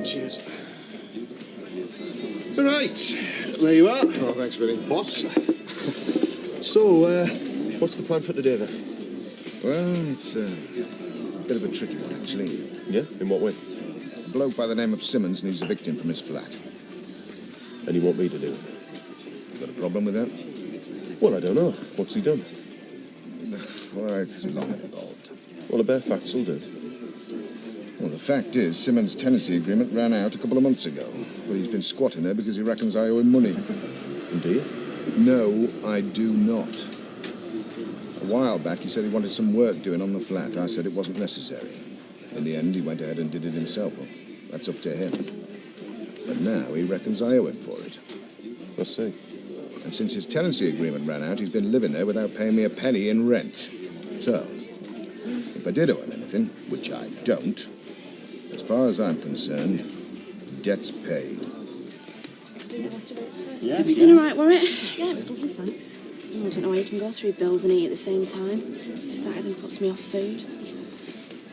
Cheers. Right, there you are. Oh, thanks, Billy. Boss. So, what's the plan for today, then? Well, it's a bit of a tricky one, actually. Yeah? In what way? A bloke by the name of Simmons needs a victim from his flat. And you want me to do it? You got a problem with that? Well, I don't know. What's he done? Well, it's long and involved. Well, the bare facts will do. Well, the fact is, Simmons' tenancy agreement ran out a couple of months ago. But he's been squatting there because he reckons I owe him money. And do you? No, I do not. A while back, he said he wanted some work doing on the flat. I said it wasn't necessary. In the end, he went ahead and did it himself. Well, that's up to him. But now he reckons I owe him for it. I see. And since his tenancy agreement ran out, he's been living there without paying me a penny in rent. So, if I did owe him anything, which I don't, as far as I'm concerned, debt's paid. Everything all right, Warwick? Yeah, it was lovely, thanks. I don't know why you can go through bills and eat at the same time. Just decided and puts me off food.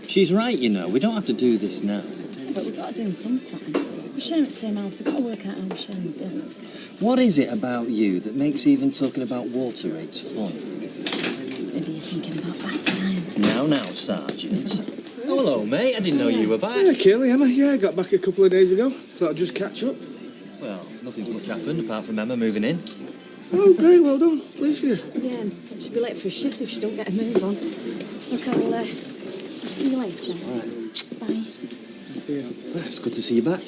She's right, you know. We don't have to do this now. But we've got to do them sometime. We're sharing the same house. We've got to work out how we're sharing the bills. What is it about you that makes even talking about water rates fun? Maybe you're thinking about that time. Now, Sergeant. Oh, hello, mate. I didn't know you were back. Yeah, Kaylee, Emma. Yeah, I got back a couple of days ago. Thought I'd just catch up. Well, nothing's much happened apart from Emma moving in. Oh, great. Well done. Pleased for you. Yeah, she'll be late for a shift if she don't get a move on. Look, I'll see you later. All right. Bye. Well, it's good to see you back.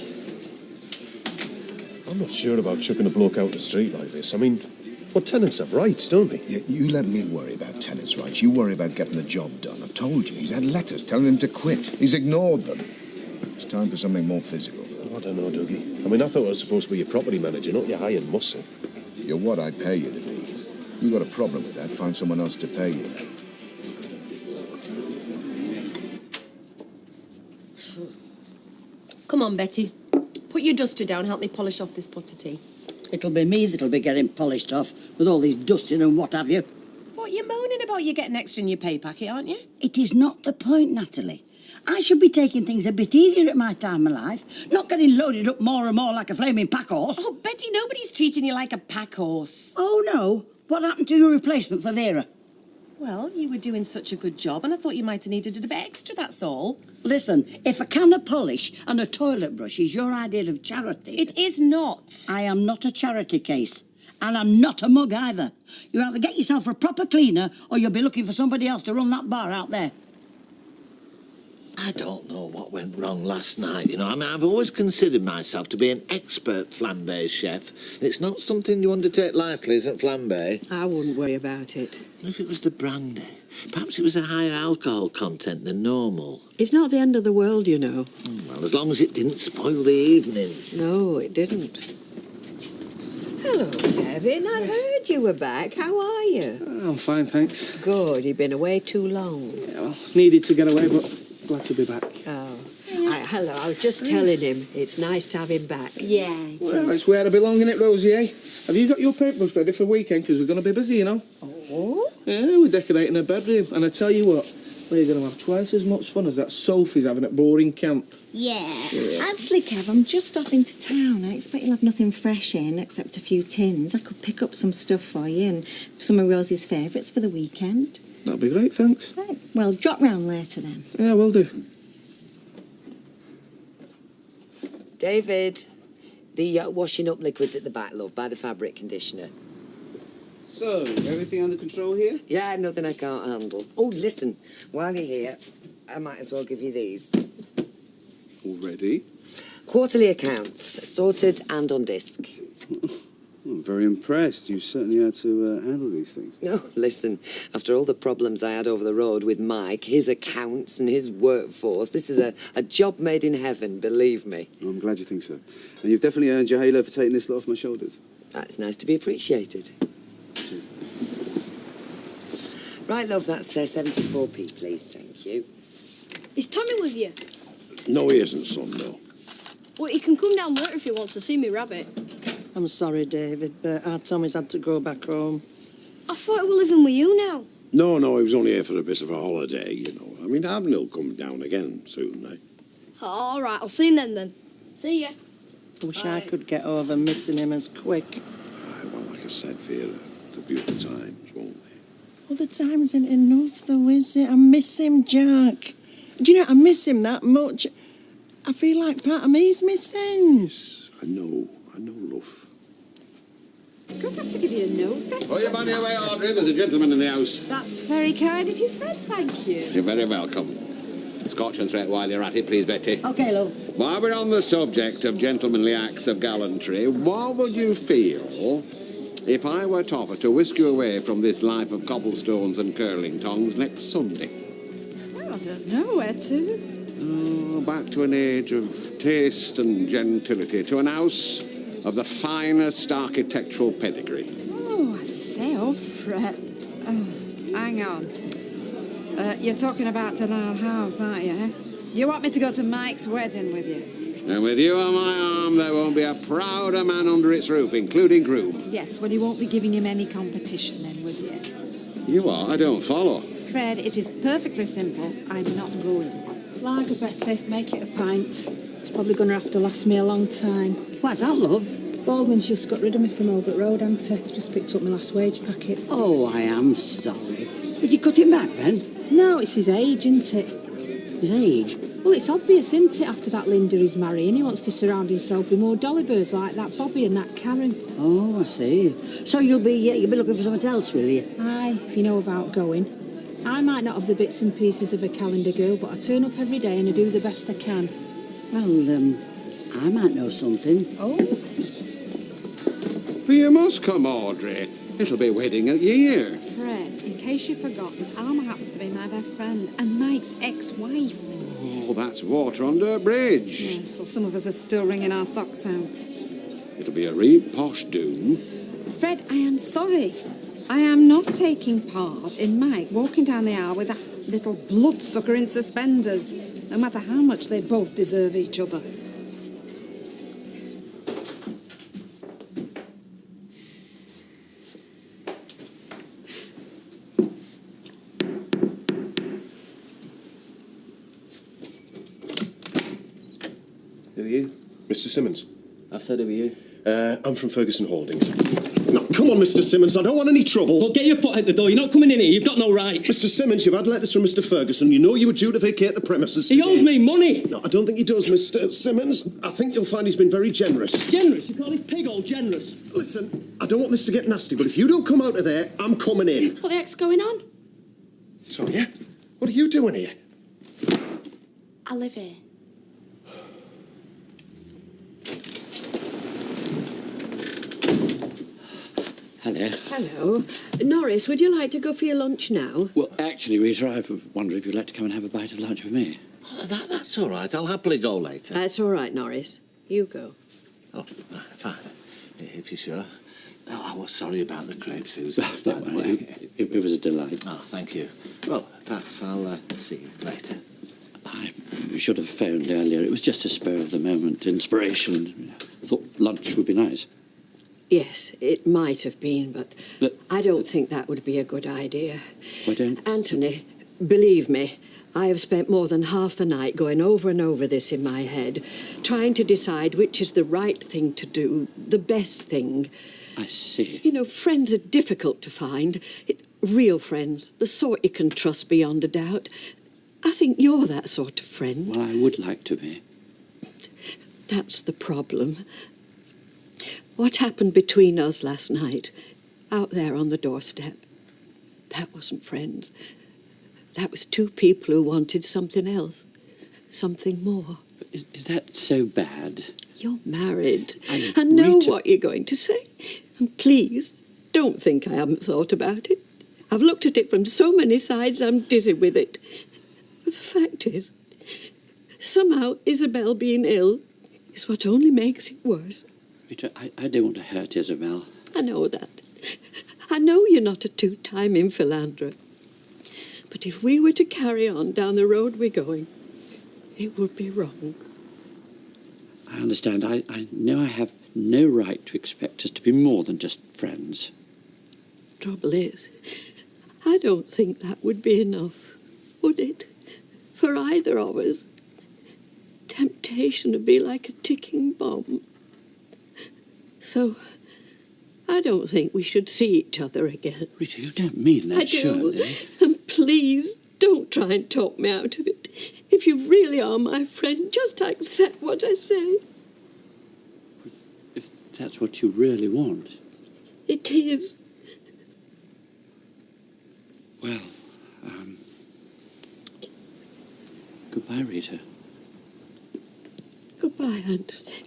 I'm not sure about chucking a bloke out the street like this. I mean, well, tenants have rights, don't they? You let me worry about tenants' rights. You worry about getting the job done. I've told you, he's had letters telling him to quit. He's ignored them. It's time for something more physical. I don't know, Dougie. I mean, I thought I was supposed to be your property manager, not your hired muscle. You're what I pay you to be. You got a problem with that, find someone else to pay you. Come on, Betty. Put your duster down, help me polish off this pot of tea. It'll be me that'll be getting polished off with all these dusting and what have you. What, you're moaning about you getting extra in your pay packet, aren't you? It is not the point, Natalie. I should be taking things a bit easier at my time of life, not getting loaded up more and more like a flaming pack horse. Oh, Betty, nobody's treating you like a pack horse. Oh, no. What happened to your replacement for Vera? Well, you were doing such a good job, and I thought you might have needed a bit extra, that's all. Listen, if a can of polish and a toilet brush is your idea of charity... It is not. I am not a charity case. And I'm not a mug either. You either get yourself a proper cleaner or you'll be looking for somebody else to run that bar out there. I don't know what went wrong last night, you know. I mean, I've always considered myself to be an expert flambé chef. It's not something you undertake lightly, isn't flambé? I wouldn't worry about it. If it was the brandy, perhaps it was a higher alcohol content than normal. It's not the end of the world, you know. Well, as long as it didn't spoil the evening. No, it didn't. Hello, Kevin. I heard you were back. How are you? I'm fine, thanks. Good. You've been away too long. Yeah, well, needed to get away, but glad to be back. Oh. Hello. I was just telling him. It's nice to have him back. Yeah, Well, it's where I belong, innit, Rosie, eh? Have you got your paintbrush ready for the weekend? Because we're going to be busy, you know. Oh? Yeah, we're decorating a bedroom. And I tell you what, we're going to have twice as much fun as that Sophie's having at boarding camp. Yeah. Actually, Kev, I'm just off into town. I expect you'll have nothing fresh in except a few tins. I could pick up some stuff for you and some of Rosie's favourites for the weekend. That'd be great, thanks. Right. Well, drop round later then. Yeah, will do. David, the washing up liquid's at the back, love, by the fabric conditioner. So, everything under control here? Yeah, nothing I can't handle. Oh, listen, while you're here, I might as well give you these. Already? Quarterly accounts, sorted and on disc. I'm very impressed. You certainly had to handle these things. No, listen, after all the problems I had over the road with Mike, his accounts and his workforce, this is a job made in heaven, believe me. Oh, I'm glad you think so. And you've definitely earned your halo for taking this lot off my shoulders. That's nice to be appreciated. Cheers. Right, love, that's 74p, please, thank you. Is Tommy with you? No, he isn't, son, no. Well, he can come down later if he wants to see me rabbit. I'm sorry, David, but our Tommy's had to go back home. I thought he was living with you now. No, he was only here for a bit of a holiday, you know. I mean, Avon will come down again soon, eh? All right, I'll see him then. See ya. I wish I could get over missing him as quick. Aye, well, like I said, Vera, there'll be other times, won't there? Well, the time isn't enough, though, is it? I miss him, Jack. Do you know, I miss him that much. I feel like part of me's missing. Yes, I know, love. I'm going to have to give you a note, Betty. Oh, you're on your way, Audrey. There's a gentleman in the house. That's very kind of you, Fred. Thank you. You're very welcome. Scotch and threat while you're at it, please, Betty. OK, love. While we're on the subject of gentlemanly acts of gallantry, what would you feel if I were to offer to whisk you away from this life of cobblestones and curling tongs next Sunday? Well, I don't know where to. Oh, back to an age of taste and gentility, to an house of the finest architectural pedigree. Oh, I say, Fred. Oh, hang on. You're talking about Delisle House, aren't you? You want me to go to Mike's wedding with you? And with you on my arm, there won't be a prouder man under its roof, including groom. Yes, well, you won't be giving him any competition then, will you? You are? I don't follow. Fred, it is perfectly simple. I'm not going. Lager, Betty. Make it a pint. It's probably going to have to last me a long time. What's that, love? Baldwin's just got rid of me from Albert Road, hasn't he? Just picked up my last wage packet. Oh, I am sorry. Is he cutting back, then? No, it's his age, isn't it? His age? Well, it's obvious, isn't it, after that Linda he's marrying? He wants to surround himself with more dolly birds like that Bobby and that Karen. Oh, I see. So you'll be looking for something else, will you? Aye, if you know about going. I might not have the bits and pieces of a calendar girl, but I turn up every day and I do the best I can. Well, I might know something. Oh? Well, you must come, Audrey. It'll be wedding a year. Fred, in case you've forgotten, Alma happens to be my best friend and Mike's ex-wife. Oh, that's water under a bridge. Yes, well, some of us are still wringing our socks out. It'll be a real posh do. Fred, I am sorry. I am not taking part in Mike walking down the aisle with a little bloodsucker in suspenders, no matter how much they both deserve each other. Who are you? Mr. Simmons. I said, who are you? I'm from Ferguson Holdings. Now, come on, Mr. Simmons, I don't want any trouble. Well, get your foot out the door. You're not coming in here. You've got no right. Mr. Simmons, you've had letters from Mr. Ferguson. You know you were due to vacate the premises He today. owes me money. No, I don't think he does, Mr. Simmons. I think you'll find he's been very generous. Generous? You call this pig all generous? Listen, I don't want this to get nasty, but if you don't come out of there, I'm coming in. What the heck's going on? Tonya, what are you doing here? I live here. Hello. Hello. Norris, would you like to go for your lunch now? Well, actually, Rita, I wonder if you'd like to come and have a bite of lunch with me. Oh, that's all right. I'll happily go later. That's all right, Norris. You go. Oh, fine. If you're sure. Oh, I was sorry about the crepe, Susan, by the way. It was a delight. Oh, thank you. Well, perhaps I'll see you later. I should have phoned earlier. It was just a spur of the moment inspiration. I thought lunch would be nice. Yes, it might have been, but I don't think that would be a good idea. Why don't? Anthony, believe me, I have spent more than half the night going over and over this in my head, trying to decide which is the right thing to do, the best thing. I see. You know, friends are difficult to find. Real friends, the sort you can trust beyond a doubt. I think you're that sort of friend. Well, I would like to be. That's the problem. What happened between us last night, out there on the doorstep, that wasn't friends. That was two people who wanted something else, something more. Is that so bad? You're married. I know what you're going to say. And please, don't think I haven't thought about it. I've looked at it from so many sides, I'm dizzy with it. But the fact is, somehow Isabel being ill is what only makes it worse. Rita, I don't want to hurt Isabel. I know that. I know you're not a two-timing philanderer. But if we were to carry on down the road we're going, it would be wrong. I understand. I know I have no right to expect us to be more than just friends. Trouble is, I don't think that would be enough, would it? For either of us. temptation to be like a ticking bomb. So, I don't think we should see each other again. Rita, you don't mean that, I do. surely? And please, don't try and talk me out of it. If you really are my friend, just accept what I say. If that's what you really want. It is. Well, goodbye, Rita. Goodbye, Anthony.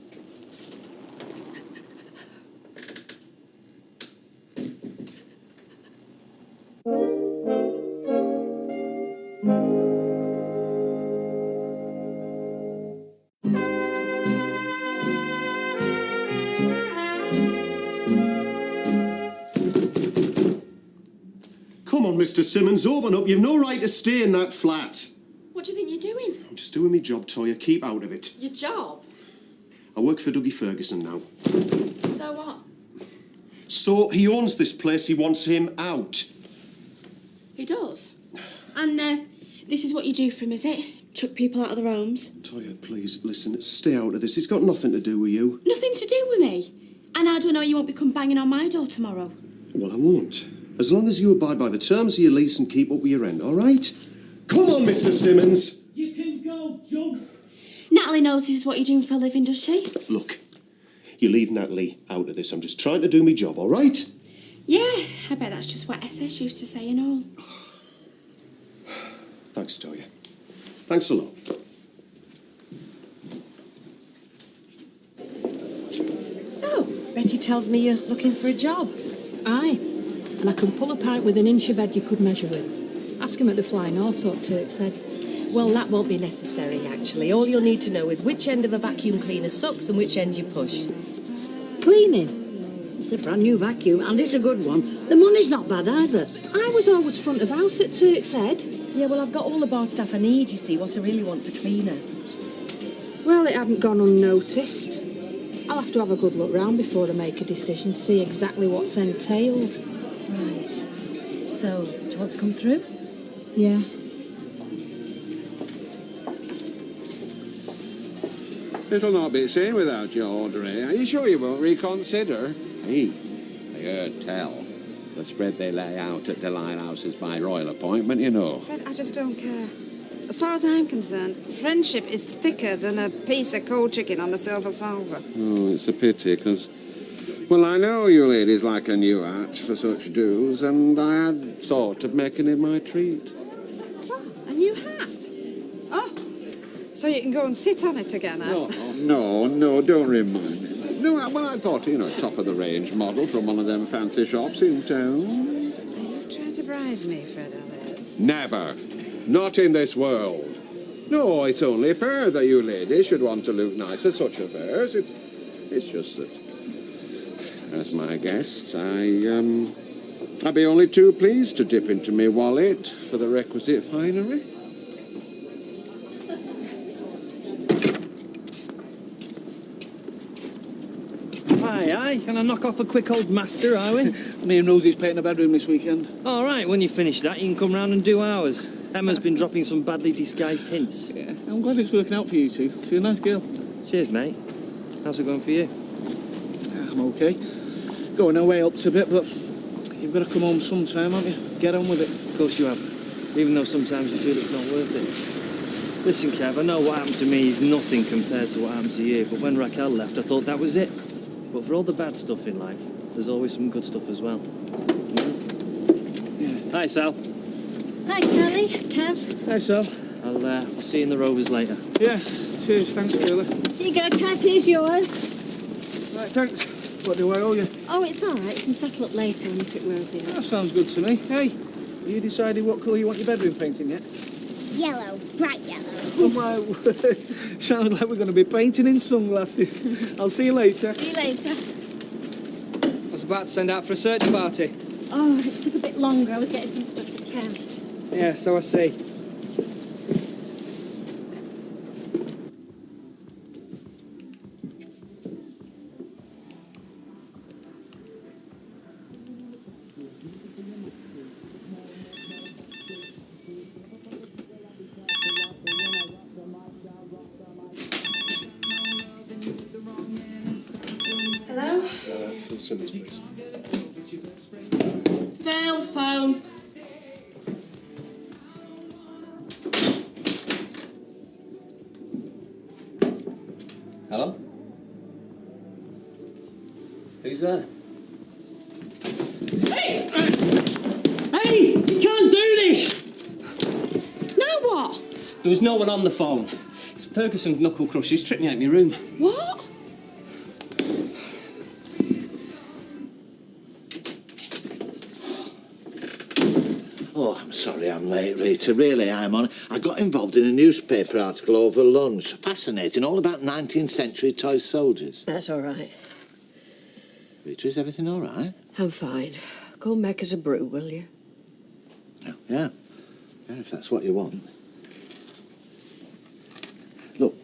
Come on, Mr. Simmons, open up. You've no right to stay in that flat. What do you think you're doing? I'm just doing my job, Toya. Keep out of it. Your job? I work for Dougie Ferguson now. So what? So he owns this place. He wants him out. He does? And this is what you do for him, is it? Chuck people out of their homes? Toya, please, listen. Stay out of this. It's got nothing to do with you. Nothing to do with me. And I don't know you won't be come banging on my door tomorrow. Well, I won't. As long as you abide by the terms of your lease and keep up with your end, all right? Come on, Mr. Simmons. You can go, jump. Natalie knows this is what you're doing for a living, does she? Look, you leave Natalie out of this. I'm just trying to do my job, all right? Yeah, I bet that's just what SS used to say and all. Thanks, Toya. Thanks a lot. So, Betty tells me you're looking for a job. Aye, and I can pull a pipe with an inch of head you could measure with. Ask him at the Flying Horse, what Turk said. Well, that won't be necessary, actually. All you'll need to know is which end of a vacuum cleaner sucks and which end you push. Cleaning? It's a brand new vacuum, and it's a good one. The money's not bad either. I was always front of house at Turk's Head. Yeah, well, I've got all the bar staff I need, you see. What I really want's a cleaner. Well, it hadn't gone unnoticed. I'll have to have a good look round before I make a decision, see exactly what's entailed. Right. So, do you want to come through? Yeah. It'll not be the same without you, Audrey. Are you sure you won't reconsider? Hey, I heard tell. The spread they lay out at the lighthouse is by royal appointment, you know. Fred, I just don't care. As far as I'm concerned, friendship is thicker than a piece of cold chicken on a silver salver. Oh, it's a pity, because, well, I know you ladies like a new hat for such dues, and I had thought of making it my treat. What? A new hat? Oh, so you can go and sit on it again, huh? No, don't remind me. No, well, I thought, top-of-the-range model from one of them fancy shops in town. Are you trying to bribe me, Fred Elliott? Never. Not in this world. No, it's only fair that you ladies should want to look nice at such affairs. It's just that, as my guests, I'd be only too pleased to dip into my wallet for the requisite finery. Aye, can I knock off a quick old master, are we? Me and Rosie's painting a bedroom this weekend. All right, when you finish that, you can come round and do ours. Emma's been dropping some badly disguised hints. Yeah, I'm glad it's working out for you two. She's a nice girl. Cheers, mate. How's it going for you? I'm okay. Going our way up to a bit, but you've got to come home sometime, haven't you? Get on with it. Of course you have. Even though sometimes you feel it's not worth it. Listen, Kev, I know what happened to me is nothing compared to what happened to you, but when Raquel left, I thought that was it. But for all the bad stuff in life, there's always some good stuff as well. Yeah. Hi, Sal. Hi, Kelly. Kev. Hi, Sal. I'll see you in the Rovers later. Yeah, cheers. Thanks, girlie. Here you go, Kev. Here's yours. Right, thanks. What do I owe you? Oh, it's all right. You can settle up later when you pick Rosie up. That sounds good to me. Hey, have you decided what colour you want your bedroom painting yet? Yellow, bright yellow. Oh, my word. Sounds like we're going to be painting in sunglasses. I'll see you later. See you later. I was about to send out for a search party. Oh, it took a bit longer. I was getting some stuff for Kev. Yeah, so I see. Simmons, please. Phil, phone. Hello? Who's there? Hey! Hey! You can't do this! Now what? There was no one on the phone. It's Ferguson's knuckle crush. He's tripped me out of my room. What? Oh, I'm sorry I'm late, Rita. Really, I'm on. I got involved in a newspaper article over lunch. Fascinating, all about 19th century toy soldiers. That's all right. Rita, is everything all right? I'm fine. Go and make us a brew, will you? Yeah, if that's what you want. Look,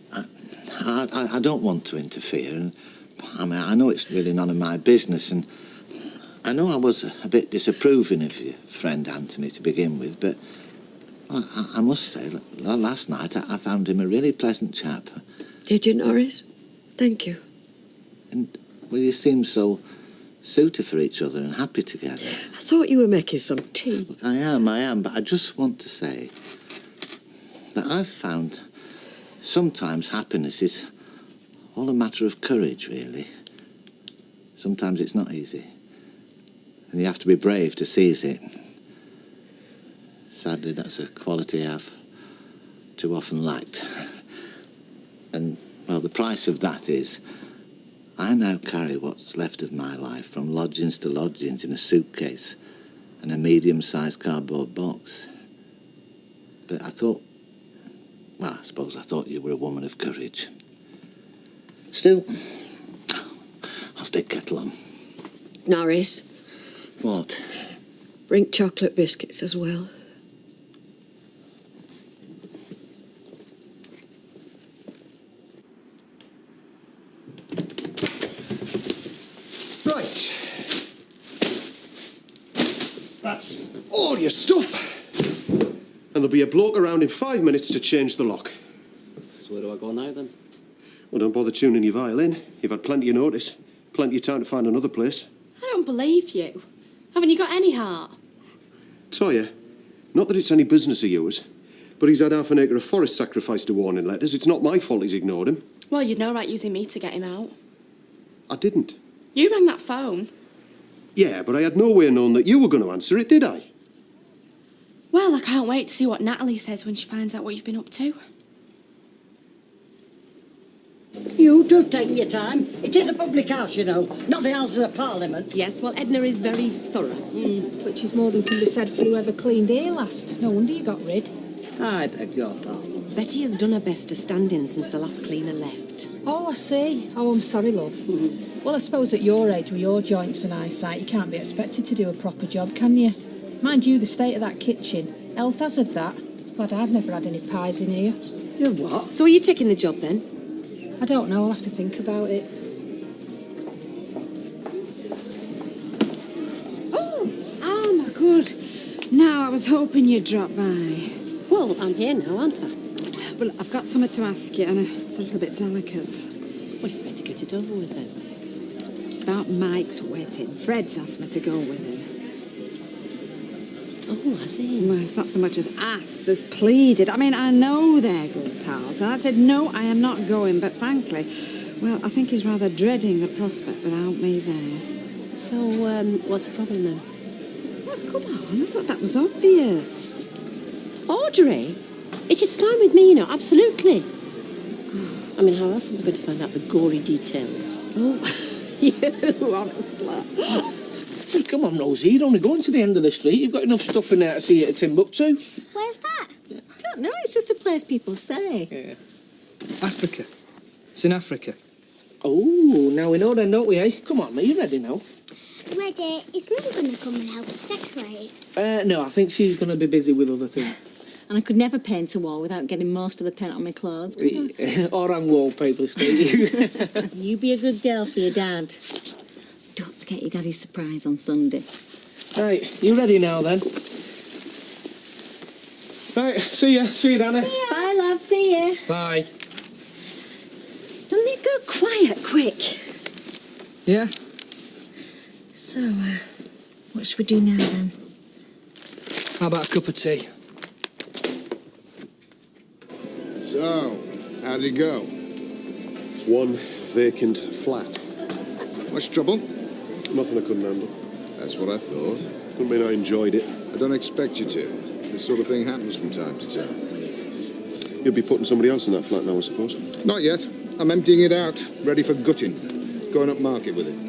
I don't want to interfere, and I know it's really none of my business, and I know I was a bit disapproving of your friend Anthony to begin with, but I must say, last night I found him a really pleasant chap. Did you, Norris? Thank you. And, well, you seem so suited for each other and happy together. I thought you were making some tea. Look, I am, but I just want to say that I've found sometimes happiness is all a matter of courage, really. Sometimes it's not easy. And you have to be brave to seize it. Sadly, that's a quality I've too often lacked. And, well, the price of that is I now carry what's left of my life from lodgings to lodgings in a suitcase and a medium-sized cardboard box. But I thought, well, I suppose I thought you were a woman of courage. Still, I'll stick kettle on. Norris, What? bring chocolate biscuits as well. Right. That's all your stuff. And there'll be a bloke around in 5 minutes to change the lock. So where do I go now, then? Well, don't bother tuning your violin. You've had plenty of notice. Plenty of time to find another place. I don't believe you. Haven't you got any heart? Toya, not that it's any business of yours, but he's had half an acre of forest sacrificed to warning letters. It's not my fault he's ignored him. Well, you'd no right using me to get him out. I didn't. You rang that phone. Yeah, but I had no way known that you were going to answer it, did I? Well, I can't wait to see what Natalie says when she finds out what you've been up to. You do take your time. It is a public house, you know, not the Houses of Parliament. Yes, well, Edna is very thorough. Which is more than can be said for whoever cleaned here last. No wonder you got rid. I beg your pardon. Betty has done her best to stand in since the last cleaner left. Oh, I see. Oh, I'm sorry, love. Well, I suppose at your age, with your joints and eyesight, you can't be expected to do a proper job, can you? Mind you, the state of that kitchen, health hazard that. Glad I've never had any pies in here. You what? So are you taking the job, then? I don't know, I'll have to think about it. Oh, my good. Now, I was hoping you'd drop by. Well, I'm here now, aren't I? Well, I've got something to ask you, and it's a little bit delicate. Well, you better get it over with then. It's about Mike's wedding. Fred's asked me to go with him. Oh, I see. Well, it's not so much as asked as pleaded. I mean, I know they're good pals. And I said, no, I am not going. But frankly, well, I think he's rather dreading the prospect without me there. So, what's the problem then? Well, come on. I thought that was obvious. Audrey? It is fine with me, you know, absolutely. I mean, how else am I going to find out the gory details? Oh, you, honestly. Hey, come on, Rosie, you're only going to the end of the street. You've got enough stuff in there to see it at Timbuktu. Where's that? I don't know, it's just a place people say. Yeah. Africa. It's in Africa. Oh, now we know then, don't we, eh? Come on, mate, you ready now? Ready? Is Mum going to come and help us decorate? No, I think she's going to be busy with other things. And I could never paint a wall without getting most of the paint on my clothes, could I? Or on wallpaper, Steve. You be a good girl for your dad. Don't forget your daddy's surprise on Sunday. Right, you ready now, then? Right, see you, Danny. Bye, love, see you. Bye. Doesn't it go quiet quick? Yeah. So, what should we do now then? How about a cup of tea? So, how did it go? One vacant flat. Much trouble? Nothing I couldn't handle. That's what I thought. Doesn't mean I enjoyed it. I don't expect you to. This sort of thing happens from time to time. You'll be putting somebody else in that flat now, I suppose. Not yet. I'm emptying it out, ready for gutting. Going up market with it.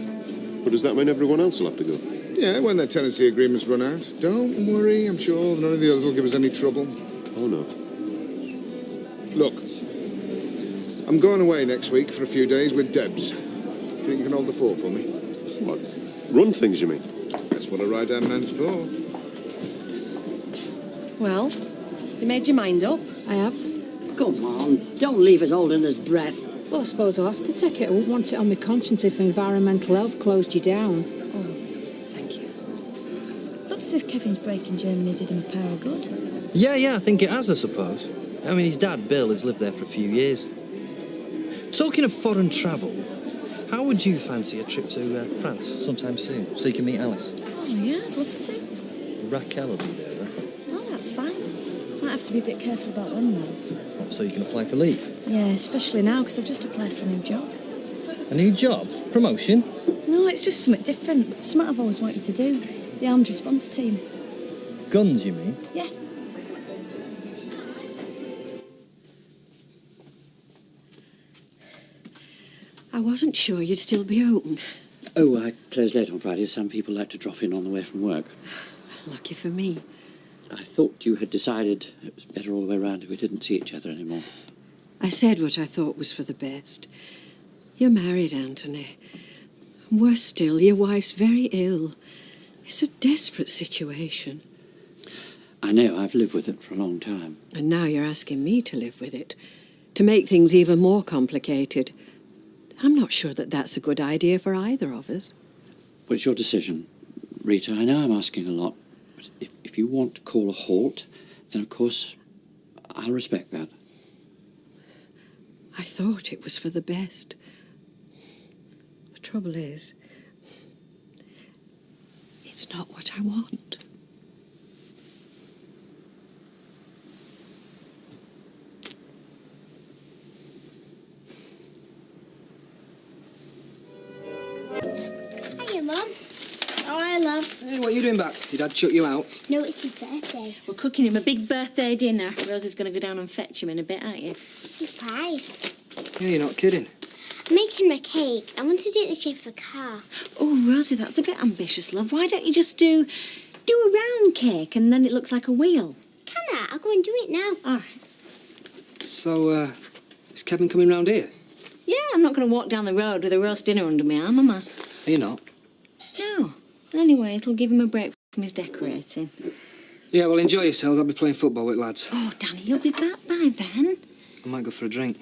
But does that mean everyone else will have to go? Yeah, when their tenancy agreements run out. Don't worry, I'm sure none of the others will give us any trouble. Oh, no. Look, I'm going away next week for a few days with Debs. Think you can hold the fort for me? What? Run things, you mean? That's what a right-hand man's for. Well, you made your mind up? I have. Come on, don't leave us holding his breath. Well, I suppose I'll have to take it. I wouldn't want it on my conscience if environmental health closed you down. Looks as if Kevin's break in Germany did him a power of good. Yeah, I think it has, I suppose. I mean, his dad, Bill, has lived there for a few years. Talking of foreign travel, how would you fancy a trip to France sometime soon, so you can meet Alice? Oh, yeah, I'd love to. Raquel will be there, right? Oh, that's fine. Might have to be a bit careful about when, though. So you can apply for leave. Yeah, especially now, because I've just applied for a new job. A new job? Promotion? No, it's just something different. Something I've always wanted to do. The armed response team. Guns, you mean? Yeah. I wasn't sure you'd still be open. Oh, I close late on Friday. Some people like to drop in on the way from work. Lucky for me. I thought you had decided it was better all the way round if we didn't see each other anymore. I said what I thought was for the best. You're married, Anthony. Worse still, your wife's very ill. It's a desperate situation. I know, I've lived with it for a long time. And now you're asking me to live with it, to make things even more complicated. I'm not sure that that's a good idea for either of us. But it's your decision, Rita. I know I'm asking a lot. But if you want to call a halt, then of course I'll respect that. I thought it was for the best. The trouble is, it's not what I want. Hiya, Mum. Oh, hi, love. Hey, what are you doing back? Did Dad chuck you out? No, it's his birthday. We're cooking him a big birthday dinner. Rosie's going to go down and fetch him in a bit, aren't you? It's a surprise. Yeah, you're not kidding. I'm making him a cake. I want to do it the shape of a car. Oh, Rosie, that's a bit ambitious, love. Why don't you just do a round cake and then it looks like a wheel? Can I? I'll go and do it now. All right. So, is Kevin coming round here? Yeah, I'm not going to walk down the road with a roast dinner under my arm, am I? Are you not? No. Anyway, it'll give him a break from his decorating. Yeah, well, enjoy yourselves. I'll be playing football with lads. Oh, Danny, you'll be back by then. I might go for a drink.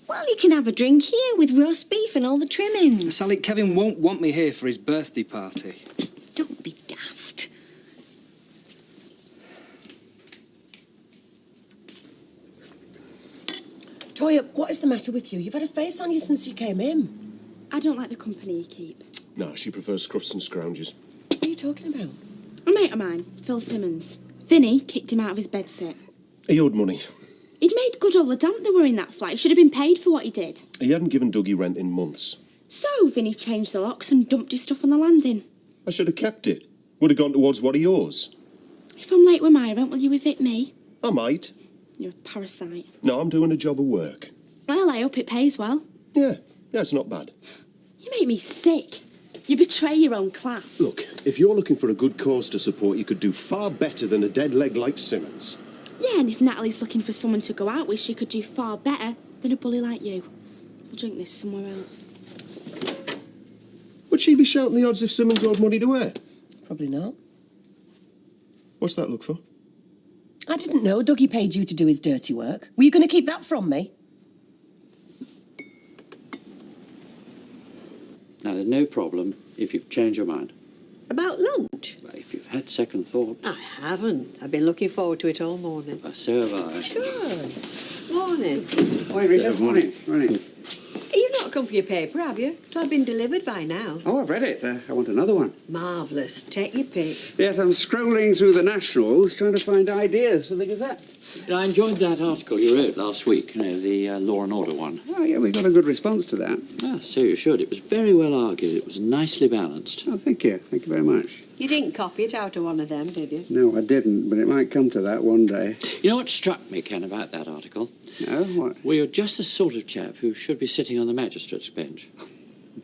Well, you can have a drink here with roast beef and all the trimmings. Sally, Kevin won't want me here for his birthday party. Don't be daft. Toya, what is the matter with you? You've had a face on you since you came in. I don't like the company you keep. No, she prefers scruffs and scrounges. What are you talking about? A mate of mine, Phil Simmons. Vinny kicked him out of his bedsit. He owed money. He'd made good all the damp that were in that flat. He should have been paid for what he did. He hadn't given Dougie rent in months. So Vinny changed the locks and dumped his stuff on the landing. I should have kept it. Would have gone towards what he owes. If I'm late with my rent, will you evict me? I might. You're a parasite. No, I'm doing a job of work. Well, I hope it pays well. Yeah, it's not bad. You make me sick. You betray your own class. Look, if you're looking for a good cause to support, you could do far better than a dead leg like Simmons. Yeah, and if Natalie's looking for someone to go out with, she could do far better than a bully like you. I'll drink this somewhere else. Would she be shouting the odds if Simmons owed money to her? Probably not. What's that look for? I didn't know Dougie paid you to do his dirty work. Were you going to keep that from me? Now, there's no problem if you've changed your mind. About lunch? But if you've had second thought, I haven't. I've been looking forward to it all morning. so have I. Good. Morning. Morning, Rita. Morning. Morning. Are you not not come for your paper, have you? It had been delivered by now. Oh, I've read it. I want another one. Marvellous. Take your pick. Yes, I'm scrolling through the Nationals trying to find ideas for the Gazette. I enjoyed that article you wrote last week, the Law and Order one. Oh, yeah, we got a good response to that. Ah, so you should. It was very well argued. It was nicely balanced. Oh, thank you. Thank you very much. You didn't copy it out of one of them, did you? No, I didn't, but it might come to that one day. You know what struck me, Ken, about that article? No, what? Well, you're just the sort of chap who should be sitting on the magistrate's bench.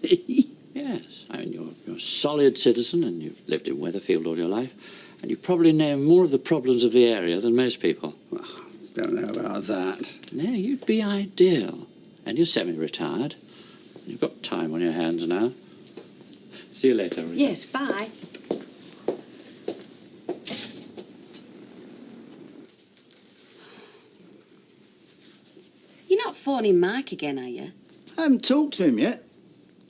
Yes. I mean, you're a solid citizen and you've lived in Weatherfield all your life, and you probably know more of the problems of the area than most people. Well, don't know about that. No, you'd be ideal. And you're semi-retired. You've got time on your hands now. See you later, Rita. Yes, bye. You're not phoning Mike again, are you? I haven't talked to him yet.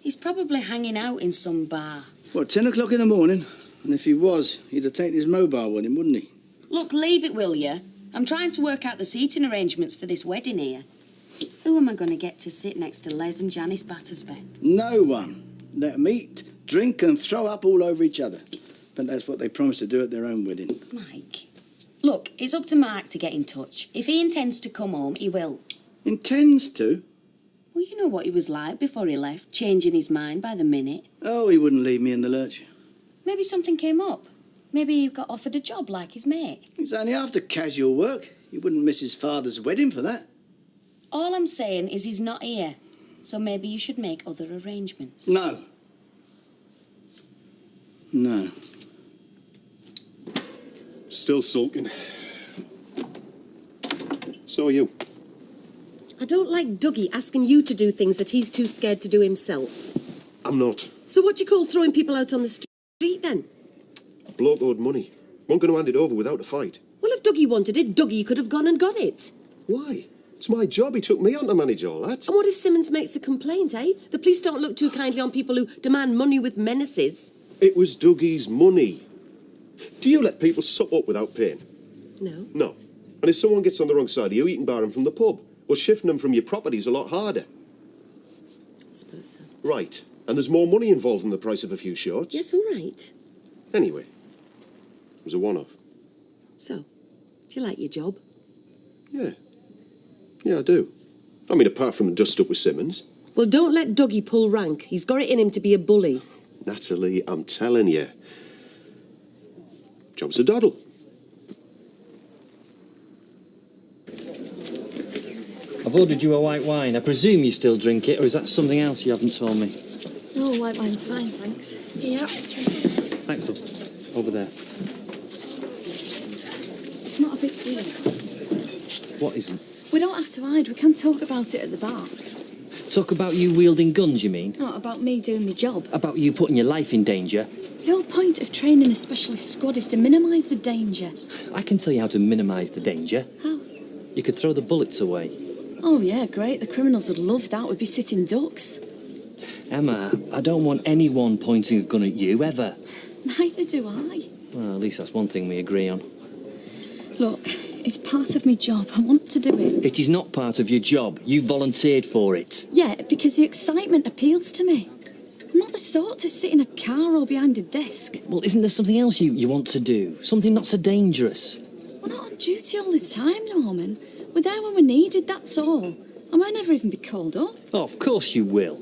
He's probably hanging out in some bar. What, 10 o'clock in the morning? And if he was, he'd have taken his mobile with him, wouldn't he? Look, leave it, will you? I'm trying to work out the seating arrangements for this wedding here. Who am I going to get to sit next to Les and Janice Battersby? No one. Let them eat, drink and throw up all over each other. But that's what they promised to do at their own wedding. Mike. Look, it's up to Mark to get in touch. If he intends to come home, he will. Intends to? Well, you know what he was like before he left, changing his mind by the minute. Oh, he wouldn't leave me in the lurch. Maybe something came up. Maybe he got offered a job like his mate. It's only after casual work. He wouldn't miss his father's wedding for that. All I'm saying is he's not here. So maybe you should make other arrangements. No. No. Still sulking. So are you. I don't like Dougie asking you to do things that he's too scared to do himself. I'm not. So what do you call throwing people out on the street, then? A bloke owed money. Wasn't going to hand it over without a fight. Well, if Dougie wanted it, Dougie could have gone and got it. Why? It's my job. He took me on to manage all that. And what if Simmons makes a complaint, eh? The police don't look too kindly on people who demand money with menaces. It was Dougie's money. Do you let people sup up without paying? No. No. And if someone gets on the wrong side of you, you can bar them from the pub. Or shifting them from your property's a lot harder. I suppose so. Right. And there's more money involved in the price of a few shorts. Yes, all right. Anyway, it was a one-off. So, do you like your job? Yeah. Yeah, I do. I mean, apart from dust up with Simmons. Well, don't let Dougie pull rank. He's got it in him to be a bully. Natalie, I'm telling you. Job's a doddle. I've ordered you a white wine. I presume you still drink it, or is that something else you haven't told me? No, white wine's fine, thanks. Yeah, it's refilled. Thanks, love. Over there. It's not a big deal. What isn't? We don't have to hide. We can talk about it at the bar. Talk about you wielding guns, you mean? Not about me doing my job. About you putting your life in danger? The whole point of training a specialist squad is to minimise the danger. I can tell you how to minimise the danger. How? You could throw the bullets away. Oh, yeah, great. The criminals would love that. We'd be sitting ducks. Emma, I don't want anyone pointing a gun at you, ever. Neither do I. Well, at least that's one thing we agree on. Look, it's part of my job. I want to do it. It is not part of your job. You volunteered for it. Yeah, because the excitement appeals to me. I'm not the sort to sit in a car or behind a desk. Well, isn't there something else you want to do? Something not so dangerous? We're not on duty all the time, Norman. We're there when we're needed, that's all. I might never even be called up. Oh, of course you will.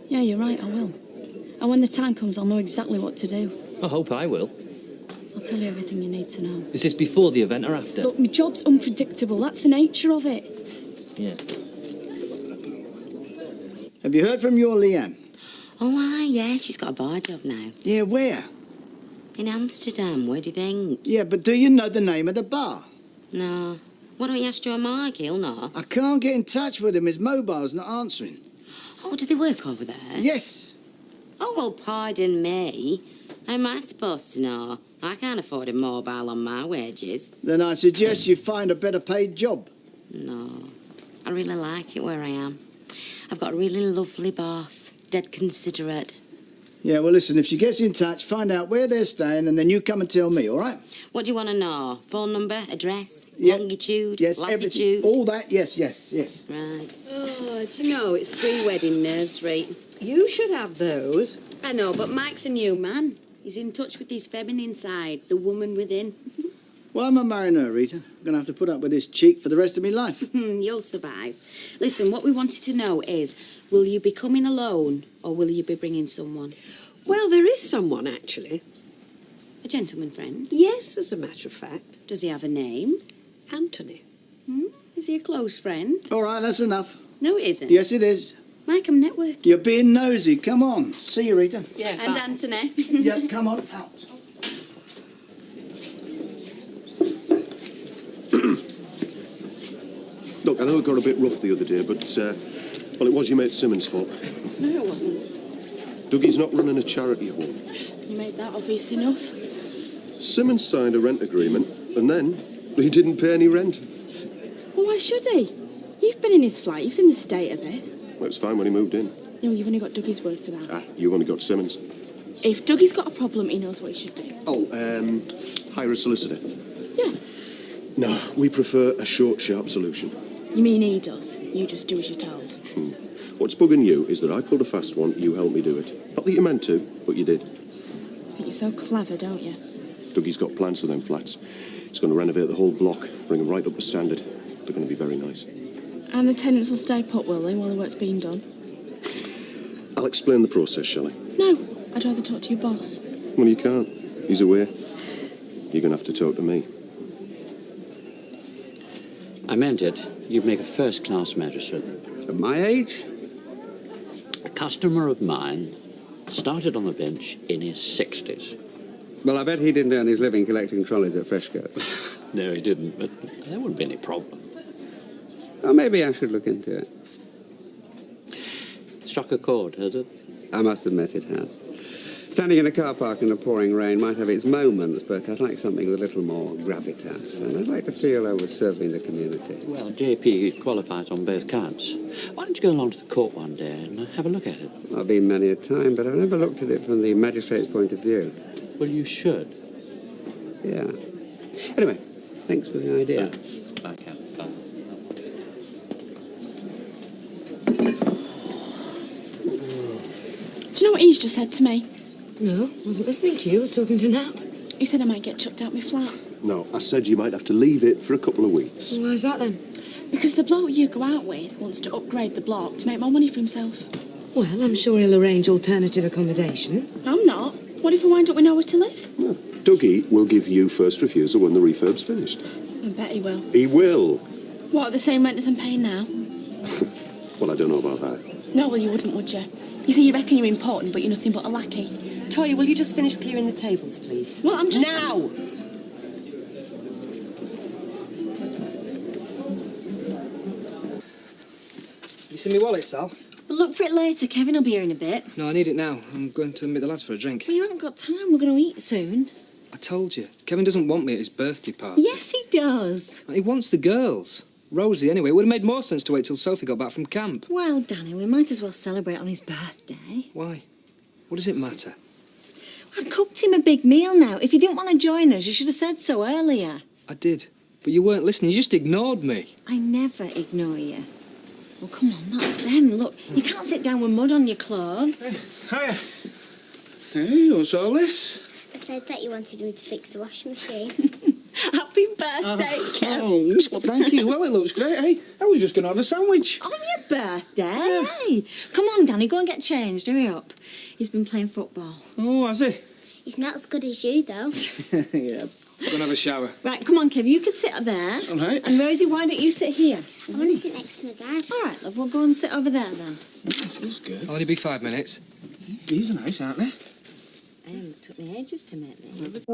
Yeah, you're right, I will. And when the time comes, I'll know exactly what to do. I hope I will. I'll tell you everything you need to know. Is this before the event or after? Look, my job's unpredictable. That's the nature of it. Yeah. Have you heard from your Leanne? Oh, aye, yeah, she's got a bar job now. Yeah, where? In Amsterdam, where do you think? Yeah, but do you know the name of the bar? No. Why don't you ask Joe Mike? He'll know. I can't get in touch with him. His mobile's not answering. Oh, do they work over there? Yes. Oh, well, pardon me. How am I supposed to know? I can't afford a mobile on my wages. Then I suggest you find a better paid job. No. I really like it where I am. I've got a really lovely boss. Dead considerate. Yeah, well, listen, if she gets in touch, find out where they're staying, and then you come and tell me, all right? What do you want to know? Phone number, address, Yeah. longitude, Yes, latitude? everything. All that, yes. Right. Oh, do you know, it's pre-wedding nerves, right? You should have those. I know, but Mike's a new man. He's in touch with his feminine side, the woman within. Why am I marrying her, Rita? I'm going to have to put up with this cheek for the rest of my life. You'll survive. Listen, what we wanted to know is, will you be coming alone or will you be bringing someone? Well, there is someone, actually. A gentleman friend? Yes, as a matter of fact. Does he have a name? Anthony. Is he a close friend? All right, that's enough. No, it isn't. Yes, it is. Mike, I'm networking. You're being nosy. Come on. See you, Rita. Yeah. And Anthony. Yeah, come on, out. Look, I know it got a bit rough the other day, but, well, it was your mate Simmons' fault. No, it wasn't. Dougie's not running a charity home. You made that obvious enough. Simmons signed a rent agreement, and then he didn't pay any rent. Well, why should he? You've been in his flat. You've seen the state of it. Well, it was fine when he moved in. No, you've only got Dougie's word for that. You've only got Simmons. If Dougie's got a problem, he knows what he should do. Hire a solicitor. Yeah. No, we prefer a short, sharp solution. You mean he does? You just do as you're told. What's bugging you is that I pulled a fast one, you helped me do it. Not that you meant to, but you did. Think you're so clever, don't you? Dougie's got plans for them flats. He's going to renovate the whole block, bring them right up to standard. They're going to be very nice. And the tenants will stay put, will they, while the work's being done? I'll explain the process, shall I? No, I'd rather talk to your boss. Well, you can't. He's away. You're going to have to talk to me. I meant it. You'd make a first-class magistrate. At my age? A customer of mine started on the bench in his 60s. Well, I bet he didn't earn his living collecting trolleys at Freshcoats. No, he didn't, but there wouldn't be any problem. Well, maybe I should look into it. Struck a chord, has it? I must admit it has. Standing in a car park in a pouring rain might have its moments, but I'd like something with a little more gravitas, and I'd like to feel I was serving the community. Well, JP qualifies on both counts. Why don't you go along to the court one day and have a look at it? I've been many a time, but I've never looked at it from the magistrate's point of view. Well, you should. Yeah. Anyway, thanks for the idea. Bye, Cap. Bye. Do you know what he's just said to me? No, wasn't listening to you. I was talking to Nat. He said I might get chucked out my flat. No, I said you might have to leave it for a couple of weeks. Why is that then? Because the bloke you go out with wants to upgrade the block to make more money for himself. Well, I'm sure he'll arrange alternative accommodation. I'm not. What if I wind up with nowhere to live? Dougie will give you first refusal when the refurb's finished. I bet he will. He will. What, the same rent as I'm paying now? Well, I don't know about that. No, well, you wouldn't, would you? You see, you reckon you're important, but you're nothing but a lackey. Toya, will you just finish clearing the tables, please? Well, I'm just... Now! You see me wallet, Sal? Well, look for it later. Kevin will be here in a bit. No, I need it now. I'm going to meet the lads for a drink. Well, you haven't got time. We're going to eat soon. I told you. Kevin doesn't want me at his birthday party. Yes, he does. He wants the girls. Rosie, anyway. It would have made more sense to wait till Sophie got back from camp. Well, Danny, we might as well celebrate on his birthday. Why? What does it matter? I've cooked him a big meal now. If you didn't want to join us, you should have said so earlier. I did. But you weren't listening. You just ignored me. I never ignore you. Well, come on, that's them. Look, you can't sit down with mud on your clothes. Hiya. Hey, what's all this? I said that you wanted me to fix the washing machine. Happy birthday, Kev. Oh, well, thank you. Well, it looks great, hey? I was just going to have a sandwich. On your birthday? Hey, come on, Danny, go and get changed. Hurry up. He's been playing football. Oh, has he? He's not as good as you, though. Yeah. Go and have a shower. Right, come on, Kev, you can sit there. All right. And Rosie, why don't you sit here? I want to sit next to my dad. All right, love, we'll go and sit over there then. This is good. I'll only be 5 minutes. These are nice, aren't they? It took me ages to make these.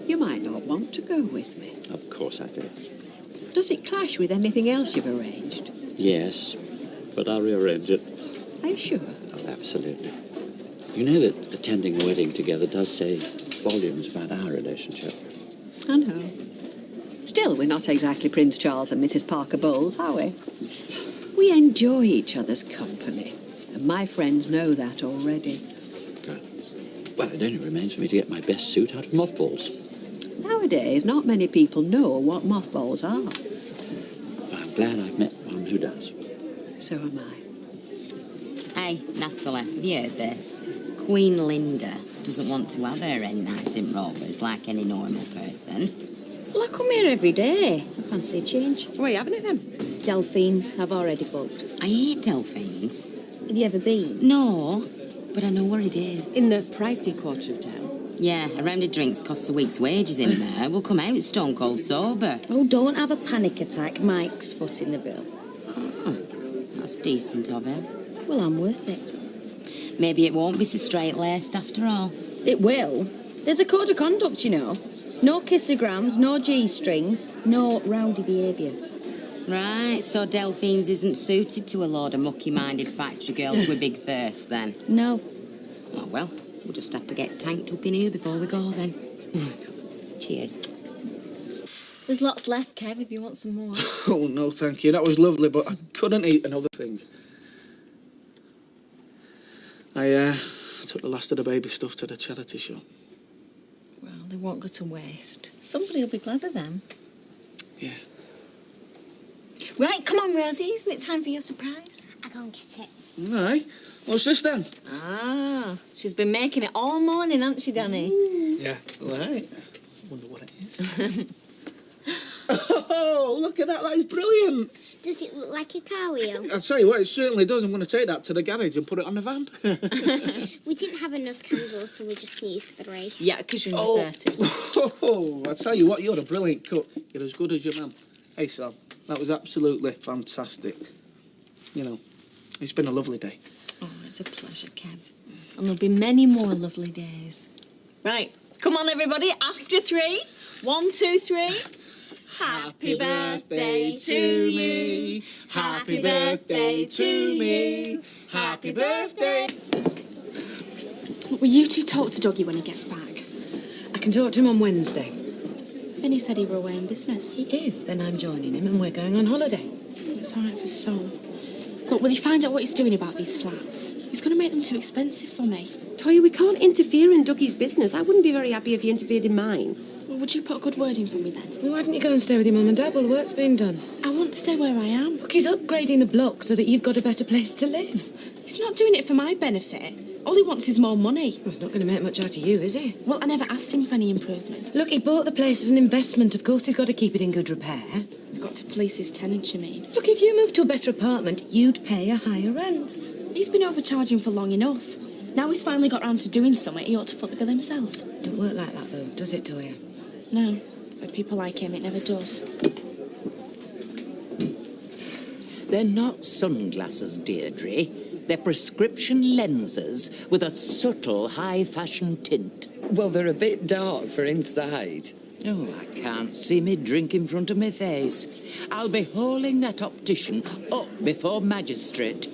You might not want to go with me. Of course I think. Does it clash with anything else you've arranged? Yes, but I'll rearrange it. Are you sure? Oh, absolutely. You know that attending a wedding together does say volumes about our relationship. I know. Still, we're not exactly Prince Charles and Mrs. Parker Bowles, are we? We enjoy each other's company, and my friends know that already. Well, it only remains for me to get my best suit out of mothballs. Nowadays, not many people know what mothballs are. I'm glad I've met one who does. So am I. Hey, Natalie, have you heard this? Queen Linda doesn't want to have her hen night in Rovers like any normal person. Well, I come here every day. I fancy a change. Where are you having it then? Delphines, I've already booked. I hate Delphines. Have you ever been? No, but I know where it is. In the pricey quarter of town. Yeah, a round of drinks costs a week's wages in there. We'll come out stone cold sober. Oh, don't have a panic attack. Mike's footing the bill. Oh, that's decent of him. Well, I'm worth it. Maybe it won't be so straight-laced after all. It will. There's a code of conduct, you know. No kissograms, no G-strings, no rowdy behaviour. Right, so Delphines isn't suited to a load of mucky-minded factory girls with big thirst, then? No. Oh, well, we'll just have to get tanked up in here before we go, then. Cheers. There's lots left, Kev, if you want some more. Oh, no, thank you. That was lovely, but I couldn't eat another thing. I took the last of the baby stuff to the charity shop. Well, they won't go to waste. Somebody will be glad of them. Yeah. Right, come on, Rosie. Isn't it time for your surprise? I'll go and get it. All right. What's this, then? Ah, she's been making it all morning, hasn't she, Danny? Yeah. Right. Wonder what it is. Oh, look at that. That is brilliant. Does it look like a car wheel? I'll tell you what, it certainly does. I'm going to take that to the garage and put it on the van. We didn't have enough candles, so we just used 3. Yeah, because you're in your 30s. Oh, I tell you what, you're a brilliant cook. You're as good as your mum. Hey, Sam, that was absolutely fantastic. You know, it's been a lovely day. Oh, it's a pleasure, Kev. And there'll be many more lovely days. Right, come on, everybody. After 3. 1, 2, 3. Happy birthday to me. Happy birthday to me. Happy birthday. Will you two talk to Dougie when he gets back? I can talk to him on Wednesday. Vinny said he were away on business. He is. Then I'm joining him and we're going on holiday. It's all right for Sol. Look, will you find out what he's doing about these flats? He's going to make them too expensive for me. Toya, we can't interfere in Dougie's business. I wouldn't be very happy if you interfered in mine. Well, would you put a good word in for me then? Well, why didn't you go and stay with your mum and dad while the work's being done? I want to stay where I am. Look, he's upgrading the block so that you've got a better place to live. He's not doing it for my benefit. All he wants is more money. Well, he's not going to make much out of you, is he? Well, I never asked him for any improvements. Look, he bought the place as an investment. Of course, he's got to keep it in good repair. He's got to fleece his tenants, you mean? Look, if you moved to a better apartment, you'd pay a higher rent. He's been overcharging for long enough. Now he's finally got round to doing something, he ought to foot the bill himself. Don't work like that, though, does it, Toya? No. For people like him, it never does. They're not sunglasses, Deirdre. They're prescription lenses with a subtle high-fashion tint. Well, they're a bit dark for inside. Oh, I can't see me drink in front of my face. I'll be hauling that optician up before magistrate.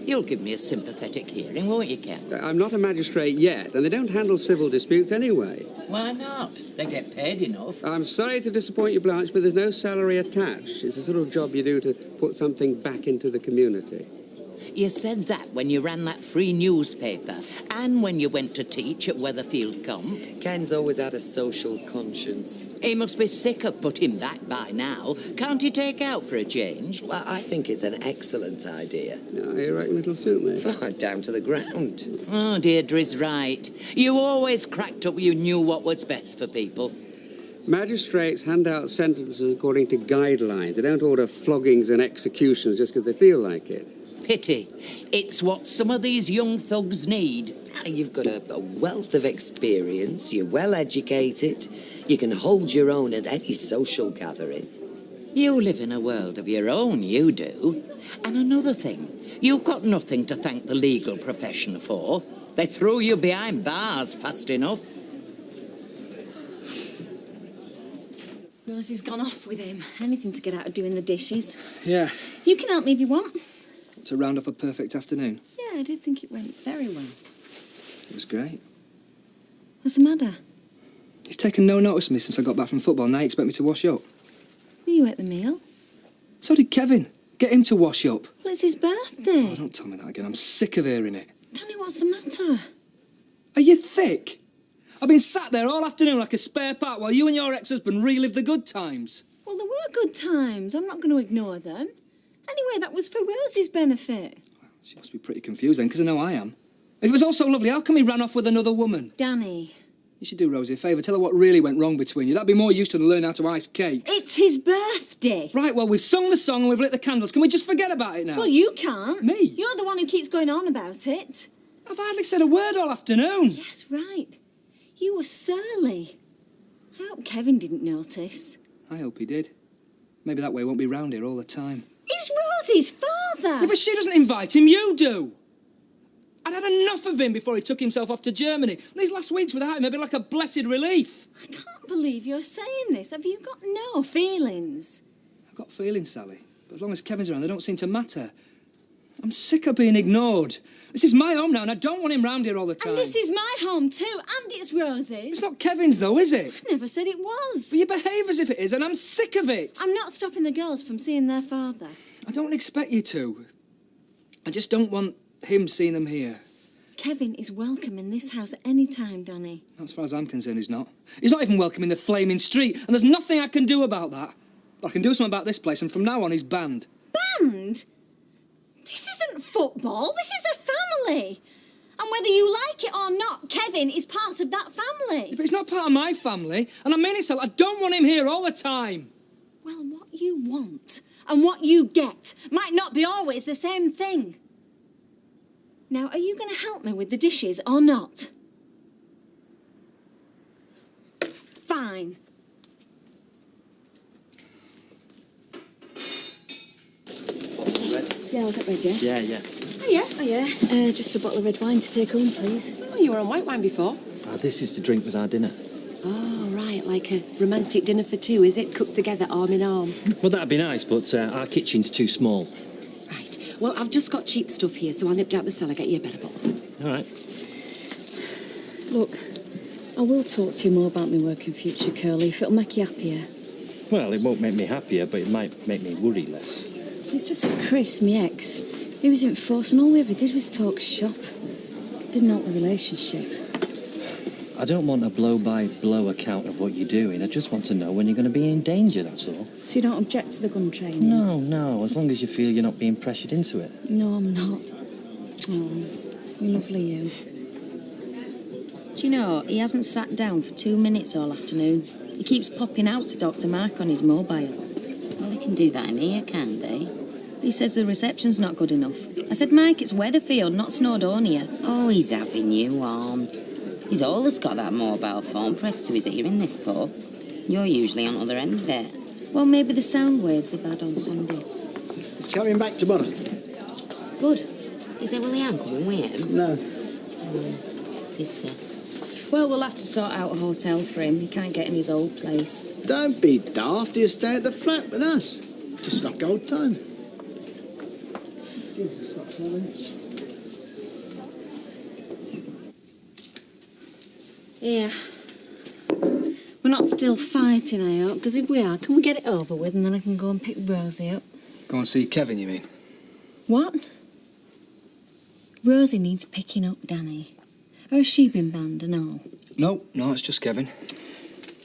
You'll give me a sympathetic hearing, won't you, Ken? I'm not a magistrate yet, and they don't handle civil disputes anyway. Why not? They get paid enough. I'm sorry to disappoint you, Blanche, but there's no salary attached. It's the sort of job you do to put something back into the community. You said that when you ran that free newspaper and when you went to teach at Weatherfield Comp. Ken's always had a social conscience. He must be sick of putting back by now. Can't he take out for a change? Well, I think it's an excellent idea. No, you reckon it'll suit me? Down to the ground. Oh, Deirdre's right. You always cracked up you knew what was best for people. Magistrates hand out sentences according to guidelines. They don't order floggings and executions just because they feel like it. Pity. It's what some of these young thugs need. You've got a wealth of experience. You're well educated. You can hold your own at any social gathering. You live in a world of your own, you do. And another thing, you've got nothing to thank the legal profession for. They threw you behind bars fast enough. Rosie's gone off with him. Anything to get out of doing the dishes. Yeah. You can help me if you want. To round off a perfect afternoon. Yeah, I did think it went very well. It was great. What's the matter? You've taken no notice of me since I got back from football. Now you expect me to wash up? Were you at the meal? So did Kevin. Get him to wash up. Well, it's his birthday. Oh, don't tell me that again. I'm sick of hearing it. Danny, what's the matter? Are you thick? I've been sat there all afternoon like a spare part while you and your ex-husband relive the good times. Well, there were good times. I'm not going to ignore them. Anyway, that was for Rosie's benefit. She must be pretty confused then, because I know I am. If it was all so lovely, how come he ran off with another woman? Danny. You should do Rosie a favour. Tell her what really went wrong between you. That'd be more useful than learning how to ice cakes. It's his birthday. Right, well, we've sung the song and we've lit the candles. Can we just forget about it now? Well, you can't. Me? You're the one who keeps going on about it. I've hardly said a word all afternoon. Yes, right. You were surly. I hope Kevin didn't notice. I hope he did. Maybe that way he won't be round here all the time. He's Rosie's father. Yeah, but she doesn't invite him, you do. I'd had enough of him before he took himself off to Germany. And these last weeks without him have been like a blessed relief. I can't believe you're saying this. Have you got no feelings? I've got feelings, Sally. But as long as Kevin's around, they don't seem to matter. I'm sick of being ignored. This is my home now, and I don't want him round here all the time. And this is my home too, and it's Rosie's. It's not Kevin's, though, is it? I never said it was. But you behave as if it is, and I'm sick of it. I'm not stopping the girls from seeing their father. I don't expect you to. I just don't want him seeing them here. Kevin is welcome in this house at any time, Danny. As far as I'm concerned, he's not. He's not even welcome in the flaming street, and there's nothing I can do about that. But I can do something about this place, and from now on, he's banned. Banned? This isn't football. This is a family. And whether you like it or not, Kevin is part of that family. Yeah, but he's not part of my family, and I mean it, Stella. I don't want him here all the time. Well, what you want and what you get might not be always the same thing. Now, are you going to help me with the dishes or not? Fine. Yeah, I'll get red, yeah? Yeah. Oh, yeah? Oh, yeah. Just a bottle of red wine to take home, please. Oh, you were on white wine before. This is to drink with our dinner. Oh, right, like a romantic dinner for two, is it? Cooked together, arm in arm. Well, that'd be nice, but our kitchen's too small. Right. Well, I've just got cheap stuff here, so I'll nip down the cellar, get you a better bottle. All right. Look, I will talk to you more about my work in future, Curly, if it'll make you happier. Well, it won't make me happier, but it might make me worry less. It's just that Chris, my ex, he was in force and all we ever did was talk shop. Didn't help the relationship. I don't want a blow-by-blow account of what you're doing. I just want to know when you're going to be in danger, that's all. So you don't object to the gun training? No, as long as you feel you're not being pressured into it. No, I'm not. Oh, you lovely you. Do you know, he hasn't sat down for 2 minutes all afternoon. He keeps popping out to Dr. Mark on his mobile. Well, he can do that in here, can't he? He says the reception's not good enough. I said, Mike, it's Weatherfield, not Snowdonia. Oh, he's having you on. He's always got that mobile phone pressed to his ear in this pub. You're usually on the other end of it. Well, maybe the sound waves are bad on Sundays. Coming back tomorrow. Good. Is it Willie Ann coming with him? No. Pity. Well, we'll have to sort out a hotel for him. He can't get in his old place. Don't be daft. You stay at the flat with us. Just like old time. Yeah. We're not still fighting, I hope, because if we are, can we get it over with and then I can go and pick Rosie up? Go and see Kevin, you mean? What? Rosie needs picking up, Danny. Or has she been banned and all? No, it's just Kevin.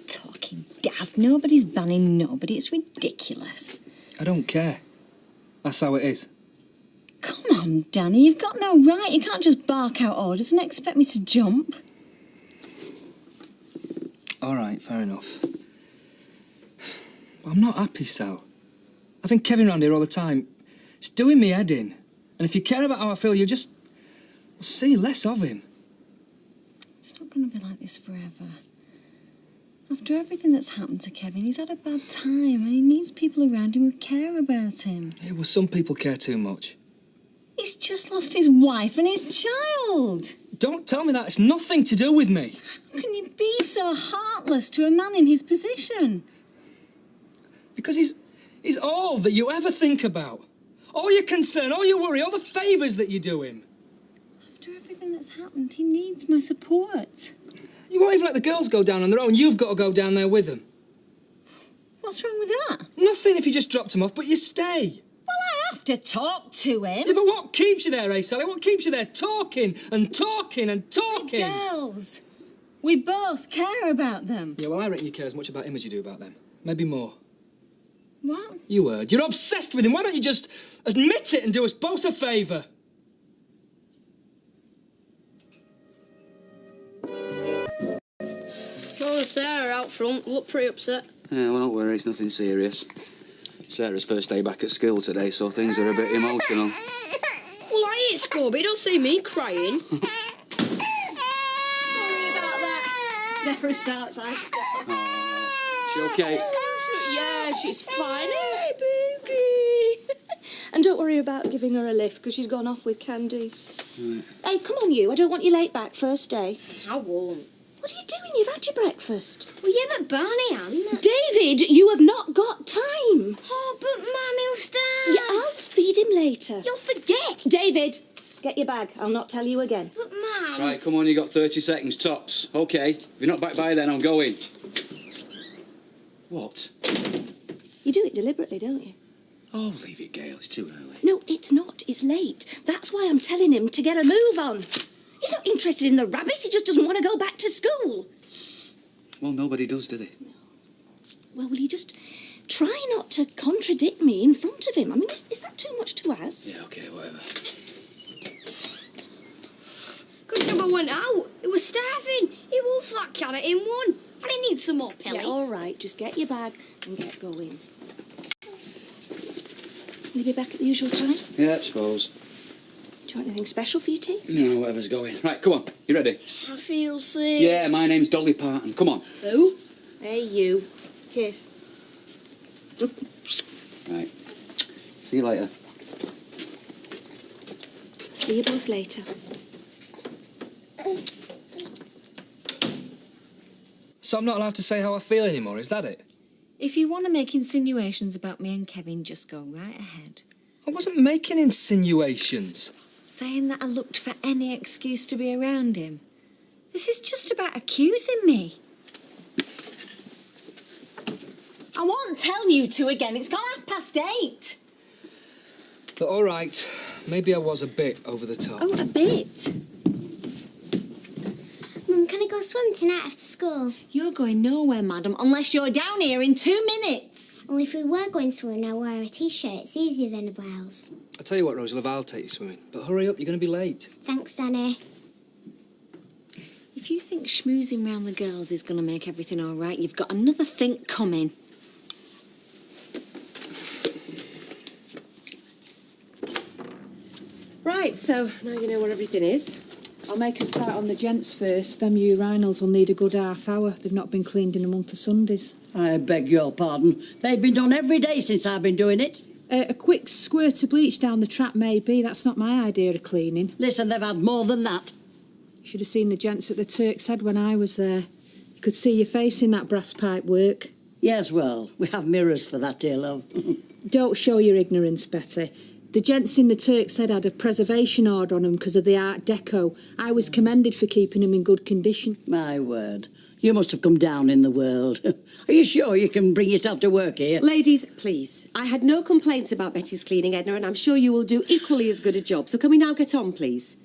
Talking daft. Nobody's banning nobody. It's ridiculous. I don't care. That's how it is. Come on, Danny. You've got no right. You can't just bark out orders and expect me to jump. All right, fair enough. But I'm not happy, Sal. Having Kevin around here all the time, it's doing me head in. And if you care about how I feel, you just see less of him. It's not going to be like this forever. After everything that's happened to Kevin, he's had a bad time and he needs people around him who care about him. Yeah, well, some people care too much. He's just lost his wife and his child. Don't tell me that. It's nothing to do with me. How can you be so heartless to a man in his position? Because he's all that you ever think about. All your concern, all your worry, all the favours that you do him. After everything that's happened, he needs my support. You won't even let the girls go down on their own. You've got to go down there with them. What's wrong with that? Nothing if you just dropped him off, but you stay. Well, I have to talk to him. Yeah, but what keeps you there, Sally? What keeps you there? Talking and talking and talking. The girls. We both care about them. Yeah, well, I reckon you care as much about him as you do about them. Maybe more. What? You heard. You're obsessed with him. Why don't you just admit it and do us both a favour? Oh, Sarah out front looked pretty upset. Yeah, well, don't worry, it's nothing serious. Sarah's first day back at school today, so things are a bit emotional. Well, I ain't school, but you don't see me crying. Sorry about that. Sarah starts, I start. She okay? Yeah, she's fine. Hey, baby. And don't worry about giving her a lift, because she's gone off with Candice. Right. Hey, come on, you. I don't want you late back first day. I won't. What are you doing? You've had your breakfast. Well, yeah, but Barney hasn't. David, you have not got time. Oh, but Mum, he'll starve. Yeah, I'll feed him later. You'll forget. David, get your bag. I'll not tell you again. But Mum... Right, come on, you got 30 seconds, tops. OK. If you're not back by then, I'm going. What? You do it deliberately, don't you? Oh, leave it, Gail. It's too early. No, it's not. It's late. That's why I'm telling him to get a move on. He's not interested in the rabbit. He just doesn't want to go back to school. Well, nobody does, do they? Well, will you just try not to contradict me in front of him? I mean, is that too much to ask? Yeah, OK, whatever. Good job I went out. It was starving. He won't flat carrot in one. I didn't need some more pellets. Yeah, all right. Just get your bag and get going. Will you be back at the usual time? Yeah, I suppose. Do you want anything special for your tea? No, whatever's going. Right, come on. You ready? I feel sick. Yeah, my name's Dolly Parton. Come on. Who? Hey, you. Kiss. Right. See you later. See you both later. So I'm not allowed to say how I feel anymore, is that it? If you want to make insinuations about me and Kevin, just go right ahead. I wasn't making insinuations. Saying that I looked for any excuse to be around him. This is just about accusing me. I won't tell you two again. It's gone 8:30. But all right, maybe I was a bit over the top. Oh, a bit? Mum, can I go swim tonight after school? You're going nowhere, madam, unless you're down here in 2 minutes. Well, if we were going swimming, I'd wear a T-shirt. It's easier than a blouse. I'll tell you what, Rosalove, I'll take you swimming. But hurry up, you're going to be late. Thanks, Danny. If you think schmoozing round the girls is going to make everything all right, you've got another think coming. Right, so now you know where everything is. I'll make a start on the gents first. Them urinals will need a good half hour. They've not been cleaned in a month of Sundays. I beg your pardon. They've been done every day since I've been doing it. A quick squirt of bleach down the trap, maybe. That's not my idea of cleaning. Listen, they've had more than that. You should have seen the gents at the Turk's Head when I was there. You could see your face in that brass pipe work. Yes, well, we have mirrors for that, dear love. Don't show your ignorance, Betty. The gents in the Turk's Head had a preservation order on them because of the Art Deco. I was commended for keeping them in good condition. My word. You must have come down in the world. Are you sure you can bring yourself to work here? Ladies, please. I had no complaints about Betty's cleaning, Edna, and I'm sure you will do equally as good a job. So can we now get on, please?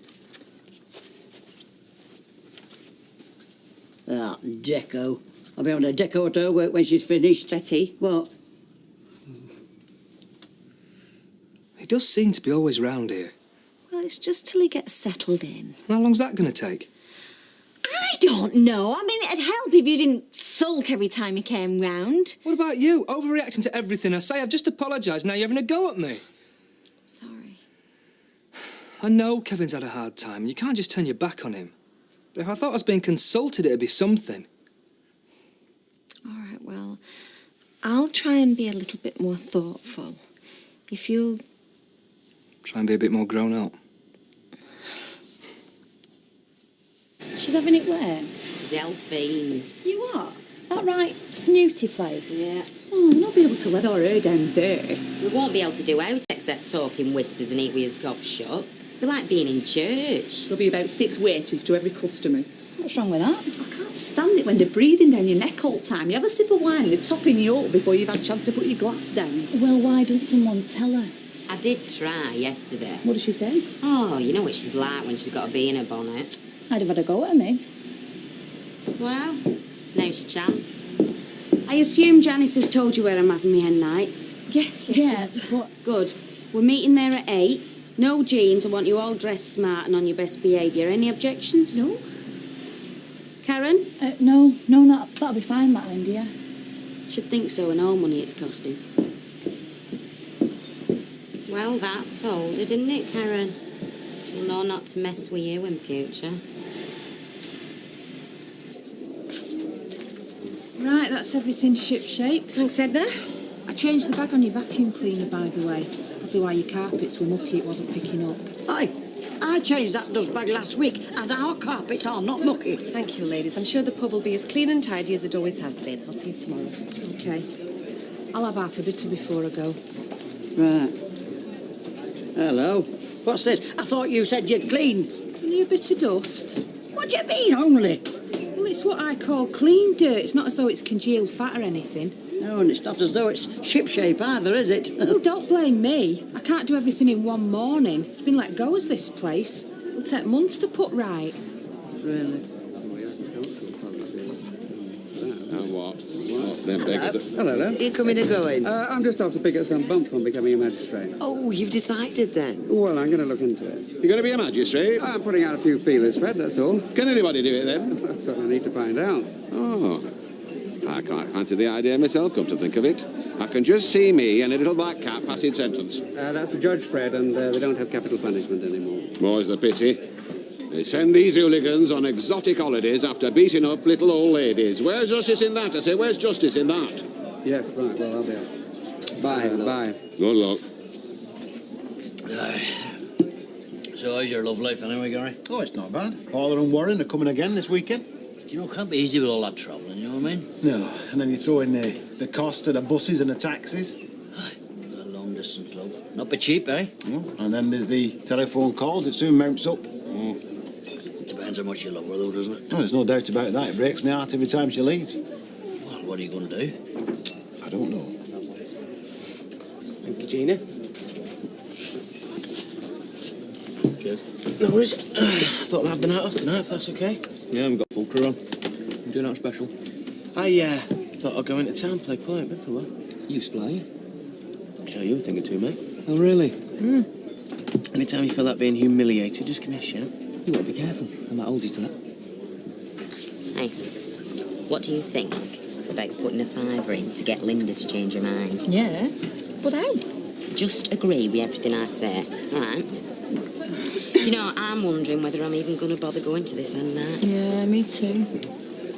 Ah, Deco. I'll be having a Deco at her work when she's finished. Betty. What? He does seem to be always round here. Well, it's just till he gets settled in. How long's that going to take? I don't know. I mean, it'd help if you didn't sulk every time he came round. What about you? Overreacting to everything I say. I've just apologised. Now you're having a go at me. I'm sorry. I know Kevin's had a hard time, and you can't just turn your back on him. But if I thought I was being consulted, it'd be something. All right, well, I'll try and be a little bit more thoughtful. If you'll... Try and be a bit more grown up. She's having it where? Delphines. You are? That right snooty place? Yeah. Oh, we'll not be able to weather her down there. We won't be able to do out except talk in whispers and eat with his gob shut. Be like being in church. There'll be about 6 waiters to every customer. What's wrong with that? I can't stand it when they're breathing down your neck all the time. You have a sip of wine, they're topping you up before you've had a chance to put your glass down. Well, why didn't someone tell her? I did try yesterday. What did she say? Oh, you know what she's like when she's got a bee in her bonnet. I'd have had a go at her, me. Well, now's your chance. I assume Janice has told you where I'm having my hen night. Yes. What? Good. We're meeting there at 8. No jeans. I want you all dressed smart and on your best behaviour. Any objections? No. Karen? No, that'll be fine, that, Linda, yeah. Should think so, and all money it's costing. Well, that told her, didn't it, Karen? She'll know not to mess with you in future. Right, that's everything ship-shape. Thanks, Edna. I changed the bag on your vacuum cleaner, by the way. That's probably why your carpets were mucky, it wasn't picking up. Aye, I changed that dust bag last week, and our carpets are not mucky. Thank you, ladies. I'm sure the pub will be as clean and tidy as it always has been. I'll see you tomorrow. OK. I'll have half a bitter before I go. Right. Hello. What's this? I thought you said you'd clean. Only a bit of dust. What do you mean, only? Well, it's what I call clean dirt. It's not as though it's congealed fat or anything. No, and it's not as though it's ship-shape either, is it? Well, don't blame me. I can't do everything in one morning. It's been let go as this place. It'll take months to put right. Really? What? Them beggars. Hello there. You coming or going? I'm just off to pick up some bump from becoming a magistrate. Oh, you've decided then? Well, I'm going to look into it. You're going to be a magistrate? I'm putting out a few feelers, Fred, that's all. Can anybody do it then? That's what I need to find out. Oh. I can't fancy the idea myself, come to think of it. I can just see me and a little black cat passing sentence. That's the judge, Fred, and they don't have capital punishment anymore. More's the pity. They send these hooligans on exotic holidays after beating up little old ladies. Where's justice in that? I say, where's justice in that? Yes, right, well, I'll be out. Bye, bye. Good luck. So how's your love life anyway, Gary? Oh, it's not bad. Paula and Warren are coming again this weekend. You know, it can't be easy with all that travelling, you know what I mean? No, and then you throw in the cost of the buses and the taxis. That long distance love. Not be cheap, eh? And then there's the telephone calls. It soon mounts up. Depends how much you love her, though, doesn't it? Oh, there's no doubt about that. It breaks my heart every time she leaves. Well, what are you going to do? I don't know. Thank you, Gina. Cheers. No worries. I thought I'd have the night off tonight, if that's okay. Yeah, we've got full crew on. I'm doing out special. I thought I'd go into town, play polite bit for a while. You supply? Sure, you were thinking too, mate. Oh, really? Anytime you feel like being humiliated, just give me a shout. You got to be careful. I might hold you to that. Hey, what do you think about putting a fiver in to get Linda to change her mind? Yeah, but how? Just agree with everything I say, all right? Do you know, I'm wondering whether I'm even going to bother going to this end night. Yeah, me too.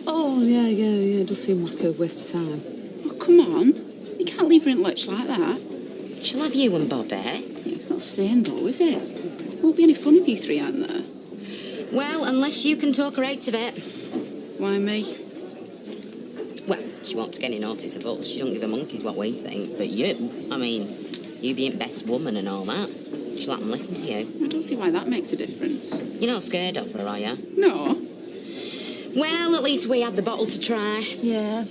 Oh, yeah, it does seem like a waste of time. Oh, come on. You can't leave her in lurch like that. She'll have you and Bobby. Yeah, it's not sane, though, is it? Won't be any fun if you three aren't there. Well, unless you can talk her out of it. Why me? Well, she won't take any notice of us. She don't give a monkey's what we think. But you, I mean, you being best woman and all that, she'll have them listen to you. I don't see why that makes a difference. You're not scared of her, are you? No. Well, at least we had the bottle to try. Yeah.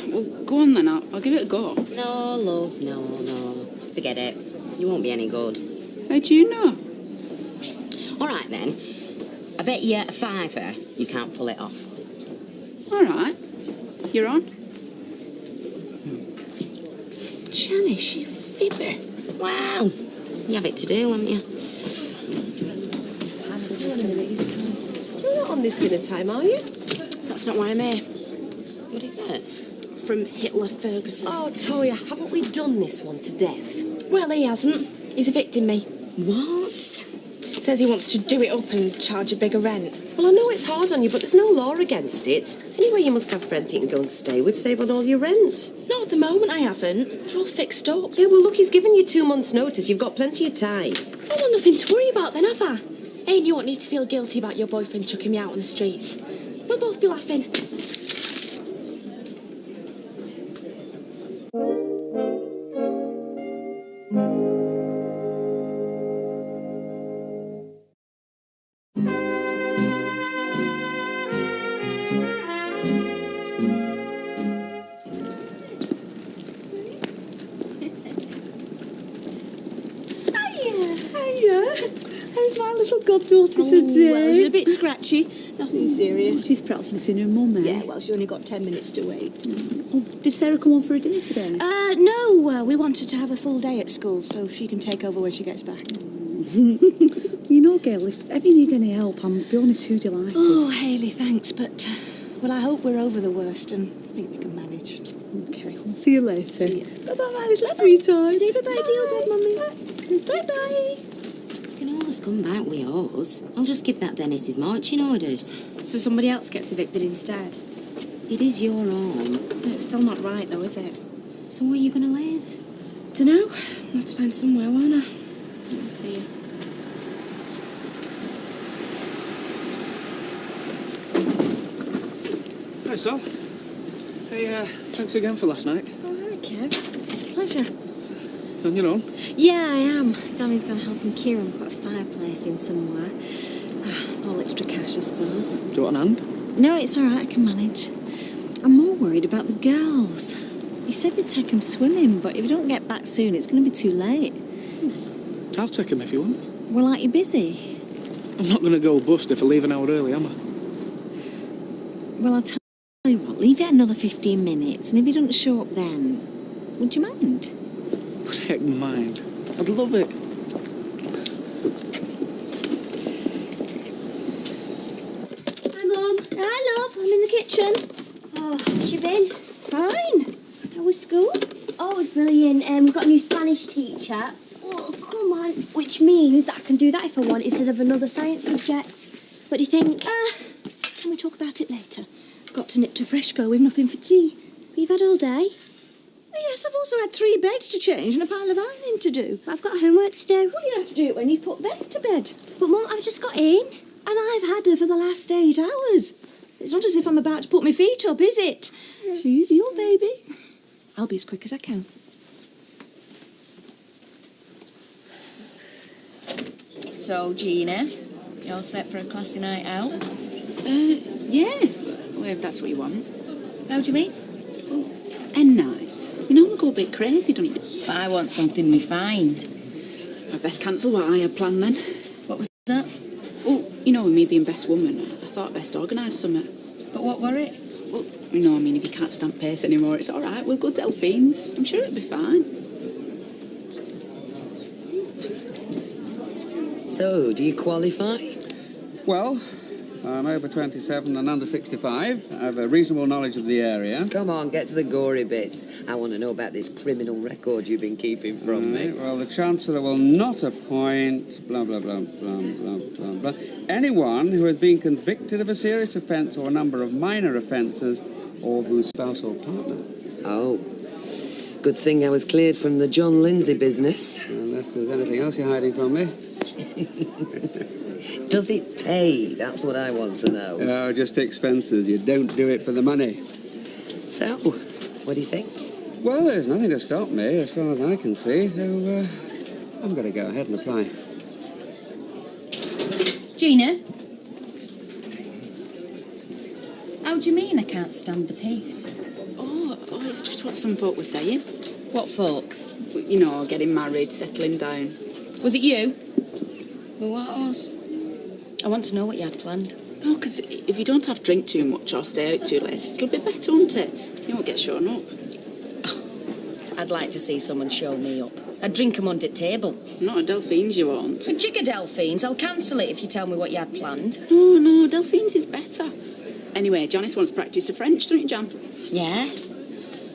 Well, go on then. I'll give it a go. No, love, no. Forget it. You won't be any good. How do you know? All right, then. I bet you a fiver you can't pull it off. All right. You're on. Janice, you fibber. Well, you have it to do, haven't you? Just hang on a minute, he's time. You're not on this dinner time, are you? That's not why I'm here. What is that? From Hitler Ferguson. Oh, Toya, haven't we done this one to death? Well, he hasn't. He's evicting me. What? Says he wants to do it up and charge a bigger rent. Well, I know it's hard on you, but there's no law against it. Anyway, you must have friends you can go and stay with, save on all your rent. Not at the moment, I haven't. They're all fixed up. Yeah, well, look, he's given you 2 months' notice. You've got plenty of time. I've got nothing to worry about then, have I? Hey, and you won't need to feel guilty about your boyfriend chucking me out on the streets. We'll both be laughing. Hiya. How's my little goddaughter today? Well, she's a bit scratchy. Nothing serious. She's perhaps missing her mum, eh? Yeah, well, she only got 10 minutes to wait. Oh, did Sarah come on for a dinner today? No, we wanted to have a full day at school so she can take over when she gets back. You know, girl, if ever you need any help, I'll be honest, too delighted. Oh, Hayley, thanks, but, well, I hope we're over the worst and think we can manage. Okay, we'll see you later. See ya. Bye-bye, my little sweetheart. See you, bye-bye, dear, Bye, Mummy. Bye-bye. You can always come back with yours. I'll just give that Dennis his marching orders. So somebody else gets evicted instead? It is your home. It's still not right, though, is it? So where are you going to live? Dunno. I'll have to find somewhere, won't I? I'll see you. Hi, Sal. Hey, thanks again for last night. All right, Kev. It's a pleasure. On your own? Yeah, I am. Danny's going to help Kieran put a fireplace in somewhere. All extra cash, I suppose. Do you want an hand? No, it's all right. I can manage. I'm more worried about the girls. He said he'd take them swimming, but if we don't get back soon, it's going to be too late. I'll take him if you want. Well, aren't you busy? I'm not going to go bust if I leave an hour early, am I? Well, I'll tell you what, leave it another 15 minutes, and if he doesn't show up then, would you mind? Heck, mind. I'd love it. Hi, Mum. Hi, love. I'm in the kitchen. Oh, how's she been? Fine. How was school? Oh, it was brilliant. We've got a new Spanish teacher. Oh, come on. Which means that I can do that if I want instead of another science subject. What do you think? Can we talk about it later? Got to nip to Freshco with nothing for tea. You've had all day? Yes, I've also had 3 beds to change and a pile of ironing to do. I've got homework to do. Well, you have to do it when you put Beth to bed. But, Mum, I've just got in. And I've had her for the last 8 hours. It's not as if I'm about to put my feet up, is it? She's your baby. I'll be as quick as I can. So, Gina, you all set for a classy night out? Yeah. Well, if that's what you want. How do you mean? End nights. You know, we go a bit crazy, don't you? But I want something refined. I best cancel what I had planned then. What was that? Well, you know, with me being best woman, I thought I'd best organise something. But what were it? Well, you know, I mean, if you can't stand pace anymore, it's all right. We'll go Delphines. I'm sure it'll be fine. So, do you qualify? Well, I'm over 27 and under 65. I have a reasonable knowledge of the area. Come on, get to the gory bits. I want to know about this criminal record you've been keeping from me. Well, the Chancellor will not appoint blah, blah, blah, blah, blah, blah, blah, anyone who has been convicted of a serious offence or a number of minor offences or whose spouse or partner. Oh, good thing I was cleared from the John Lindsay business. Unless there's anything else you're hiding from me. Does it pay? That's what I want to know. Oh, just expenses. You don't do it for the money. So, what do you think? Well, there's nothing to stop me, as far as I can see. So, I'm going to go ahead and apply. Gina? How do you mean I can't stand the pace? Oh, it's just what some folk were saying. What folk? You know, getting married, settling down. Was it you? Well, what else? I want to know what you had planned. No, because if you don't have drink too much or stay out too late, it'll be better, won't it? You won't get shown up. I'd like to see someone show me up. I'd drink 'em under the table. Not at Delphines, you won't. A jig of Delphines. I'll cancel it if you tell me what you had planned. No, Delphines is better. Anyway, Janice wants to practice the French, don't you, Jan? Yeah?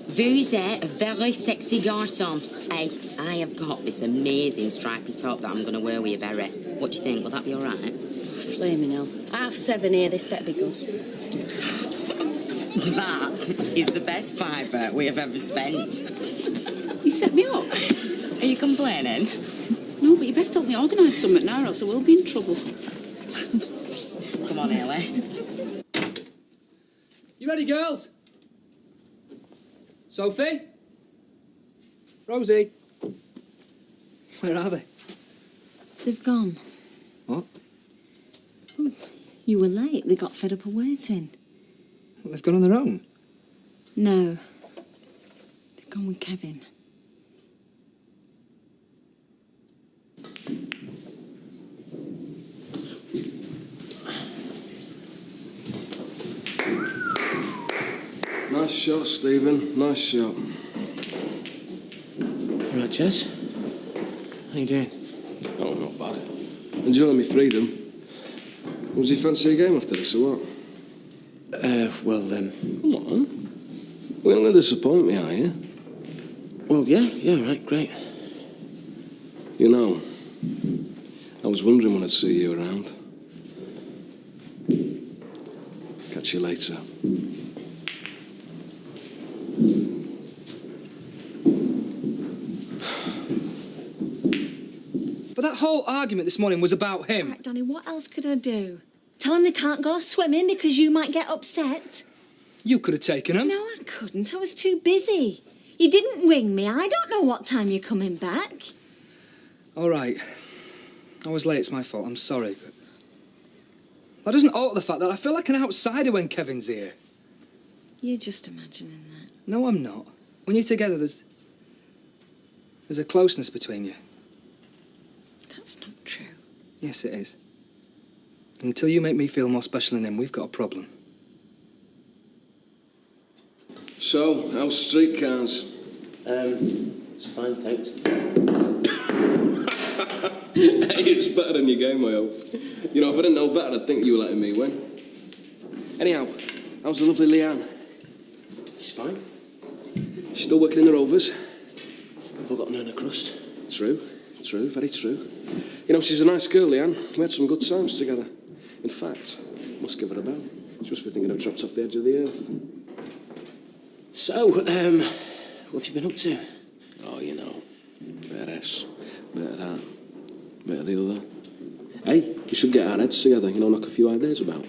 Vous êtes a very sexy garçon. Hey, I have got this amazing stripy top that I'm going to wear with a beret. What do you think? Will that be all right? Flaming hell. 7:30 here, this better be good. That is the best £5 we have ever spent. You set me up. Are you complaining? No, but you best help me organise something now, or else I will be in trouble. Come on, Ellie. You ready, girls? Sophie? Rosie? Where are they? They've gone. What? Oh, you were late. They got fed up of waiting. They've gone on their own? No. They've gone with Kevin. Nice shot, Stephen. Nice shot. You right, Jez? How you doing? Oh, not bad. Enjoying my freedom. Was you fancy a game after this, or what? Come on. We're not going to disappoint me, are you? Well, yeah, right, great. You know, I was wondering when I'd see you around. Catch you later. But that whole argument this morning was about him. Right, Danny, what else could I do? Tell him they can't go swimming because you might get upset? You could have taken him. No, I couldn't. I was too busy. You didn't ring me. I don't know what time you're coming back. All right. I was late. It's my fault. I'm sorry. But that doesn't alter the fact that I feel like an outsider when Kevin's here. You're just imagining that. No, I'm not. When you're together, there's a closeness between you. That's not true. Yes, it is. Until you make me feel more special than him, we've got a problem. So, how's streetcars? It's fine, thanks. Hey, it's better than your game, I hope. You know, if I didn't know better, I'd think you were letting me win. Anyhow, how's the lovely Leanne? She's fine. She's still working in the Rovers? I've forgotten her in a crust. True, very true. You know, she's a nice girl, Leanne. We had some good times together. In fact, must give her a bell. She must be thinking I've dropped off the edge of the earth. So, what have you been up to? Oh, you know, bit of this, bit of that, bit of the other. Hey, we should get our heads together, you know, knock a few ideas about.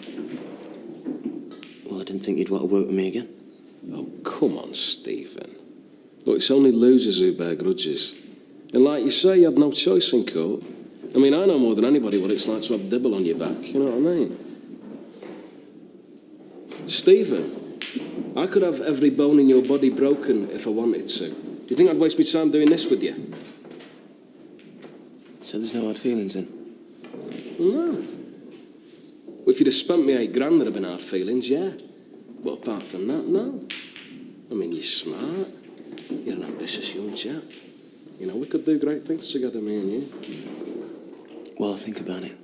Well, I didn't think you'd want to work with me again. Oh, come on, Stephen. Look, it's only losers who bear grudges. And like you say, you had no choice in court. I mean, I know more than anybody what it's like to have Dibble on your back, you know what I mean? Stephen, I could have every bone in your body broken if I wanted to. Do you think I'd waste my time doing this with you? So there's no hard feelings then? No. Well, if you'd have spent me £8 grand, there'd have been hard feelings, yeah. But apart from that, no. I mean, you're smart. You're an ambitious young chap. You know, we could do great things together, me and you. Well, I'll think about it.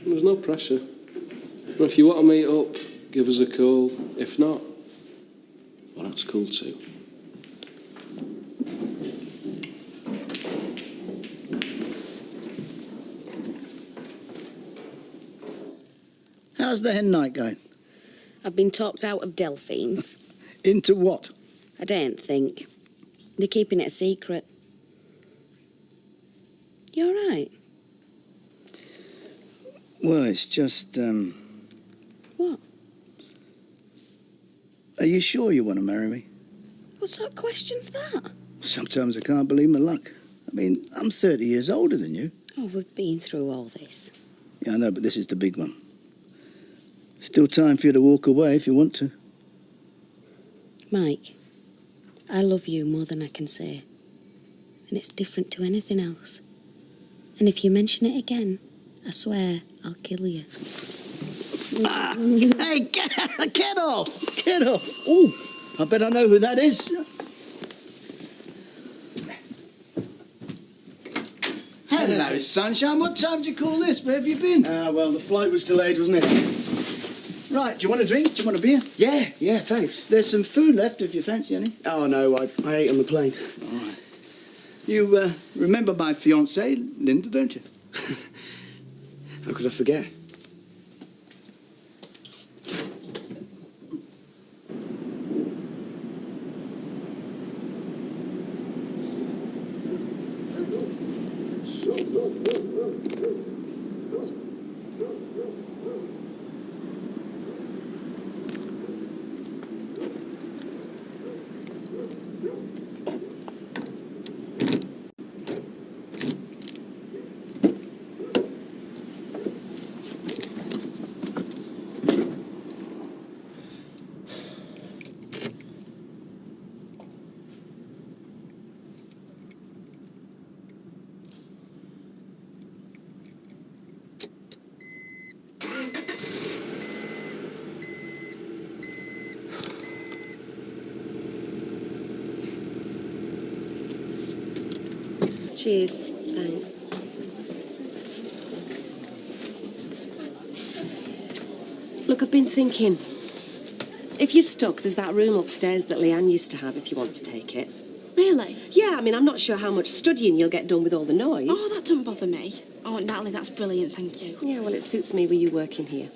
There's no pressure. And if you want to meet up, give us a call. If not, well, that's cool too. How's the hen night going? I've been talked out of Delphine's. Into what? I don't think. They're keeping it a secret. You all right? Well, it's just, What? Are you sure you want to marry me? What sort of question's that? Sometimes I can't believe my luck. I mean, I'm 30 years older than you. Oh, we've been through all this. Yeah, I know, but this is the big one. Still time for you to walk away if you want to. Mike, I love you more than I can say. And it's different to anything else. And if you mention it again, I swear I'll kill you. Hey, get off! Get off! Oh, I bet I know who that is. Hello, sunshine. What time did you call this? Where have you been? Well, the flight was delayed, wasn't it? Right, do you want a drink? Do you want a beer? Yeah, thanks. There's some food left if you fancy any. Oh, no, I ate on the plane. All right. You remember my fiancée, Linda, don't you? How could I forget? Cheers. Thanks. Look, I've been thinking. If you're stuck, there's that room upstairs that Leanne used to have if you want to take it. Really? Yeah, I mean, I'm not sure how much studying you'll get done with all the noise. Oh, that don't bother me. Oh, Natalie, that's brilliant, thank you. Yeah, well, it suits me with you working here.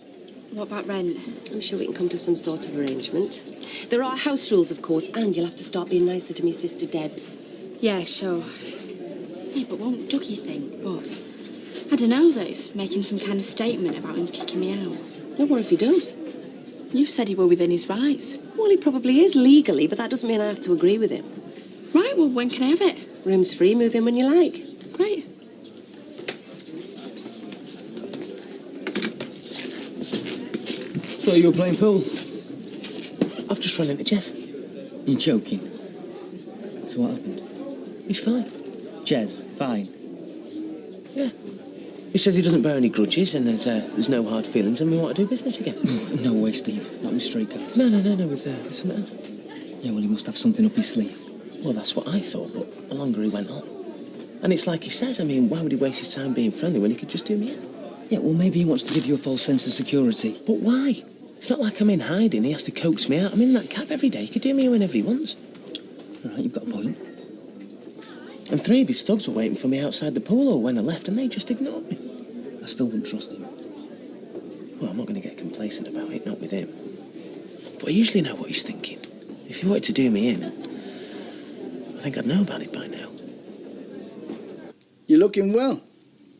What about rent? I'm sure we can come to some sort of arrangement. There are house rules, of course, and you'll have to start being nicer to me sister Debs. Yeah, sure. Yeah, but won't Dougie think? What? I don't know, that he's making some kind of statement about him kicking me out. Well, what if he does? You said he were within his rights. Well, he probably is legally, but that doesn't mean I have to agree with him. Right, well, when can I have it? Room's free, move in when you like. Great. Thought you were playing pool. I've just run into Jez. You're joking. So what happened? He's fine. Jez, fine. Yeah. He says he doesn't bear any grudges and there's no hard feelings and we want to do business again. No way, Steve. Not with straight cars. No, with something else. Yeah, well, he must have something up his sleeve. Well, that's what I thought, but the longer he went on. And it's like he says, I mean, why would he waste his time being friendly when he could just do me in? Yeah, well, maybe he wants to give you a false sense of security. But why? It's not like I'm in hiding. He has to coax me out. I'm in that cab every day. He could do me whenever he wants. All right, you've got a point. And 3 of his thugs were waiting for me outside the pool hall when I left, and they just ignored me. I still wouldn't trust him. Well, I'm not going to get complacent about it, not with him. But I usually know what he's thinking. If he wanted to do me in, I think I'd know about it by now. You're looking well.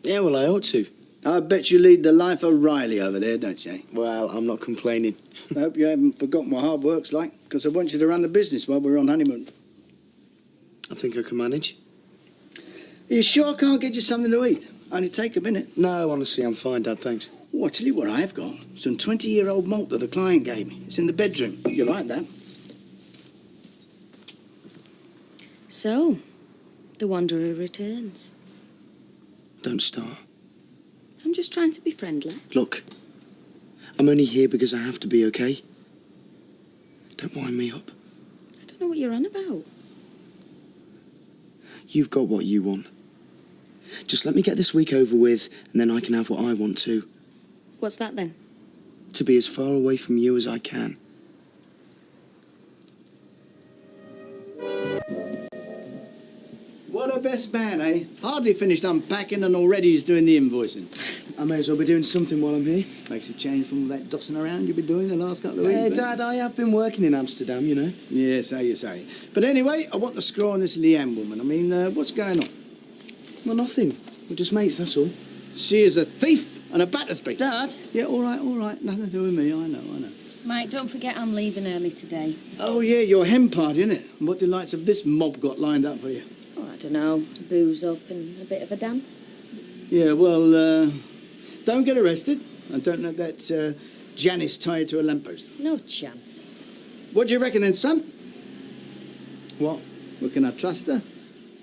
Yeah, well, I ought to. I bet you lead the life of Riley over there, don't you? Well, I'm not complaining. I hope you haven't forgotten what hard work's like, because I want you to run the business while we're on honeymoon. I think I can manage. Are you sure I can't get you something to eat? Only take a minute. No, honestly, I'm fine, Dad, thanks. Oh, I'll tell you what I've got. Some 20-year-old malt that a client gave me. It's in the bedroom. You like that? So, the Wanderer returns. Don't start. I'm just trying to be friendly. Look, I'm only here because I have to be, okay? Don't wind me up. I don't know what you're on about. You've got what you want. Just let me get this week over with, and then I can have what I want to. What's that then? To be as far away from you as I can. What a best man, eh? Hardly finished unpacking and already he's doing the invoicing. I may as well be doing something while I'm here. Makes a change from all that dossing around you've been doing the last couple of weeks. Dad, I have been working in Amsterdam, you know. Yeah, so you say. But anyway, I want to screw on this Leanne woman. I mean, what's going on? Well, nothing. We're just mates, that's all. She is a thief and a Battersby. Dad? Yeah, all right. Nothing to do with me, I know. Mike, don't forget I'm leaving early today. Oh, yeah, your hen party, innit? And what delights have this mob got lined up for you? Oh, I don't know. Booze up and a bit of a dance. Yeah, well, don't get arrested. And don't let that Janice tie you to a lamppost. No chance. What do you reckon then, son? What? Well, can I trust her?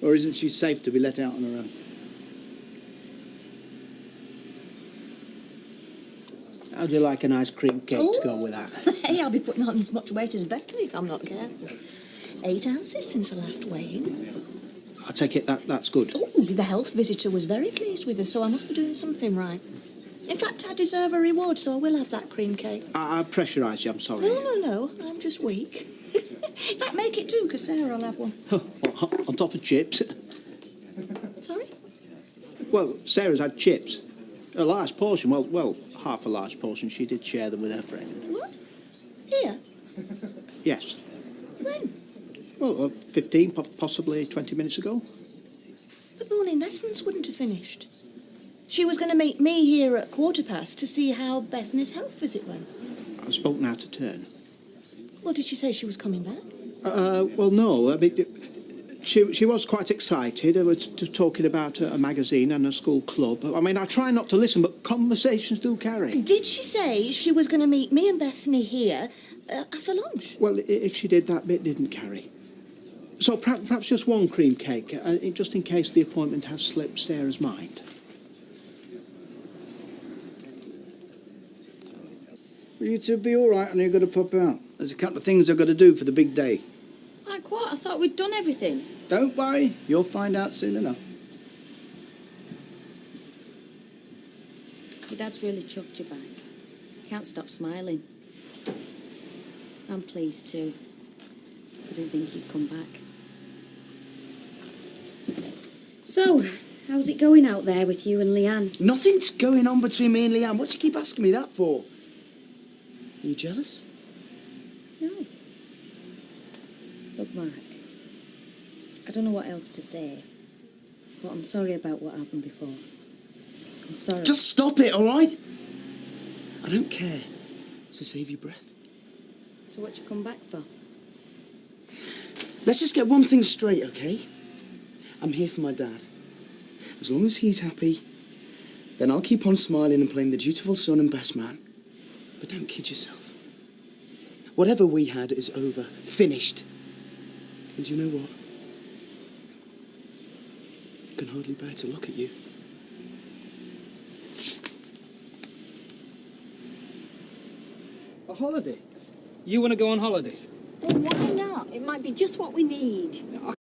Or isn't she safe to be let out on her own? How'd you like an ice cream cake to go with that? Hey, I'll be putting on as much weight as Bethany if I'm not careful. 8 ounces since the last weighing. I take it that's good. Oh, the health visitor was very pleased with us, so I must be doing something right. In fact, I deserve a reward, so I will have that cream cake. I pressurised you, I'm sorry. No, I'm just weak. In fact, make it 2, because Sarah will have one. What, on top of chips? Sorry? Well, Sarah's had chips. A large portion, well, half a large portion. She did share them with her friend. What? Here? Yes. When? Well, 15, possibly 20 minutes ago. But morning lessons wouldn't have finished. She was going to meet me here at 15:15 to see how Bethany's health visit went. I've spoken out of turn. Well, did she say she was coming back? Well, no. I mean, she was quite excited. I was talking about a magazine and a school club. I mean, I try not to listen, but conversations do carry. Did she say she was going to meet me and Bethany here after lunch? Well, if she did, that bit didn't carry. So perhaps just one cream cake, just in case the appointment has slipped Sarah's mind. Well, you two be all right and you've got to pop out. There's a couple of things I've got to do for the big day. Like what? I thought we'd done everything. Don't worry, you'll find out soon enough. Your dad's really chuffed you back. I can't stop smiling. I'm pleased too. I didn't think you'd come back. So, how's it going out there with you and Leanne? Nothing's going on between me and Leanne. What do you keep asking me that for? Are you jealous? No. Look, Mark, I don't know what else to say, but I'm sorry about what happened before. I'm sorry. Just stop it, all right? I don't care. So save your breath. So what you come back for? Let's just get one thing straight, okay? I'm here for my dad. As long as he's happy, then I'll keep on smiling and playing the dutiful son and best man. But don't kid yourself. Whatever we had is over. Finished. And you know what? I can hardly bear to look at you. A holiday? You want to go on holiday? Well, why not? It might be just what we need. I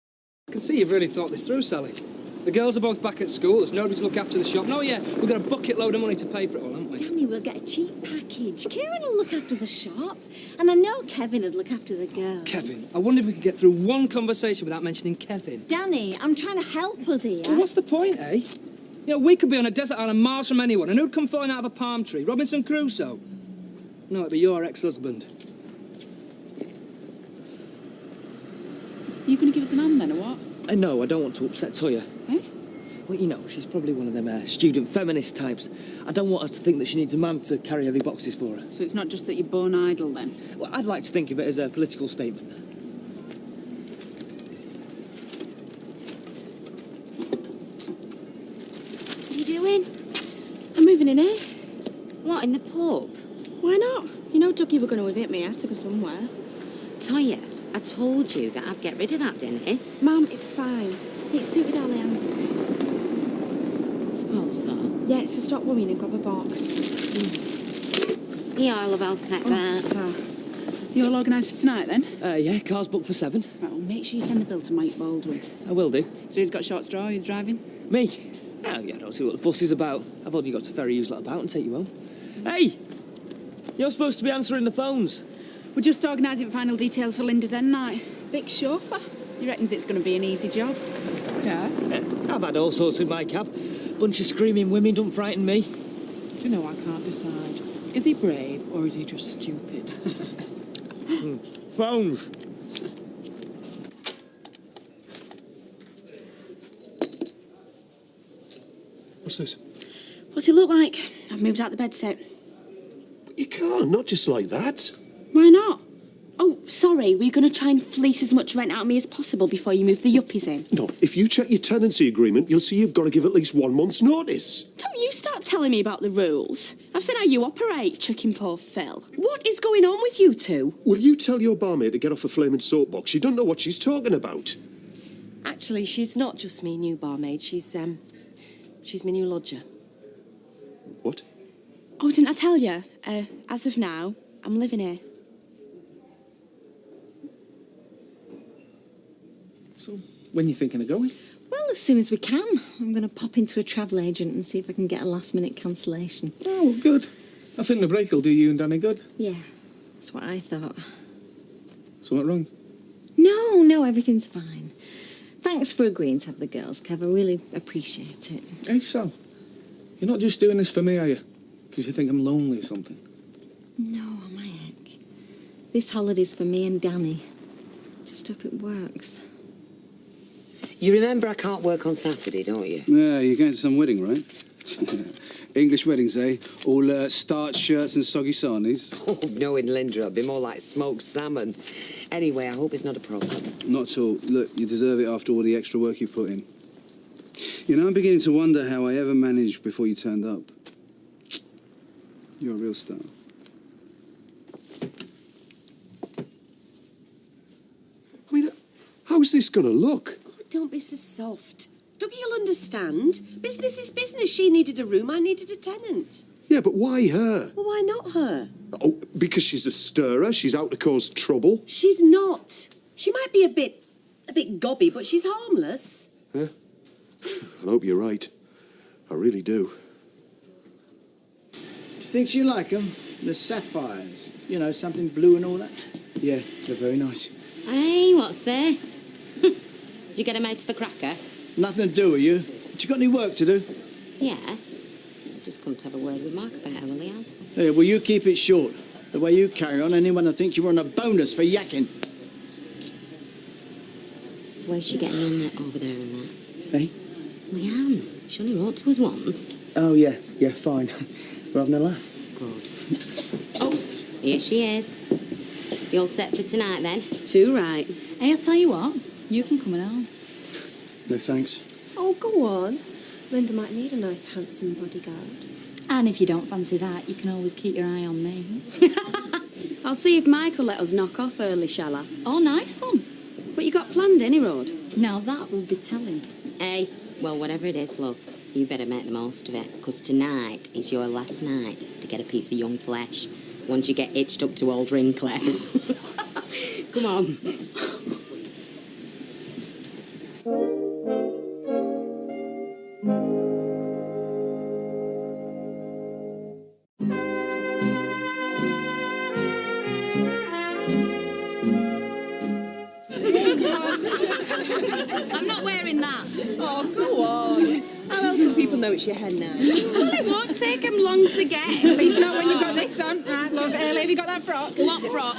can see you've really thought this through, Sally. The girls are both back at school. There's nobody to look after the shop. No, yeah, we've got a bucket load of money to pay for it all, haven't we? Danny, we'll get a cheap package. Kieran will look after the shop. And I know Kevin would look after the girls. Kevin, I wonder if we could get through one conversation without mentioning Kevin. Danny, I'm trying to help us here. Well, what's the point, eh? You know, we could be on a desert island miles from anyone, and who'd come falling out of a palm tree? Robinson Crusoe? No, it'd be your ex-husband. Are you going to give us an hand then, or what? No, I don't want to upset Toya. Eh? Well, you know, she's probably one of them student feminist types. I don't want her to think that she needs a man to carry heavy boxes for her. So it's not just that you're born idle, then? Well, I'd like to think of it as a political statement. What are you doing? I'm moving in here. What, in the pub? Why not? You know Dougie were going to evict me. I had to go somewhere. Toya, I told you that I'd get rid of that Dennis. Mum, it's fine. It suited our Leander. I suppose so. Yeah, so stop worrying and grab a box. Yeah, I'll take that. You all organised for tonight, then? Yeah, car's booked for 7. Right, well, make sure you send the bill to Mike Baldwin. I will do. So who's got short straw? Who's driving? Me? Oh, yeah, I don't see what the fuss is about. I've only got to ferry you lot about and take you home. Hey! You're supposed to be answering the phones. We're just organising final details for Linda's end night. Big chauffeur. You reckons it's going to be an easy job? Yeah. I've had all sorts in my cab. Bunch of screaming women don't frighten me. Do you know, I can't decide. Is he brave or is he just stupid? Phones. What's this? What's it look like? I've moved out the bed set. You can't, not just like that. Why not? Oh, sorry, were you going to try and fleece as much rent out of me as possible before you move the yuppies in? No, if you check your tenancy agreement, you'll see you've got to give at least 1 month's notice. Don't you start telling me about the rules. I've seen how you operate, chucking poor Phil. What is going on with you two? Will you tell your barmaid to get off a flaming soapbox? She doesn't know what she's talking about. Actually, she's not just me new barmaid. She's my new lodger. What? Oh, didn't I tell you? As of now, I'm living here. So, when are you thinking of going? Well, as soon as we can. I'm going to pop into a travel agent and see if I can get a last-minute cancellation. Oh, good. I think the break will do you and Danny good. Yeah, that's what I thought. Something wrong? No, everything's fine. Thanks for agreeing to have the girls, Kev. I really appreciate it. Hey, Sal. You're not just doing this for me, are you? Because you think I'm lonely or something? No, I'm a heck. This holiday's for me and Danny. Just hope it works. You remember I can't work on Saturday, don't you? Yeah, you're going to some wedding, right? English weddings, eh? All starched shirts and soggy sarnies. Oh, knowing Linda, it'll be more like smoked salmon. Anyway, I hope it's not a problem. Not at all. Look, you deserve it after all the extra work you put in. You know, I'm beginning to wonder how I ever managed before you turned up. You're a real star. I mean, how's this going to look? Oh, don't be so soft. Dougie, you'll understand. Business is business. She needed a room, I needed a tenant. Yeah, but why her? Well, why not her? Oh, because she's a stirrer? She's out to cause trouble? She's not. She might be a bit gobby, but she's harmless. Yeah? I hope you're right. I really do. Think you like them? The sapphires. You know, something blue and all that. Yeah, they're very nice. Hey, what's this? Did you get them out of a cracker? Nothing to do with you. But you got any work to do? Yeah. Just come to have a word with Mark about Emily Ann. Hey, well, you keep it short. The way you carry on, anyone will think you were on a bonus for yakking. So how's she getting on over there and that? Hey? Leanne, she only wrote to us once. Oh, yeah, fine. We're having a laugh. Good. Oh, here she is. You all set for tonight, then? Too right. Hey, I'll tell you what. You can come along. No, thanks. Oh, go on. Linda might need a nice, handsome bodyguard. And if you don't fancy that, you can always keep your eye on me. I'll see if Mike will let us knock off early, shall I? Oh, nice one. What you got planned, any road? Now that will be telling. Hey, well, whatever it is, love, you better make the most of it, because tonight is your last night to get a piece of young flesh once you get itched up to old Rincliffe. Come on. I'm not wearing that. Oh, go on. How else will people know it's your hen now? It won't take them long to get. At least not when you've got this on. Right, love, Ellie, have you got that frock? What frock?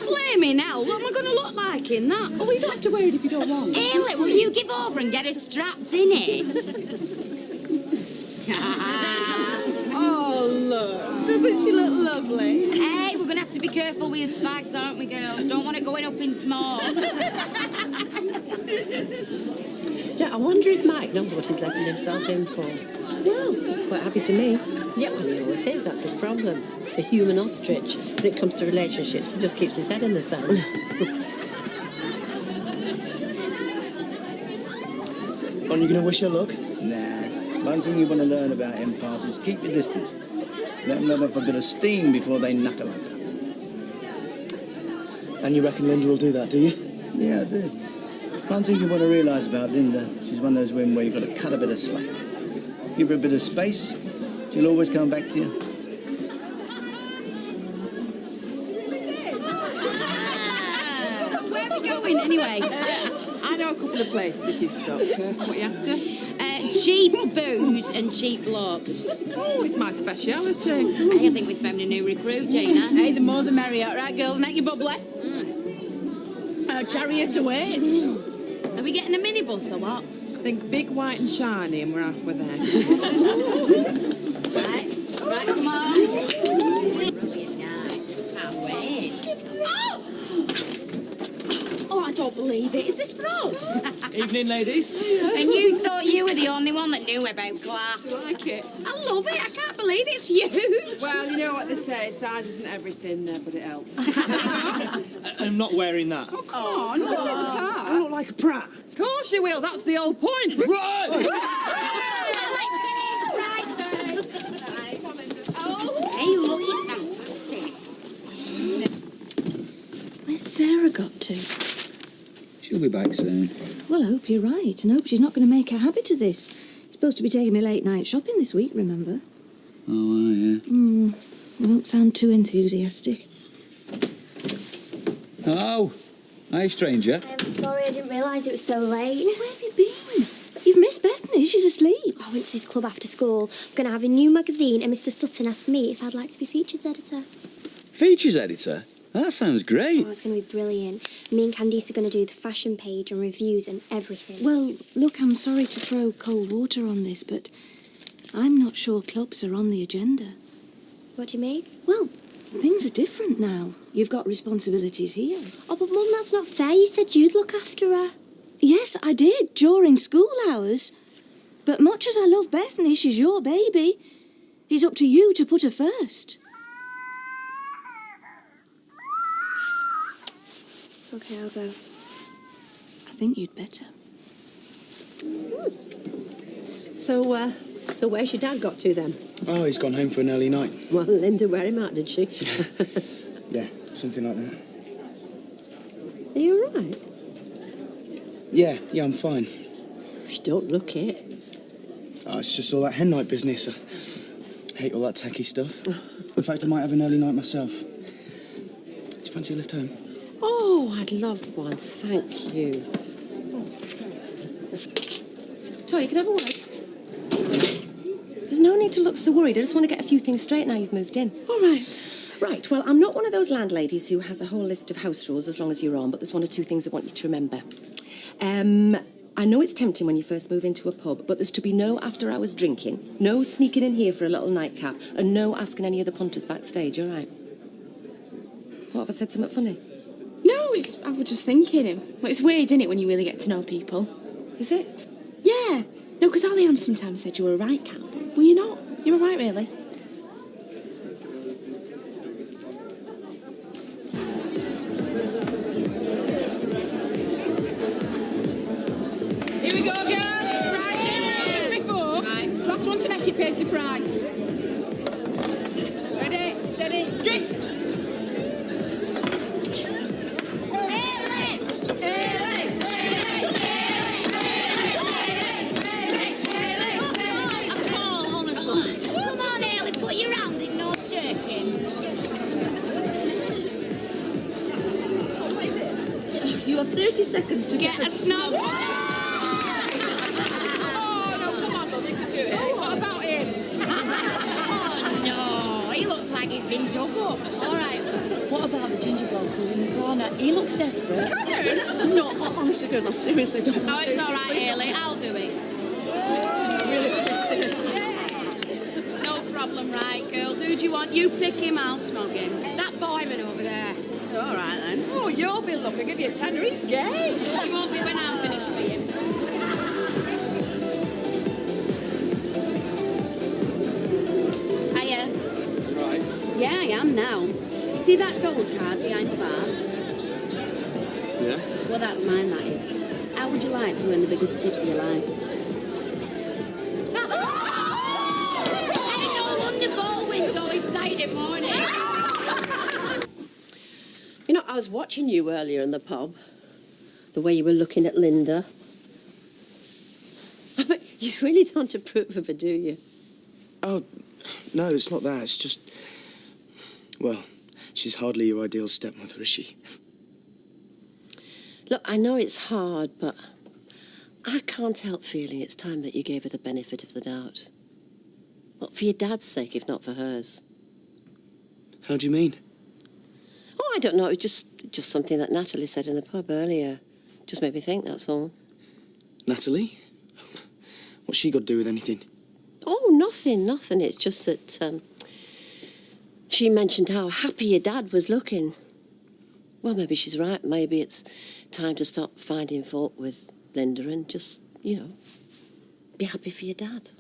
Flaming hell, what am I going to look like in that? Oh, you don't have to wear it if you don't want. Ellie, will you give over and get her strapped in it? Oh, look. Doesn't she look lovely? Hey, we're going to have to be careful with his fags, aren't we, girls? Don't want it going up in smoke. Yeah, I wonder if Mike knows what he's letting himself in for. Well, he's quite happy to me. Yeah, well, he always says that's his problem. A human ostrich. When it comes to relationships, he just keeps his head in the sand. Aren't you going to wish her luck? Nah. One thing you want to learn about hen parties, keep your distance. Let them let off a bit of steam before they knuckle under. And you reckon Linda will do that, do you? Yeah, I do. One thing you want to realise about Linda, she's one of those women where you've got to cut a bit of slack. Give her a bit of space, she'll always come back to you. So where are we going, anyway? I know a couple of places if you're stuck. What are you after? Cheap booze and cheap looks. Oh, it's my speciality. Hey, I think we found a new recruit, Gina. Hey, the more the merrier. Right, girls, neck your bubbly. Our chariot awaits. Are we getting a minibus or what? Think big, white and shiny and we're halfway there. Right, come on. Brilliant night. Can't wait. Oh, I don't believe it. Is this for us? Evening, ladies. And you thought you were the only one that knew about class. Like it. I love it. I can't believe it's huge. Well, you know what they say, size isn't everything, but it helps. I'm not wearing that. Oh, come on, look at the car. I look like a prat. Of course you will, that's the whole point. Right! Hey, look, it's fantastic. Where's Sarah got to? She'll be back soon. Well, I hope you're right, and hope she's not going to make a habit of this. Supposed to be taking me late night shopping this week, remember? Oh, yeah. I won't sound too enthusiastic. Oh, hi, stranger. I'm sorry, I didn't realise it was so late. Where have you been? You've missed Bethany, she's asleep. I went to this club after school. I'm going to have a new magazine, and Mr. Sutton asked me if I'd like to be features editor. Features editor? That sounds great. Oh, it's going to be brilliant. Me and Candice are going to do the fashion page and reviews and everything. Well, look, I'm sorry to throw cold water on this, but I'm not sure clubs are on the agenda. What do you mean? Well, things are different now. You've got responsibilities here. Oh, but Mum, that's not fair. You said you'd look after her. Yes, I did, during school hours. But much as I love Bethany, she's your baby. It's up to you to put her first. Okay, I'll go. I think you'd better. So where's your dad got to then? Oh, he's gone home for an early night. Well, Linda wear him out, did she? Yeah, something like that. Are you all right? Yeah, I'm fine. You don't look it. Oh, it's just all that hen night business. I hate all that tacky stuff. In fact, I might have an early night myself. Do you fancy a lift home? Oh, I'd love one, thank you. Toy, you can have a word. There's no need to look so worried. I just want to get a few things straight now you've moved in. All right. Right, well, I'm not one of those landladies who has a whole list of house rules as long as you're on, but there's one or two things I want you to remember. I know it's tempting when you first move into a pub, but there's to be no after-hours drinking, no sneaking in here for a little nightcap, and no asking any of the punters backstage, all right? What, have I said something funny? No, I was just thinking. Well, it's weird, isn't it, when you really get to know people? Is it? Yeah. No, because Allianz sometimes said you were a right cowboy. Well, you're not. You're a right, really. Here we go, girls. Right, same rules as before. Right. Last one to make it pays the price. Ready, steady, drink. Come on, Ellie, put your hand in, no shaking. You have 30 seconds to get a snug. Oh, no, come on, love, you can do it. What about him? Oh, no, he looks like he's been dug up. All right. What about the ginger bloke who's in the corner? He looks desperate. Karen! No, honestly, girls, I seriously don't. No, it's all right, Ellie, I'll do it. No problem, right, girls? Who do you want? You pick him, I'll snog him. That boyman over there. All right, then. Oh, you'll be lucky. I'll give you a tenner. He's gay. He won't be when I'm finished with him. Hiya. Right. Yeah, I am now. You see that gold card behind the bar? Yeah? Well, that's mine, that is. How would you like to earn the biggest tip of your life? Ain't no wonder Baldwin's always tired in morning. You know, I was watching you earlier in the pub, the way you were looking at Linda. I mean, you really don't approve of her, do you? Oh, no, it's not that. It's just... Well, she's hardly your ideal stepmother, is she? Look, I know it's hard, but I can't help feeling it's time that you gave her the benefit of the doubt. Well, for your dad's sake, if not for hers. How do you mean? Oh, I don't know. It was just something that Natalie said in the pub earlier. Just made me think, that's all. Natalie? What's she got to do with anything? Oh, nothing. It's just that she mentioned how happy your dad was looking. Well, maybe she's right. Maybe it's time to stop finding fault with Linda and just, you know, be happy for your dad.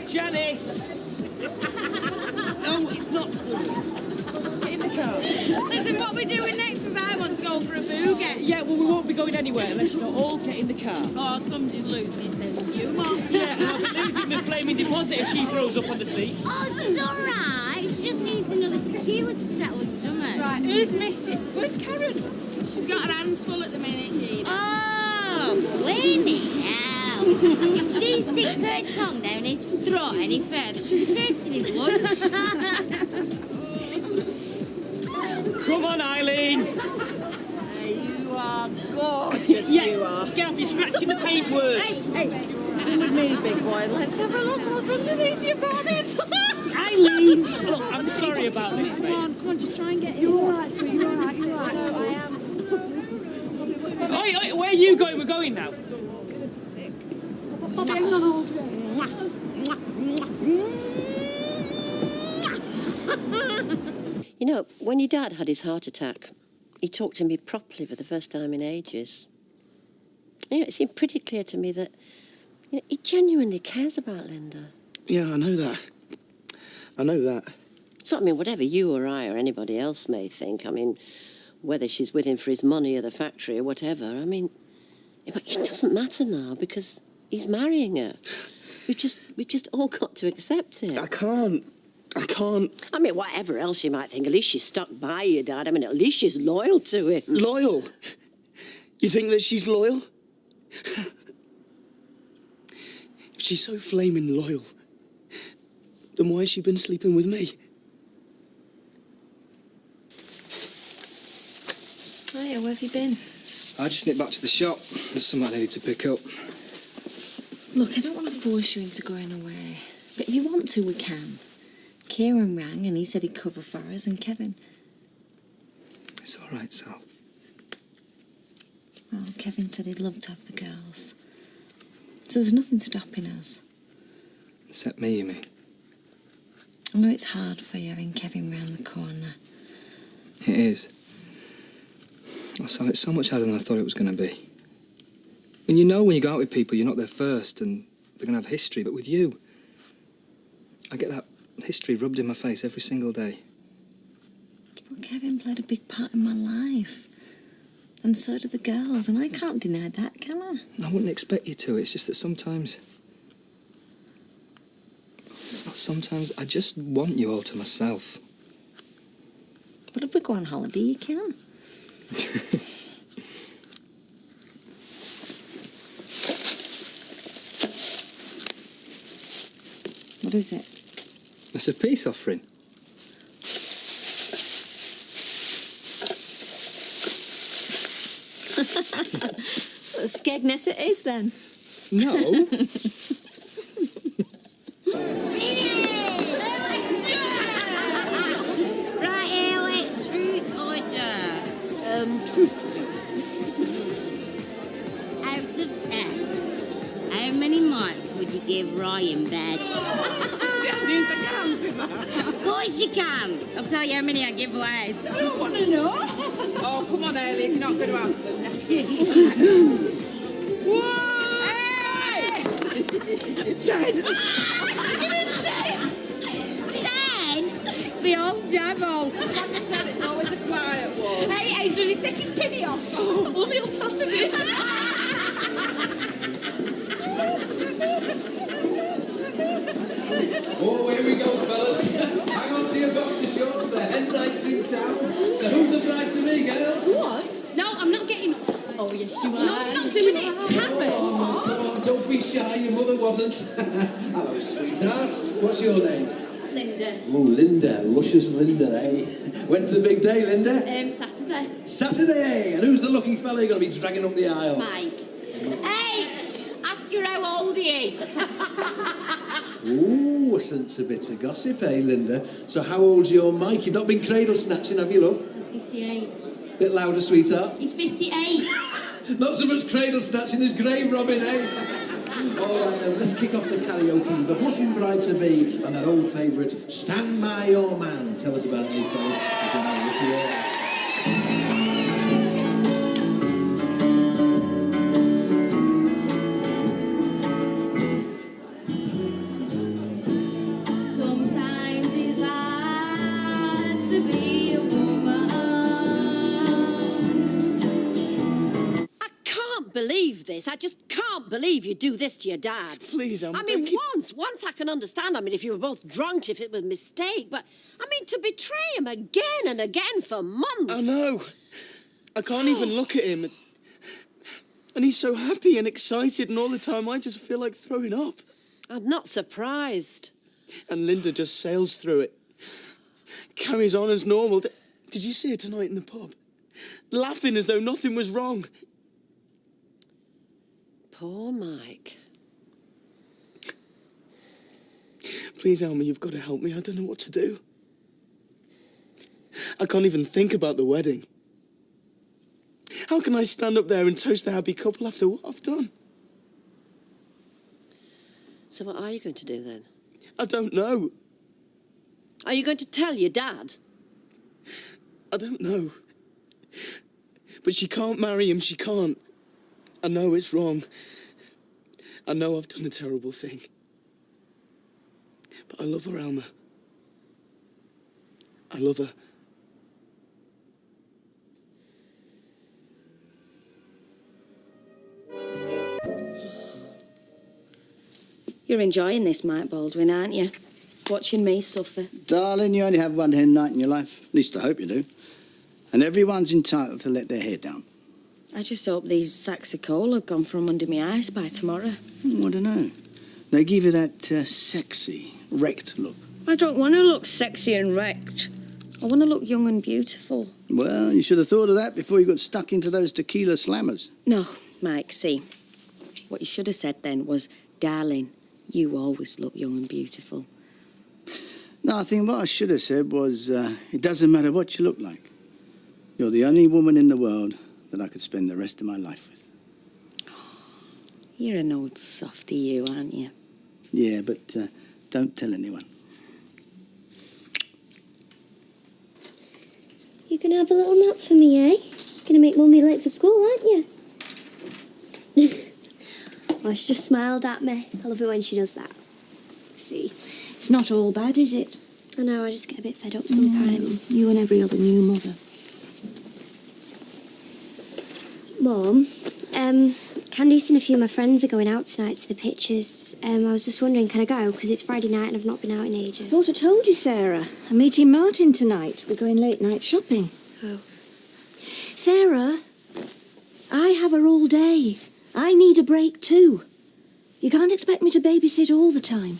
Janice! No, it's not funny. Get in the car. Listen, what we're doing next is I want to go for a boogie. Yeah, well, we won't be going anywhere unless you all get in the car. Oh, somebody's losing his sense of humour. Yeah, and I'll be losing my flaming deposit if she throws up on the seats. Oh, she's all right. She just needs another tequila to settle her stomach. Right, who's missing? Where's Karen? She's got her hands full at the minute, Gina. Oh, blaming hell. If she sticks her tongue down his throat any further, she'll be tasting his lunch. Come on, Eileen. You are gorgeous, Yeah, you are. get off, you're scratching the paintwork. Hey, come with me, big boy. Let's have a look what's underneath your bonnet. Eileen! Look, I'm sorry about this, mate. Come on, just try and get it. You're all right, sweet. You're all right. You're all right. I am. Oi, where are you going? We're going now. Bobby, hang on, hold it. You know, when your dad had his heart attack, he talked to me properly for the first time in ages. You know, it seemed pretty clear to me that he genuinely cares about Linda. Yeah, I know that. I know that. So, I mean, whatever you or I or anybody else may think, I mean, whether she's with him for his money or the factory or whatever, I mean, Yeah, but it doesn't matter now because he's marrying her. We've just all got to accept it. I can't. I mean, whatever else you might think, at least she's stuck by you, Dad. I mean, at least she's loyal to him. Loyal? You think that she's loyal? If she's so flaming loyal, then why has she been sleeping with me? Hiya, where have you been? I just nipped back to the shop. There's something I needed to pick up. Look, I don't want to force you into going away, but if you want to, we can. Kieran rang and he said he'd cover for us, and Kevin. It's all right, Sal. Well, Kevin said he'd love to have the girls. So there's nothing stopping us. Except me, you mean? I know it's hard for you having Kevin round the corner. It is. Oh, Sal, it's so much harder than I thought it was going to be. And you know when you go out with people, you're not there first and they're going to have history. But with you, I get that history rubbed in my face every single day. Well, Kevin played a big part in my life. And so do the girls, and I can't deny that, can I? I wouldn't expect you to. It's just that sometimes I just want you all to myself. But if we go on holiday, you can. What is it? It's a peace offering. Skegness it is, then. No. Right, Ellie, truth or dare? Truth, please. Out of 10, how many marks would you give Roy in bed? Jenny's account in that. Of course you can. I'll tell you how many I give Les. I don't want to know. Oh, come on, Ellie, if you're not going to answer. Hey! 10! Give him 10! 10? The old devil. It's always a quiet one. Hey, does he take his penny off? Only on Saturdays. Oh, here we go, fellas. Hang on to your boxer shorts. The hen night's in town. So who's the bride to me, girls? What? No, I'm not getting... Oh, yes, you are. No, I'm not doing it. Happen. Oh, don't be shy. Your mother wasn't. Hello, sweetheart. What's your name? Linda. Oh, Linda. Luscious Linda, eh? When's the big day, Linda? Saturday. Saturday. And who's the lucky fella you're going to be dragging up the aisle? Mike. Hey, ask her how old he is. Ooh, I sense a bit of gossip, eh, Linda? So how old's your Mike? You've not been cradle snatching, have you, love? He's 58. Bit louder, sweetheart. He's 58. Not so much cradle snatching as grave robbing, eh? All right, then, let's kick off the karaoke with the blushing bride-to-be and that old favourite, Stand By Your Man. Tell us about it, eh, fellas? You can have a look here. Sometimes it's hard to be a woman. I can't believe this. I just can't believe you do this to your dad. Please, I mean, once I can understand. I mean, if you were both drunk, if it was a mistake. But, I mean, to betray him again and again for months. I know. I can't even look at him. And he's so happy and excited, and all the time I just feel like throwing up. I'm not surprised. And Linda just sails through it. Carries on as normal. Did you see her tonight in the pub? Laughing as though nothing was wrong. Poor Mike. Please, Alma, you've got to help me. I don't know what to do. I can't even think about the wedding. How can I stand up there and toast the happy couple after what I've done? So what are you going to do then? I don't know. Are you going to tell your dad? I don't know. But she can't marry him, she can't. I know it's wrong. I know I've done a terrible thing. But I love her, Alma. I love her. You're enjoying this, Mike Baldwin, aren't you? Watching me suffer. Darling, you only have one hen night in your life. At least I hope you do. And everyone's entitled to let their hair down. I just hope these sacks of coal have gone from under my eyes by tomorrow. I don't know. They give you that sexy, wrecked look. I don't want to look sexy and wrecked. I want to look young and beautiful. Well, you should have thought of that before you got stuck into those tequila slammers. No, Mike, see. What you should have said then was, darling, you always look young and beautiful. No, I think what I should have said was, it doesn't matter what you look like. You're the only woman in the world that I could spend the rest of my life with. You're an old softy, you, aren't you? Yeah, but don't tell anyone. You gonna have a little nap for me, eh? Gonna make Mummy late for school, aren't you? Oh, she just smiled at me. I love it when she does that. See, it's not all bad, is it? I know, I just get a bit fed up sometimes. You and every other new mother. Mum, Candice and a few of my friends are going out tonight to the pictures. I was just wondering, can I go? Because it's Friday night and I've not been out in ages. Thought I told you, Sarah. I'm meeting Martin tonight. We're going late night shopping. Oh. Sarah, I have her all day. I need a break too. You can't expect me to babysit all the time.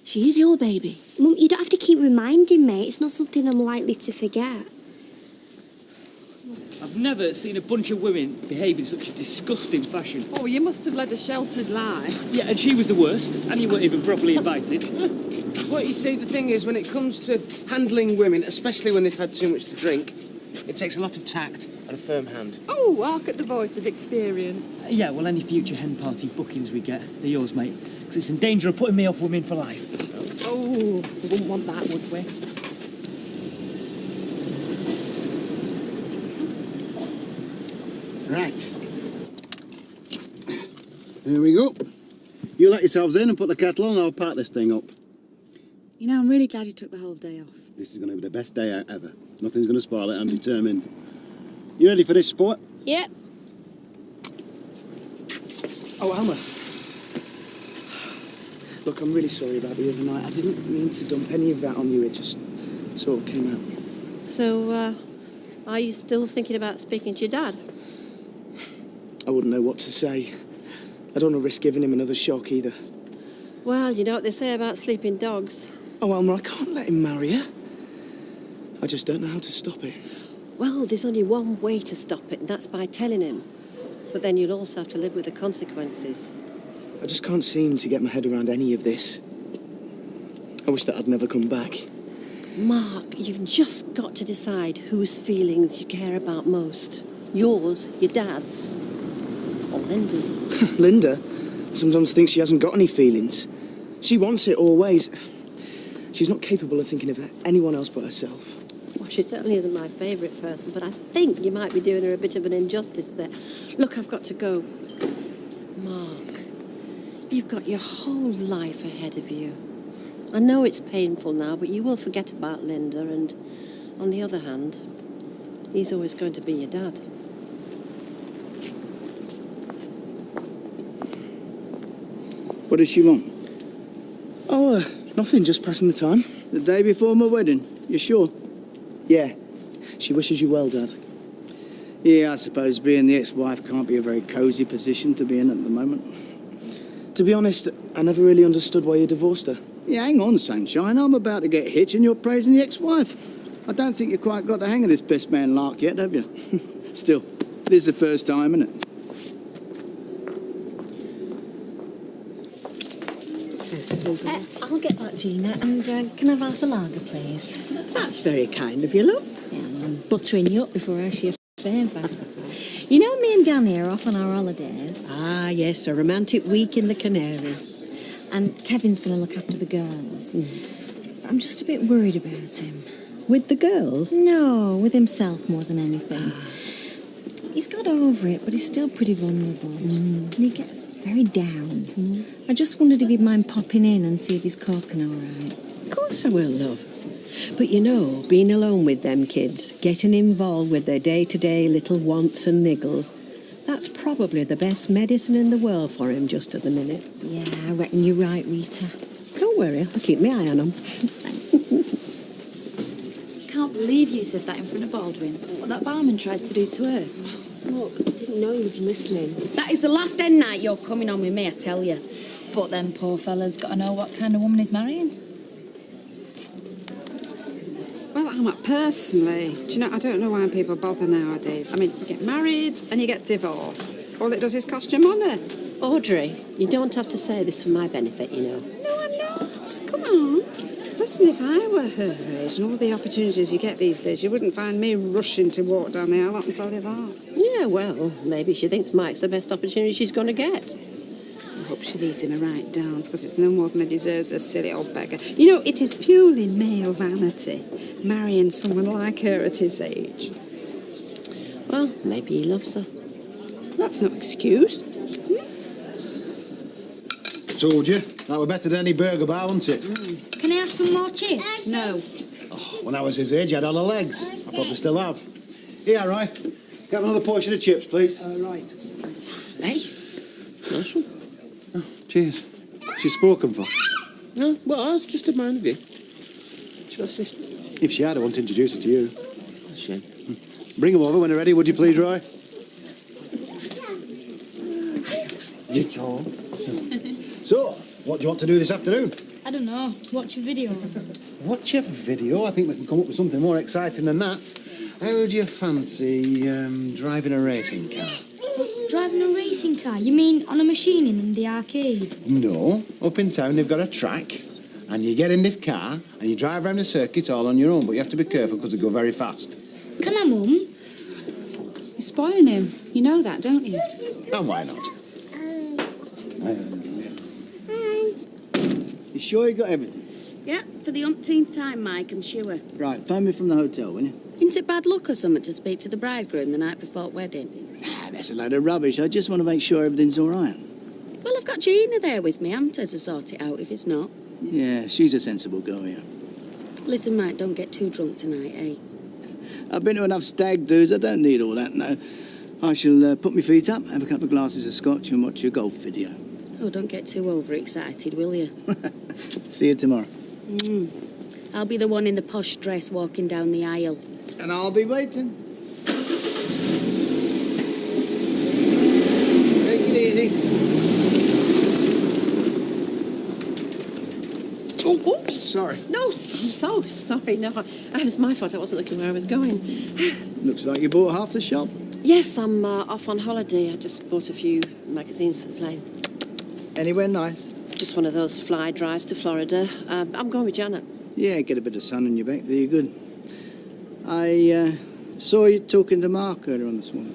She is your baby. Mum, you don't have to keep reminding me. It's not something I'm likely to forget. I've never seen a bunch of women behave in such a disgusting fashion. Oh, you must have led a sheltered life. Yeah, and she was the worst, and you weren't even properly invited. Well, you see, the thing is, when it comes to handling women, especially when they've had too much to drink, it takes a lot of tact and a firm hand. Oh, hark at the voice of experience. Yeah, well, any future hen party bookings we get, they're yours, mate. Because it's in danger of putting me off women for life. Oh, we wouldn't want that, would we? Right. Here we go. You let yourselves in and put the kettle on, and I'll pack this thing up. You know, I'm really glad you took the whole day off. This is going to be the best day out ever. Nothing's going to spoil it, I'm determined. You ready for this, sport? Yep. Oh, Alma. Look, I'm really sorry about the other night. I didn't mean to dump any of that on you. It just sort of came out. So, are you still thinking about speaking to your dad? I wouldn't know what to say. I don't want to risk giving him another shock either. Well, you know what they say about sleeping dogs. Oh, Alma, I can't let him marry her. I just don't know how to stop it. Well, there's only one way to stop it, and that's by telling him. But then you'll also have to live with the consequences. I just can't seem to get my head around any of this. I wish that I'd never come back. Mark, you've just got to decide whose feelings you care about most. Yours, your dad's, or Linda's. Linda sometimes thinks she hasn't got any feelings. She wants it always. She's not capable of thinking of anyone else but herself. Well, she certainly isn't my favourite person, but I think you might be doing her a bit of an injustice there. Look, I've got to go. Mark, you've got your whole life ahead of you. I know it's painful now, but you will forget about Linda, and on the other hand, he's always going to be your dad. What does she want? Oh, nothing, just passing the time. The day before my wedding, you sure? Yeah. She wishes you well, Dad. Yeah, I suppose being the ex-wife can't be a very cosy position to be in at the moment. To be honest, I never really understood why you divorced her. Yeah, hang on, sunshine. I'm about to get hitched and you're praising the ex-wife. I don't think you've quite got the hang of this best man lark yet, have you? Still, this is the first time, isn't it? I'll get that, Gina, and can I have half a lager, please? That's very kind of you, look. Yeah, I'm buttering you up before I ask you a favour. You know, me and Danny are off on our holidays. Ah, yes, a romantic week in the Canaries. And Kevin's going to look after the girls. I'm just a bit worried about him. With the girls? No, with himself more than anything. He's got over it, but he's still pretty vulnerable. And he gets very down. I just wondered if he'd mind popping in and see if he's coping all right. Of course I will, love. But you know, being alone with them kids, getting involved with their day-to-day little wants and niggles, that that's probably the best medicine in the world for him just at the minute. Yeah, I reckon you're right, Rita. Don't worry, I'll keep my eye on him. Can't believe you said that in front of Baldwin. What that barman tried to do to her. Look, I didn't know he was listening. That is the last end night you're coming on with me, I tell you. But then poor fella's got to know what kind of woman he's marrying. Well, personally, do you know, I don't know why people bother nowadays. I mean, you get married and you get divorced. All it does is cost you money. Audrey, you don't have to say this for my benefit, you know. No, I'm not. Come on. Listen, if I were her age and all the opportunities you get these days, you wouldn't find me rushing to walk down the aisle, I can tell you that. Yeah, well, maybe she thinks Mike's the best opportunity she's going to get. I hope she leads him a right dance, because it's no more than he deserves, a silly old beggar. You know, it is purely male vanity, marrying someone like her at his age. Well, maybe he loves her. That's no excuse. Told you. That were better than any burger bar, wasn't it? Can I have some more chips? No. When I was his age, he had all the legs. I probably still have. Here, Roy. Get another portion of chips, please. Right. Hey, nice one. Oh, cheers. She's spoken for. No, well, I was just admiring of you. She got a sister. If she had, I wouldn't introduce her to you. That's a shame. Bring them over when they're ready, would you please, Roy? So, what do you want to do this afternoon? I don't know. Watch a video. Watch a video? I think we can come up with something more exciting than that. How would you fancy driving a racing car? Driving a racing car? You mean on a machine in the arcade? No. Up in town, they've got a track. And you get in this car and you drive around the circuit all on your own, but you have to be careful because they go very fast. Can I, Mum? You're spoiling him. You know that, don't you? And why not? You sure you got everything? Yeah, for the umpteenth time, Mike, I'm sure. Right, phone me from the hotel, will you? Isn't it bad luck or something to speak to the bridegroom the night before wedding? That's a load of rubbish. I just want to make sure everything's all right. Well, I've got Gina there with me, haven't I, to sort it out if it's not. Yeah, she's a sensible girl, yeah. Listen, Mike, don't get too drunk tonight, eh? I've been to enough stag do's. I don't need all that, no. I shall put my feet up, have a couple of glasses of scotch and watch a golf video. Oh, don't get too overexcited, will you? See you tomorrow. I'll be the one in the posh dress walking down the aisle. And I'll be waiting. Take it easy. Oh, sorry. No, I'm so sorry. No, it was my fault. I wasn't looking where I was going. Looks like you bought half the shop. Yes, I'm off on holiday. I just bought a few magazines for the plane. Anywhere nice? Just one of those fly drives to Florida. I'm going with Janet. Yeah, get a bit of sun on your back. There, you're good. I saw you talking to Mark earlier on this morning.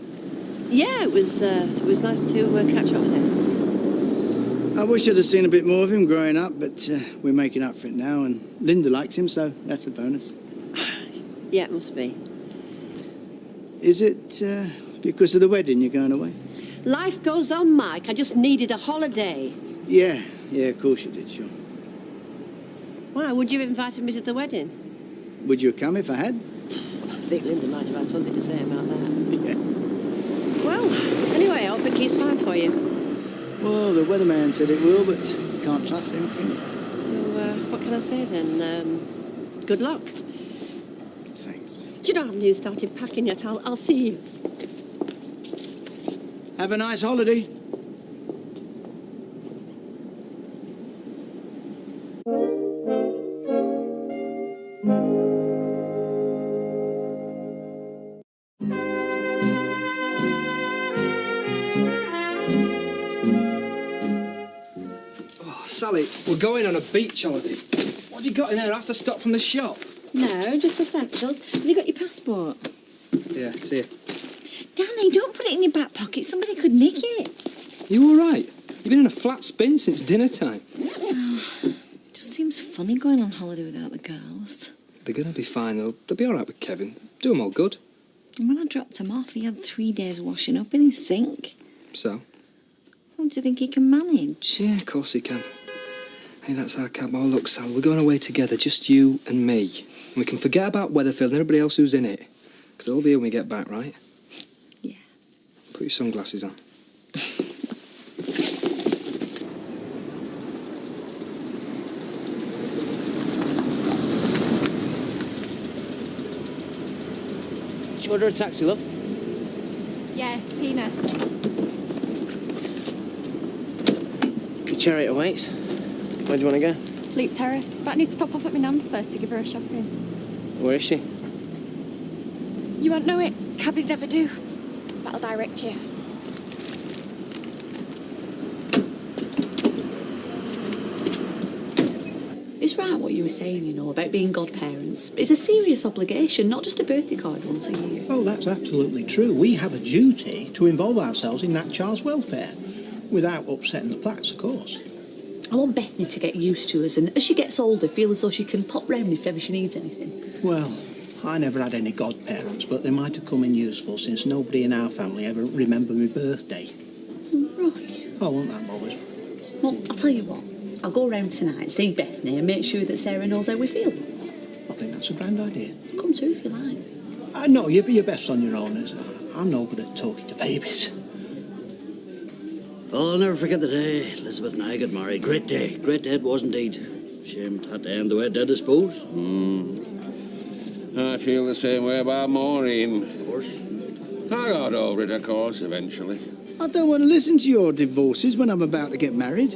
Yeah, it was nice to catch up with him. I wish I'd have seen a bit more of him growing up, but we're making up for it now, and Linda likes him, so that's a bonus. Yeah, it must be. Is it because of the wedding you're going away? Life goes on, Mike. I just needed a holiday. Yeah, of course you did, sure. Why, would you have invited me to the wedding? Would you have come if I had? I think Linda might have had something to say about that. Yeah. Well, anyway, I hope it keeps fine for you. Well, the weatherman said it will, but you can't trust him, can you? So, what can I say then? Good luck. Thanks. Do you know I haven't even started packing yet? I'll see you. Have a nice holiday. Sally, we're going on a beach holiday. What have you got in there after stock from the shop? No, just essentials. Have you got your passport? Yeah, it's here. Danny, don't put it in your back pocket. Somebody could nick it. You all right? You've been in a flat spin since dinner time. Just seems funny going on holiday without the girls. They're going to be fine, though. They'll be all right with Kevin. Do them all good. And when I dropped him off, he had 3 days washing up in his sink. So? Well, do you think he can manage? Yeah, of course he can. Hey, that's our cab. Oh, look, Sal, we're going away together, just you and me. And we can forget about Weatherfield and everybody else who's in it. Because they'll be here when we get back, right? Yeah. Put your sunglasses on. Did you order a taxi, love? Yeah, Tina. Your chariot awaits. Where do you want to go? Fleet Terrace. But I need to stop off at my nan's first to give her a shopping. Where is she? You won't know it. Cabbies never do. But I'll direct you. It's right what you were saying, you know, about being godparents. It's a serious obligation, not just a birthday card once a year. Oh, that's absolutely true. We have a duty to involve ourselves in that child's welfare, without upsetting the plats, of course. I want Bethany to get used to us, and as she gets older, feel as though she can pop round if ever she needs anything. Well, I never had any godparents, but they might have come in useful since nobody in our family ever remembered my birthday. Right. Oh, won't that bother? Well, I'll tell you what. I'll go round tonight, see Bethany, and make sure that Sarah knows how we feel. I think that's a grand idea. Come too if you like. No, you be your best on your own. I'm no good at talking to babies. Oh, I'll never forget the day Elizabeth and I got married. Great day. Great day it was indeed. Shame it had to end the way it did, I suppose. I feel the same way about Maureen. Of course. I got over it, of course, eventually. I don't want to listen to your divorces when I'm about to get married.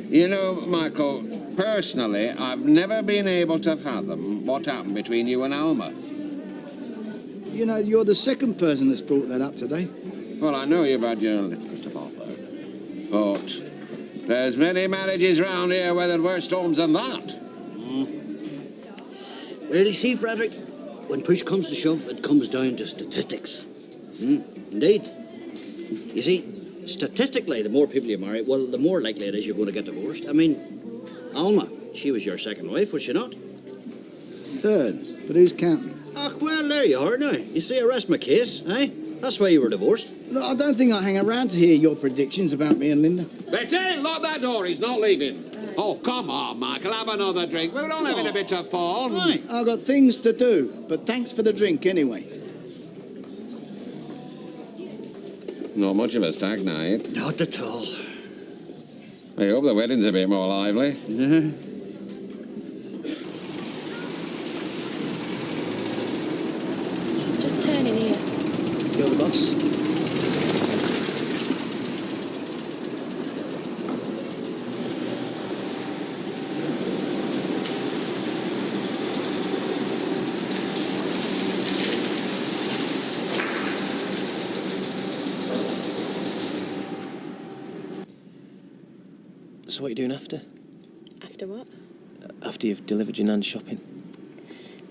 You know, Michael, personally, I've never been able to fathom what happened between you and Alma. You know, you're the second person that's brought that up today. Well, I know you've had your little bit of bother, but there's many marriages round here where there were storms than that. Well, you see, Frederick, when push comes to shove, it comes down to statistics. Indeed. You see, statistically, the more people you marry, well, the more likely it is you're going to get divorced. I mean, Alma, she was your second wife, was she not? Third, but who's counting? Ah, well, there you are now. You see, I rest my case, eh? That's why you were divorced. Look, I don't think I'll hang around to hear your predictions about me and Linda. Betty, lock that door. He's not leaving. Oh, come on, Michael. Have another drink. We're all having a bit of fun. Right. I've got things to do, but thanks for the drink anyway. Not much of a stag night. Not at all. I hope the wedding's a bit more lively. Just turn in here. You're the boss. So what are you doing after? After what? After you've delivered your nan's shopping?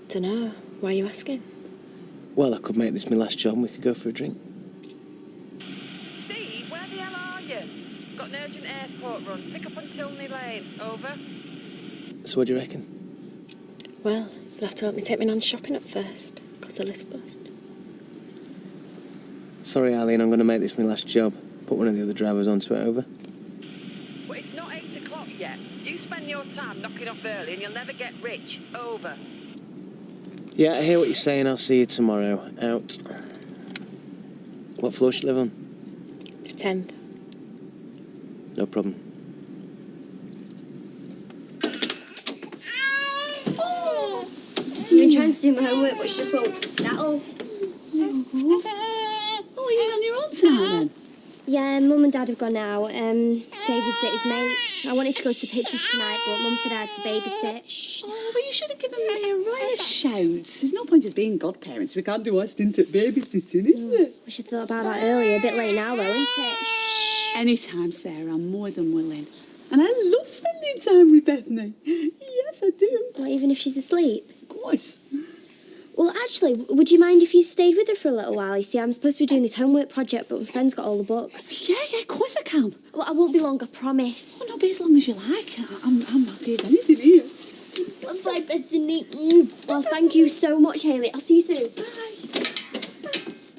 Dunno. Why are you asking? Well, I could make this my last job and we could go for a drink. Steve, where the hell are you? Got an urgent airport run. Pick up on Tilney Lane. Over. So what do you reckon? Well, you'll have to help me take my nan shopping up first, because the lift's bust. Sorry, Arlene, I'm going to make this my last job. Put one of the other drivers onto it, over. Well, it's not 8 o'clock yet. You spend your time knocking off early and you'll never get rich. Over. Yeah, I hear what you're saying. I'll see you tomorrow. Out. What floor should you live on? The 10th. No problem. I've been trying to do my homework, but she just won't settle. Oh, are you on your own tonight then? Yeah, Mum and Dad have gone out. David's at his mates. I wanted to go to the pictures tonight, but Mum said I had to babysit. Shh. Oh, well, you should have given me a right shout. There's no point in being godparents. We can't do our stint at babysitting, is there? We should have thought about that earlier. A bit late now, though, isn't it? Shh. Anytime, Sarah. I'm more than willing. And I love spending time with Bethany. Yes, I do. What, even if she's asleep? Of course. Well, actually, would you mind if you stayed with her for a little while? You see, I'm supposed to be doing this homework project, but my friend's got all the books. Yeah, of course I can. Well, I won't be long, I promise. Oh, no, be as long as you like. I'm happy as anything here. Bye, Bethany. Well, thank you so much, Hayley. I'll see you soon.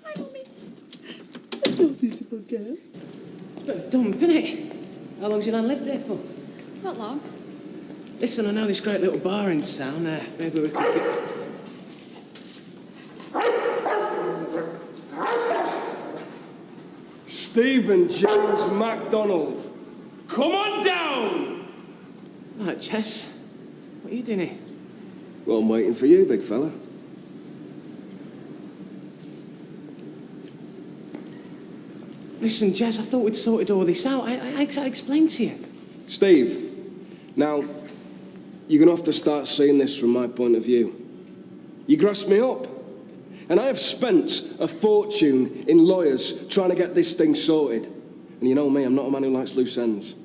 Bye, Mummy. You're a beautiful girl. Dump, isn't it? How long's your nan lived there for? Not long. Listen, I know this great little bar in town. Maybe we could... Stephen James MacDonald, come on down! Right, Jess, what are you doing here? Well, I'm waiting for you, big fella. Listen, Jess, I thought we'd sorted all this out. I explained to you. Steve, now, you're going to have to start seeing this from my point of view. You grassed me up. And I have spent a fortune in lawyers trying to get this thing sorted. And you know me, I'm not a man who likes loose ends.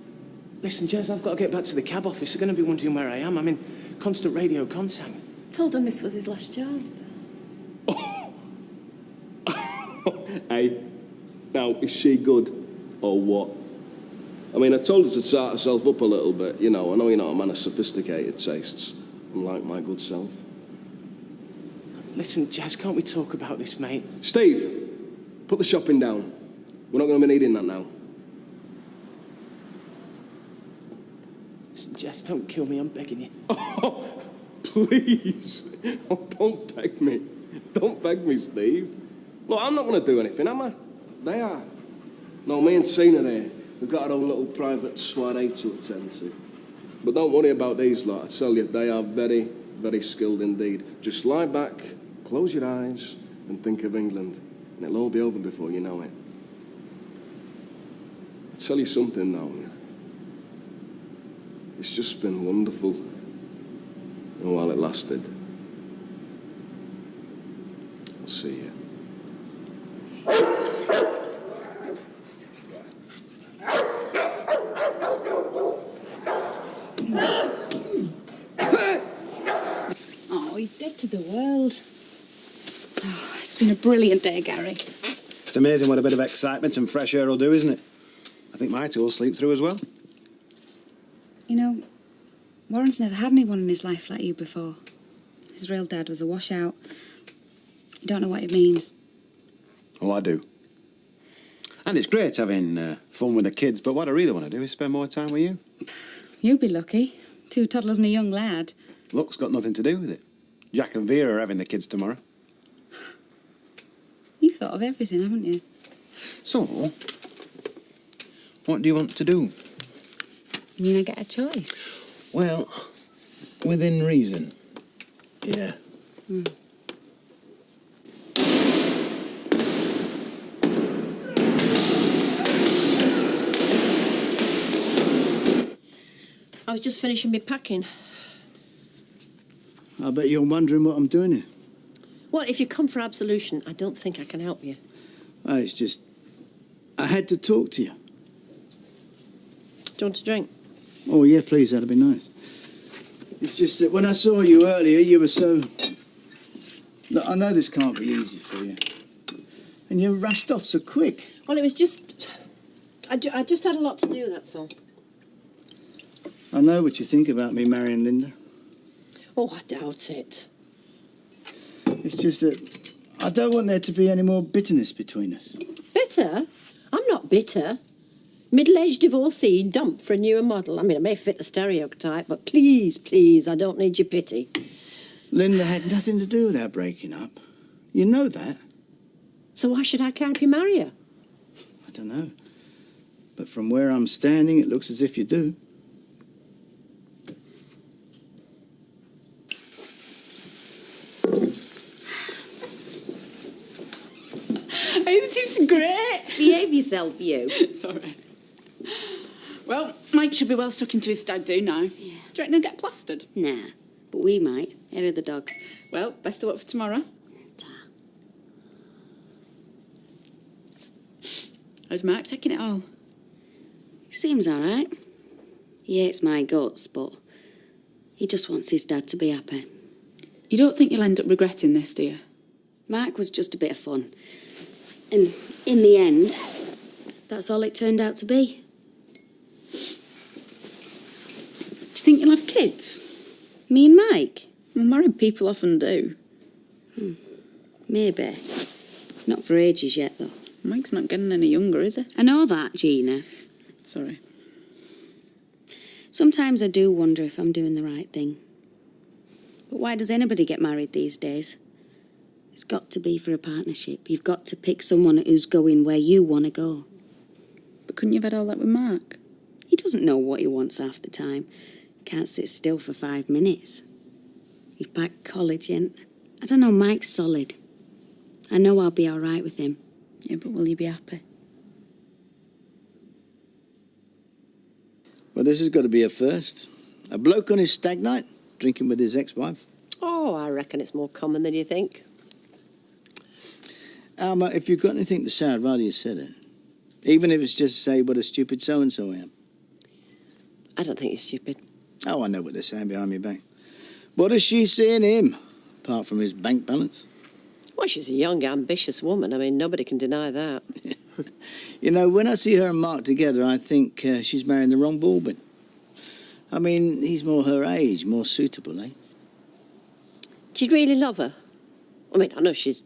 Listen, Jez, I've got to get back to the cab office. They're going to be wondering where I am. I'm in constant radio contact. Told him this was his last job. Hey, now, is she good or what? I mean, I told her to start herself up a little bit. You know, I know you're not a man of sophisticated tastes, unlike my good self. Listen, Jez, can't we talk about this, mate? Steve, put the shopping down. We're not going to be needing that now. Listen, Jez, don't kill me, I'm begging you. Oh, please. Oh, don't beg me. Don't beg me, Steve. Look, I'm not going to do anything, am I? They are. No, me and Tina here, we've got our own little private soiree to attend to. But don't worry about these lot. I tell you, they are very, very skilled indeed. Just lie back, close your eyes, and think of England. And it'll all be over before you know it. I'll tell you something now. It's just been wonderful. And while it lasted, I'll see you. Oh, he's dead to the world. Oh, it's been a brilliant day, Gary. It's amazing what a bit of excitement and fresh air will do, isn't it? I think my two will sleep through as well. You know, Warren's never had anyone in his life like you before. His real dad was a washout. You don't know what it means. Oh, I do. And it's great having fun with the kids, but what I really want to do is spend more time with you. You'd be lucky. 2 toddlers and a young lad. Luck's got nothing to do with it. Jack and Vera are having the kids tomorrow. You've thought of everything, haven't you? So, what do you want to do? You mean I get a choice? Well, within reason. Yeah. I was just finishing my packing. I bet you're wondering what I'm doing here. Well, if you come for absolution, I don't think I can help you. Oh, it's just... I had to talk to you. Do you want a drink? Oh, yeah, please, that'd be nice. It's just that when I saw you earlier, you were so... Look, I know this can't be easy for you. And you rushed off so quick. Well, it was just... I just had a lot to do, that's all. I know what you think about me marrying Linda. Oh, I doubt it. It's just that I don't want there to be any more bitterness between us. Bitter? I'm not bitter. Middle-aged divorcee dumped for a newer model. I mean, I may fit the stereotype, but please, please, I don't need your pity. Linda had nothing to do with our breaking up. You know that. So why should I care if you marry her? I don't know. But from where I'm standing, it looks as if you do. This is great. Behave yourself, you. Sorry. Well, Mike should be well stuck into his stag do now. Yeah. Do you reckon he'll get plastered? Nah, but we might. Hair of the dog. Well, best of luck for tomorrow. How's Mark taking it all? He seems all right. He hates my guts, but he just wants his dad to be happy. You don't think you'll end up regretting this, do you? Mark was just a bit of fun. And in the end, that's all it turned out to be. Do you think you'll have kids? Me and Mike? Well, married people often do. Maybe. Not for ages yet, though. Mike's not getting any younger, is he? I know that, Gina. Sorry. Sometimes I do wonder if I'm doing the right thing. But why does anybody get married these days? It's got to be for a partnership. You've got to pick someone who's going where you want to go. But couldn't you have had all that with Mark? He doesn't know what he wants half the time. Can't sit still for 5 minutes. He's back college, and I don't know, Mike's solid. I know I'll be all right with him. Yeah, but will you be happy? Well, this has got to be a first. A bloke on his stag night, drinking with his ex-wife. Oh, I reckon it's more common than you think. Alma, if you've got anything to say, I'd rather you said it. Even if it's just to say what a stupid so-and-so I am. I don't think he's stupid. Oh, I know what they're saying behind my back. What does she see in him, apart from his bank balance? Well, she's a young, ambitious woman. I mean, nobody can deny that. You know, when I see her and Mark together, I think she's marrying the wrong ballbin. I mean, he's more her age, more suitable, eh? Do you really love her? I mean, I know she's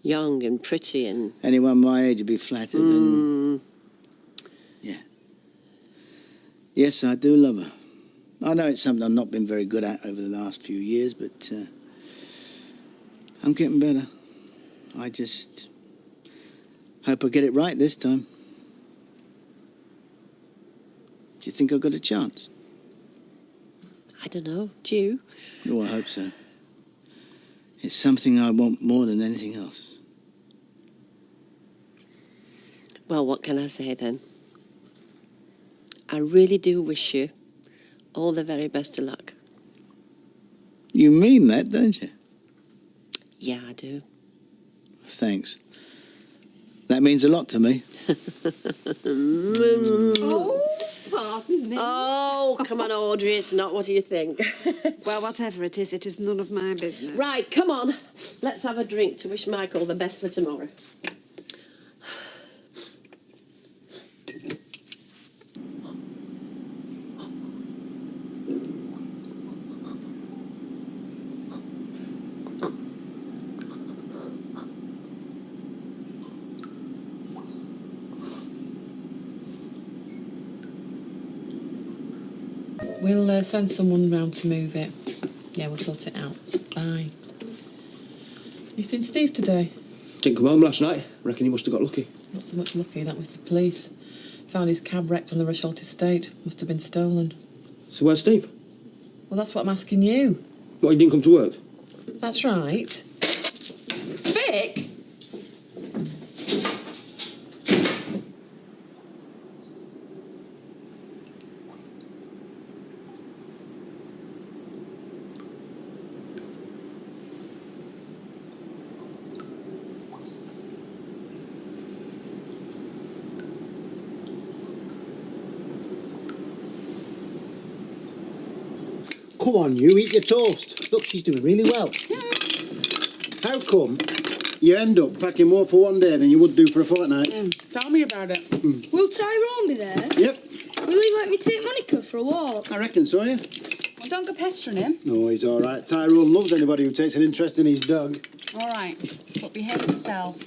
young and pretty and... Anyone my age would be flattered and... Yeah. Yes, I do love her. I know it's something I've not been very good at over the last few years, but I'm getting better. I just hope I get it right this time. Do you think I've got a chance? I don't know. Do you? Oh, I hope so. It's something I want more than anything else. Well, what can I say then? I really do wish you all the very best of luck. You mean that, don't you? Yeah, I do. Thanks. That means a lot to me. Oh, pardon me. Oh, come on, Audrey, it's not what you think. Well, whatever it is none of my business. Right, come on. Let's have a drink to wish Michael the best for tomorrow. We'll send someone round to move it. Yeah, we'll sort it out. Bye. You seen Steve today? Didn't come home last night. Reckon he must have got lucky. Not so much lucky, that was the police. Found his cab wrecked on the Rusholt estate. Must have been stolen. So where's Steve? Well, that's what I'm asking you. What, he didn't come to work? That's right. Vic! Come on, you, eat your toast. Look, she's doing really well. How come you end up packing more for one day than you would do for a fortnight? Tell me about it. Will Tyrone be there? Yep, Will he let me take Monica for a walk? I reckon so, yeah. Well, don't go pestering him. No, he's all right. Tyrone loves anybody who takes an interest in his dog. All right, but behave yourself.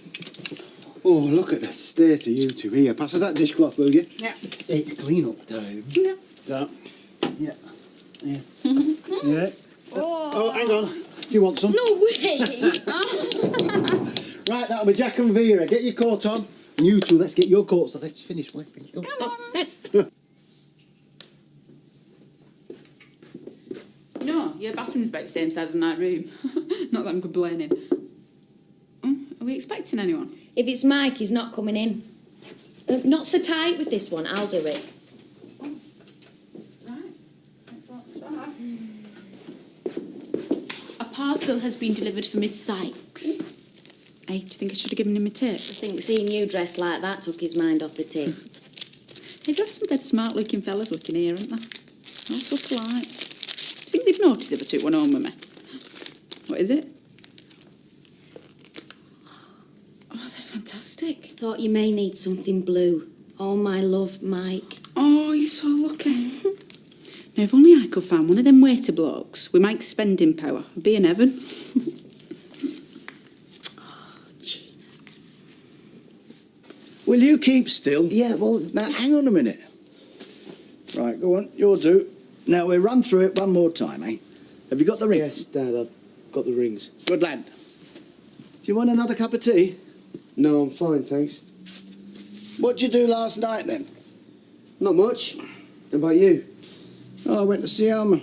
Oh, look at the state of you two. Here, pass us that dishcloth, will you? Yeah. It's clean up time. Yeah. So, yeah. Yeah. Yeah. Oh, hang on. Do you want some? No way! Right, that'll be Jack and Vera. Get your coat on. And you two, let's get your coats on. Let's finish wiping. Come on. You know, your bathroom's about the same size as my room. Not that I'm complaining. Oh, are we expecting anyone? If it's Mike, he's not coming in. Not so tight with this one, I'll do it. A parcel has been delivered for Miss Sykes. Hey, do you think I should have given him a tip? I think seeing you dressed like that took his mind off the tip. They've got some dead smart-looking fellas working here, haven't they? All so polite. Do you think they've noticed if I took one home with me? What is it? Oh, they're fantastic. Thought you may need something blue. Oh, my love, Mike. Oh, you're so lucky. Now, if only I could find one of them waiter blokes with Mike's spending power, I'd be in heaven. Will you keep still? Yeah, well, now hang on a minute. Right, go on, you'll do. Now we'll run through it one more time, eh? Have you got the rings? Yes, Dad, I've got the rings. Good lad. Do you want another cup of tea? No, I'm fine, thanks. What'd you do last night, then? Not much. How about you? Oh, I went to see Alma.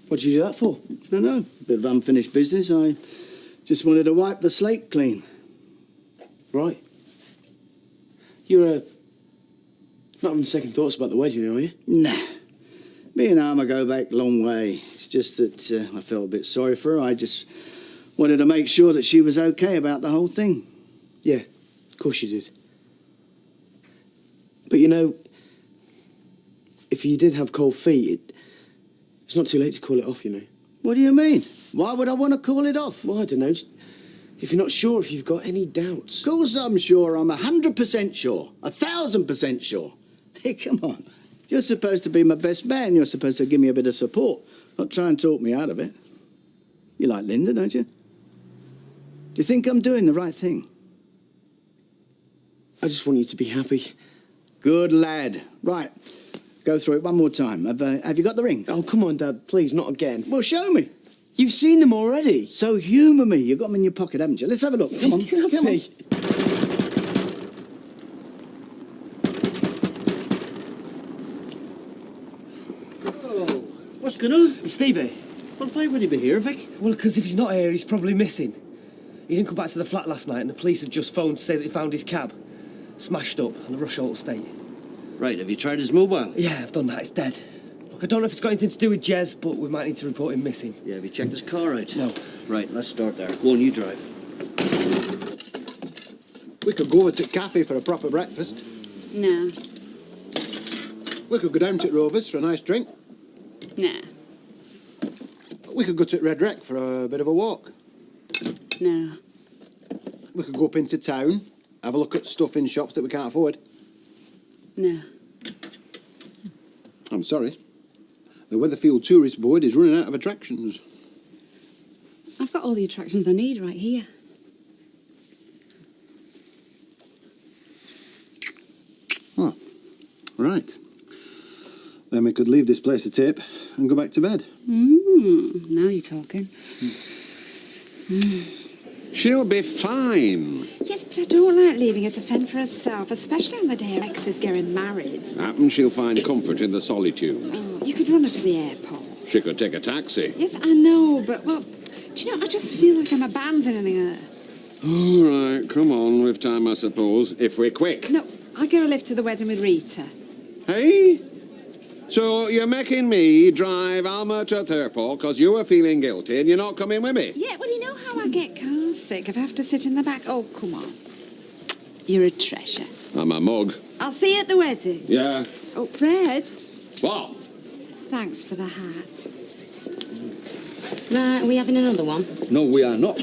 What'd you do that for? No. Bit of unfinished business. I just wanted to wipe the slate clean. Right. You're, not having second thoughts about the wedding, are you? Nah. Me and Alma go back a long way. It's just that I felt a bit sorry for her. I just wanted to make sure that she was okay about the whole thing. Yeah, of course you did. But you know, if you did have cold feet, it's not too late to call it off, you know. What do you mean? Why would I want to call it off? Well, I don't know. Just if you're not sure, if you've got any doubts. Of course I'm sure. I'm 100% sure. 1,000% sure. Hey, come on. You're supposed to be my best man. You're supposed to give me a bit of support, not try and talk me out of it. You like Linda, don't you? Do you think I'm doing the right thing? I just want you to be happy. Good lad. Right. Go through it one more time. Have you got the rings? Oh, come on, Dad. Please, not again. Well, show me. You've seen them already. So humour me. You've got them in your pocket, haven't you? Let's have a look. Come on. Come on. Oh, what's going on? Is Steve here? Well, why would he be here, Vic? Well, because if he's not here, he's probably missing. He didn't come back to the flat last night, and the police have just phoned to say that they found his cab smashed up on the Rush Holt estate. Right, have you tried his mobile? Yeah, I've done that. It's dead. Look, I don't know if it's got anything to do with Jez, but we might need to report him missing. Yeah, have you checked his car out? No. Right, let's start there. Go on, you drive. We could go over to the cafe for a proper breakfast. No. We could go down to Rovers for a nice drink. Nah. We could go to Red Wreck for a bit of a walk. No. We could go up into town, have a look at stuff in shops that we can't afford. No. I'm sorry. The Weatherfield Tourist Board is running out of attractions. I've got all the attractions I need right here. Oh, right. Then we could leave this place a tip and go back to bed. Now you're talking. She'll be fine. Yes, but I don't like leaving her to fend for herself, especially on the day her ex is getting married. Happen she'll find comfort in the solitude. Oh, you could run her to the airport. She could take a taxi. Yes, I know, but, well, do you know, I just feel like I'm abandoning her. All right, come on, with time, I suppose, if we're quick. No, I'll get a lift to the wedding with Rita. Hey? So you're making me drive Alma to the airport because you were feeling guilty and you're not coming with me? Yeah, well, you know how I get car sick if I have to sit in the back? Oh, come on. You're a treasure. I'm a mug. I'll see you at the wedding. Yeah. Oh, Fred. What? Thanks for the hat. Right, are we having another one? No, we are not.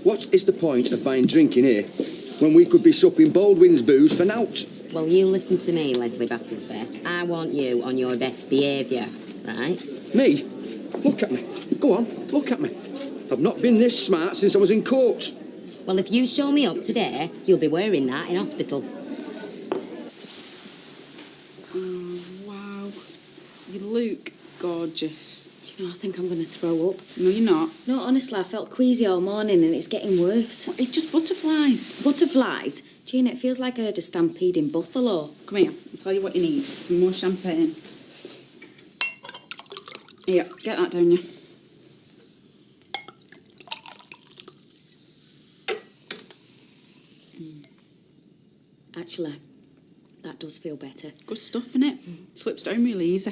What is the point of buying drinking here when we could be supping Baldwin's booze for nought? Well, you listen to me, Leslie Battersby. I want you on your best behaviour, right? Me? Look at me. Go on, look at me. I've not been this smart since I was in court. Well, if you show me up today, you'll be wearing that in hospital. Oh, wow. You look gorgeous. Do you know, I think I'm going to throw up. No, you're not. No, honestly, I felt queasy all morning and it's getting worse. It's just butterflies. Butterflies? Gina, it feels like I heard a stampede in Buffalo. Come here, I'll tell you what you need. Some more champagne. Here, get that down you. Actually, that does feel better. Good stuff, innit? Slips down really easy.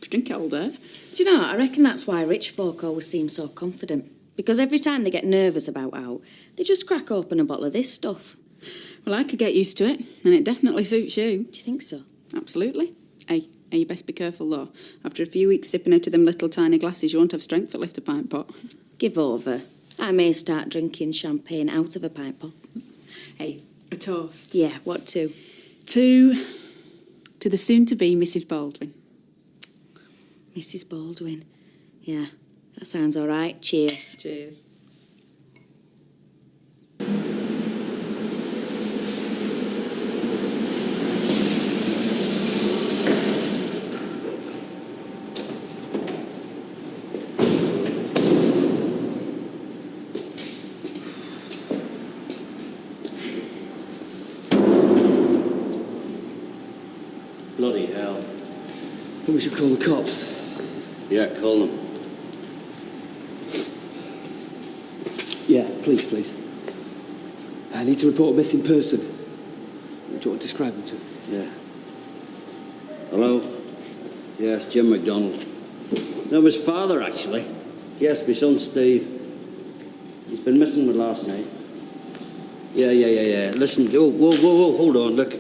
Could drink it all day. Do you know, I reckon that's why rich folk always seem so confident. Because every time they get nervous about out, they just crack open a bottle of this stuff. Well, I could get used to it, and it definitely suits you. Do you think so? Absolutely. Hey, you best be careful, though. After a few weeks sipping out of them little tiny glasses, you won't have strength to lift a pint pot. Give over. I may start drinking champagne out of a pint pot. Hey, a toast. Yeah, what to? To the soon-to-be Mrs. Baldwin. Mrs. Baldwin. Yeah, that sounds all right. Cheers. Cheers. Bloody hell. Think we should call the cops. Yeah, call them. Yeah, please. I need to report a missing person. Do you want to describe him to? Yeah. Hello? Yes, Jim MacDonald. That was father, actually. Yes, my son Steve. He's been missing with last night. Yeah. Listen, whoa, hold on, look.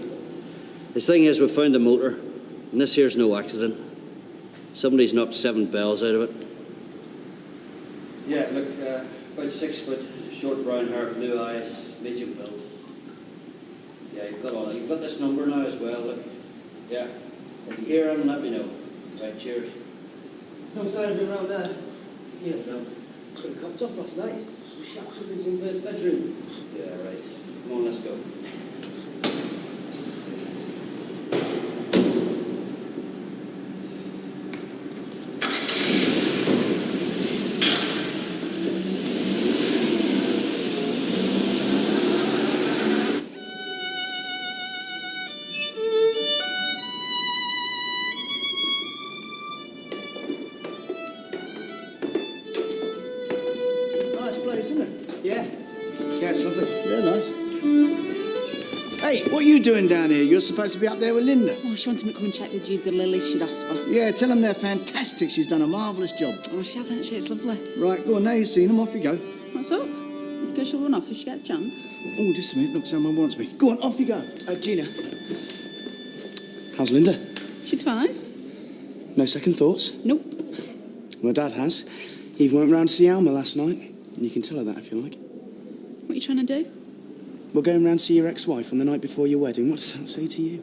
The thing is, we found the motor, and this here's no accident. Somebody's knocked 7 bells out of it. Yeah, look, about 6 foot, short brown hair, blue eyes, medium build. Yeah, you've got all that. You've got this number now as well, look. Yeah. If you hear him, let me know. Right, cheers. No sign of him around there. Yeah, no. Got the cops off last night. We shacked up in some bird's bedroom. Yeah, right. Come on, let's go. Nice place, isn't it? Yeah, it's lovely. Yeah, nice. Hey, what are you doing down here? You're supposed to be up there with Linda. Oh, she wanted me to come and check the dews of lilies she'd asked for. Yeah, tell them they're fantastic. She's done a marvellous job. Oh, she hasn't she? It's lovely. Right, go on, now you've seen them, off you go. What's up? This girl she'll run off if she gets a chance. Oh, just a minute, look, someone wants me. Go on, off you go. Gina. How's Linda? She's fine. No second thoughts? Nope. My dad has. He even went round to see Alma last night. And you can tell her that if you like. What are you trying to do? We're going round to see your ex-wife on the night before your wedding. What does that say to you?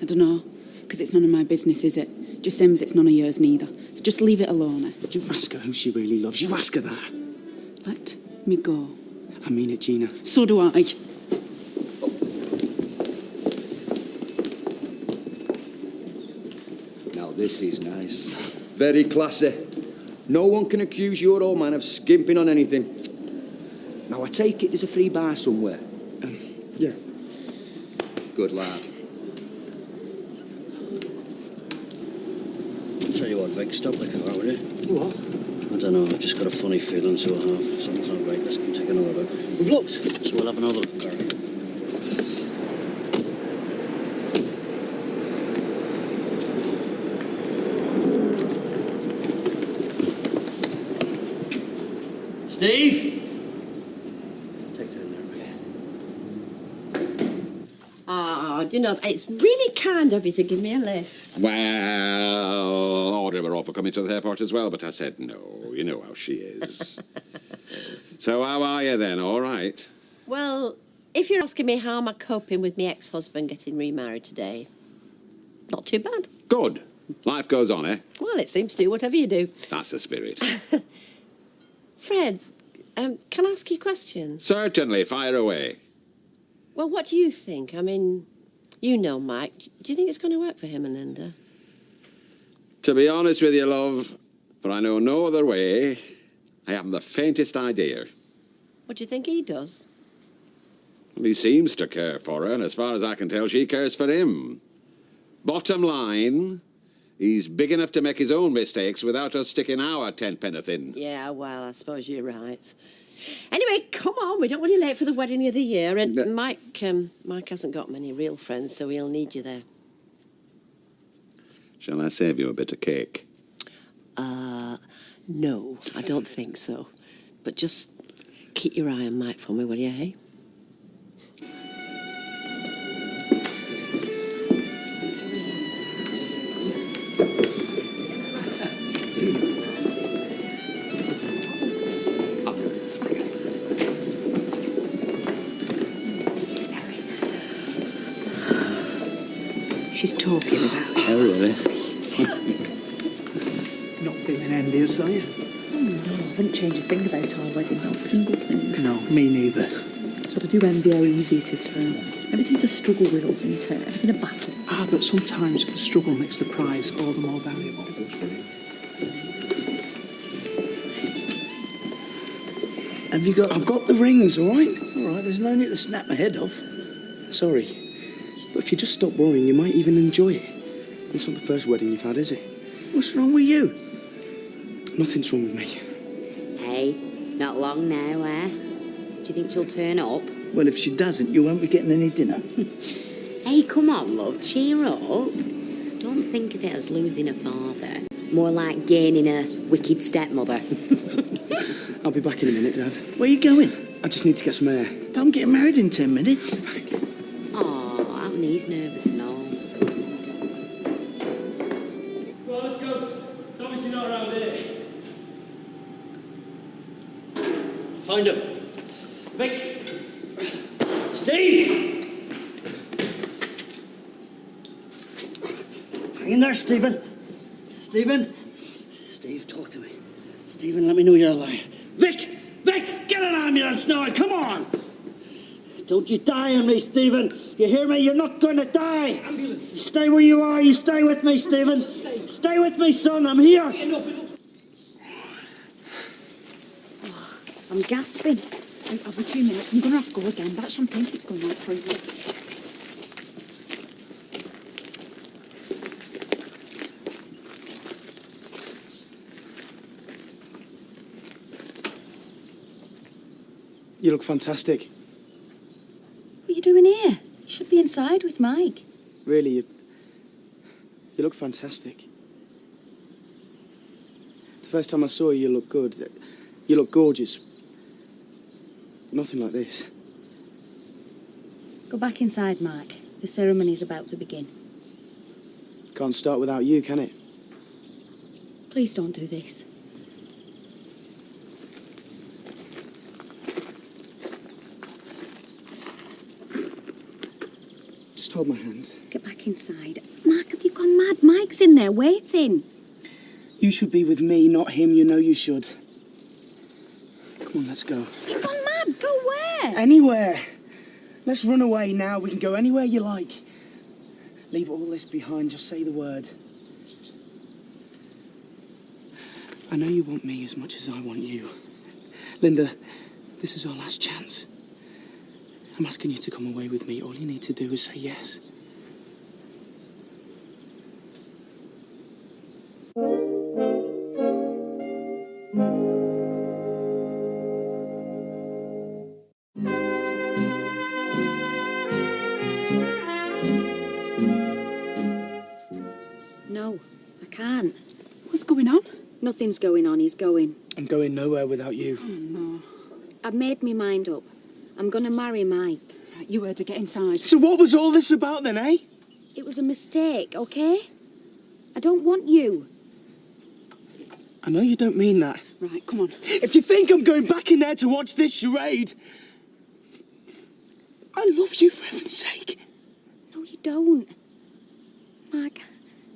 I don't know. Because it's none of my business, is it? Just same as it's none of yours neither. So just leave it alone. You ask her who she really loves. You ask her that. Let me go. I mean it, Gina. So do I. Now this is nice. Very classy. No one can accuse your old man of skimping on anything. Now I take it there's a free bar somewhere. Yeah. Good lad. Tell you what, Vic, stop the car, will you? What? I don't know, I've just got a funny feeling, so I have. Something's not right, let's go and take another look. We've looked. So we'll have another look, Gareth. Steve? Take that in there, Vic. Ah, you know, it's really kind of you to give me a lift. Well, Audrey were all for coming to the airport as well, but I said no. You know how she is. So how are you then? All right? Well, if you're asking me how am I coping with my ex-husband getting remarried today, not too bad. Good. Life goes on, eh? Well, it seems to, whatever you do. That's the spirit. Fred, can I ask you a question? Certainly, fire away. Well, what do you think? I mean, you know Mike. Do you think it's going to work for him and Linda? To be honest with you, love, for I know no other way, I haven't the faintest idea. What do you think he does? Well, he seems to care for her, and as far as I can tell, she cares for him. Bottom line, he's big enough to make his own mistakes without us sticking our 10 penneth in. Yeah, well, I suppose you're right. Anyway, come on, we don't want you late for the wedding of the year, and Mike hasn't got many real friends, so he'll need you there. Shall I save you a bit of cake? No, I don't think so. But just keep your eye on Mike for me, will you, hey? She's talking about it. Oh, really? Not feeling envious, are you? Oh, no, I wouldn't change a thing about our wedding, not a single thing. No, me neither. But I do envy how easy it is for him. Everything's a struggle with us, isn't it? Everything a battle. Ah, but sometimes the struggle makes the prize all the more valuable. Have you got... I've got the rings, all right? All right, there's no need to snap my head off. Sorry. But if you just stop worrying, you might even enjoy it. It's not the first wedding you've had, is it? What's wrong with you? Nothing's wrong with me. Hey, not long now, eh? Do you think she'll turn up? Well, if she doesn't, you won't be getting any dinner. Hey, come on, love, cheer up. Don't think of it as losing a father. More like gaining a wicked stepmother. I'll be back in a minute, Dad. Where are you going? I just need to get some air. But I'm getting married in 10 minutes. Oh, Alan, he's nervous and all. Well, let's go. It's obviously not around here. Find him. Vic! Steve! Hang in there, Stephen. Stephen? Steve, talk to me. Stephen, let me know you're alive. Vic! Vic! Get an ambulance now, come on! Don't you die on me, Stephen. You hear me? You're not going to die. Ambulance. You stay where you are. You stay with me, Stephen. Stay with me, son. I'm here. I'm gasping. I'll be 2 minutes. I'm going to have to go again. That champagne keeps going right through me. You look fantastic. What are you doing here? You should be inside with Mike. Really, you look fantastic. The first time I saw you, you looked good. You look gorgeous. Nothing like this. Go back inside, Mike. The ceremony's about to begin. Can't start without you, can it? Please don't do this. Just hold my hand. Get back inside. Mark, have you gone mad? Mike's in there waiting. You should be with me, not him. You know you should. Come on, let's go. You've gone mad. Go where? Anywhere. Let's run away now. We can go anywhere you like. Leave all this behind. Just say the word. I know you want me as much as I want you. Linda, this is our last chance. I'm asking you to come away with me. All you need to do is say yes. No, I can't. What's going on? Nothing's going on. He's going. I'm going nowhere without you. Oh, no. I've made my mind up. I'm going to marry Mike. Right, you heard her. Get inside. So what was all this about then, eh? It was a mistake, okay? I don't want you. I know you don't mean that. Right, come on. If you think I'm going back in there to watch this charade, I love you for heaven's sake. No, you don't. Mark,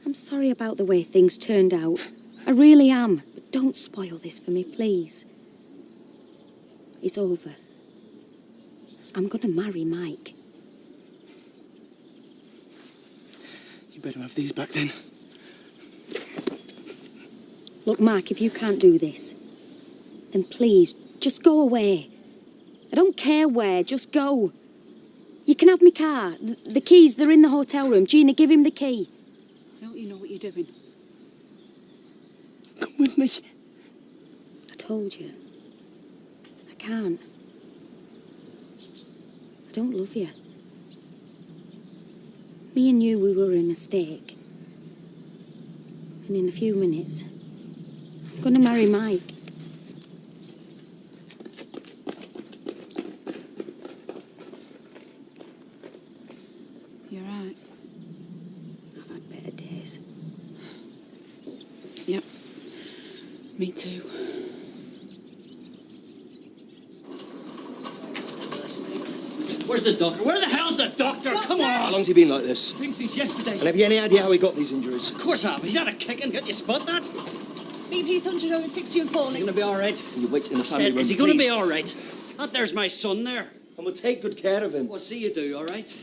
I'm sorry about the way things turned out. I really am. But don't spoil this for me, please. It's over. I'm going to marry Mike. You better have these back then. Look, Mark, if you can't do this, then please, just go away. I don't care where, just go. You can have my car. The keys, they're in the hotel room. Gina, give him the key. Don't you know what you're doing? Come with me. I told you. I can't. I don't love you. Me and you, we were a mistake. And in a few minutes, I'm going to marry Mike. You're right. I've had better days. Yep. Me too. Where's the doctor? Where the hell's the doctor? Come on! How long's he been like this? I think since yesterday. And have you any idea how he got these injuries? Of course I have. He's had a kicking. Can't you spot that? BP's 100 over 60 and falling. Is he going to be all right? You wait in the I family said, room, is he going to please. be all right? That there's my son there. And we'll take good care of him. Well, see you do, all right?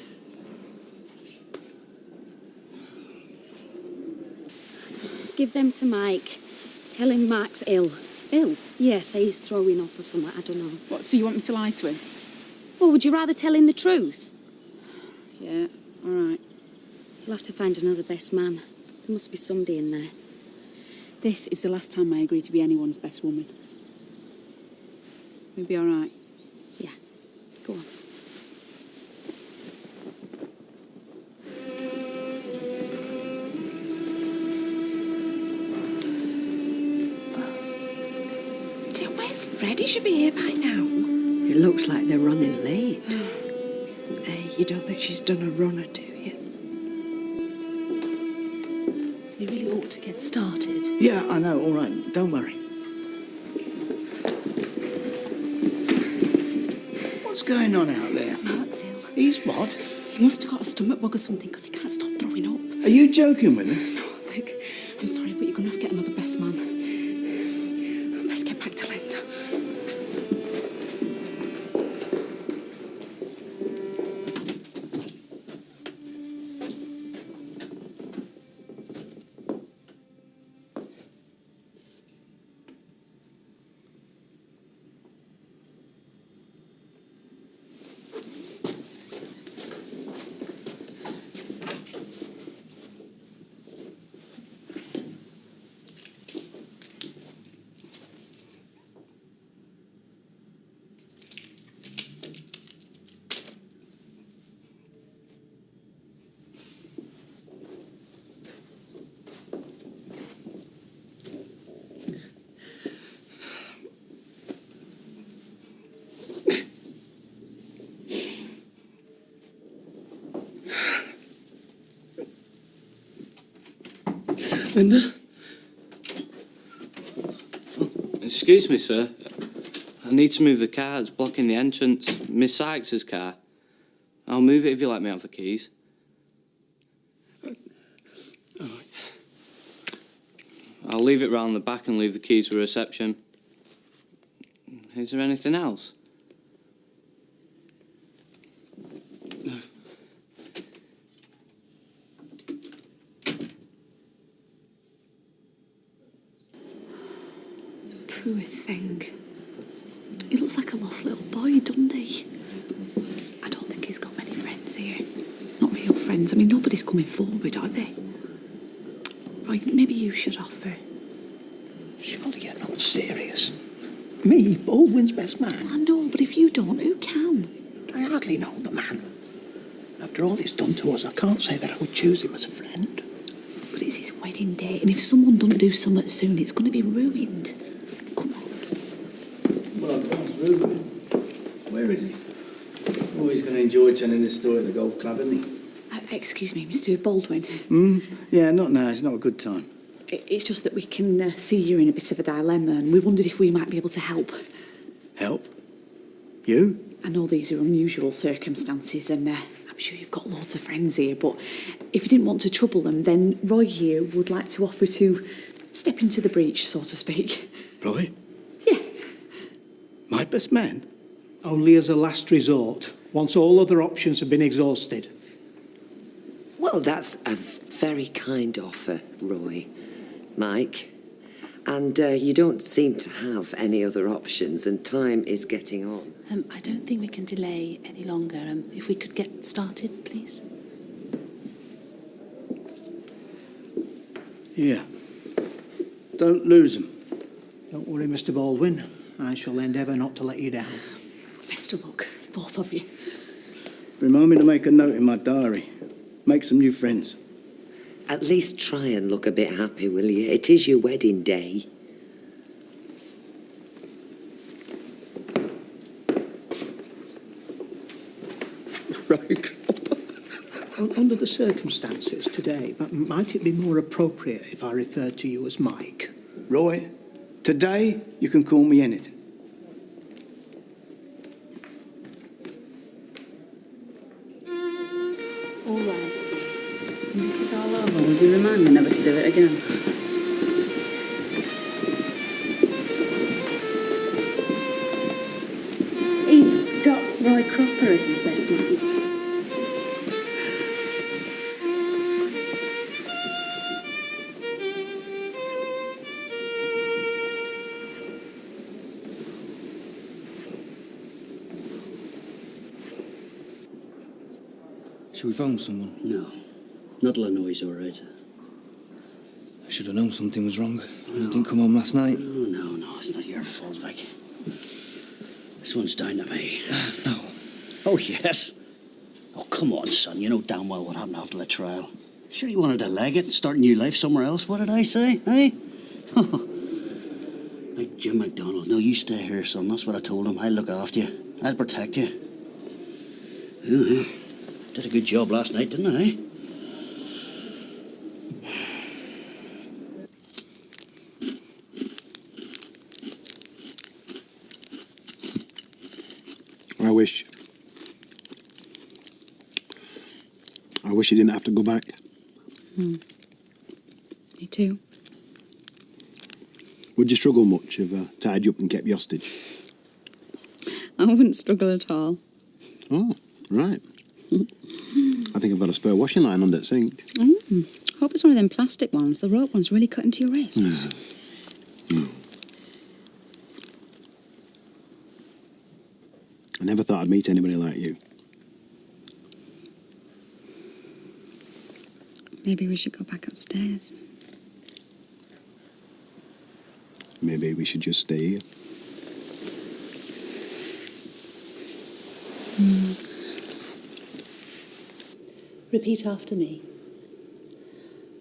Give them to Mike. Tell him Mark's ill. Ill? Yeah, say he's throwing up or something. I don't know. What, so you want me to lie to him? Well, would you rather tell him the truth? Yeah, all right. You'll have to find another best man. There must be somebody in there. This is the last time I agree to be anyone's best woman. We'll be all right. Yeah, go on. Dear, where's Fred? He should be here by now. It looks like they're running late. Hey, you don't think she's done a runner, do you? We really ought to get started. Yeah, I know, all right. Don't worry. What's going on out there? Mark's ill. He's what? He must have got a stomach bug or something because he can't stop throwing up. Are you joking with me? No, look, I'm sorry, but you're going to have to get another best man. Let's get back to Linda. Linda? Oh, excuse me, sir. I need to move the car. It's blocking the entrance. Miss Sykes' car. I'll move it if you let me have the keys. I'll leave it round the back and leave the keys for reception. Is there anything else? No. Poor thing. He looks like a lost little boy, doesn't he? I don't think he's got many friends here. Not real friends. I mean, nobody's coming forward, are they? Right, maybe you should offer. Surely you're not serious. Me, Baldwin's best man? I know, but if you don't, who can? I hardly know the man. After all he's done to us, I can't say that I would choose him as a friend. But it's his wedding day, and if someone doesn't do something soon, it's going to be ruined. Come on. Well, that's Ruben. Where is he? Oh, he's going to enjoy telling this story at the golf club, isn't he? Excuse me, Mr. Baldwin. Yeah, not now. It's not a good time. It's just that we can see you're in a bit of a dilemma, and we wondered if we might be able to help. Help? You? I know these are unusual circumstances, and I'm sure you've got loads of friends here, but if you didn't want to trouble them, then Roy here would like to offer to step into the breach, so to speak. Roy? Yeah. My best man? Only as a last resort, once all other options have been exhausted. Well, that's a very kind offer, Roy. Mike. And you don't seem to have any other options, and time is getting on. I don't think we can delay any longer. If we could get started, please. Yeah. Don't lose him. Don't worry, Mr. Baldwin. I shall endeavour not to let you down. Best of luck, both of you. Remind me to make a note in my diary. Make some new friends. At least try and look a bit happy, will you? It is your wedding day. Right. Under the circumstances today, might it be more appropriate if I referred to you as Mike? Roy, today you can call me anything. All rise, please. When this is all over, will you remind me never to do it again? He's got Roy Cropper as his best man. Should we phone someone? No. Not Lanoy's all right. I should have known something was wrong when it didn't come home last night. No, it's not your fault, Vic. This one's down to me. No. Oh, yes. Oh, come on, son. You know damn well what happened after the trial. Sure you wanted to leg it and start a new life somewhere else. What did I say, eh? Big Jim MacDonald. No, you stay here, son. That's what I told him. I'll look after you. I'll protect you. Did a good job last night, didn't I, eh? I wish you didn't have to go back. Me too. Would you struggle much if I tied you up and kept you hostage? I wouldn't struggle at all. Oh, right. I think I've got a spare washing line under the sink. Hope it's one of them plastic ones. The rope one's really cut into your wrists. I never thought I'd meet anybody like you. Maybe we should go back upstairs. Maybe we should just stay here. Repeat after me.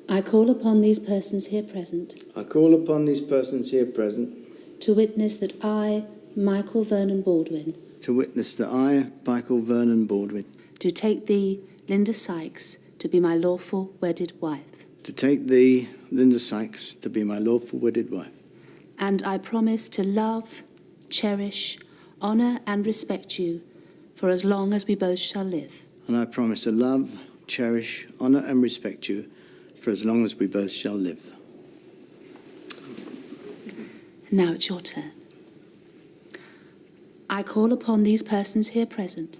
I call upon these persons here present I call upon these persons here present to witness that I, Michael Vernon Baldwin, to witness that I, Michael Vernon Baldwin, do take thee, Linda Sykes, to be my lawful wedded wife. to take thee, Linda Sykes, to be my lawful wedded wife. And I promise to love, cherish, honour and respect you for as long as we both shall live. And I promise to love, cherish, honour and respect you for as long as we both shall live. Now it's your turn. I call upon these persons here present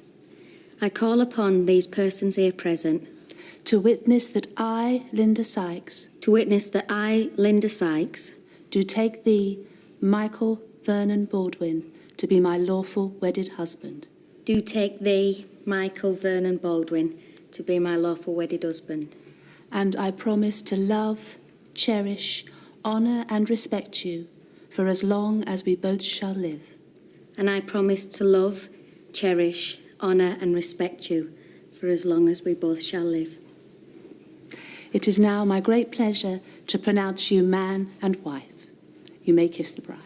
I call upon these persons here present to witness that I, Linda Sykes, to witness that I, Linda Sykes, do take thee, Michael Vernon Baldwin, to be my lawful wedded husband. do take thee, Michael Vernon Baldwin, to be my lawful wedded husband. And I promise to love, cherish, honour and respect you for as long as we both shall live. And I promise to love, cherish, honour and respect you for as long as we both shall live. It is now my great pleasure to pronounce you man and wife. You may kiss the bride.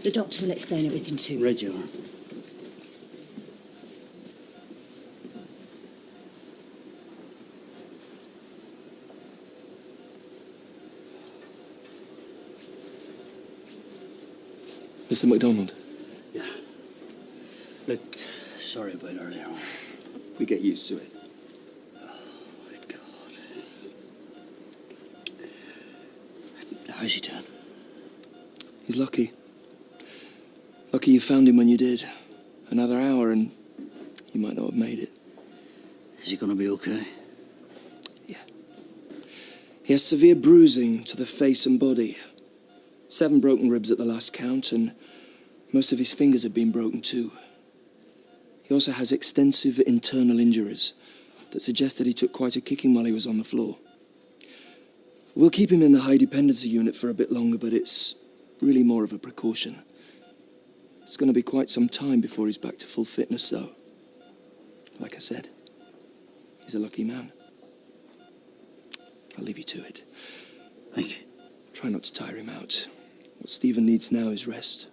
The doctor will explain everything to you. Right, you are. Mr. MacDonald. Yeah. Look, sorry about earlier. We get used to it. How's he doing? He's lucky. Lucky you found him when you did. Another hour and he might not have made it. Is he going to be okay? He has severe bruising to the face and body. 7 broken ribs at the last count, and most of his fingers have been broken too. He also has extensive internal injuries that suggest that he took quite a kicking while he was on the floor. We'll keep him in the high dependency unit for a bit longer, but it's really more of a precaution. It's going to be quite some time before he's back to full fitness, though. Like I said, he's a lucky man. I'll leave you to it. Thank you. Try not to tire him out. What Stephen needs now is rest.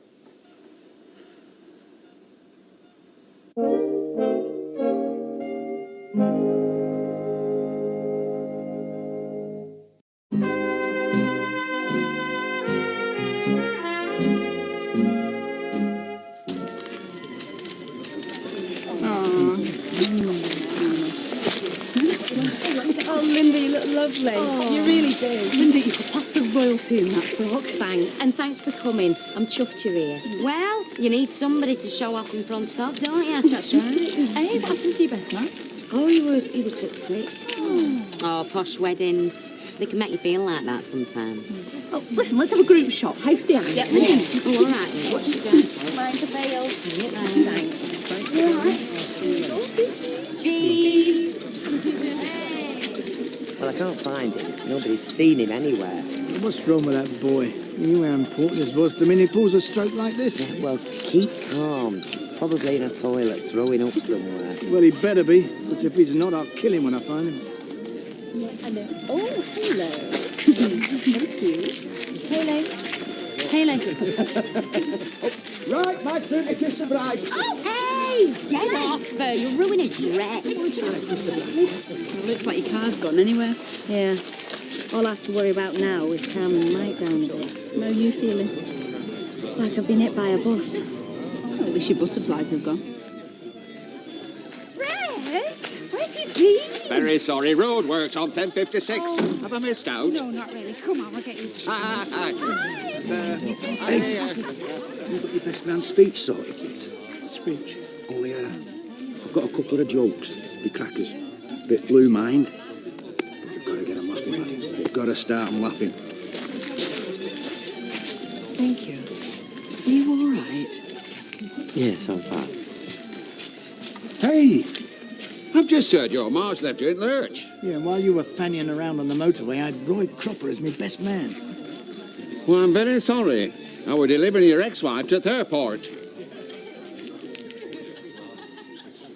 Oh, Linda, you look lovely. You really do. Linda, you could pass for royalty in that frock. Thanks, and thanks for coming. I'm chuffed you're here. Well, you need somebody to show off in front of, don't you? That's right. Hey, what happened to your best man? Oh, you were took sick. Oh, posh weddings. They can make you feel like that sometimes. Oh, listen, let's have a group shot. House down. Yeah. Oh, all right then. What you going for? Mind the fail. Cheese. Well, I can't find him. Nobody's seen him anywhere. What's wrong with that boy? You knew how important this was to me, and he pulls a stroke like this. Yeah, well, keep calm. He's probably in a toilet throwing up somewhere. Well, he better be, because if he's not, I'll kill him when I find him. Hello. Oh, hello. Thank you. Hello. Hello. Right, my turn to kiss the bride. Oh, hey! Get off! You'll ruin a dress. Looks like your car's gone anywhere. Yeah. All I have to worry about now is calming Mike down a bit. How are you feeling? Like I've been hit by a bus. At least your butterflies have gone. Red, where have you been? Very sorry, roadworks on 1056. Have I missed out? No, not really. Come on, I'll get you. You've got your best man speech sorted yet? Speech? Oh, yeah. I've got a couple of jokes. Be crackers. Bit blue mind. But you've got to get them laughing, man. You've got to start them laughing. Thank you. Are you all right? Yes, I'm fine. Hey, I've just heard your Mars left you in lurch. Yeah, and while you were fannying around on the motorway, I had Roy Cropper as my best man. Well, I'm very sorry. I were delivering your ex-wife to the airport.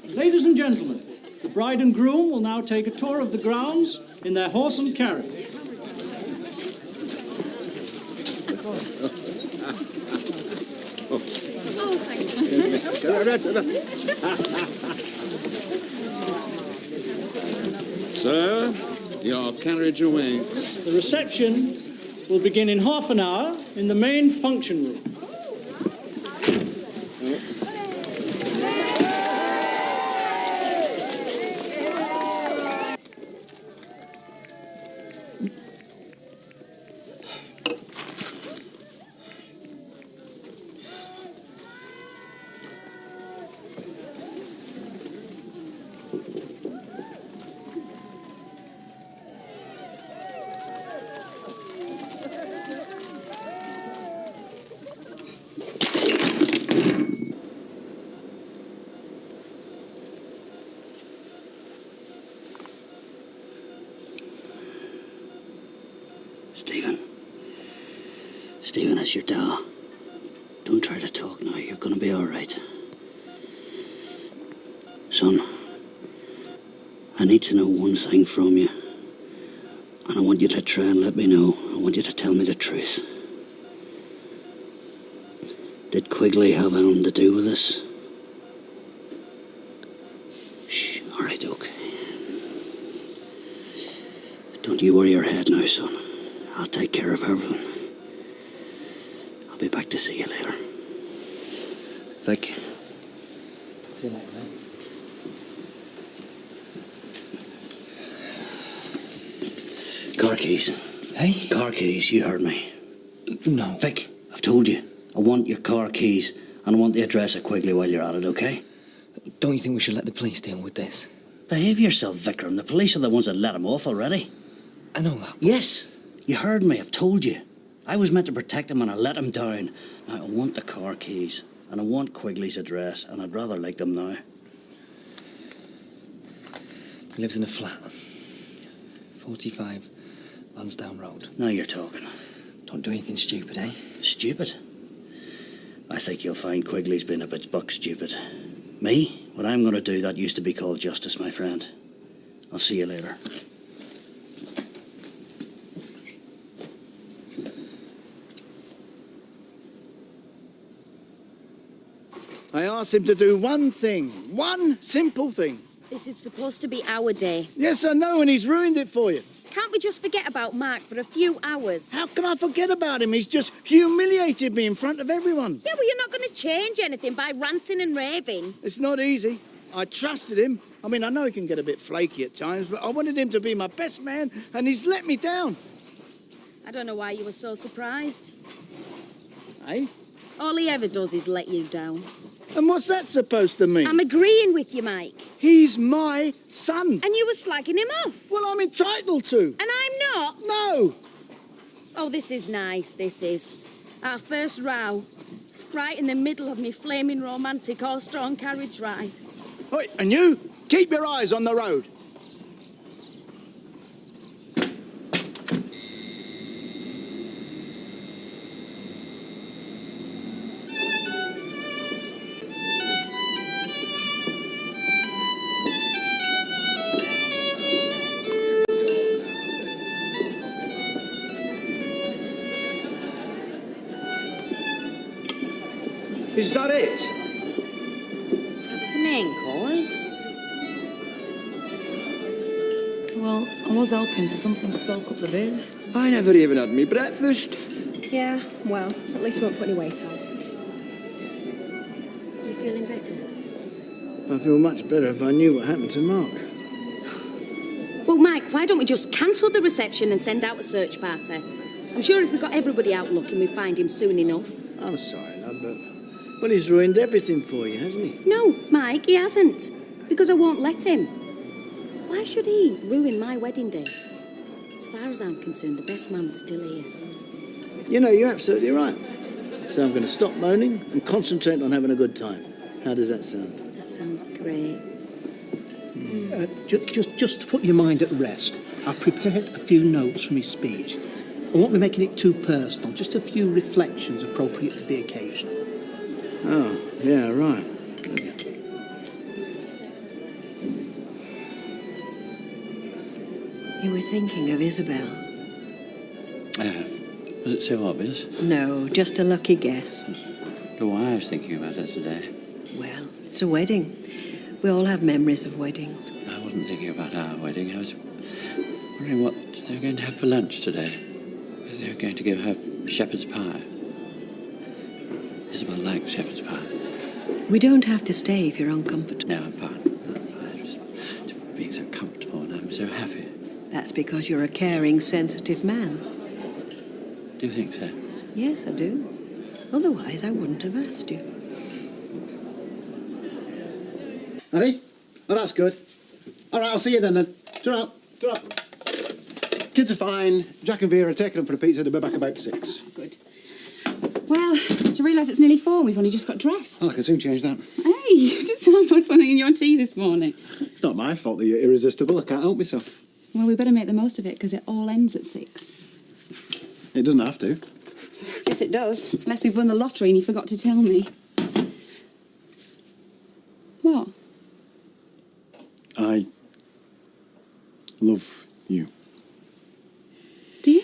Ladies and gentlemen, the bride and groom will now take a tour of the grounds in their horse and carriage. Oh, thank Sir, your carriage awaits. The reception will begin in half an hour in the main function room. Stephen, it's your da. Don't try to talk now. You're going to be all right. Son, I need to know one thing from you. And I want you to try and let me know. I want you to tell me the truth. Did Quigley have anything to do with this? Shh. All right, okay. Don't you worry your head now, son. I'll take care of everything. I'll be back to see you later. Vic. See you later, mate. Car keys. Hey? Car keys, you heard me. No. Vic, I've told you. I want your car keys and I want the address of Quigley while you're at it, okay? Don't you think we should let the police deal with this? Behave yourself, Vikram. The police are the ones that let him off already. I know that. Yes, you heard me. I've told you. I was meant to protect him and I let him down. Now, I want the car keys and I want Quigley's address and I'd rather like them now. He lives in a flat. 45 Lansdowne Road. Now you're talking. Don't do anything stupid, eh? Stupid? I think you'll find Quigley's been a bit buck stupid. Me? What I'm going to do, that used to be called justice, my friend. I'll see you later. I asked him to do one thing. One simple thing. This is supposed to be our day. Yes, I know, and he's ruined it for you. Can't we just forget about Mark for a few hours? How can I forget about him? He's just humiliated me in front of everyone. Yeah, well, you're not going to change anything by ranting and raving. It's not easy. I trusted him. I mean, I know he can get a bit flaky at times, but I wanted him to be my best man, and he's let me down. I don't know why you were so surprised. Eh? All he ever does is let you down. And what's that supposed to mean? I'm agreeing with you, Mike. He's my son. And you were slagging him off. Well, I'm entitled to. And I'm not? No. Oh, this is nice, this is. Our first row. right in the middle of me flaming romantic horse-drawn carriage ride. Oi, and you, keep your eyes on the road. Is that it? That's the main course. Well, I was hoping for something to soak up the booze. I never even had me breakfast. Yeah, well, at least we won't put any weight on. You feeling better? I feel much better if I knew what happened to Mark. Well, Mike, why don't we just cancel the reception and send out a search party? I'm sure if we got everybody out looking, we'd find him soon enough. I'm sorry, love, but... Well, he's ruined everything for you, hasn't he? No, Mike, he hasn't. Because I won't let him. Why should he ruin my wedding day? As far as I'm concerned, the best man's still here. You know, you're absolutely right. So I'm going to stop moaning and concentrate on having a good time. How does that sound? That sounds great. Just to put your mind at rest, I've prepared a few notes from his speech. I won't be making it too personal, just a few reflections appropriate to the occasion. Oh, yeah, right. You were thinking of Isabel? Was it so obvious? No, just a lucky guess. Oh, I was thinking about it today. Well, it's a wedding. We all have memories of weddings. I wasn't thinking about our wedding. I was wondering what they were going to have for lunch today. They were going to give her shepherd's pie. Isabel likes shepherd's pie. We don't have to stay if you're uncomfortable. No, I'm fine. I'm fine. Just being so comfortable and I'm so happy. That's because you're a caring, sensitive man. Do you think so? Yes, I do. Otherwise, I wouldn't have asked you. Ready? Oh, that's good. All right, I'll see you then. Ta-ra out. Ta-ra. Kids are fine. Jack and Vera are taking them for a pizza. They'll be back about 6. Good. Well, do you realise it's nearly 4? We've only just got dressed. Oh, I can soon change that. Hey, you just want to put something in your tea this morning. It's not my fault that you're irresistible. I can't help myself. Well, we better make the most of it because it all ends at 6. It doesn't have to. Yes, it does. Unless we've won the lottery and you forgot to tell me. What? I love you. Do you?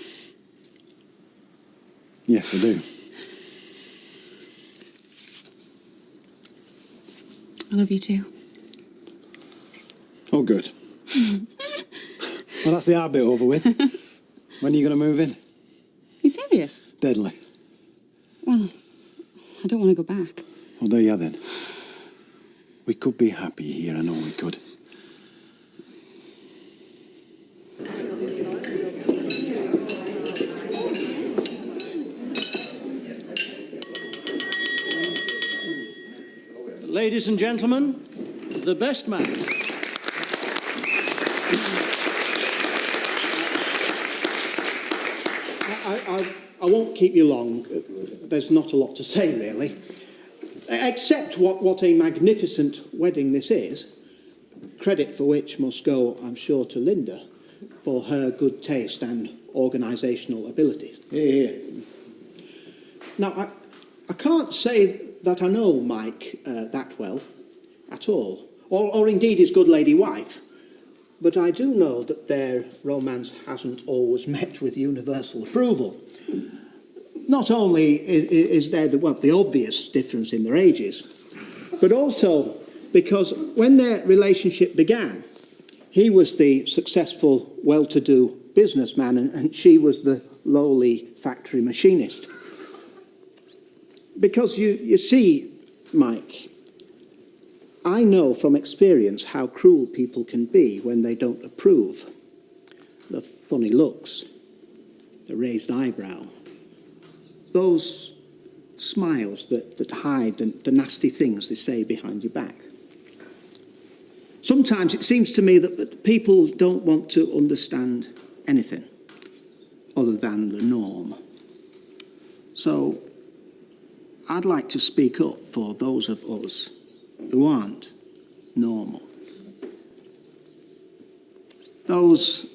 Yes, I do. I love you too. Oh, good. Well, that's the hard bit over with. When are you going to move in? You serious? Deadly. Well, I don't want to go back. Well, there you are then. We could be happy here, I know we could. Ladies and gentlemen, the best man. I won't keep you long. There's not a lot to say, really. Except what a magnificent wedding this is. Credit for which must go, I'm sure, to Linda for her good taste and organisational abilities. Here. Now, I can't say that I know Mike that well at all, or indeed his good lady wife. But I do know that their romance hasn't always met with universal approval. Not only is there the obvious difference in their ages, but also because when their relationship began, he was the successful, well-to-do businessman and she was the lowly factory machinist. Because you see, Mike, I know from experience how cruel people can be when they don't approve. The funny looks, the raised eyebrow, those smiles that hide the nasty things they say behind your back. Sometimes it seems to me that people don't want to understand anything other than the norm. So I'd like to speak up for those of us who aren't normal. Those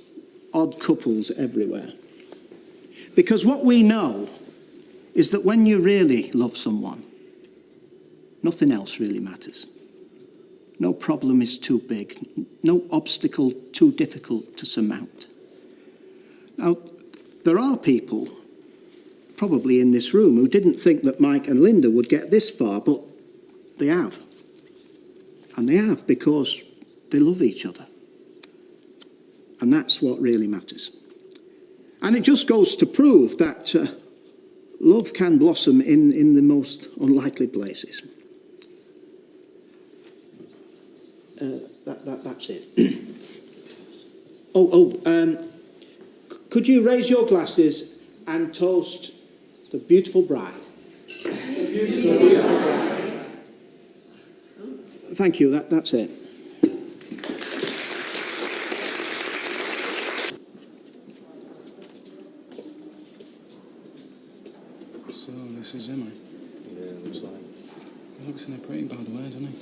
odd couples everywhere. Because what we know is that when you really love someone, nothing else really matters. No problem is too big, no obstacle too difficult to surmount. Now, there are people, probably in this room, who didn't think that Mike and Linda would get this far, but they have. And they have because they love each other. And that's what really matters. And it just goes to prove that love can blossom in the most unlikely places. That's it. Could you raise your glasses and toast the beautiful bride? Thank you, that's it. So, this is him, eh? Yeah, looks like. He looks in a pretty bad way, doesn't he?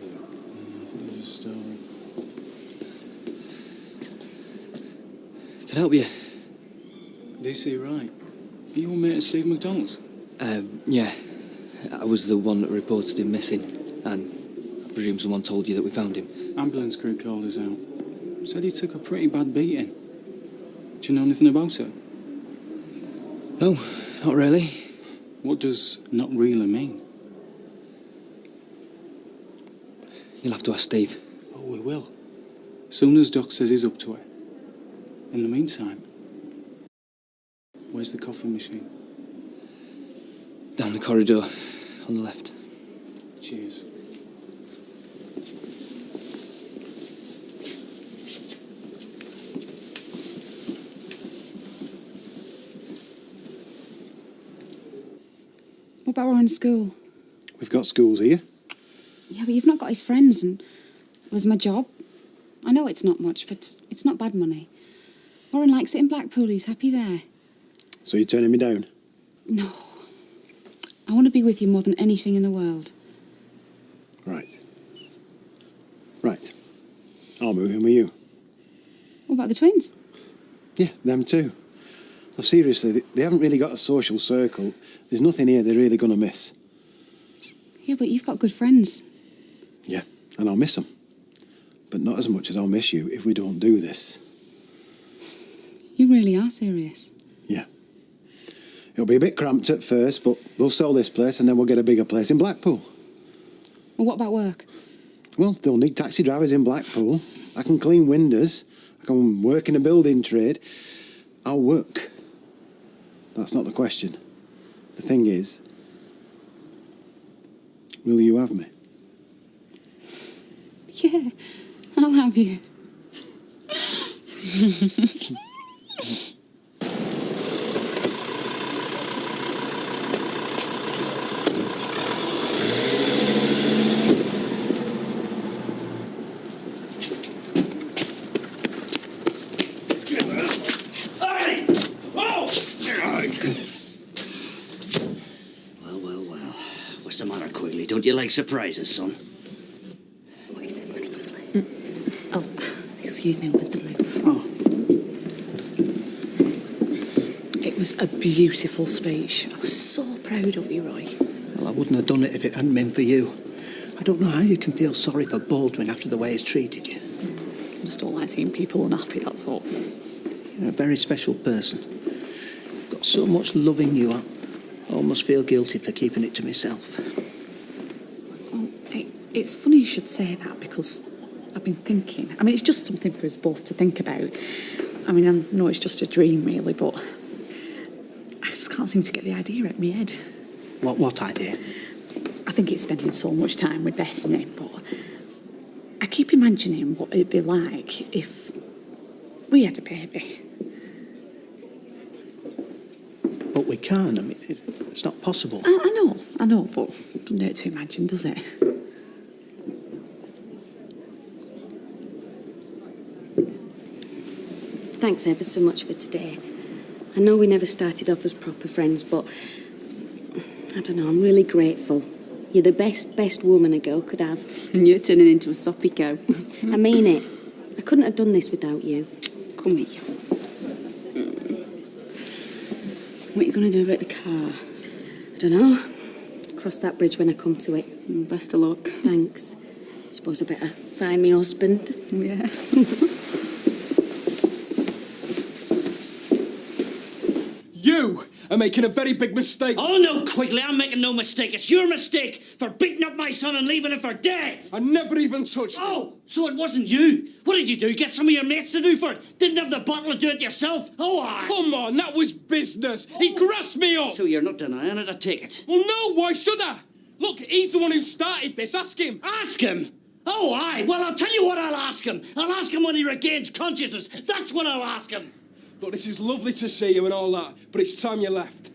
Yeah. I think there's a story. Can I help you? DC, right. Are you a mate of Steve McDonald's? Yeah. I was the one that reported him missing, and I presume someone told you that we found him. Ambulance crew called us out. Said he took a pretty bad beating. Do you know anything about it? No, not really. What does not really mean? You'll have to ask Steve. Oh, we will. Soon as Doc says he's up to it. In the meantime, where's the coffee machine? Down the corridor, on the left. Cheers. What about Warren's school? We've got schools here. Yeah, but you've not got his friends, and there's my job. I know it's not much, but it's not bad money. Warren likes it in Blackpool. He's happy there. So you're turning me down? No. I want to be with you more than anything in the world. Right. Right. I'll move in with you. What about the twins? Yeah, them too. No, seriously, they haven't really got a social circle. There's nothing here they're really going to miss. Yeah, but you've got good friends. Yeah, and I'll miss them. But not as much as I'll miss you if we don't do this. You really are serious. Yeah. It'll be a bit cramped at first, but we'll sell this place and then we'll get a bigger place in Blackpool. Well, what about work? Well, they'll need taxi drivers in Blackpool. I can clean windows. I can work in a building trade. I'll work. That's not the question. The thing is, will you have me? Yeah, I'll have you. Well. What's the matter, Quigley? Don't you like surprises, son? What he said was lovely. Oh, excuse me, with the loo. Oh. It was a beautiful speech. I was so proud of you, Roy. Well, I wouldn't have done it if it hadn't been for you. I don't know how you can feel sorry for Baldwin after the way he's treated you. I just don't like seeing people unhappy, that's all. You're a very special person. I've got so much love in you, I almost feel guilty for keeping it to myself. Well, it's funny you should say that because I've been thinking. I mean, it's just something for us both to think about. I mean, I know it's just a dream, really, but I just can't seem to get the idea out of my head. What idea? I think it's spending so much time with Bethany, but I keep imagining what it'd be like if we had a baby. But we can. I mean, it's not possible. I know, but it doesn't hurt to imagine, does it? Thanks ever so much for today. I know we never started off as proper friends, but I don't know, I'm really grateful. You're the best woman a girl could have. And you're turning into a soppy cow. I mean it. I couldn't have done this without you. Come here. What are you going to do about the car? I don't know. Cross that bridge when I come to it. Best of luck. Thanks. Suppose I better find me husband. Yeah. You are making a very big mistake. Oh, no, Quigley, I'm making no mistake. It's your mistake for beating up my son and leaving him for dead. I never even touched him. Oh, so it wasn't you. What did you do? Get some of your mates to do for it? Didn't have the bottle to do it yourself? Oh, I... Come on, that was business. He grassed me up. So you're not denying it, I take it? Well, no, why should I? Look, he's the one who started this. Ask him. Ask him? Oh, aye. Well, I'll tell you what I'll ask him. I'll ask him when he regains consciousness. That's what I'll ask him. Look, this is lovely to see you and all that, but it's time you left.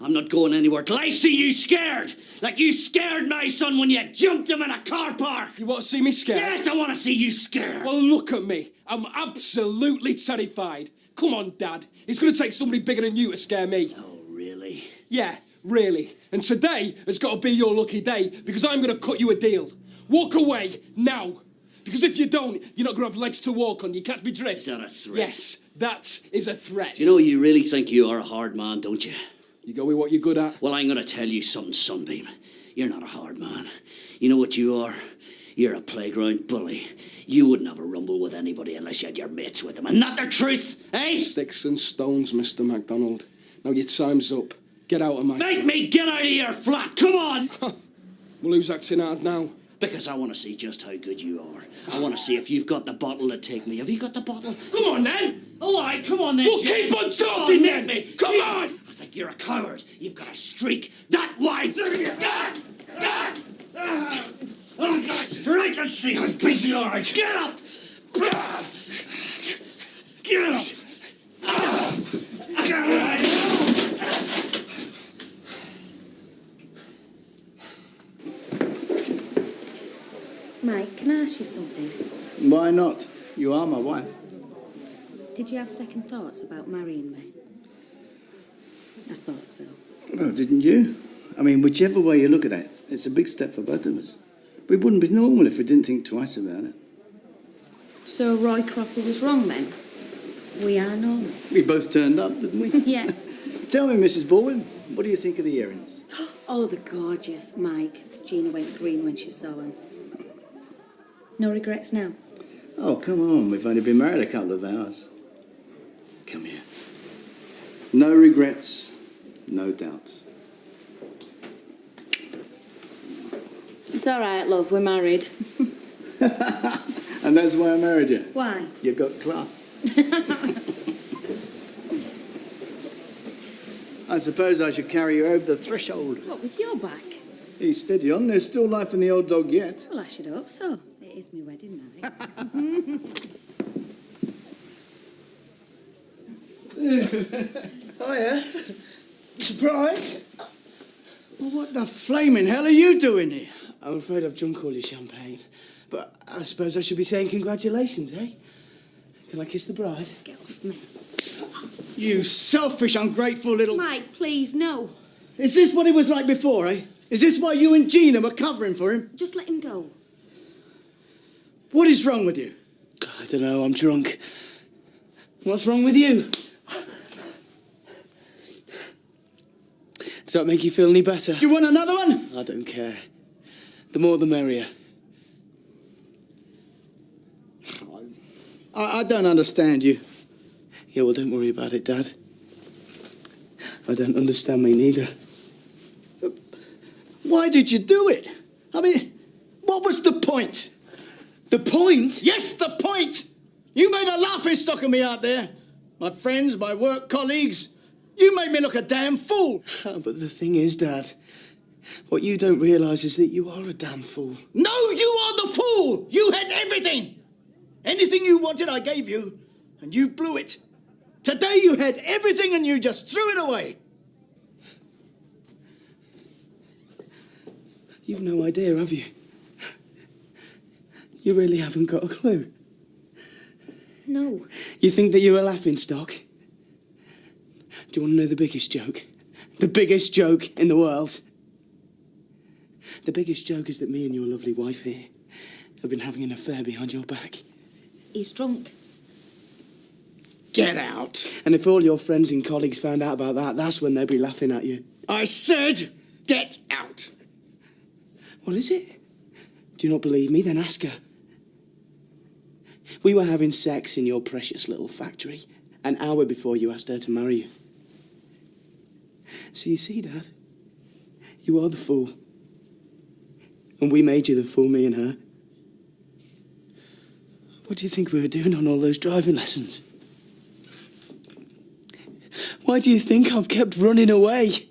I'm not going anywhere till I see you scared. Like you scared my son when you jumped him in a car park. You want to see me scared? Yes, I want to see you scared. Well, look at me. I'm absolutely terrified. Come on, Dad. It's going to take somebody bigger than you to scare me. Oh, really? Yeah, really. And today has got to be your lucky day because I'm going to cut you a deal. Walk away now. Because if you don't, you're not going to have legs to walk on. You catch me drift. Is that a threat? Yes, that is a threat. Do you know you really think you are a hard man, don't you? You go with what you're good at? Well, I'm going to tell you something, Sunbeam. You're not a hard man. You know what you are? You're a playground bully. You wouldn't have a rumble with anybody unless you had your mates with them. And not the truth, eh? Sticks and stones, Mr. MacDonald. Now your time's up. Get out of my Make me get out of your flat! Come on! Well, who's acting hard now? Because I want to see just how good you are. I want to see if you've got the bottle to take me. Have you got the bottle? Come on, then! All right, come on, then, Well, James. keep on talking, then! Come on! I think you're a coward. You've got a streak. That wide. Oh, God. Right, let's see how big you are. Get up! Get up! Mike, can I ask you something? Why not? You are my wife. Did you have second thoughts about marrying me? I thought so. Well, didn't you? I mean, whichever way you look at it, it's a big step for both of us. We wouldn't be normal if we didn't think twice about it. So Roy Cropper was wrong then? We are normal. We both turned up, didn't we? Yeah. Tell me, Mrs. Baldwin, what do you think of the earrings? Oh, they're gorgeous. Mike, Gina went green when she saw them. No regrets now? Oh, come on. We've only been married a couple of hours. Come here. No regrets, no doubts. It's all right, love. We're married. And that's why I married you. Why? You got class. I suppose I should carry you over the threshold. What, with your back? He's steady on. There's still life in the old dog yet. Well, I should hope so. It is my wedding night. Hiya. Surprise? Well, what the flaming hell are you doing here? I'm afraid I've drunk all your champagne. But I suppose I should be saying congratulations, eh? Can I kiss the bride? Get off me. You selfish, ungrateful little... Mike, please, no. Is this what he was like before, eh? Is this why you and Gina were covering for him? Just let him go. What is wrong with you? I don't know, I'm drunk. What's wrong with you? Does that make you feel any better? Do you want another one? I don't care. The more the merrier. I don't understand you. Yeah, well, don't worry about it, Dad. I don't understand me neither. Why did you do it? I mean, what was the point? The point? Yes, the point! You made a laughing stock of me out there. My friends, my work colleagues. You made me look a damn fool. But the thing is, Dad, what you don't realise is that you are a damn fool. No, you are the fool! You had everything! Anything you wanted, I gave you, and you blew it. Today you had everything and you just threw it away. You've no idea, have you? You really haven't got a clue. No. You think that you're a laughing stock? Do you want to know the biggest joke? The biggest joke in the world. The biggest joke is that me and your lovely wife here have been having an affair behind your back. He's drunk. Get out. And if all your friends and colleagues found out about that, that's when they'd be laughing at you. I said, get out. What is it? Do you not believe me? Then ask her. We were having sex in your precious little factory an hour before you asked her to marry you. So you see, Dad, you are the fool. And we made you the fool, me and her. What do you think we were doing on all those driving lessons? Why do you think I've kept running away?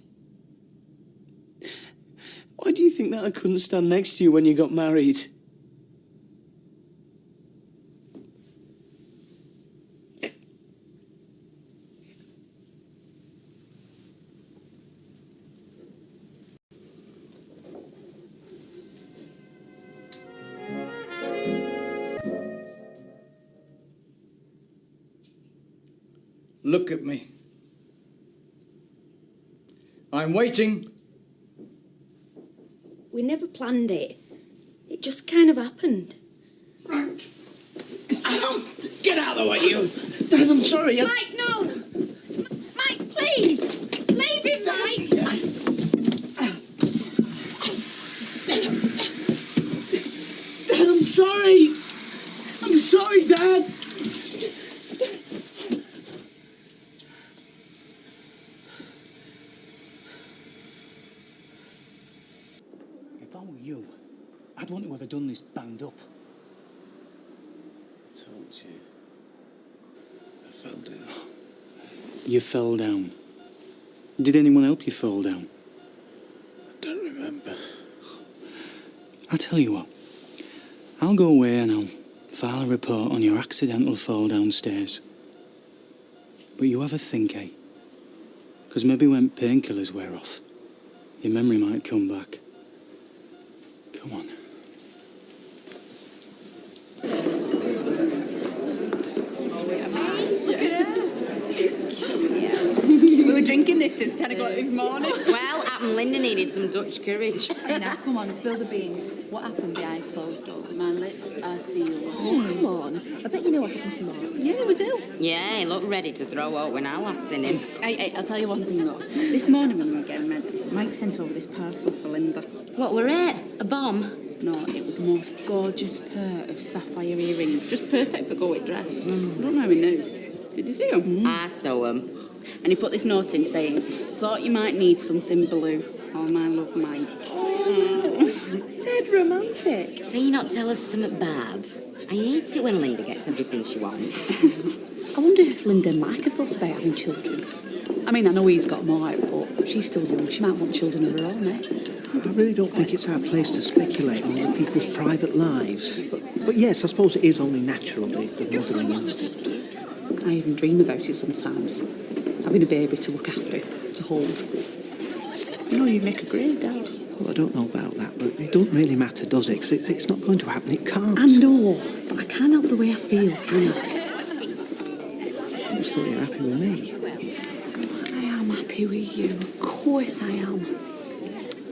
Why do you think that I couldn't stand next to you when you got married? Look at me. I'm waiting. We never planned it. It just kind of happened. Right. Get out of the way, you. Dad, I'm sorry. Mike, no! Mike, please! Leave him, Mike! Dad, I'm sorry. I'm sorry, Dad. If I were you, I'd want to have done this banged up. I told you. I fell down. You fell down. Did anyone help you fall down? I don't remember. I'll tell you what. I'll go away and I'll file a report on your accidental fall downstairs. But you have a think, eh? Because maybe when painkillers wear off, your memory might come back. Come on. We were drinking this till 10 o'clock this morning. Well, Linda needed some Dutch courage. Hey, now, come on, spill the beans. What happened behind closed doors? My lips are sealed. Oh, come on. I bet you know what happened tomorrow. Yeah, he was ill. Yeah, he looked ready to throw out when I last seen him. Hey, I'll tell you one thing, though. This morning when we were getting ready, Mike sent over this parcel for Linda. What were it? A bomb? No, it was the most gorgeous pair of sapphire earrings. Just perfect for go-with dress. I don't know how he knew. Did you see them? I saw him. And he put this note in saying, thought you might need something blue. Oh, my love, Mike. It's dead romantic. Can you not tell us something bad? I hate it when Linda gets everything she wants. I wonder if Linda and Mike have thought about having children. I mean, I know he's got more out, but she's still young. She might want children of her own, eh? I really don't think it's our place to speculate on other people's private lives. But yes, I suppose it is only natural, the mothering instinct. I even dream about it sometimes. Having a baby to look after, to hold. You know, you'd make a great dad. Well, I don't know about that, but it don't really matter, does it? 'Cause it's not going to happen. It can't. I know, but I can't help the way I feel, can I? I just thought you were happy with me. I am happy with you. Of course I am.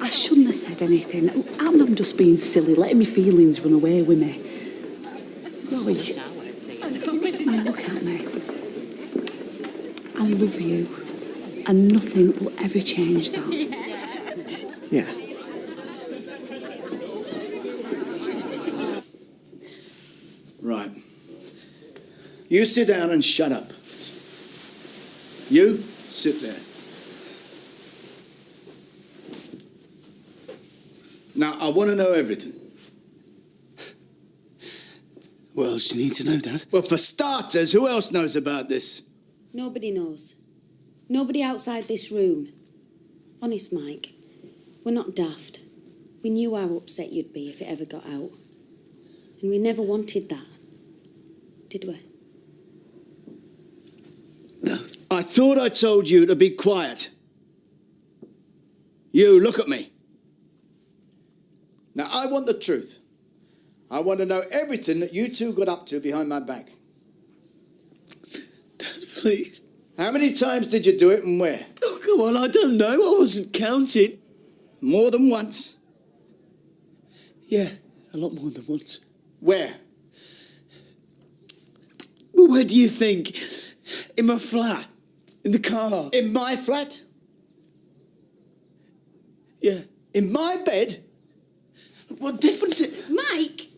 I shouldn't have said anything. I'm just being silly, letting my feelings run away with me. Roy, look at me. I love you, and nothing will ever change that. Yeah. Right. You sit down and shut up. You sit there. Now, I want to know everything. What else do you need to know, Dad? Well, for starters, who else knows about this? Nobody knows. Nobody outside this room. Honest, Mike, we're not daft. We knew how upset you'd be if it ever got out. And we never wanted that, did we? I thought I told you to be quiet. You, look at me. Now, I want the truth. I want to know everything that you two got up to behind my back. Please. How many times did you do it and where? Oh, come Oh, well, I don't know. I wasn't counting. More than once? Yeah, a lot more than once. Where? Well, where do you think? In my flat. In the car. In my flat? Yeah. In my bed? What difference? Mike!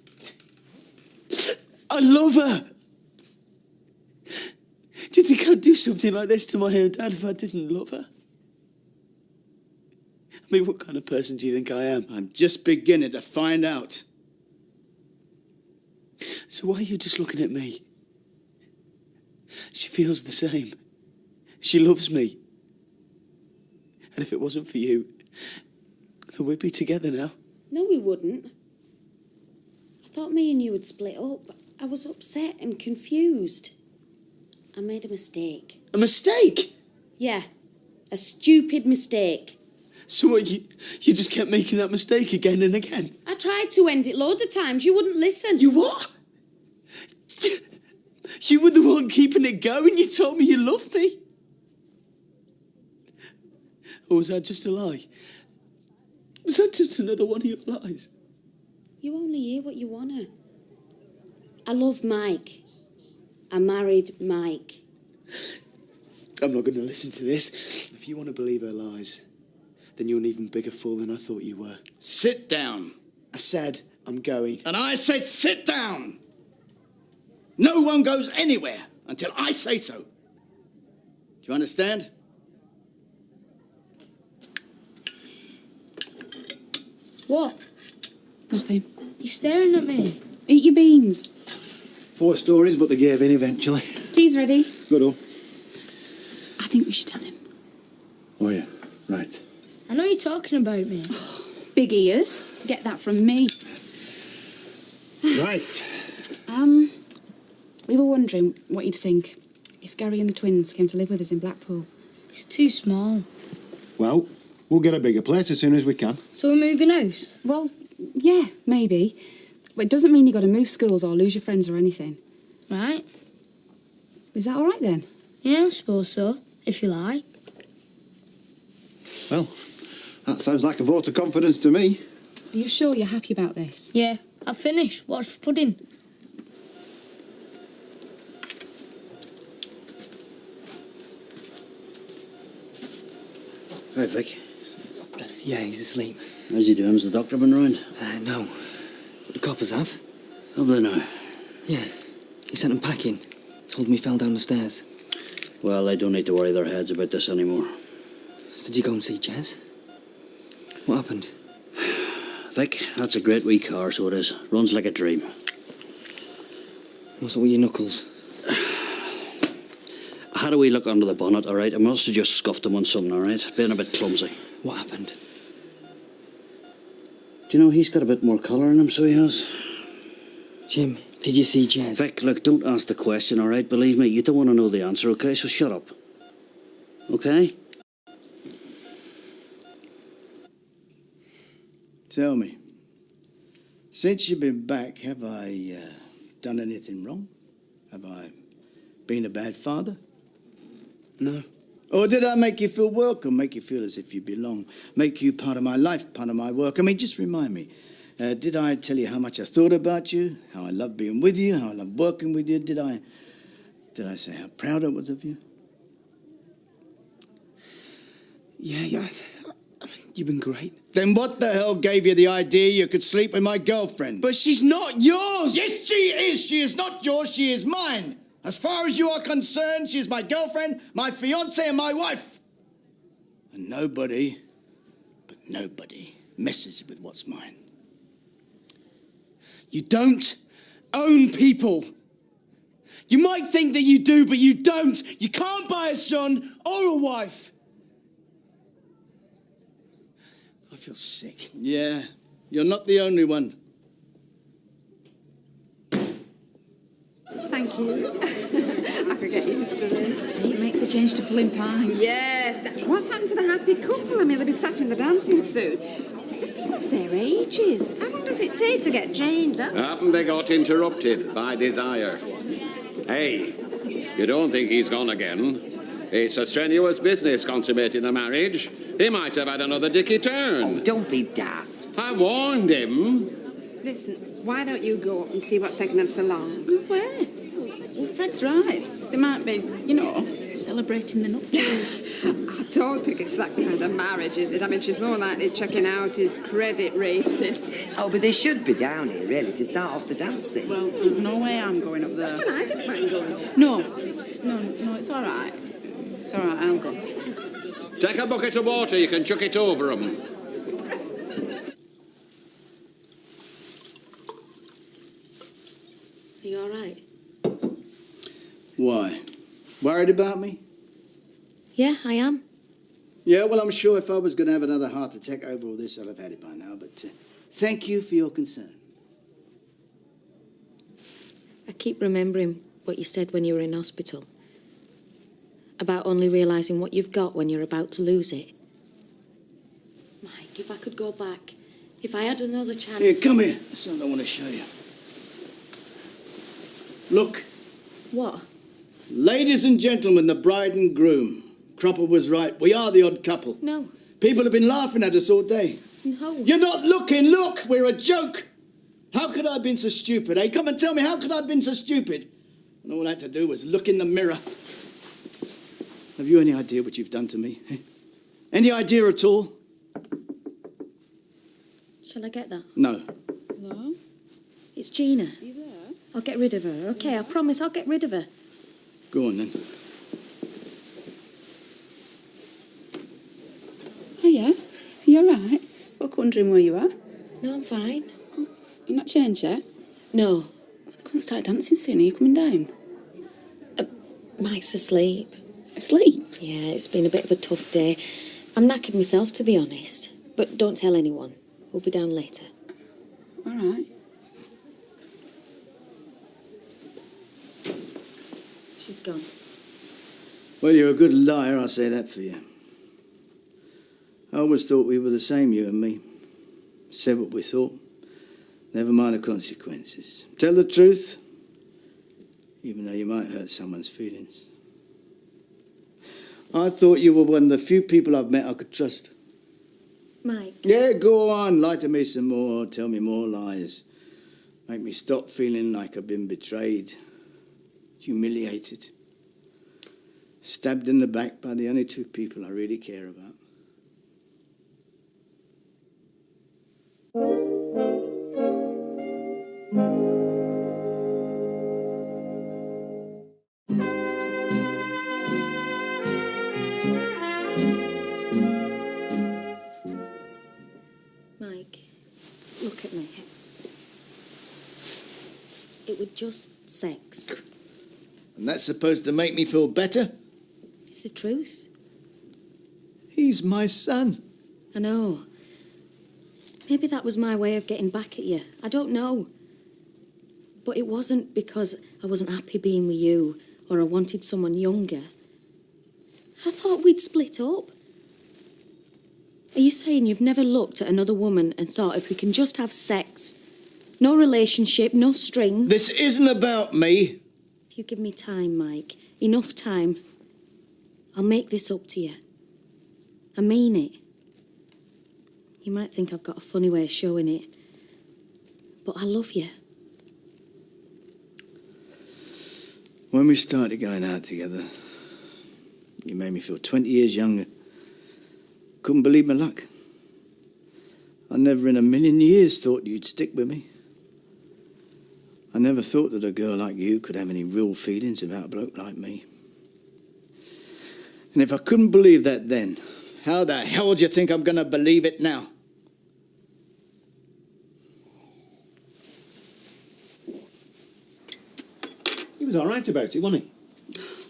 I love her. Do you think I'd do something like this to my own dad if I didn't love her? I mean, what kind of person do you think I am? I'm just beginning to find out. So why are you just looking at me? She feels the same. She loves me. And if it wasn't for you, then we'd be together now. No, we wouldn't. I thought me and you would split up. I was upset and confused. I made a mistake. A mistake? Yeah, a stupid mistake. So what, you just kept making that mistake again and again? I tried to end it loads of times. You wouldn't listen. You what? You were the one keeping it going. You told me you loved me. Or was that just a lie? Was that just another one of your lies? You only hear what you wanna. I love Mike. I married Mike. I'm not going to listen to this. If you want to believe her lies, then you're an even bigger fool than I thought you were. Sit down. I said I'm going. And I said sit down. No one goes anywhere until I say so. Do you understand? What? Nothing. You're staring at me. Eat your beans. 4 stories, but they gave in eventually. Tea's ready. Good on. I think we should tell him. Oh, yeah. Right. I know you're talking about me. Big ears. Get that from me. Right. We were wondering what you'd think if Gary and the twins came to live with us in Blackpool. It's too small. Well, we'll get a bigger place as soon as we can. So we're moving house? Well, yeah, maybe. But it doesn't mean you've got to move schools or lose your friends or anything. Right. Is that all right then? Yeah, I suppose so, if you like. Well, that sounds like a vote of confidence to me. Are you sure you're happy about this? Yeah, I'll finish. What's for pudding? Right, Vic. Yeah, he's asleep. How's he doing? Has the doctor been round? No. But the coppers have. Have they now? Yeah. He sent him packing. Told me he fell down the stairs. Well, they don't need to worry their heads about this anymore. So did you go and see Jez? What happened? Vic, that's a great wee car, so it is. Runs like a dream. What's up with your knuckles? I had a wee look under the bonnet, all right? I must have just scuffed him on something, all right? Being a bit clumsy. What happened? Do you know, he's got a bit more colour in him, so he has. Jim, did you see Jez? Vic, look, don't ask the question, all right? Believe me, you don't want to know the answer, okay? So shut up. Okay? Tell me, since you've been back, have I done anything wrong? Have I been a bad father? No. Or did I make you feel welcome, make you feel as if you belong, make you part of my life, part of my work? I mean, just remind me, did I tell you how much I thought about you, how I love being with you, how I love working with you? Did I say how proud I was of you? Yeah. You've been great. Then what the hell gave you the idea you could sleep with my girlfriend? But she's not yours! Yes, she is! She is not yours, she is mine! As far as you are concerned, she is my girlfriend, my fiancée, and my wife. And nobody messes with what's mine. You don't own people. You might think that you do, but you don't. You can't buy a son or a wife. I feel sick. Yeah, you're not the only one. Thank you. I could get used to this. It makes a change to pulling pints. Yes. What's happened to the happy couple? I mean, they'll be sat in the dancing suit. They've been at their ages. How long does it take to get chained up? Happened they got interrupted by desire. Hey, you don't think he's gone again? It's a strenuous business consummating a marriage. He might have had another dicky turn. Oh, don't be daft. I warned him. Listen, why don't you go up and see what's taking them so long? Where? Well, Fred's right. They might be, celebrating the nuptials. I don't think it's that kind of marriage, is it? I mean, she's more likely checking out his credit rating. Oh, but they should be down here, really, to start off the dancing. Well, there's no way I'm going up there. Well, I don't mind going. No, it's all right. It's all right, I'll go. Take a bucket of water, you can chuck it over him. Are you all right? Why? Worried about me? Yeah, I am. Yeah, well, I'm sure if I was going to have another heart attack over all this, I'd have had it by now. But thank you for your concern. I keep remembering what you said when you were in hospital. About only realising what you've got when you're about to lose it. Mike, if I could go back, if I had another chance... Here, come here. There's something I want to show you. Look. What? Ladies and gentlemen, the bride and groom. Cropper was right. We are the odd couple. No. People have been laughing at us all day. No. You're not looking. Look, we're a joke. How could I have been so stupid, eh? Come and tell me, how could I have been so stupid? And all I had to do was look in the mirror. Have you any idea what you've done to me? Eh? Any idea at all? Shall I get that? No. No? It's Gina. Are you there? I'll get rid of her, okay? I promise I'll get rid of her. Go on, then. Hiya. You all right? Look, wondering where you are. No, I'm fine. You're not changed yet? No. They're going to start dancing soon. Are you coming down? Mike's asleep. Asleep? Yeah, it's been a bit of a tough day. I'm knackered myself, to be honest. But don't tell anyone. We'll be down later. All right. She's gone. Well, you're a good liar, I'll say that for you. I always thought we were the same, you and me. Said what we thought. Never mind the consequences. Tell the truth, even though you might hurt someone's feelings. I thought you were one of the few people I've met I could trust. Mike. Yeah, go on. Lie to me some more. Tell me more lies. Make me stop feeling like I've been betrayed. Humiliated. Stabbed in the back by the only two people I really care about. Mike, look at me. It was just sex. And that's supposed to make me feel better? It's the truth. He's my son. I know. Maybe that was my way of getting back at you. I don't know. But it wasn't because I wasn't happy being with you or I wanted someone younger. I thought we'd split up. Are you saying you've never looked at another woman and thought if we can just have sex, no relationship, no strings... This isn't about me. If you give me time, Mike, enough time, I'll make this up to you. I mean it. You might think I've got a funny way of showing it, but I love you. When we started going out together, you made me feel 20 years younger. Couldn't believe my luck. I never in a million years thought you'd stick with me. I never thought that a girl like you could have any real feelings about a bloke like me. And if I couldn't believe that then, how the hell do you think I'm going to believe it now? He was all right about it, wasn't he?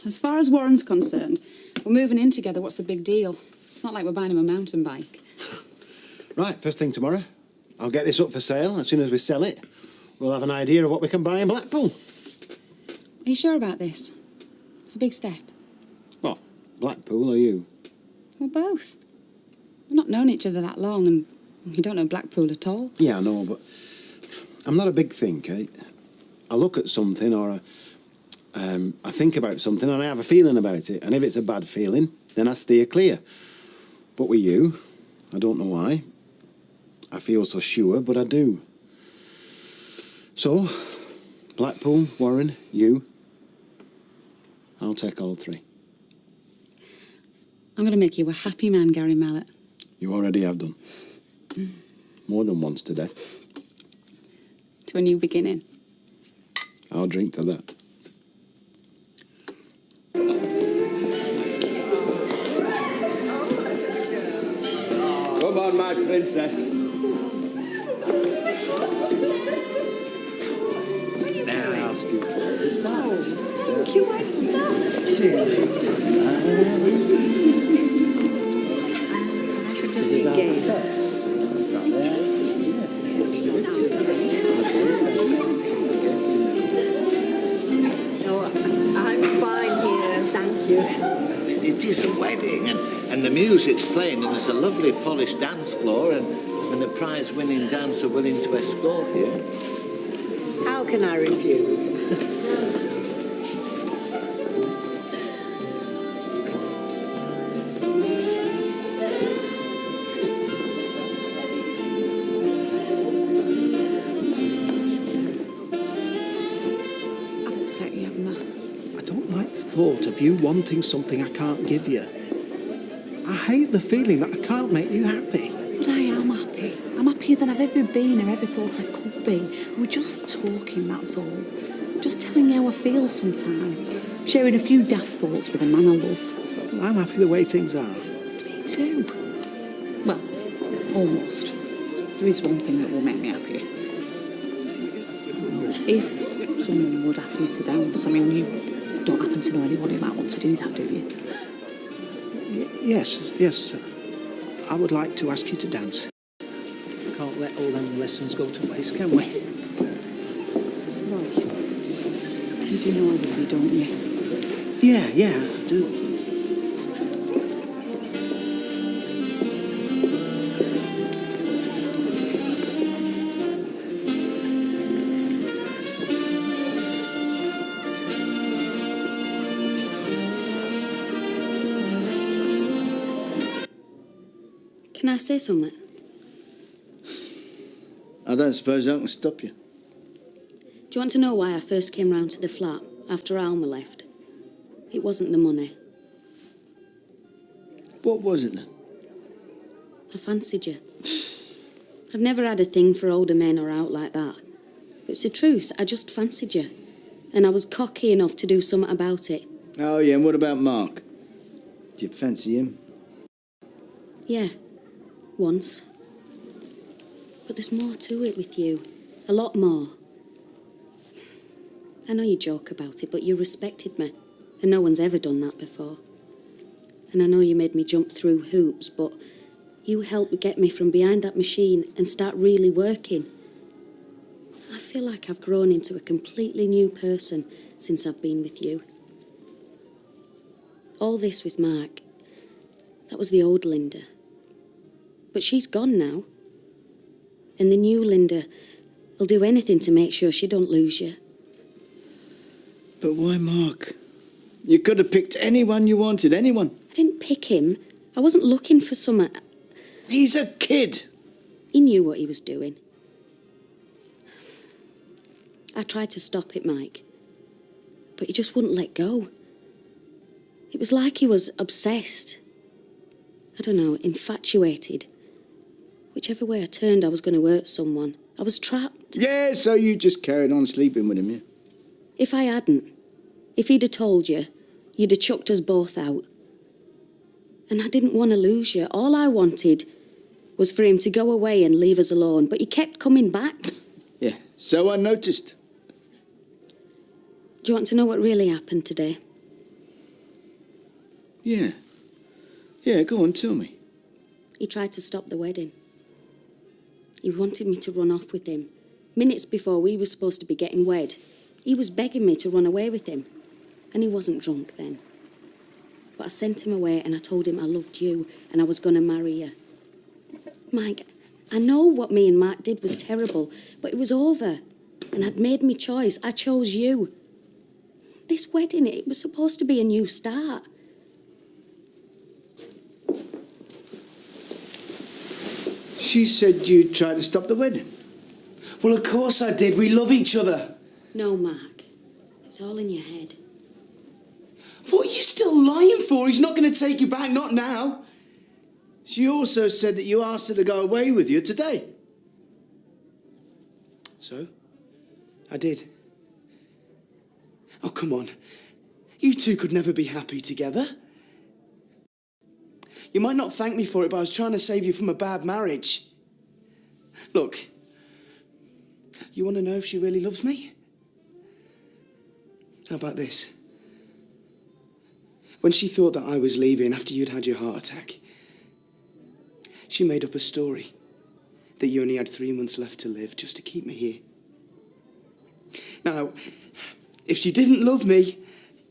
As far as Warren's concerned, we're moving in together. What's the big deal? It's not like we're buying him a mountain bike. Right, first thing tomorrow, I'll get this up for sale. As soon as we sell it, we'll have an idea of what we can buy in Blackpool. Are you sure about this? It's a big step. What, Blackpool or you? We're both. We've not known each other that long, and you don't know Blackpool at all. Yeah, I know, but I'm not a big thinker. I look at something or I think about something and I have a feeling about it. And if it's a bad feeling, then I steer clear. But with you, I don't know why. I feel so sure, but I do. So, Blackpool, Warren, you. I'll take all three. I'm going to make you a happy man, Gary Mallet. You already have done. More than once today. To a new beginning. I'll drink to that. Come on, my princess. Now I'll ask you for this. Thank you, I'd love to. I should just engage. I'm fine here, thank you. It is a wedding, and the music's playing, and there's a lovely polished dance floor, and a prize-winning dancer willing to escort you. How can I refuse? I've upset you, haven't I? I don't like the thought of you wanting something I can't give you. I hate the feeling that I can't make you happy. But I am happy. I'm happier than I've ever been or ever thought I could be. We're just talking, that's all. Just telling you how I feel sometimes. Sharing a few daft thoughts with a man I love. Well, I'm happy the way things are. Me too. Well, almost. There is one thing that will make me happier. If someone would ask me to dance, I mean, you don't happen to know anyone who might want to do that, do you? Yes. I would like to ask you to dance. Can't let all them lessons go to waste, can we? Roy, you do know I love you, don't you? Yeah, I do. Can I say something? I don't suppose I can stop you. Do you want to know why I first came round to the flat after Alma left? It wasn't the money. What was it then? I fancied you. I've never had a thing for older men or out like that. But it's the truth, I just fancied you. And I was cocky enough to do something about it. Oh, yeah, and what about Mark? Do you fancy him? Yeah, once. But there's more to it with you. A lot more. I know you joke about it, but you respected me. And no one's ever done that before. And I know you made me jump through hoops, but you helped get me from behind that machine and start really working. I feel like I've grown into a completely new person since I've been with you. All this with Mark, that was the old Linda. But she's gone now. And the new Linda will do anything to make sure she don't lose you. But why Mark? You could have picked anyone you wanted, anyone. I didn't pick him. I wasn't looking for someone. He's a kid. He knew what he was doing. I tried to stop it, Mike. But he just wouldn't let go. It was like he was obsessed. I don't know, infatuated. Whichever way I turned, I was going to hurt someone. I was trapped. Yeah, so you just carried on sleeping with him, yeah? If I hadn't, if he'd have told you, you'd have chucked us both out. And I didn't want to lose you. All I wanted was for him to go away and leave us alone. But he kept coming back. Yeah, so I noticed. Do you want to know what really happened today? Yeah. Yeah, go on, tell me. He tried to stop the wedding. He wanted me to run off with him. Minutes before we were supposed to be getting wed, he was begging me to run away with him. And he wasn't drunk then. But I sent him away and I told him I loved you and I was going to marry you. Mike, I know what me and Mark did was terrible, but it was over. And I'd made my choice. I chose you. This wedding, it was supposed to be a new start. She said you tried to stop the wedding. Well, of course I did. We love each other. No, Mark. It's all in your head. What are you still lying for? He's not going to take you back, not now. She also said that you asked her to go away with you today. So? I did. Oh, come on. You two could never be happy together. You might not thank me for it, but I was trying to save you from a bad marriage. Look, you want to know if she really loves me? How about this? When she thought that I was leaving after you'd had your heart attack, she made up a story that you only had 3 months left to live just to keep me here. Now, if she didn't love me,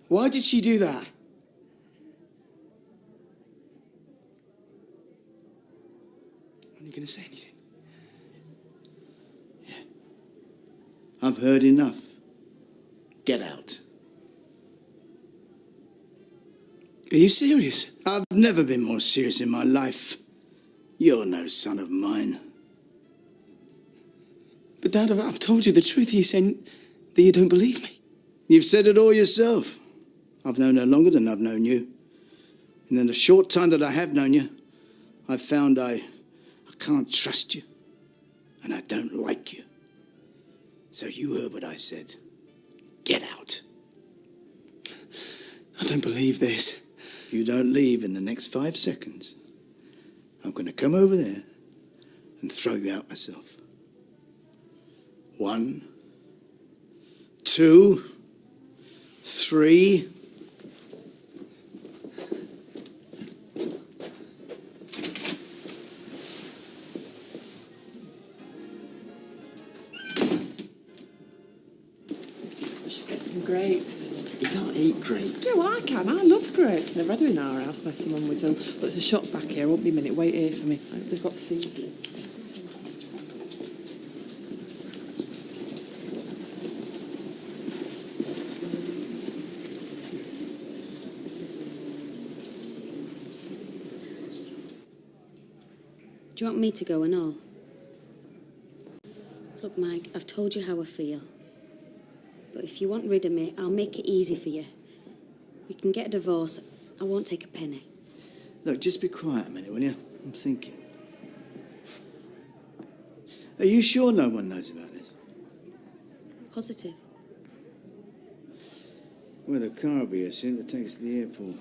why did she do that? Are you going to say anything? I've heard enough. Get out. Are you serious? I've never been more serious in my life. You're no son of mine. But Dad, I've told you the truth. You're saying that you don't believe me. You've said it all yourself. I've known her longer than I've known you. And in the short time that I have known you, I've found I can't trust you. And I don't like you. So you heard what I said. Get out. I don't believe this. If you don't leave in the next 5 seconds, I'm going to come over there and throw you out myself. 1, 2, 3. Some grapes. You can't eat grapes. Yeah, well, I can. I love grapes. They're ready in our house unless someone with them. But there's a shop back here. Won't be a minute. Wait here for me. They've got seedlings. Do you want me to go and all? Look, Mike, I've told you how I feel. But if you want rid of me, I'll make it easy for you. We can get a divorce. I won't take a penny. Look, just be quiet a minute, will you? I'm thinking. Are you sure no one knows about this? Positive. Well, the car will be here soon that takes us to the airport.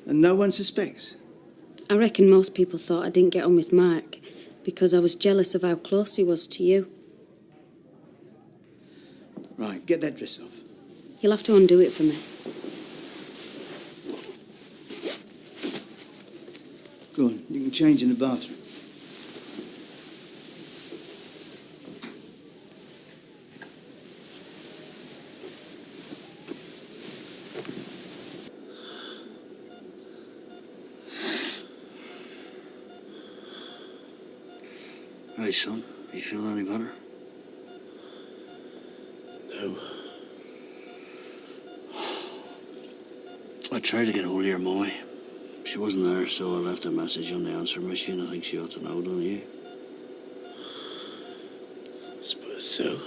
And no one suspects? I reckon most people thought I didn't get on with Mark because I was jealous of how close he was to you. Right, get that dress off. You'll have to undo it for me. Go on, you can change in the bathroom. Right, son. You feel any better? No. I tried to get hold of your mommy. She wasn't there, so I left a message on the answer machine. I think she ought to know, don't you? I suppose so.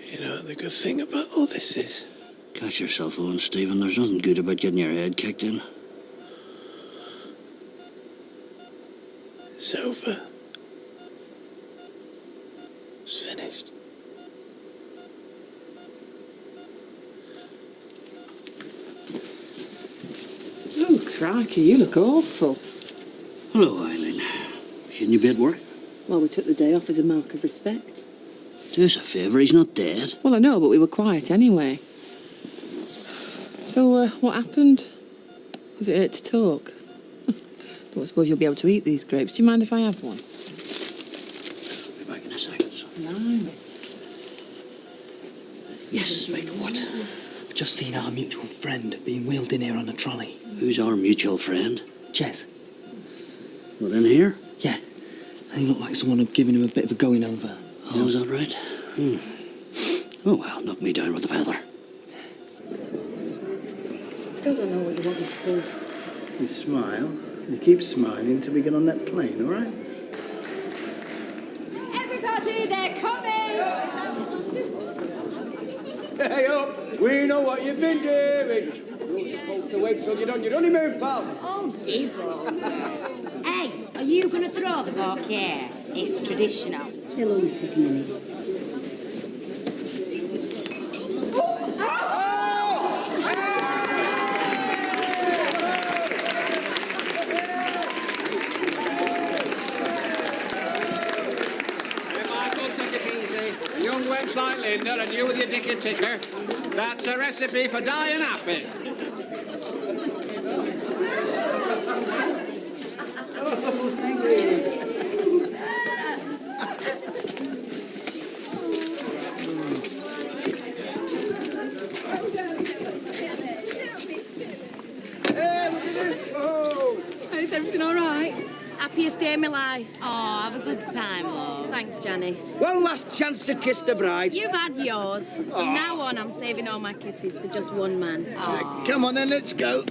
You know what the good thing about all this is? Catch yourself on, Stephen. There's nothing good about getting your head kicked in. It's over. It's finished. Oh, crikey, you look awful. Hello, Eileen. Shouldn't you be at work? Well, we took the day off as a mark of respect. Do us a favour, he's not dead. Well, I know, but we were quiet anyway. So, what happened? Was it hurt to talk? Don't suppose you'll be able to eat these grapes. Do you mind if I have one? I'll be back in a second, son. Blimey. Yes, Vic, what? I've just seen our mutual friend being wheeled in here on a trolley. Who's our mutual friend? Jez. What, in here? Yeah. And he looked like someone had given him a bit of a going over. Oh, is that right? Oh, well, knock me down with a feather. Still don't know what you want me to do. You smile. You keep smiling until we get on that plane, all right? Everybody, they're coming! Hey up! We know what you've been doing. You're supposed to wait till you're on your honeymoon, pal. Oh, Gabriel. Hey, are you going to throw the bouquet? It's traditional. Hello, it is Minnie. Young wench like Linda and you with your dicky ticker. That's a recipe for dying happy. Is everything all right? Happiest day of my life. Oh, have a good time, love. Thanks, Janice. One last chance to kiss the bride. You've had yours. From now on, I'm saving all my kisses for just one man. Come on then, let's go.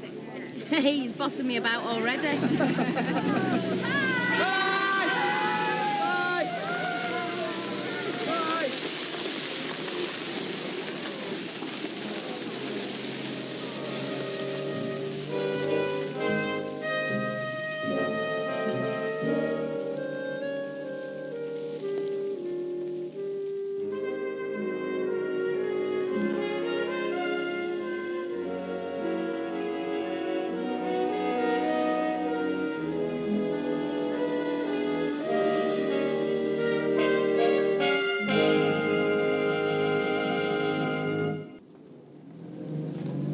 He's bossing me about already.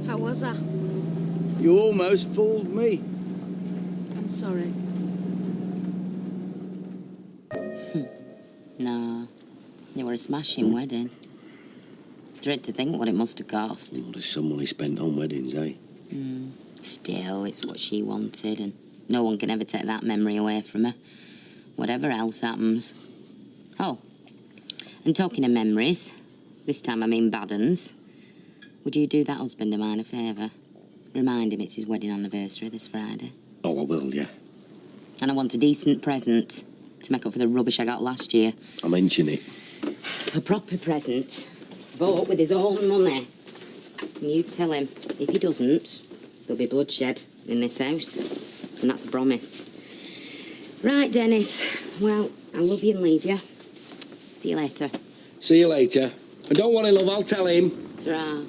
How was I? You almost fooled me. I'm sorry. No, it were a smashing wedding. Dread to think what it must have cost. Oh, there's some money spent on weddings, eh? Still, it's what she wanted, and no one can ever take that memory away from her, whatever else happens. Oh, and talking of memories, this time I mean bad uns, would you do that husband of mine a favour? Remind him it's his wedding anniversary this Friday. Oh, I will, yeah. And I want a decent present to make up for the rubbish I got last year. I'll mention it. A proper present, bought with his own money. And you tell him, if he doesn't, there'll be bloodshed in this house. And that's a promise. Right, Dennis. Well, I love you and leave you. See you later. See you later. And don't worry, love, I'll tell him. Ta-ra.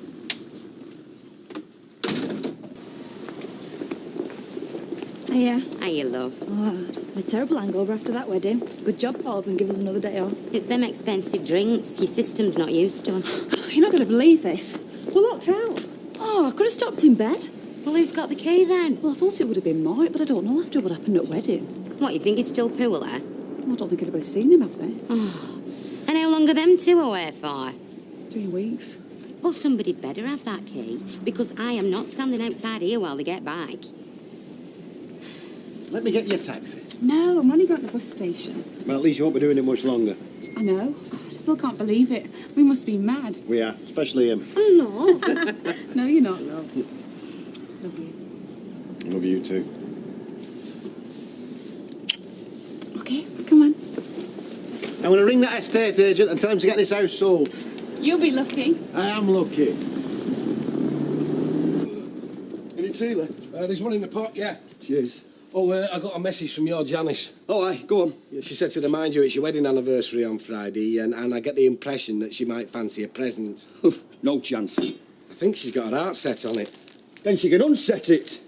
Hiya. Hiya, love. Oh, a terrible hangover after that wedding. Good job, Paul, and give us another day off. It's them expensive drinks. Your system's not used to them. You're not going to believe this. We're locked out. Oh, I could have stopped in bed. Well, who's got the key then? Well, I thought it would have been Mike, but I don't know after what happened at wedding. What, you think he's still poor there? Well, I don't think anybody's seen him, have they? Oh. And how long are them two away for? 3 weeks. Well, somebody better have that key, because I am not standing outside here while they get back. Let me get you a taxi. No, I'm only going to the bus station. Well, at least you won't be doing it much longer. I know. God, I still can't believe it. We must be mad. We are, especially him. Oh, no. No, you're not, love. Love you. Love you too. Okay, come on. I'm going to ring that estate agent and tell him to get this house sold. You'll be lucky. I am lucky. Any tea left? There's one in the pot, yeah. Cheers. Oh, I got a message from your Janice. Oh, aye, go on. Yeah, she said to remind you it's your wedding anniversary on Friday, and I get the impression that she might fancy a present. No chance. I think she's got her heart set on it. Then she can unset it.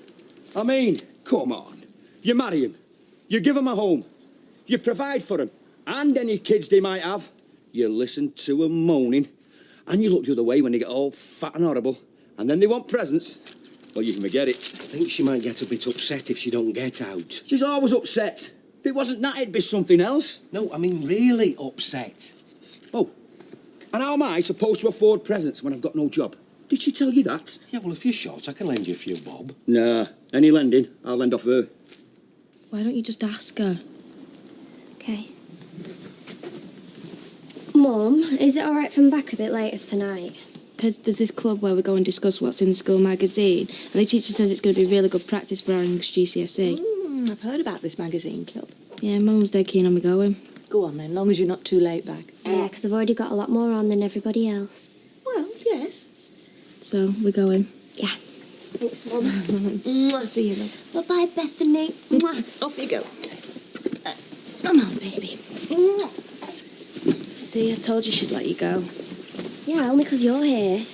I mean, come on. You marry him. You give him a home. You provide for him. And any kids they might have. You listen to them moaning. And you look the other way when they get all fat and horrible. And then they want presents. Well, you can forget it. I think she might get a bit upset if she don't get out. She's always upset. If it wasn't that, it'd be something else. No, I mean really upset. Oh, and how am I supposed to afford presents when I've got no job? Did she tell you that? Yeah, well, if you're short, I can lend you a few bob. Nah, any lending, I'll lend off her. Why don't you just ask her? Okay. Mum, Mum, is it all right if I'm back a bit later tonight? There's this club where we go and discuss what's in the school magazine, and the teacher says it's going to be really good practice for our English GCSE. I've heard about this magazine club. Yeah, Mum's dead keen on me going. Go on then, long as you're not too late back. Yeah, because I've already got a lot more on than everybody else. Well, yes. So, we're going. Yeah. Thanks, Mum. See you, love. Bye-bye, Bethany. Off you go. Come on, baby. See, I told you she'd let you go. Yeah, only because you're here.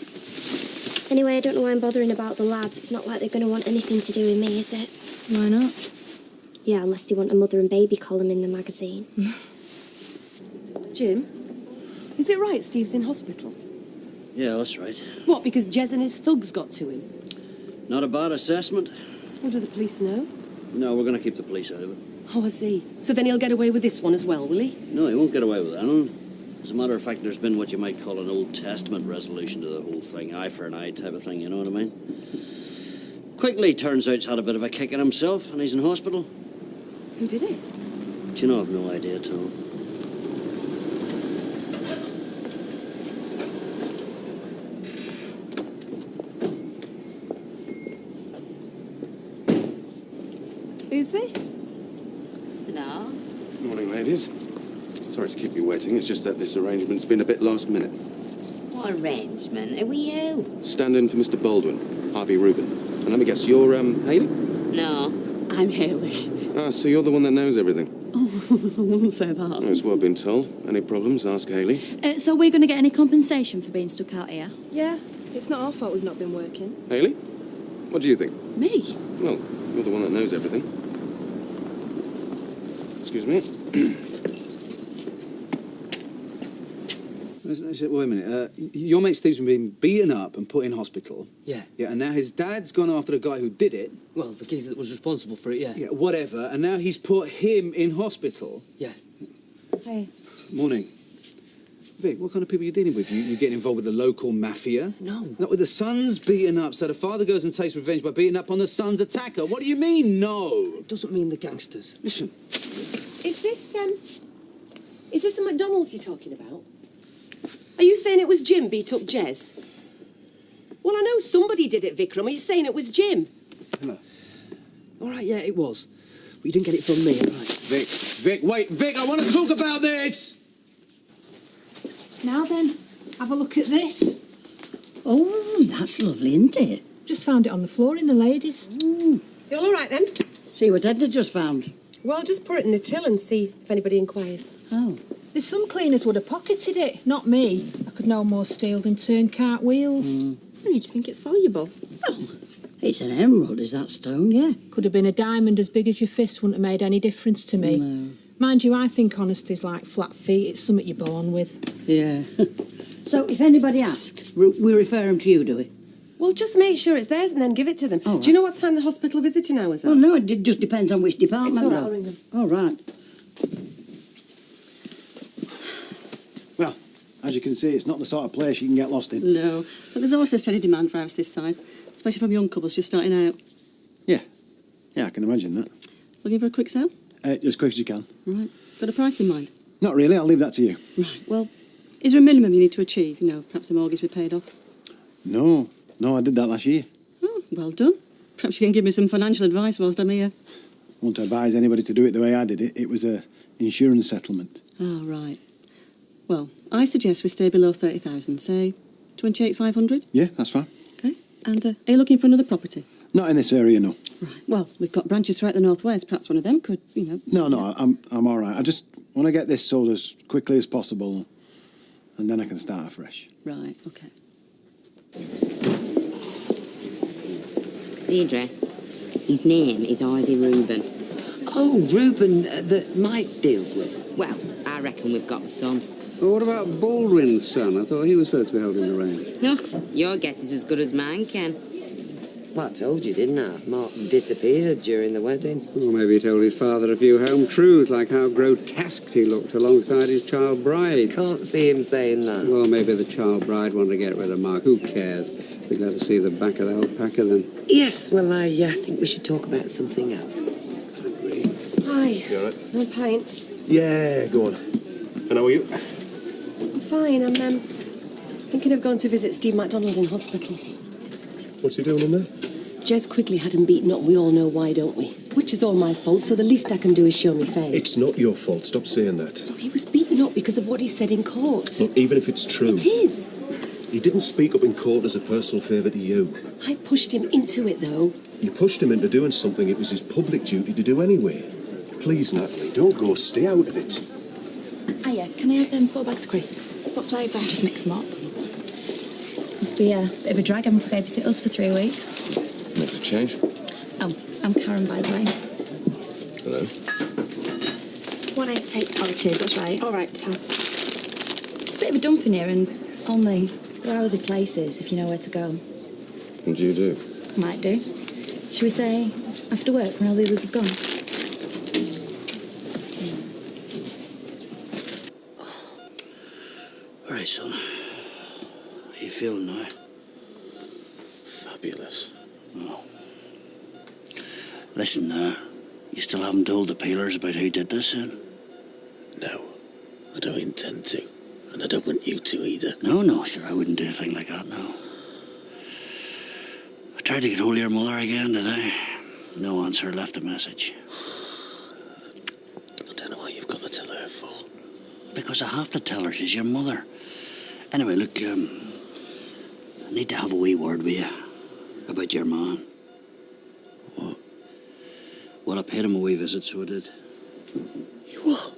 Anyway, I don't know why I'm bothering about the lads. It's not like they're going to want anything to do with me, is it? Why not? Yeah, unless they want a mother and baby column in the magazine. Jim, is it right Steve's in hospital? Yeah, that's right. What, because Jez and his thugs got to him? Not a bad assessment. Well, do the police know? No, we're going to keep the police out of it. Oh, I see. So then he'll get away with this one as well, will he? No, he won't get away with that one. As a matter of fact, there's been what you might call an Old Testament resolution to the whole thing. Eye for an eye type of thing, you know what I mean? Quickly, turns out he's had a bit of a kick in himself and he's in hospital. Who did it? Do you know, I've no idea at all. Who's this? No. Morning, ladies. Sorry to keep you waiting. It's just that this arrangement's been a bit last minute. What arrangement? Who are you? Stand in for Mr. Baldwin, Harvey Rubin. And let me guess, you're, Hayley? No, I'm Hayley. Ah, so you're the one that knows everything. Oh, I wouldn't say that. As well been told. Any problems, ask Hayley. So we're going to get any compensation for being stuck out here? Yeah, it's not our fault we've not been working. Hayley? What do you think? Me? Well, you're the one that knows everything. Excuse me. Wait a minute. Your mate Steve's been beaten up and put in hospital. Yeah. Yeah, and now his dad's gone after the guy who did it. Well, the geezer that was responsible for it, yeah. Yeah, whatever. And now he's put him in hospital. Yeah. Hey. Morning. Vic, what kind of people are you dealing with? You getting involved with the local mafia? No. Not with the son's beaten up, so the father goes and takes revenge by beating up on the son's attacker. What do you mean, no? It doesn't mean the gangsters. Listen. Is this the McDonald's you're talking about? Are you saying it was Jim beat up Jez? Well, I know somebody did it, Vikram. Are you saying it was Jim? Hello. All right, yeah, it was. But you didn't get it from me, all right? Vic, wait, Vic, I want to talk about this! Now then, have a look at this. Oh, that's lovely, isn't it? Just found it on the floor in the ladies. You all right then? See what Edna just found. Well, just put it in the till and see if anybody inquires. Oh. There's some cleaners would have pocketed it, not me. I could no more steal than turn cartwheels. Do you think it's valuable? Oh, it's an emerald, is that stone, yeah. Could have been a diamond as big as your fist, wouldn't have made any difference to me. No. Mind you, I think honesty's like flat feet. It's something you're born with. Yeah. So if anybody asks, we refer them to you, do we? Well, just make sure it's theirs and then give it to them. All Do you know what time the hospital visiting hours are? Well, no, it just depends on which department. It's all right, though. I'll ring them. All right. Well, as you can see, it's not the sort of place you can get lost in. No, but there's always a steady demand for a house this size, especially from young couples just starting out. Yeah, I can imagine that. We'll give her a quick sale? As quick as you can. Right. Got a price in mind? Not really, I'll leave that to you. Right, well, is there a minimum you need to achieve? You know, perhaps the mortgage be paid off? No, I did that last year. Oh, well done. Perhaps you can give me some financial advice whilst I'm here. I won't advise anybody to do it the way I did it. It was a insurance settlement. Oh, right. Well, I suggest we stay below 30,000, say 28,500. Yeah, that's fine. Okay. And are you looking for another property? Not in this area, no. Right. Well, we've got branches throughout the northwest. Perhaps one of them could, you know. No, I'm all right. I just want to get this sold as quickly as possible, and then I can start afresh. Right. Okay. Deirdre, his name is Ivy Reuben. Oh, Reuben that Mike deals with. Well, I reckon we've got the son. Well, what about Baldwin's son? I thought he was supposed to be holding the reins. No, your guess is as good as mine, Ken. Well, I told you, didn't I? Mark disappeared during the wedding. Or maybe he told his father a few home truths, like how grotesque he looked alongside his child bride. Can't see him saying that. Well, maybe the child bride wanted to get rid of Mark. Who cares? Be glad to see the back of the whole packer then. Yes, well, I think we should talk about something else. Hi. You all right? Want a pint? Yeah, go on. And how are you? I'm fine. I'm thinking of going to visit Steve MacDonald in hospital. What's he doing in there? Jez Quigley had him beaten up. We all know why, don't we? Which is all my fault, so the least I can do is show me face. It's not your fault. Stop saying that. Look, he was beaten up because of what he said in court. Look, even if it's true... It is. He didn't speak up in court as a personal favour to you. I pushed him into it, though. You pushed him into doing something it was his public duty to do anyway. Please, Natalie, don't go. Stay out of it. Hiya, can I have 4 bags of crisps? What flavour? Just mix them up. Must be a bit of a drag having to babysit us for 3 weeks. Makes a change. Oh, I'm Karen, by the way. Hello. 188. Oh, cheers, that's right. All right, Sam. It's a bit of a dump in here, and only there are other places if you know where to go. And you do? Might do. Should we say after work when all the others have gone? All right, son. How you feeling now? Fabulous. Oh. Listen, you still haven't told the peelers about who did this, then? No, I don't intend to. And I don't want you to either. No, sure, I wouldn't do a thing like that, no. I tried to get hold of your mother again today. No answer, left a message. I don't know what you've got to tell her for. Because I have to tell her she's your mother. Anyway, look, I need to have a wee word with you about your man. What? Well, I paid him a wee visit, so I did. You what?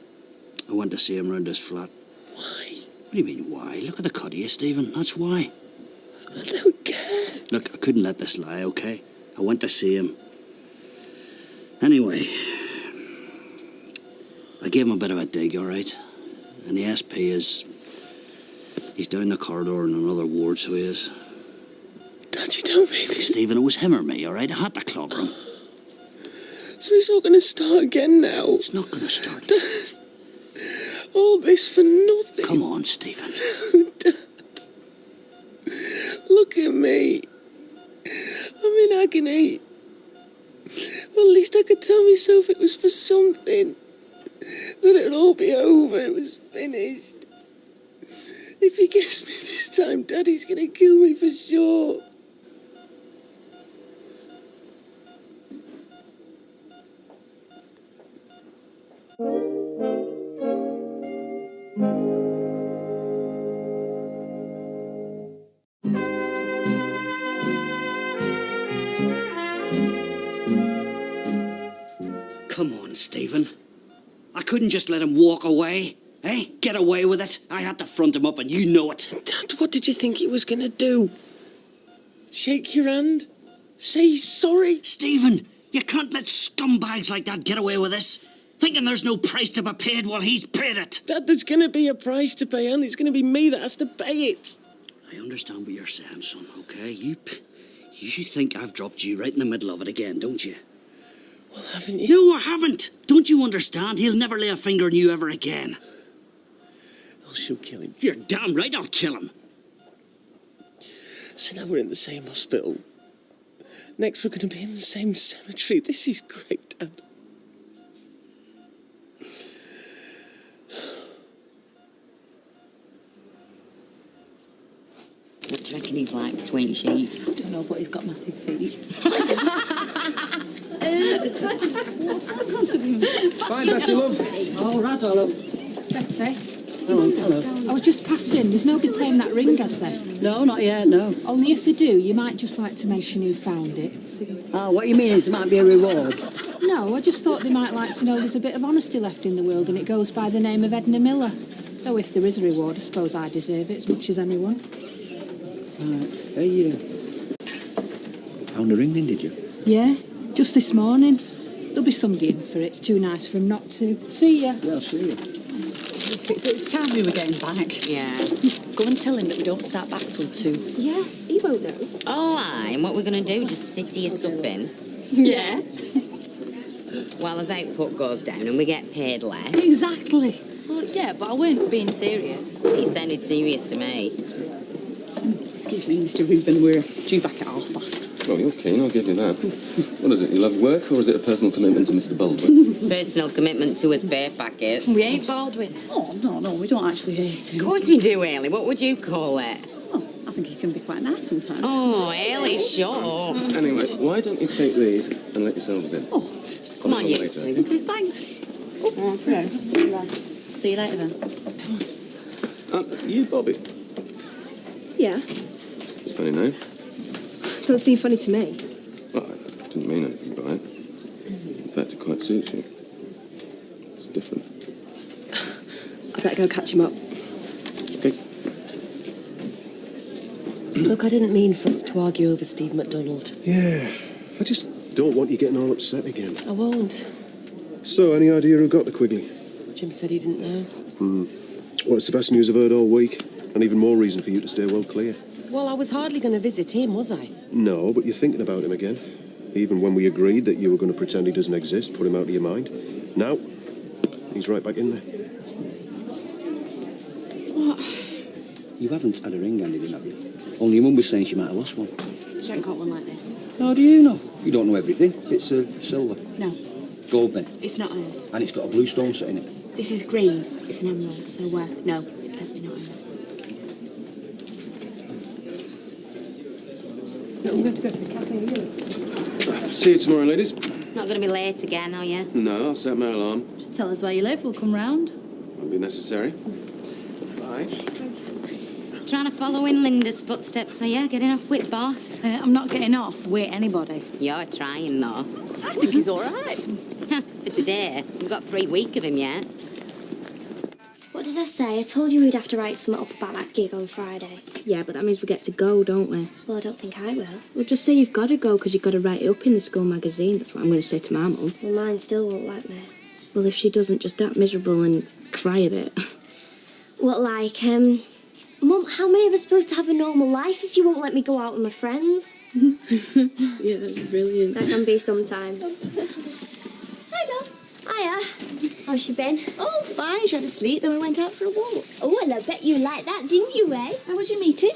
I went to see him round his flat. Why? What do you mean, why? Look at the cut of you, Stephen. That's why. I don't care. Look, I couldn't let this lie, okay? I went to see him. Anyway, I gave him a bit of a dig, all right? And the SP is... He's down the corridor in another ward, so he is. Dad, you don't mean this. Stephen, it was him or me, all right? I had to clobber him. So it's all going to start again now? It's not going to start again. All this for nothing. Come on, Stephen. No, Dad. Look at me. I'm in agony. Well, at least I could tell myself it was for something. That it'll all be over. It was finished. If he gets me this time, Daddy's going to kill me for sure. Come on, Stephen. I couldn't just let him walk away. Eh? Get away with it. I had to front him up, and you know it. Dad, what did you think he was going to do? Shake your hand? Say he's sorry? Stephen, you can't let scumbags like that get away with this. Thinking there's no price to be paid while he's paid it. Dad, there's going to be a price to pay, and it's going to be me that has to pay it. I understand what you're saying, son, okay? You think I've dropped you right in the middle of it again, don't you? Well, haven't you? No, I haven't. Don't you understand? He'll never lay a finger on you ever again. Well, she'll kill him. You're damn right I'll kill him. So now we're in the same hospital. Next we're going to be in the same cemetery. This is great, Dad. What do you reckon he's like between sheets? I don't know, but he's got massive feet. What's that considering? Fine, Betty, love. All right, Olive. Betty. Hello. I was just passing. There's nobody claimed that ring, has there? No, not yet, no. Only if they do, you might just like to mention who found it. Oh, what you mean is there might be a reward? No, I just thought they might like to know there's a bit of honesty left in the world and it goes by the name of Edna Miller. Though if there is a reward, I suppose I deserve it as much as anyone. Right. Hey, found a ring then, did you? Yeah, just this morning. There'll be somebody in for it. It's too nice for him not to. See ya. Yeah, I'll see you. It's time we were getting back. Yeah. Go and tell him that we don't start back till 2. Yeah, he won't know. Oh, aye. And what we're going to do? Just sit here supping? Yeah. While his output goes down and we get paid less. Exactly. Well, yeah, but I weren't being serious. He sounded serious to me. Excuse me, Mr. Reuben, we're due back at 1:30. Well, you're keen, I'll give you that. What is it, you love work, or is it a personal commitment to Mr. Baldwin? Personal commitment to his bear packets. We ain't Baldwin. Oh, no, we don't actually hate him. Of course we do, Ailey. What would you call it? Oh, I think he can be quite nice sometimes. Oh, Ailey, sure. Anyway, why don't you take these and let yourselves in? Oh, come on, you later. two. Okay, thanks. Oh, okay. See you later then. You, Bobby? Yeah, It's a funny name. don't seem funny to me. Well, I didn't mean anything by it. In fact, it quite suits you. It's different. I better go catch him up. Okay. Look, I didn't mean for us to argue over Steve MacDonald. Yeah, I just don't want you getting all upset again. I won't. So, any idea who got the Quigley? Jim said he didn't know. Well, it's the best news I've heard all week, and even more reason for you to stay well clear. Well, I was hardly going to visit him, was I? No, but you're thinking about him again. Even when we agreed that you were going to pretend he doesn't exist, put him out of your mind. Now, he's right back in there. What? You haven't had a ring handed in, have you? Only your mum was saying she might have lost one. She ain't got one like this. How do you know? You don't know everything. It's silver. No, Gold, then. it's not hers. And it's got a blue stone set in it. This is green. It's an emerald, so no, it's definitely not hers. I'm going to go to the cafe, See you tomorrow, ladies. Not going to be late again, are you? No, I'll set my alarm. Just tell us where you live, we'll come round. Won't be necessary. Bye. Trying to follow in Linda's footsteps, are you? Getting off with boss? I'm not getting off with anybody. You're trying, though. I think he's all right. For today. We've got 3 weeks of him yet. What did I say? I told you we'd have to write something up about that gig on Friday. Yeah, but that means we get to go, don't we? Well, I don't think I will. Well, just say you've got to go because you've got to write it up in the school magazine. That's what I'm going to say to my mum. Well, mine still won't let me. Well, if she doesn't, just act miserable and cry a bit. What, like, Mum, how am I ever supposed to have a normal life if you won't let me go out with my friends? Yeah, brilliant. That can be sometimes. Hi, love. Hiya. How's she been? Oh, fine. She had a sleep, then we went out for a walk. Oh, well, I bet you liked that, didn't you, eh? How was your meeting?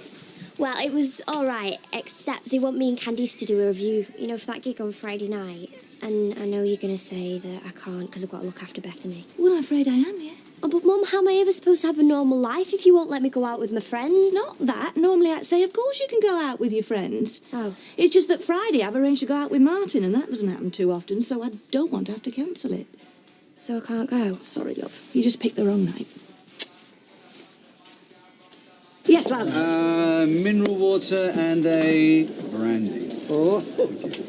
Well, it was all right, except they want me and Candice to do a review, for that gig on Friday night. And I know you're going to say that I can't because I've got to look after Bethany. Well, I'm afraid I am, yeah. Oh, but Mum, how am I ever supposed to have a normal life if you won't let me go out with my friends? It's not that. Normally I'd say, of course you can go out with your friends. Oh. It's just that Friday I've arranged to go out with Martin, and that doesn't happen too often, so I don't want to have to cancel it. So I can't go? Sorry, love. You just picked the wrong night. Yes, lads. Mineral water and a brandy. Oh,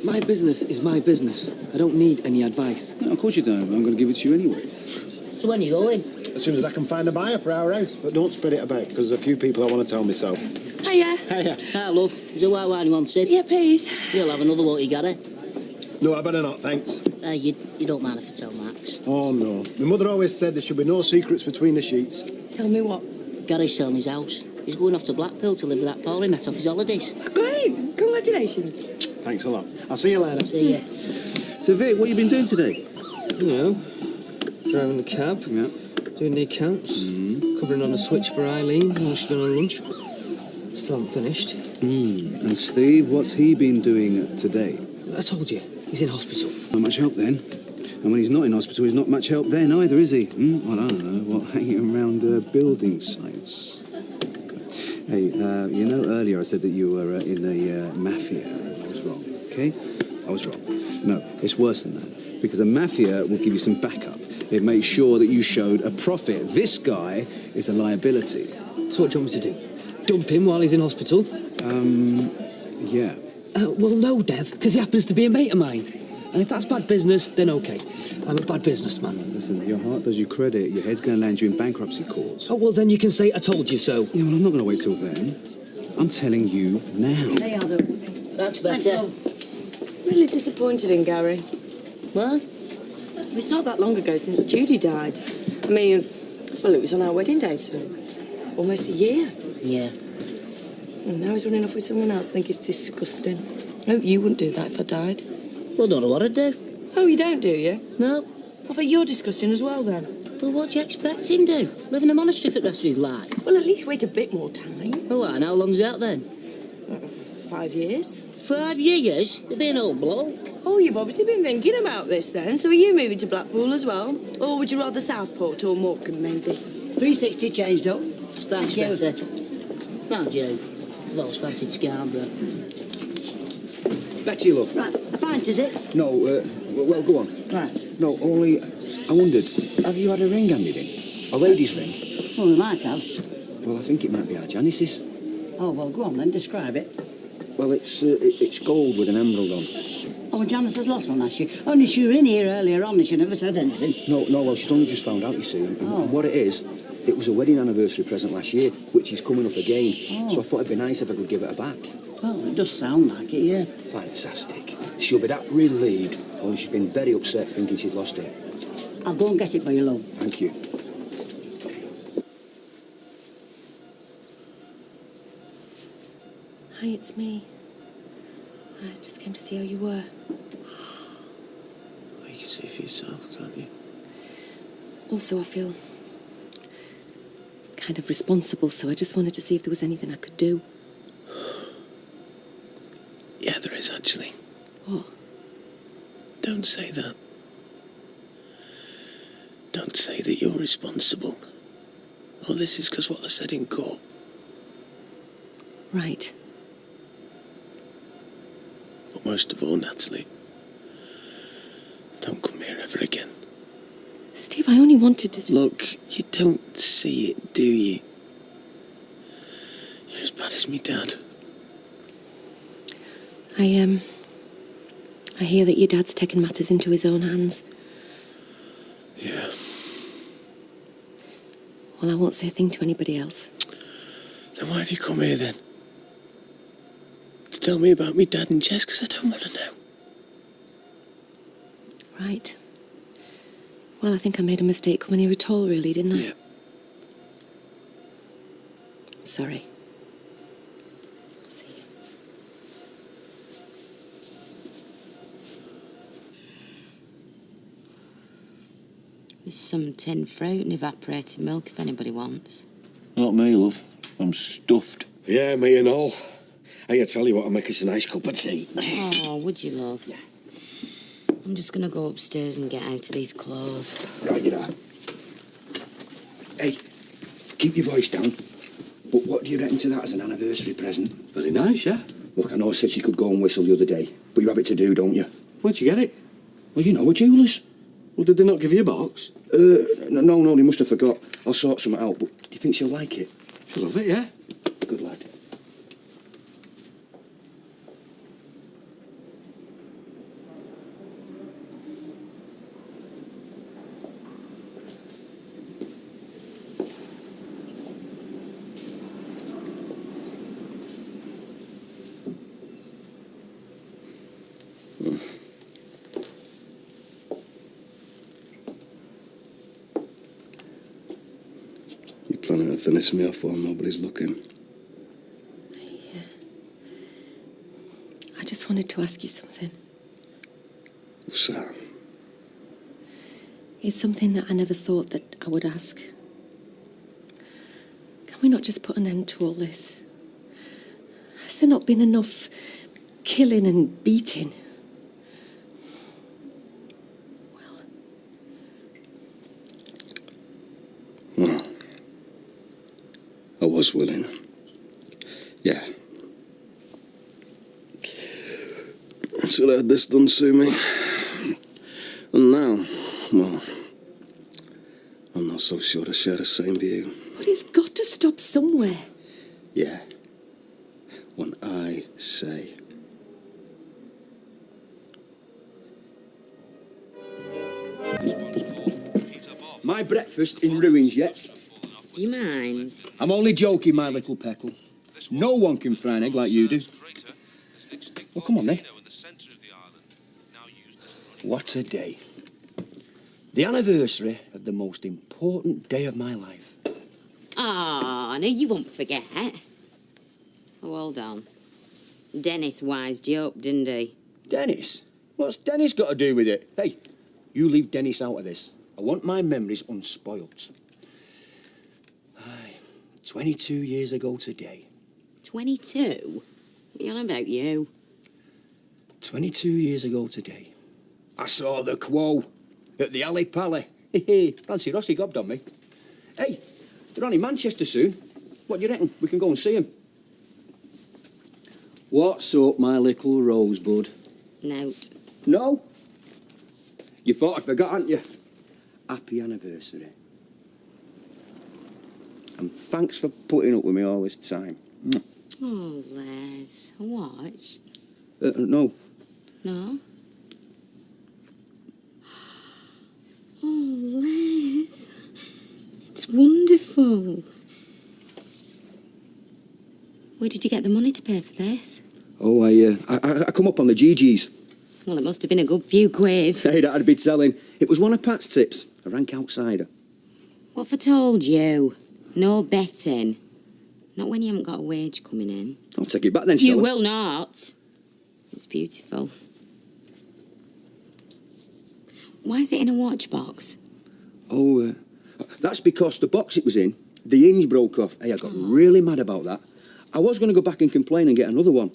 my business is my business. I don't need any advice. No, of course you don't. I'm going to give it to you anyway. So when are you going? As soon as I can find a buyer for our house. But don't spread it about, because there's a few people I want to tell myself. Hiya. Hiya. Hi, love. Is there white wine you wanted? Yeah, please. You'll have another, won't you, Gary? No, I better not, thanks. You don't mind if I tell Max? Oh, no. My mother always said there should be no secrets between the sheets. Tell me what? Gary's selling his house. He's going off to Blackpool to live with that Paul he met off his holidays. Great. Congratulations. Thanks a lot. I'll see you later. See ya. So, Vic, what have you been doing today? You know, driving the cab, doing the accounts, covering on the switch for Eileen while she's been on lunch. Still haven't finished. And Steve, what's he been doing today? I told you, he's in hospital. Not much help then. And when he's not in hospital, he's not much help then either, is he? Well, I don't know. What, hanging around building sites? Hey, earlier I said that you were in the mafia. I was wrong, okay? I was wrong. No, it's worse than that. Because the mafia will give you some backup. It makes sure that you showed a profit. This guy is a liability. So what do you want me to do? Dump him while he's in hospital? Yeah. Well, no, Dev, because he happens to be a mate of mine. And if that's bad business, then okay. I'm a bad businessman. Listen, your heart does you credit. Your head's going to land you in bankruptcy courts. Oh, well, then you can say I told you so. Yeah, well, I'm not going to wait till then. I'm telling you now. They are the... That's better. Really disappointed in Gary. What? It's not that long ago since Judy died. I mean, well, it was on our wedding day, so almost a year. Yeah. And now he's running off with someone else. I think it's disgusting. I hope you wouldn't do that if I died. Well, don't know what I'd do. Oh, you don't, do you? No. I think you're disgusting as well, then. Well, what do you expect him to do? Live in a monastery for the rest of his life? Well, at least wait a bit more time. Oh, and how long's that then? 5 years. 5 years? You been old bloke? Oh, you've obviously been thinking about this then. So are you moving to Blackpool as well? Or would you rather Southport or Morecambe, maybe? 360 changed up. Thanks, you. better. Found you. Lost fancied Scarborough. Betty, love. Right, pint, is it? No, well, go on. Right. No, only I wondered, have you had a ring handed in? A lady's ring? Well, we might have. Well, I think it might be our Janice's. Oh, well, go on then, describe it. Well, it's gold with an emerald on. Oh, well, Janice has lost one last year. Only she were in here earlier on and she never said anything. No, well, she's only just found out, you see. And Oh. what it is, it was a wedding anniversary present last year, which is coming up again. Oh. So I thought it'd be nice if I could give it her back. Well, it does sound like it, yeah. Fantastic. She'll be that relieved, only she's been very upset thinking she'd lost it. I'll go and get it for you, love. Thank you. Hi, it's me. I just came to see how you were. Well, you can see for yourself, can't you? Also, I feel kind of responsible, so I just wanted to see if there was anything I could do. Yeah, there is actually. What? Don't say that. Don't say that you're responsible. Oh, this is because what I said in court. Right. But most of all, Natalie, don't come here ever again. Steve, I only wanted to... Look, you don't see it, do you? You're as bad as me dad. I hear that your dad's taken matters into his own hands. Yeah. Well, I won't say a thing to anybody else. Then why have you come here then? To tell me about me dad and Jess, because I don't want to know. Right. Well, I think I made a mistake coming here at all, really, didn't I? Yeah. Sorry. There's some tinned fruit and evaporated milk if anybody wants. Not me, love. I'm stuffed. Yeah, me and all. Hey, I tell you what, I'll make us a nice cup of tea. Oh, would you, love? Yeah. I'm just going to go upstairs and get out of these clothes. Right, you are. Hey, keep your voice down. But what do you reckon to that as an anniversary present? Very nice, yeah. Look, I know I said she could go and whistle the other day, but you have it to do, don't you? Where'd you get it? Well, you know, a jeweller's. Well, did they not give you a box? No, they must have forgot. I'll sort something out, but do you think she'll like it? She'll love it, yeah. Good lad. You're planning to finish me off while nobody's looking. I just wanted to ask you something. What's that? It's something that I never thought that I would ask. Can we not just put an end to all this? Has there not been enough killing and beating? Well, I was willing. Yeah. Should have had this done to me. And now, well, I'm not so sure I share the same view. But it's got to stop somewhere. Yeah. When I say. My breakfast in ruins yet? Do you mind? I'm only joking, my little peckle. No one can fry an egg like you do. Well, come on then. What a day. The anniversary of the most important day of my life. Ah, no, you won't forget. Oh, hold on. Dennis wised you up, didn't he? Dennis? What's Dennis got to do with it? Hey, you leave Dennis out of this. I want my memories unspoilt. Aye, 22 years ago today. 22? What are you on about, you? 22 years ago today, I saw the Quo at the Alley Pally. Hey, Francie Rossi gobbed on me. Hey, they're on in Manchester soon. What do you reckon? We can go and see them. What's up, my little rosebud? Note. No? You thought I'd forgot, hadn't you? Happy anniversary. And thanks for putting up with me all this time. Oh, Les. A watch? No. No? Oh, Les. It's wonderful. Where did you get the money to pay for this? Oh, I come up on the GGs. Well, it must have been a good few quid. Hey, that'd be telling. It was one of Pat's tips. A rank outsider. What have I told you? No betting. Not when you haven't got a wage coming in. I'll take it back then, You shall I? will not. It's beautiful. Why is it in a watch box? Oh, that's because the box it was in, the hinge broke off. Hey, I got really mad about that. I was going to go back and complain and get another one,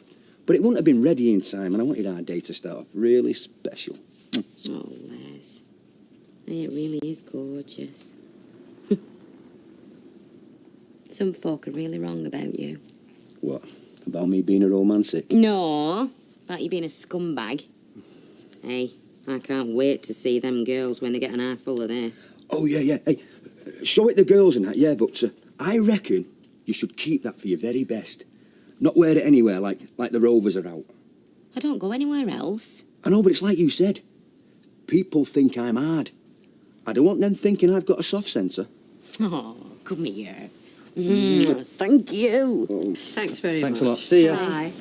but it wouldn't have been ready in time, and I wanted our day to start off really special. Oh, Les. It really is gorgeous. Some folk are really wrong about you. What? About me being a romantic? No, about you being a scumbag. Hey, I can't wait to see them girls when they get an eye full of this. Oh, yeah. Hey, show it the girls and that, yeah, but I reckon you should keep that for your very best. Not wear it anywhere like the Rovers are out. I don't go anywhere else. I know, but it's like you said. People think I'm hard. I don't want them thinking I've got a soft centre. Oh, come here. Thank you. Thanks very much. Thanks a lot. See ya. Bye.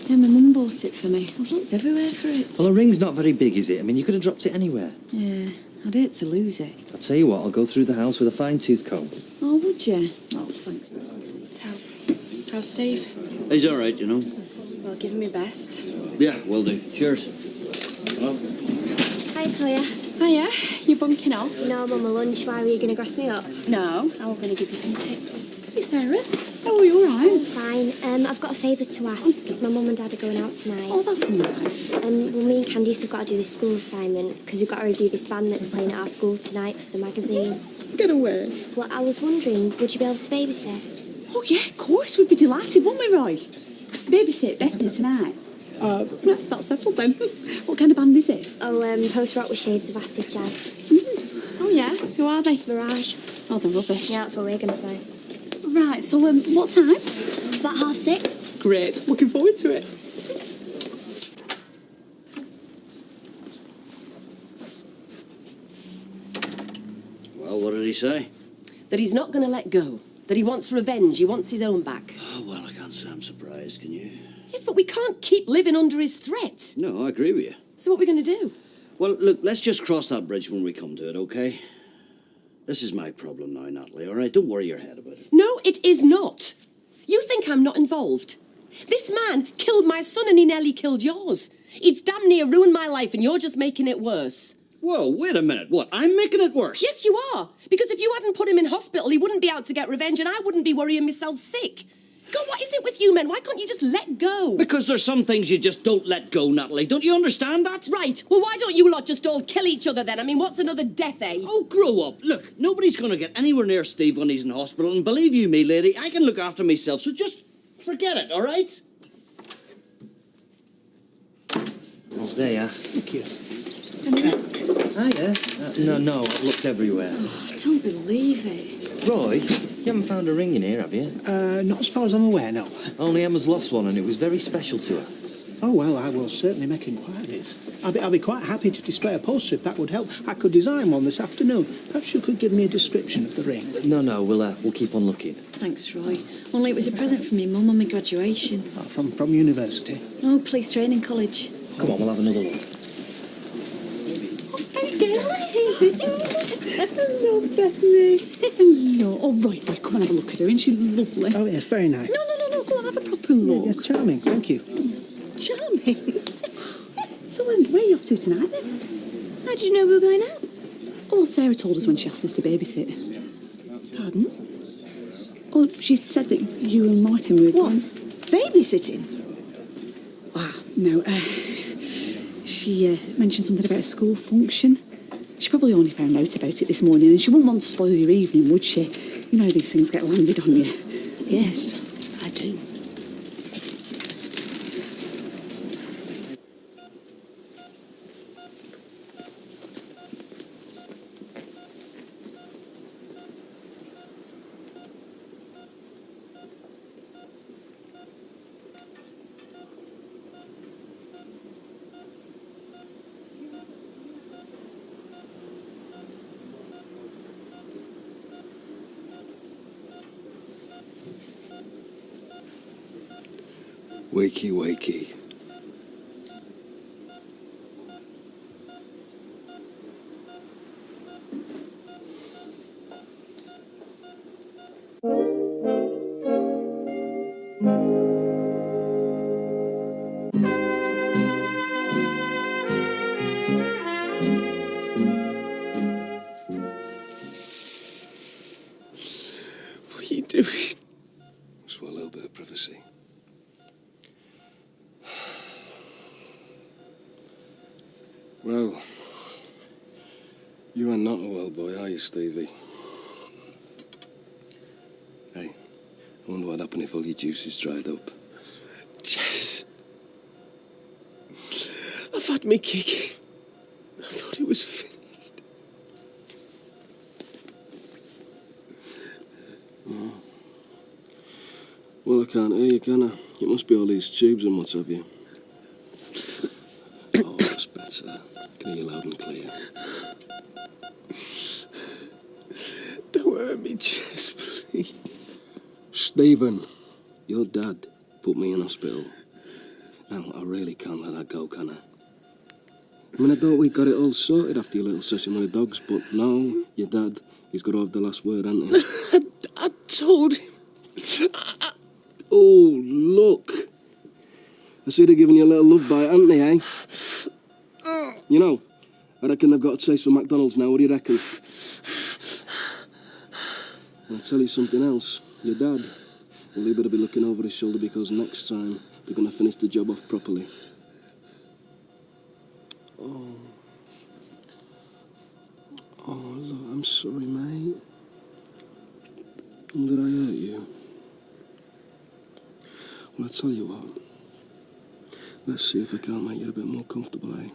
Yeah, my mum bought it for me. I've looked everywhere for it. Well, a ring's not very big, is it? I mean, you could have dropped it anywhere. Yeah, I'd hate to lose it. I'll tell you what, I'll go through the house with a fine-tooth comb. Oh, would you? Oh, thanks. How's Steve? He's all right, you know. Well, give him your best. Yeah, will do. Cheers. Hello. Hi, Toya. Hiya, you bunking off? No, I'm on my lunch. Why were you going to grass me up? No, I was going to give you some tips. Hey, Sarah. How are you, all right? I'm fine. I've got a favour to ask. My mum and dad are going out tonight. Oh, that's nice. And well, me and Candice have got to do this school assignment because we've got to review this band that's playing at our school tonight for the magazine. Get away. Well, I was wondering, would you be able to babysit? Oh, yeah, of course. We'd be delighted, wouldn't we, Roy? Babysit Bethany tonight. Right, that's settled then. What kind of band is it? Oh, post-rock with shades of acid jazz. Oh, yeah? Who are they? Mirage. Oh, they're rubbish. Yeah, that's what we're going to say. Right, so what time? About 6:30. Great. Looking forward to it. Well, what did he say? That he's not going to let go. That he wants revenge. He wants his own back. Oh, well, I can't say I'm surprised, can you? Yes, but we can't keep living under his threat. No, I agree with you. So what are we going to do? Well, look, let's just cross that bridge when we come to it, OK? This is my problem now, Natalie, all right? Don't worry your head about it. No, it is not. You think I'm not involved? This man killed my son and he nearly killed yours. He's damn near ruined my life and you're just making it worse. Whoa, wait a minute. What, I'm making it worse? Yes, you are. Because if you hadn't put him in hospital, he wouldn't be out to get revenge and I wouldn't be worrying myself sick. God, what is it with you men? Why can't you just let go? Because there's some things you just don't let go, Natalie. Don't you understand that? Right. Well, why don't you lot just all kill each other then? I mean, what's another death, eh? Oh, grow up. Look, nobody's going to get anywhere near Steve when he's in hospital. And believe you me, lady, I can look after myself. So just forget it, all right? Oh, there you are. Thank you. Hiya. No, I've looked everywhere. Oh, I don't believe it. Roy, you haven't found a ring in here, have you? Not as far as I'm aware, no. Only Emma's lost one, and it was very special to her. Oh, well, I will certainly make inquiries. I'll be quite happy to display a poster if that would help. I could design one this afternoon. Perhaps you could give me a description of the ring. No, we'll keep on looking. Thanks, Roy. Only it was a present from me mum on my graduation. Oh, from university? Oh, police training college. Come on, we'll have another look. Hey, girl. Hello, Bethany. Hello. Oh, right, come and have a look at her. Isn't she lovely? Oh, yes, very nice. No, go on, have a proper look. Yes, charming, thank you. Charming. So, where are you off to tonight, then? How did you know we were going out? Oh, well, Sarah told us when she asked us to babysit. Pardon? Oh, she said that you and Martin were going... Babysitting? Ah, no, She mentioned something about a school function. She probably only found out about it this morning, and she wouldn't want to spoil your evening, would she? You know how these things get landed on you. Yes, I do. Wakey, wakey. What are you doing? Just want a little bit of privacy. Well, you are not a well boy, are you, Stevie? Hey, I wonder what happened if all your juices dried up. Jess. I've had me kick. I thought it was finished. Oh. Well, I can't hear you, can I? It must be all these tubes and what have you. Oh, that's better. I can hear you loud and clear. Don't hurt me, Jess, please. Stephen, your dad put me in hospital. Now, I really can't let that go, can I? I mean, I thought we got it all sorted after your little session with the dogs, but no, your dad, he's got to have the last word, hasn't he? I told him. Oh, look. I see they're giving you a little love bite, haven't they, eh? You know, I reckon they've got a taste for McDonald's now. What do you reckon? And I'll tell you something else. Your dad, well, he better be looking over his shoulder because next time they're going to finish the job off properly. Oh. Oh, look, I'm sorry, mate. Did I hurt you? Well, I'll tell you what. Let's see if I can't make you a bit more comfortable, eh?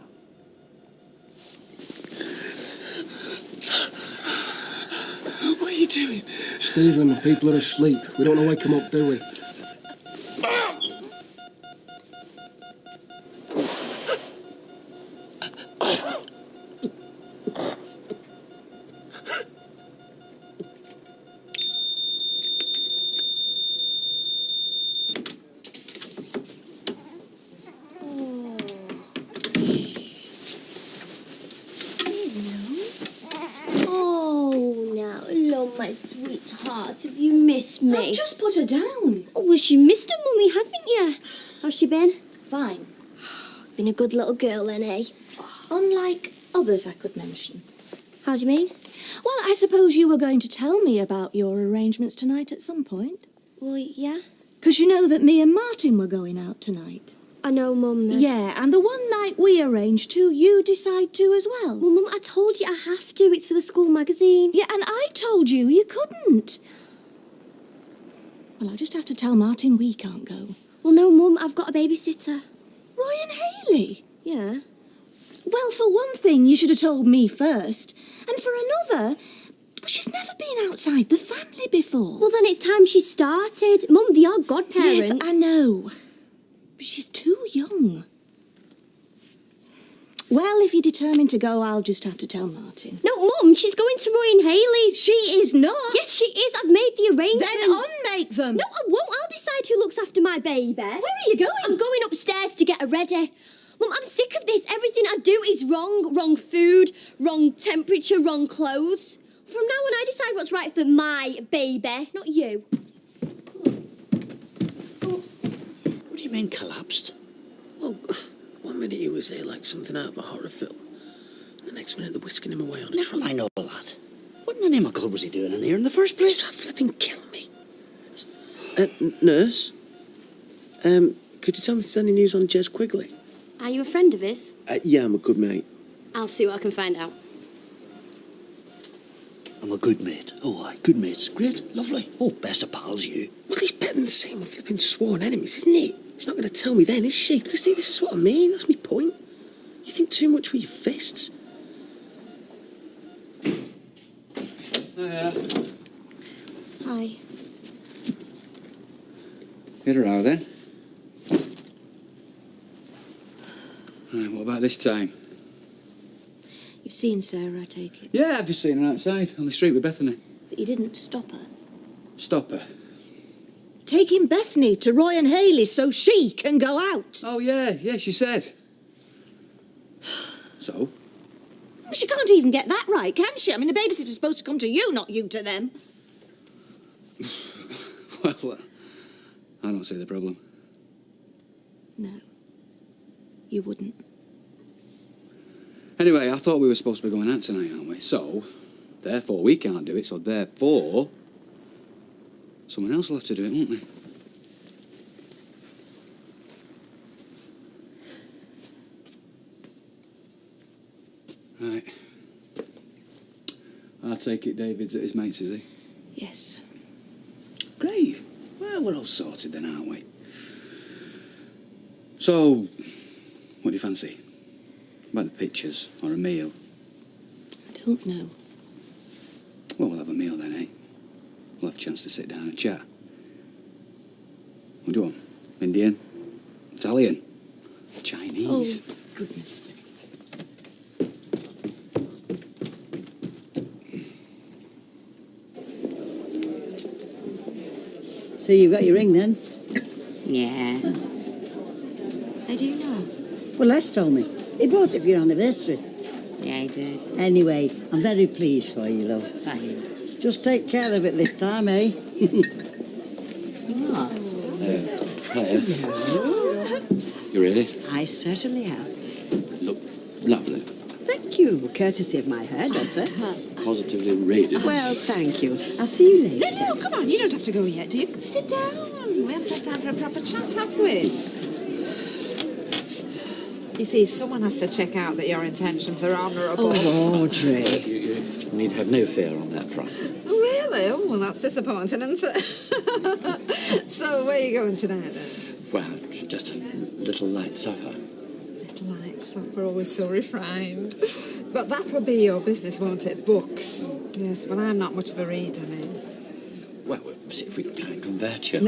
What are you doing? Stephen, people are asleep. We don't want to wake them up, do we? Oh, now, hello, my sweetheart. Have you missed me? I've just put her down. Oh, well, you missed her, Mummy, haven't you? How's she been? Fine. Been a good little girl, then, eh? Unlike others I could mention. How do you mean? Well, I suppose you were going to tell me about your arrangements tonight at some point. Well, yeah. Because you know that me and Martin were going out tonight. I know, Mum. Yeah, and the one night we arranged to, you decide to as well. Well, Mum, I told you I have to. It's for the school magazine. Yeah, and I told you you couldn't. Well, I just have to tell Martin we can't go. Well, no, Mum, I've got a babysitter. Roy and Hayley? Yeah. Well, for one thing, you should have told me first. And for another, she's never been outside the family before. Well, then it's time she started. Mum, they are godparents. Yes, I know. But she's too young. Well, if you're determined to go, I'll just have to tell Martin. No, Mum, she's going to Roy and Hayley's. She is not. Yes, she is. I've made the arrangements. Then unmake them. No, I won't. I'll decide who looks after my baby. Where are you going? I'm going upstairs to get her ready. Mum, I'm sick of this. Everything I do is wrong. Wrong food, wrong temperature, wrong clothes. From now on, I decide what's right for my baby, not you. Come on. Go upstairs. What do you mean, collapsed? Well, one minute he was here like something out of a horror film. And the next minute they're whisking him away on a truck. I know that. What in the name of God was he doing in here in the first place? Trying to flipping kill me. Nurse? Could you tell me if there's any news on Jez Quigley? Are you a friend of his? Yeah, I'm a good mate. I'll see what I can find out. I'm a good mate. Oh, aye, good mates. Great, lovely. Oh, best of pals, you. Well, he's better than the same with flipping sworn enemies, isn't he? She's not going to tell me then, is she? See, this is what I mean. That's my point. You think too much with your fists. Hi. Get her out then. Right, what about this time? You've seen Sarah, I take it. Yeah, I've just seen her outside on the street with Bethany. But you didn't stop her. Stop her. Taking Bethany to Roy and Haley's so she can go out. Oh, yeah, she said. So? She can't even get that right, can she? I mean, the babysitter's supposed to come to you, not you to them. Well, I don't see the problem. No. You wouldn't. Anyway, I thought we were supposed to be going out tonight, aren't we? So, therefore, we can't do it, so therefore, someone else will have to do it, won't they? Right. I take it David's at his mate's, is he? Yes. Great. Well, we're all sorted then, aren't we? So, what do you fancy? About the pictures or a meal? I don't know. Well, we'll have a meal then, eh? We'll have a chance to sit down and chat. What do you want? Indian? Italian? Chinese? Oh, goodness. So you've got your ring then? Yeah. How do you know? Well, Les told me. He bought it for your anniversary. Yeah, he did. Anyway, I'm very pleased for you, love. Thanks. Just take care of it this time, eh? What? Hello. You ready? I certainly have. Look lovely. Thank you. Courtesy of my hairdresser. Positively radiant. Well, thank you. I'll see you later. No, come on, you don't have to go yet, do you? Sit down. We haven't had time for a proper chat, have we? You see, someone has to check out that your intentions are honourable. Oh, Audrey. You need have no fear on that front. Oh, really? Oh, well, that's disappointing, isn't it? So, where are you going tonight, then? Well, just a little light supper. Little light supper, always so refined. But that'll be your business, won't it? Books. Yes, well, I'm not much of a reader, me. Well, we'll see if we can convert you.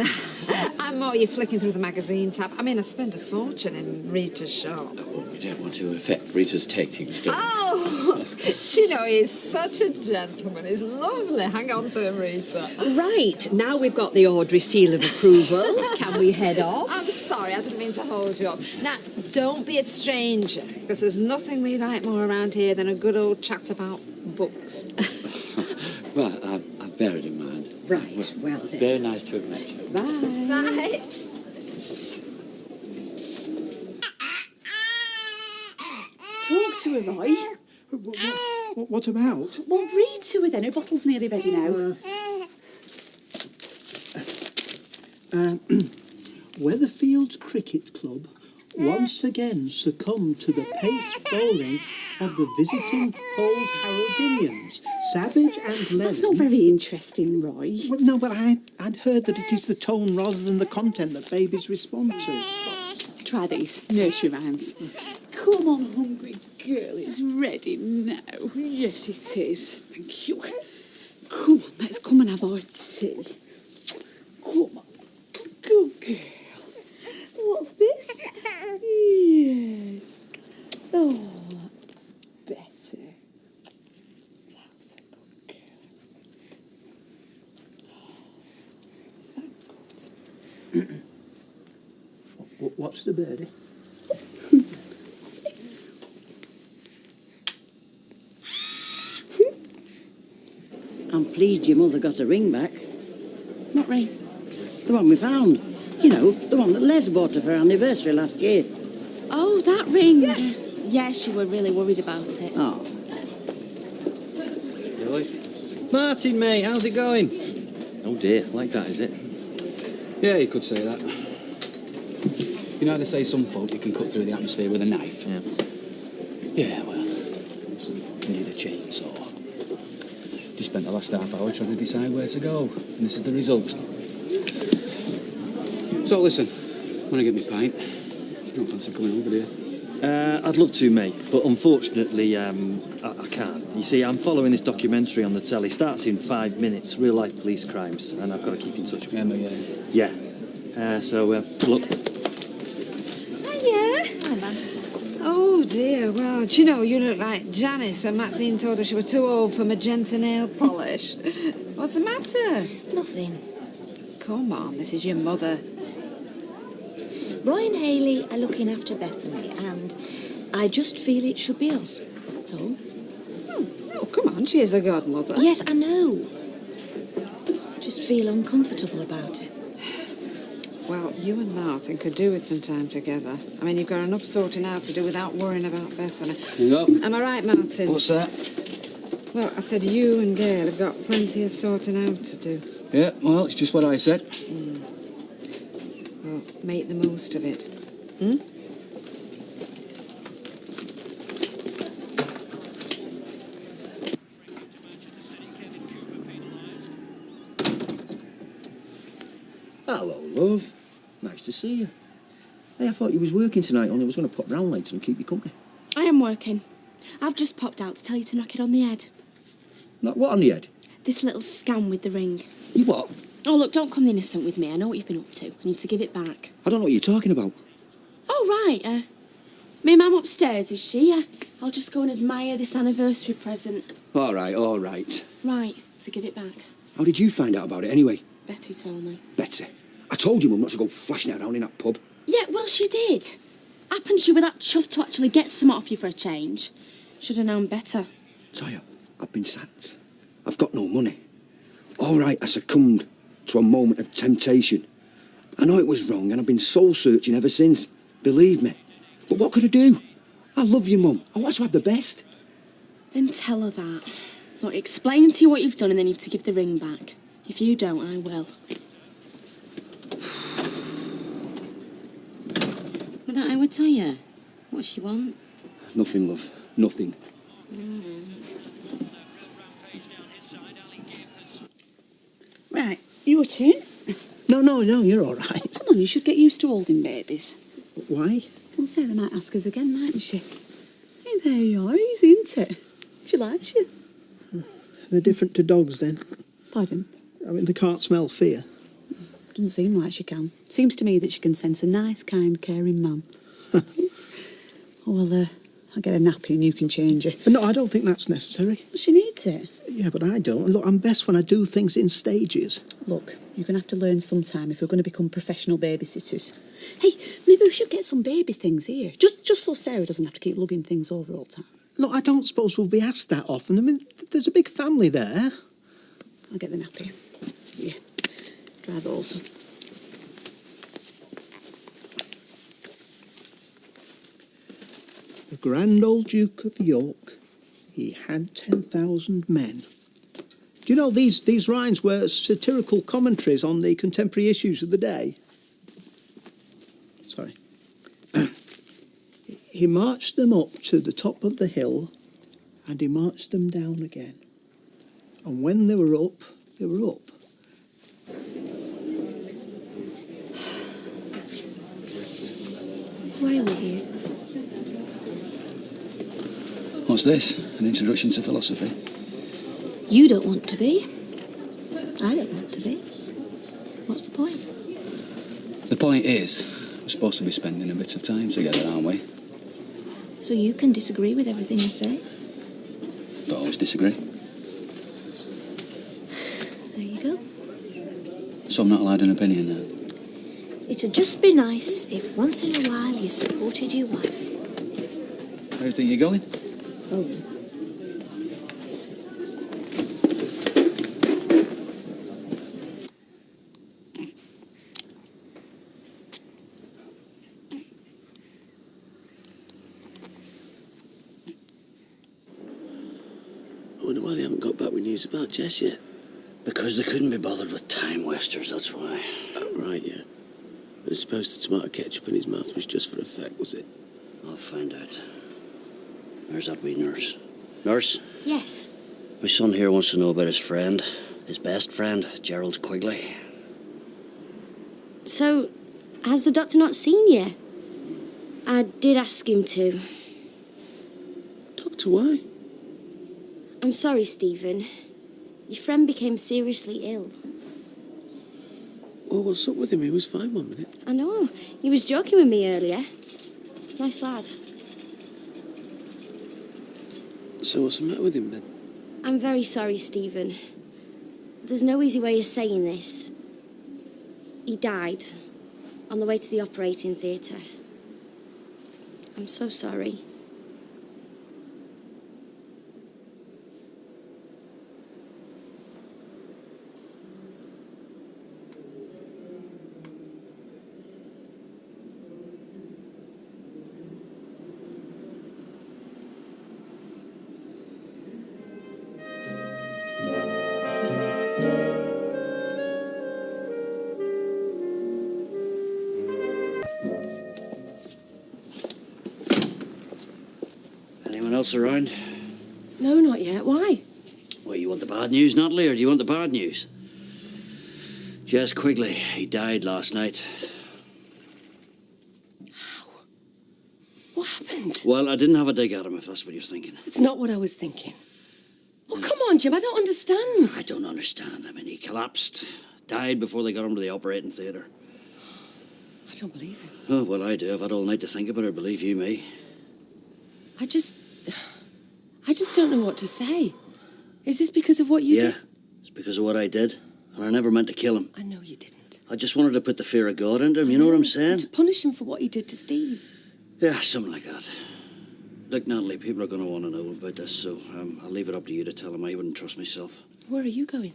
I'm more you flicking through the magazine tab. I mean, I spend a fortune in Rita's shop. Oh, we don't want to affect Rita's takings, do we? Oh, do you know, he's such a gentleman. He's lovely. Hang on to him, Rita. Right, now we've got the Audrey seal of approval. Can we head off? I'm sorry, I didn't mean to hold you up. Now, don't be a stranger, because there's nothing we like more around here than a good old chat about books. Well, I've bear it in mind. Right, well then. Very nice to have met you. Bye. Bye. Talk to her, Roy. What about? Well, read to her then. Her bottle's nearly ready now. Weatherfield Cricket Club once again succumbed to the pace bowling of the visiting Old Haroldinians. Savage and Lennon. That's not very interesting, Roy. Well, no, but I'd heard that it is the tone rather than the content that babies respond to. Try these nursery rhymes. Come on, hungry girl, it's ready now. Yes, it is. Thank you. Come on, let's come and have our tea. Come on. Good girl. What's this? Yes. Oh, that's better. That's a good girl. Is that good? What's the birdie? I'm pleased your mother got a ring back. What ring? The one we found. You know, the one that Les bought her for her anniversary last year. Oh, that ring. Yeah, she were really worried about it. Oh. Really? Martin, mate, how's it going? Oh dear, like that, is it? Yeah, you could say that. You know how they say some folk you can cut through the atmosphere with a knife? Yeah. Yeah, well, we need a chainsaw. Just spent the last half hour trying to decide where to go, and this is the result. So listen, when I get my pint, don't fancy coming over here. I'd love to, mate, but unfortunately, I can't. You see, I'm following this documentary on the telly. Starts in 5 minutes, real-life police crimes, and I've got to keep in touch with Emma, Yeah. Look. Hiya. Hi, man. Oh dear, well, do you know, you look like Janice when Maxine told her she was too old for magenta nail polish. What's the matter? Nothing. Come on, this is your mother. Roy and Hayley are looking after Bethany, and I just feel it should be us. That's all. Oh, come on, she is a godmother. Yes, I know. Just feel uncomfortable about it. Well, you and Martin could do with some time together. I mean, you've got enough sorting out to do without worrying about Bethany. Yep. Am I right, Martin? What's that? Well, I said you and Gail have got plenty of sorting out to do. Yeah, well, it's just what I said. Well, make the most of it. Hmm? Hello, love. Nice to see you. Hey, I thought you was working tonight, only I was going to pop round later and keep you company. I am working. I've just popped out to tell you to knock it on the head. Not what on the head? This little scam with the ring. You what? Oh, look, don't come the innocent with me. I know what you've been up to. I need to give it back. I don't know what you're talking about. Oh, right. My mum upstairs, is she? I'll just go and admire this anniversary present. All right, all right. Right, so give it back. How did you find out about it anyway? Betty told me. Betty. I told you, Mum, not to go flashing it around in that pub. Yeah, well, she did. Happened she were that chuffed to actually get some off you for a change. Should have known better. Taya, I've been sacked. I've got no money. All right, I succumbed to a moment of temptation. I know it was wrong, and I've been soul-searching ever since. Believe me. But what could I do? I love you, Mum. I want to have the best. Then tell her that. Look, explain to you what you've done and then you have to give the ring back. If you don't, I will. But that I would tell you. What she want? Nothing, love. Nothing. Right, your turn. No, you're all right. Come on, you should get used to holding babies. Why? Well, Sarah might ask us again, mightn't she? Hey, there you are, easy, isn't it? She likes you. They're different to dogs, then. Pardon? I mean, they can't smell fear. Doesn't seem like she can. Seems to me that she can sense a nice, kind, caring man. Oh, well, I'll get a nappy and you can change her. No, I don't think that's necessary. Well, she needs it. Yeah, but I don't. Look, I'm best when I do things in stages. Look, you're going to have to learn sometime if we're going to become professional babysitters. Hey, maybe we should get some baby things here. Just so Sarah doesn't have to keep lugging things over all the time. Look, I don't suppose we'll be asked that often. I mean, there's a big family there. I'll get the nappy. Yeah, try those. The grand old Duke of York, he had 10,000 men. Do you know these rhymes were satirical commentaries on the contemporary issues of the day? Sorry. He marched them up to the top of the hill and he marched them down again. And when they were up, they were up. Why are we here? What's this? An introduction to philosophy? You don't want to be. I don't want to be. What's the point? The point is, we're supposed to be spending a bit of time together, aren't we? So you can disagree with everything I say? Don't always disagree. There you go. So I'm not allowed an opinion now. It'd just be nice if once in a while you supported your wife. Where do you think you're going? Oh. I wonder why they haven't got back with news about Jess yet. Because they couldn't be bothered with time wasters, that's why. Oh, right, yeah. I suppose the tomato ketchup in his mouth was just for effect, was it? I'll find out. Where's that wee nurse? Nurse? Yes. My son here wants to know about his friend, his best friend, Gerald Quigley. So, has the doctor not seen you? I did ask him to. Doctor, why? I'm sorry, Stephen. Your friend became seriously ill. Well, what's up with him? He was fine 1 minute. I know. He was joking with me earlier. Nice lad. So what's the matter with him then? I'm very sorry, Stephen. There's no easy way of saying this. He died on the way to the operating theatre. I'm so sorry. Anyone else around? No, not yet. Why? Well, you want the bad news, Natalie, or do you want the bad news? Jez Quigley, he died last night. What happened? Well, I didn't have a dig at him, if that's what you're thinking. It's not what I was thinking. Well, come on, Jim, I don't understand. I don't understand. I mean, he collapsed, died before they got him to the operating theatre. I don't believe it. Oh, well, I do. I've had all night to think about it, believe you me. I just don't know what to say. Is this because of what you did? Yeah, it's because of what I did, and I never meant to kill him. I know you didn't. I just wanted to put the fear of God into him, you know what I'm saying? To punish him for what he did to Steve. Yeah, something like that. Look, Natalie, people are going to want to know about this, so I'll leave it up to you to tell him. I wouldn't trust myself. Where are you going?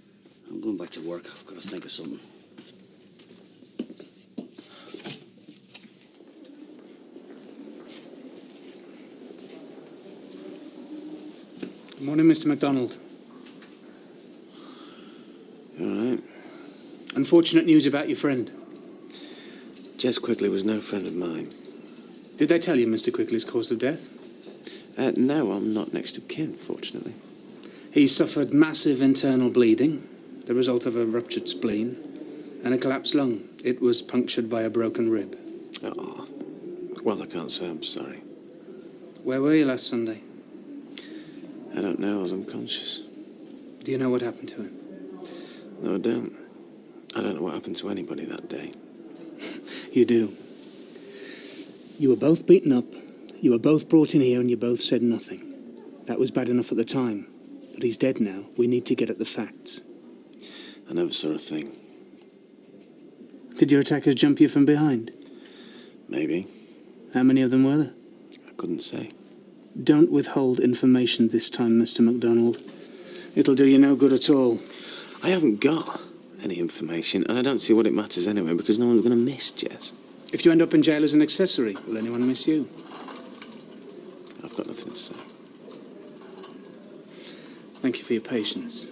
I'm going back to work. I've got to think of something. Good morning, Mr. MacDonald. All right. Unfortunate news about your friend. Jez Quigley was no friend of mine. Did they tell you Mr. Quigley's cause of death? No, I'm not next of kin, fortunately. He suffered massive internal bleeding, the result of a ruptured spleen, and a collapsed lung. It was punctured by a broken rib. Oh, well, I can't say I'm sorry. Where were you last Sunday? I don't know, I was unconscious. Do you know what happened to him? No, I don't. I don't know what happened to anybody that day. You do. You were both beaten up, you were both brought in here, and you both said nothing. That was bad enough at the time, but he's dead now. We need to get at the facts. I never saw a thing. Did your attackers jump you from behind? Maybe. How many of them were there? I couldn't say. Don't withhold information this time, Mr. MacDonald. It'll do you no good at all. I haven't got any information, and I don't see what it matters anyway, because no one's going to miss Jez. If you end up in jail as an accessory, will anyone miss you? I've got nothing to say. Thank you for your patience.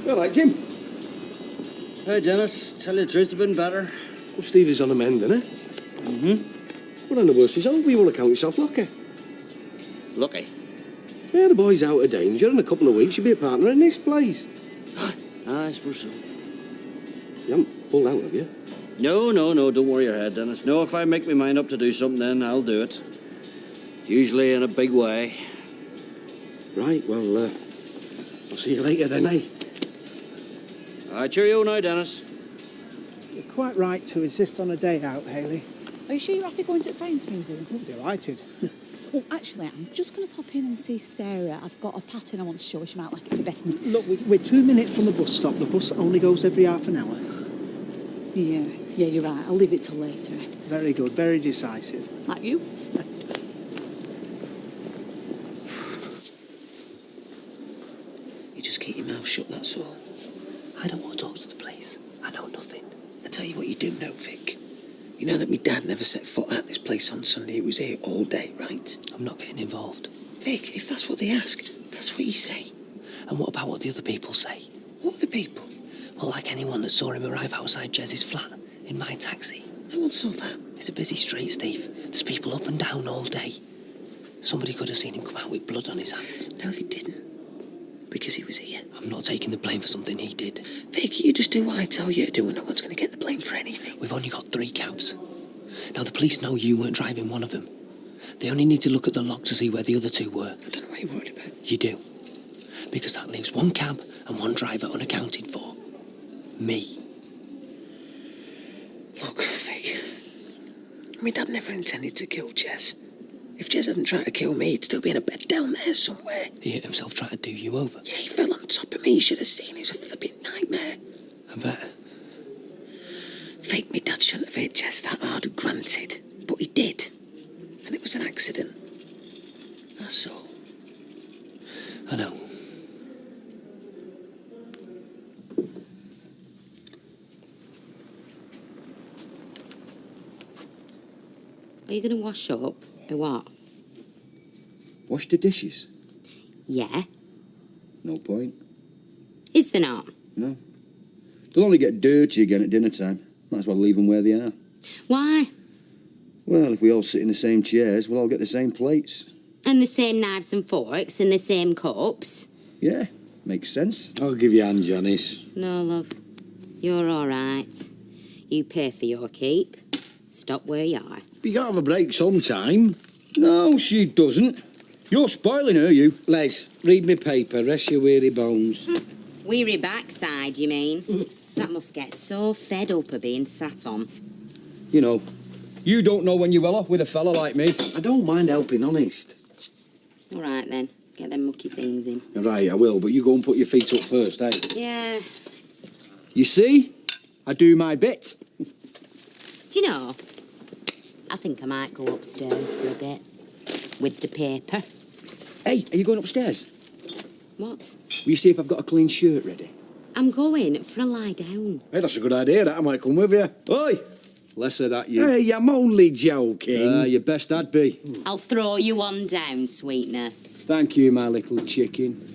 All right, Jim. Hey, Dennis. Tell you the truth, it's been better. Well, Steve is on the mend, isn't he? Mm-hmm. Well, then the worst is over. You want to count yourself lucky. Lucky? Yeah, the boy's out of danger. In a couple of weeks, you'll be a partner in this place. I suppose so. You haven't pulled out, have you? No, don't worry your head, Dennis. No, if I make my mind up to do something, then I'll do it. Usually in a big way. Right, well, I'll see you later then, eh? All right, cheerio now, Dennis. You're quite right to insist on a day out, Hayley. Are you sure you're happy going to the Science Museum? I'm delighted. Oh, actually, I'm just going to pop in and see Sarah. I've got a pattern I want to show her. She might like it a bit better. Look, we're 2 minutes from the bus stop. The bus only goes every half an hour. Yeah, you're right. I'll leave it till later. Very good, very decisive. Like you? You just keep your mouth shut, that's all. I don't want to talk to the police. I know nothing. I tell you what you do know, Vic. You know that my dad never set foot at this place on Sunday. He was here all day, right? I'm not getting involved. Vic, if that's what they ask, that's what you say. And what about what the other people say? What other people? Well, like anyone that saw him arrive outside Jez's flat in my taxi. No one saw that. It's a busy street, Steve. There's people up and down all day. Somebody could have seen him come out with blood on his hands. No, they didn't. Because he was here. I'm not taking the blame for something he did. Vic, you just do what I tell you to do and no one's going to get the blame for anything. We've only got 3 cabs. Now, the police know you weren't driving one of them. They only need to look at the log to see where the other 2 were. I don't know what you're worried about. You do. Because that leaves 1 cab and 1 driver unaccounted for. Me. Look, Vic, my dad never intended to kill Jez. If Jez hadn't tried to kill me, he'd still be in a bed down there somewhere. He hit himself trying to do you over. Yeah, he fell on top of me. You should have seen. It was a flipping nightmare. I bet. Vic, my dad shouldn't have hit Jez that hard, granted. But he did. And it was an accident. That's all. I know. Are you going to wash up, or what? Wash the dishes? Yeah. No point. Is there not? No. They'll only get dirty again at dinner time. Might as well leave them where they are. Why? Well, if we all sit in the same chairs, we'll all get the same plates. And the same knives and forks and the same cups? Yeah, makes sense. I'll give you a hand, Janice. No, love. You're all right. You pay for your keep. Stop where you are. You gotta have a break sometime. No, she doesn't. You're spoiling her, you. Les, read me paper, rest your weary bones. Weary backside, you mean? That must get so fed up of being sat on. You know, you don't know when you're well off with a fella like me. I don't mind helping, honest. All right, then. Get them mucky things in. Right, I will, but you go and put your feet up first, eh? Yeah. You see? I do my bit. Do you know, I think I might go upstairs for a bit. With the paper. Hey, are you going upstairs? What? Will you see if I've got a clean shirt ready? I'm going for a lie down. Hey, that's a good idea, that. I might come with you. Oi! Less of that, you. Hey, I'm only joking. Your best I'd be. I'll throw you on down, sweetness. Thank you, my little chicken.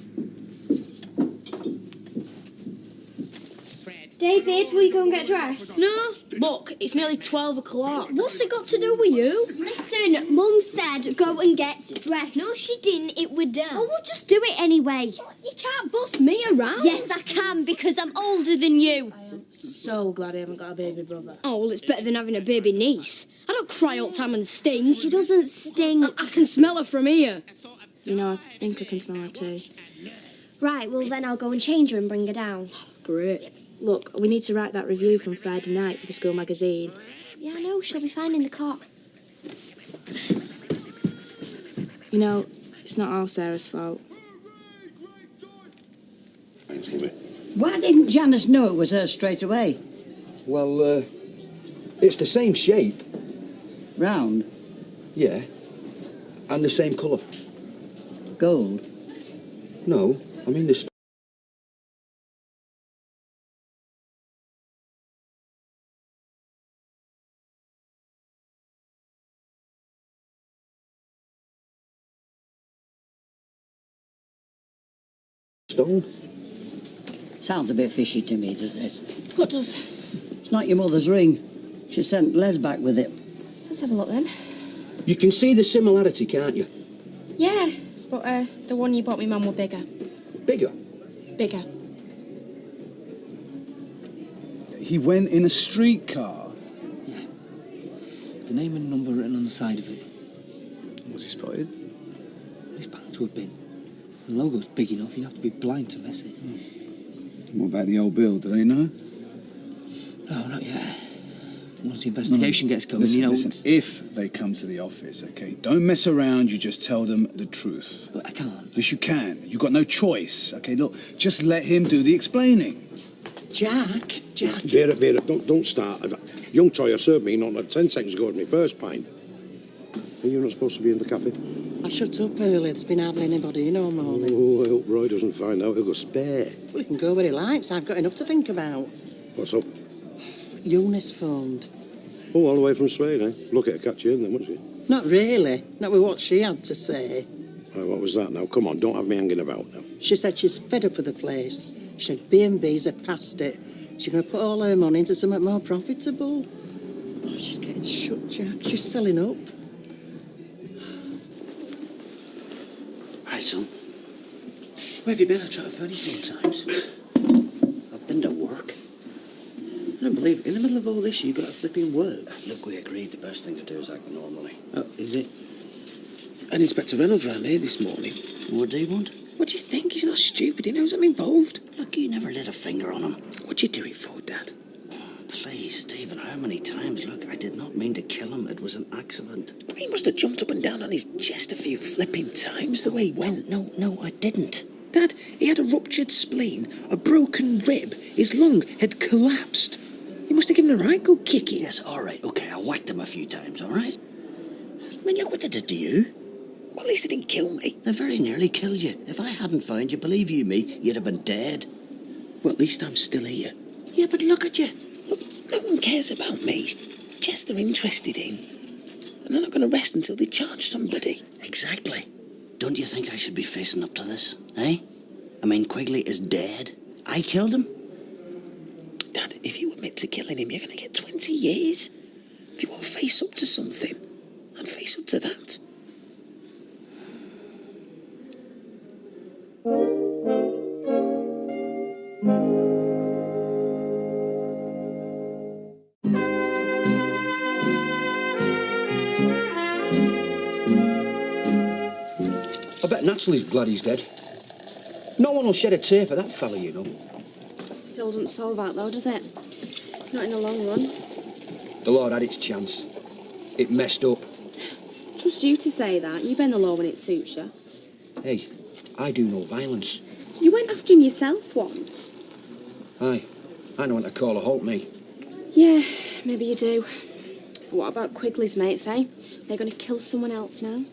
David, will you go and get dressed? No. Look, it's nearly 12 o'clock. What's it got to do with you? Listen, Mum said go and get dressed. No, she didn't. It were Dad. Oh, we'll just do it anyway. You can't boss me around. Yes, I can, because I'm older than you. I am so glad I haven't got a baby brother. Oh, well, it's better than having a baby niece. I don't cry all the time and sting. She doesn't sting. I can smell her from here. You know, I think I can smell her too. Right, well, then I'll go and change her and bring her down. Great. Look, we need to write that review from Friday night for the school magazine. Yeah, I know. She'll be fine in the car. You know, it's not all Sarah's fault. Thanks, Libby. Why didn't Janice know it was her straight away? Well, it's the same shape. Round? Yeah. And the same colour. Gold? No, I mean the stone. Sounds a bit fishy to me, does this? What does? It's not your mother's ring. She sent Les back with it. Let's have a look then. You can see the similarity, can't you? Yeah, but the one you bought me, Mum, were bigger. Bigger? Bigger. He went in a streetcar. The name and number written on the side of it. Was he spotted? He's bound to have been. The logo's big enough, you'd have to be blind to miss it. What about the old bill? Do they know? No, not yet. Once the investigation gets going, listen, you know... Listen, if they come to the office, OK, don't mess around, you just tell them the truth. But I can't. Yes, you can. You've got no choice, OK? Look, just let him do the explaining. Jack. Vera, don't start. Young Troyer served me not 10 seconds ago at my first pint. Are you not supposed to be in the cafe? I shut up early. There's been hardly anybody in all morning. Oh, I hope Roy doesn't find out. He'll go spare. Well, he can go where he likes. I've got enough to think about. What's up? Eunice phoned. Oh, all the way from Spain, eh? Lucky to catch you in then, wasn't she? Not really. Not with what she had to say. Right, what was that now? Come on, don't have me hanging about now. She said she's fed up with the place. She said B&B's are past it. She's going to put all her money into something more profitable. Oh, she's getting shut, Jack. She's selling up. Right, son. Where have you been? I've tried to phone you 4 times. I've been to work. I don't believe in the middle of all this you got to flipping work. Look, we agreed the best thing to do is act normally. Oh, is it? And Inspector Reynolds round here this morning. What do you want? What do you think? He's not stupid. He knows I'm involved. Look, you never lit a finger on him. What'd you do it for, Dad? Please, Stephen, how many times? Look, I did not mean to kill him. It was an accident. He must have jumped up and down on his chest a few flipping times the way he went. No, I didn't. Dad, he had a ruptured spleen, a broken rib. His lung had collapsed. You must have given him a right good kicking. Yes, all right, okay, I whacked him a few times, all right? I mean, look what they did to you. Well, at least they didn't kill me. They very nearly killed you. If I hadn't found you, believe you me, you'd have been dead. Well, at least I'm still here. Yeah, but look at you. Look, no one cares about me. It's just they're interested in. And they're not going to rest until they charge somebody. Exactly. Don't you think I should be facing up to this, eh? I mean, Quigley is dead. I killed him. Dad, if you admit to killing him, you're going to get 20 years. If you want to face up to something, I'd face up to that. I bet Natalie's glad he's dead. No one will shed a tear for that fella, you know. Still doesn't solve that, though, does it? Not in the long run. The Lord had its chance. It messed up. Trust you to say that. You bend the law when it suits you. Hey, I do no violence. You went after him yourself once. Aye, I know when to call a halt, me. Yeah, maybe you do. But what about Quigley's mates, eh? They're going to kill someone else now.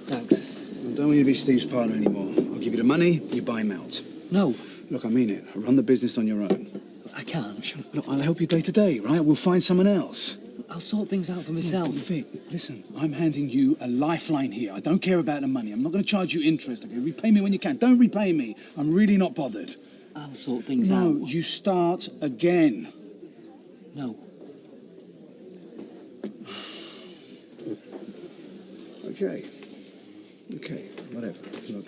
Thanks. I don't want you to be Steve's partner anymore. I'll give you the money, you buy him out. No. Look, I mean it. Run the business on your own. I can't. Look, I'll help you day to day, right? We'll find someone else. I'll sort things out for myself. Vic, listen, I'm handing you a lifeline here. I don't care about the money. I'm not going to charge you interest, okay? Repay me when you can. Don't repay me. I'm really not bothered. I'll sort things out. No, you start again. No. Okay. Okay, whatever. Look,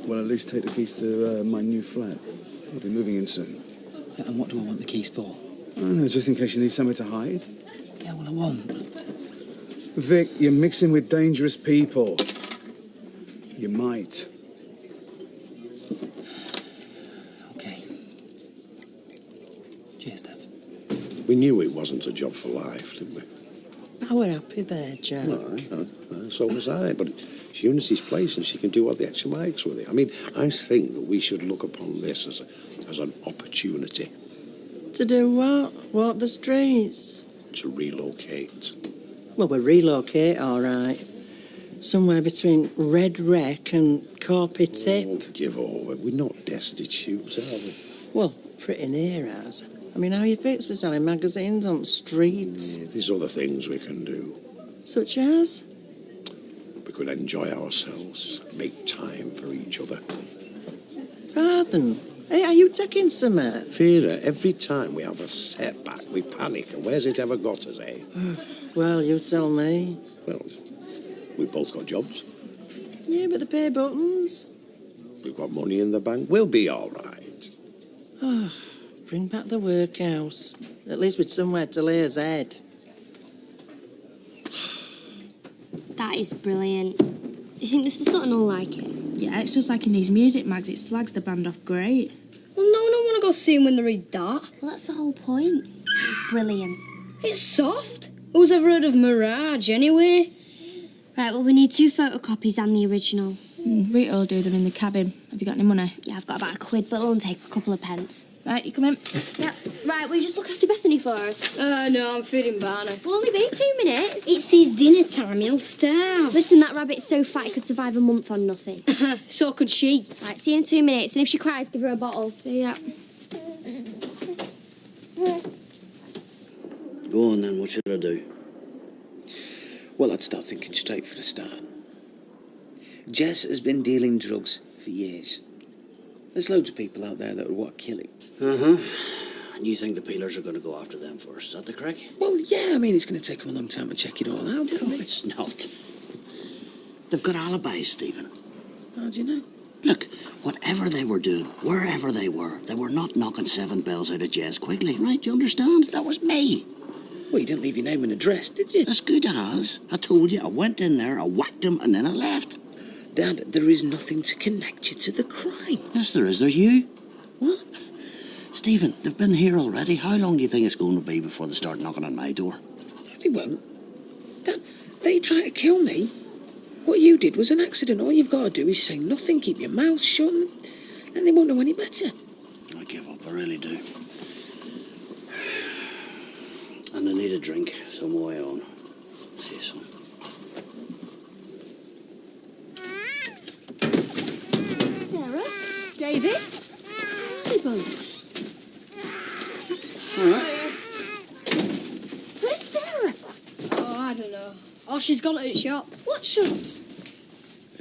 well, at least take the keys to my new flat. I'll be moving in soon. Yeah, and what do I want the keys for? I don't know, just in case you need somewhere to hide. Yeah, well, I won't. Vic, you're mixing with dangerous people. You might. Okay. Cheers, Dev. We knew it wasn't a job for life, didn't we? I were happy there, Jack. So was I, but it's Eunice's place and she can do what the actual likes with it. I mean, I think that we should look upon this as an opportunity. To do what? Walk the streets? To relocate. Well, we'll relocate, all right. Somewhere between Red Wreck and Corpy Tip. Oh, give over. We're not destitute, are we? Well, pretty near us. I mean, how are you fixed for selling magazines on streets? Yeah, there's other things we can do. Such as? We could enjoy ourselves, make time for each other. Pardon? Hey, are you taking some? Vera, every time we have a setback, we panic, and where's it ever got us, eh? Well, you tell me. Well, we've both got jobs. Yeah, but the pay buttons. We've got money in the bank. We'll be all right. Oh, bring back the workhouse. At least with somewhere to lay his head. That is brilliant. You think Mr. Sutton will like it? Yeah, it's just like in these music mags. It slags the band off great. Well, no one will want to go see him when they read that. Well, that's the whole point. It's brilliant. It's soft. Who's ever heard of Mirage, anyway? Right, well, we need 2 photocopies and the original. Rita will do them in the cabin. Have you got any money? Yeah, I've got about £1, but it'll only take a couple of pence. Right, you come in. Yeah, right, will you just look after Bethany for us? No, I'm feeding Barney. We'll only be 2 minutes. It's his dinner time, he'll starve. Listen, that rabbit's so fat he could survive a month on nothing. So could she. Right, see you in 2 minutes, and if she cries, give her a bottle. Yeah. Go on then, what should I do? Well, I'd start thinking straight for the start. Jess has been dealing drugs for years. There's loads of people out there that would want to kill him. Uh-huh. And you think the peelers are going to go after them first, is that the crack? Well, yeah, I mean, it's going to take them a long time to check it all out. No, it's not. They've got alibis, Stephen. How do you know? Look, whatever they were doing, wherever they were not knocking 7 bells out of Jez Quigley, right? Do you understand? That was me. Well, you didn't leave your name and address, did you? As good as. I told you, I went in there, I whacked him, and then I left. Dad, there is nothing to connect you to the crime. Yes, there is. There's you. What? Stephen, they've been here already. How long do you think it's going to be before they start knocking on my door? No, they won't. Dad, they try to kill me. What you did was an accident. All you've got to do is say nothing, keep your mouth shut, and then they won't know any better. I give up, I really do. And I need a drink, so I'm away on. See you soon. Sarah? David? Hey, both. All right. Where's Sarah? Oh, I don't know. Oh, she's gone to the shops. What shops?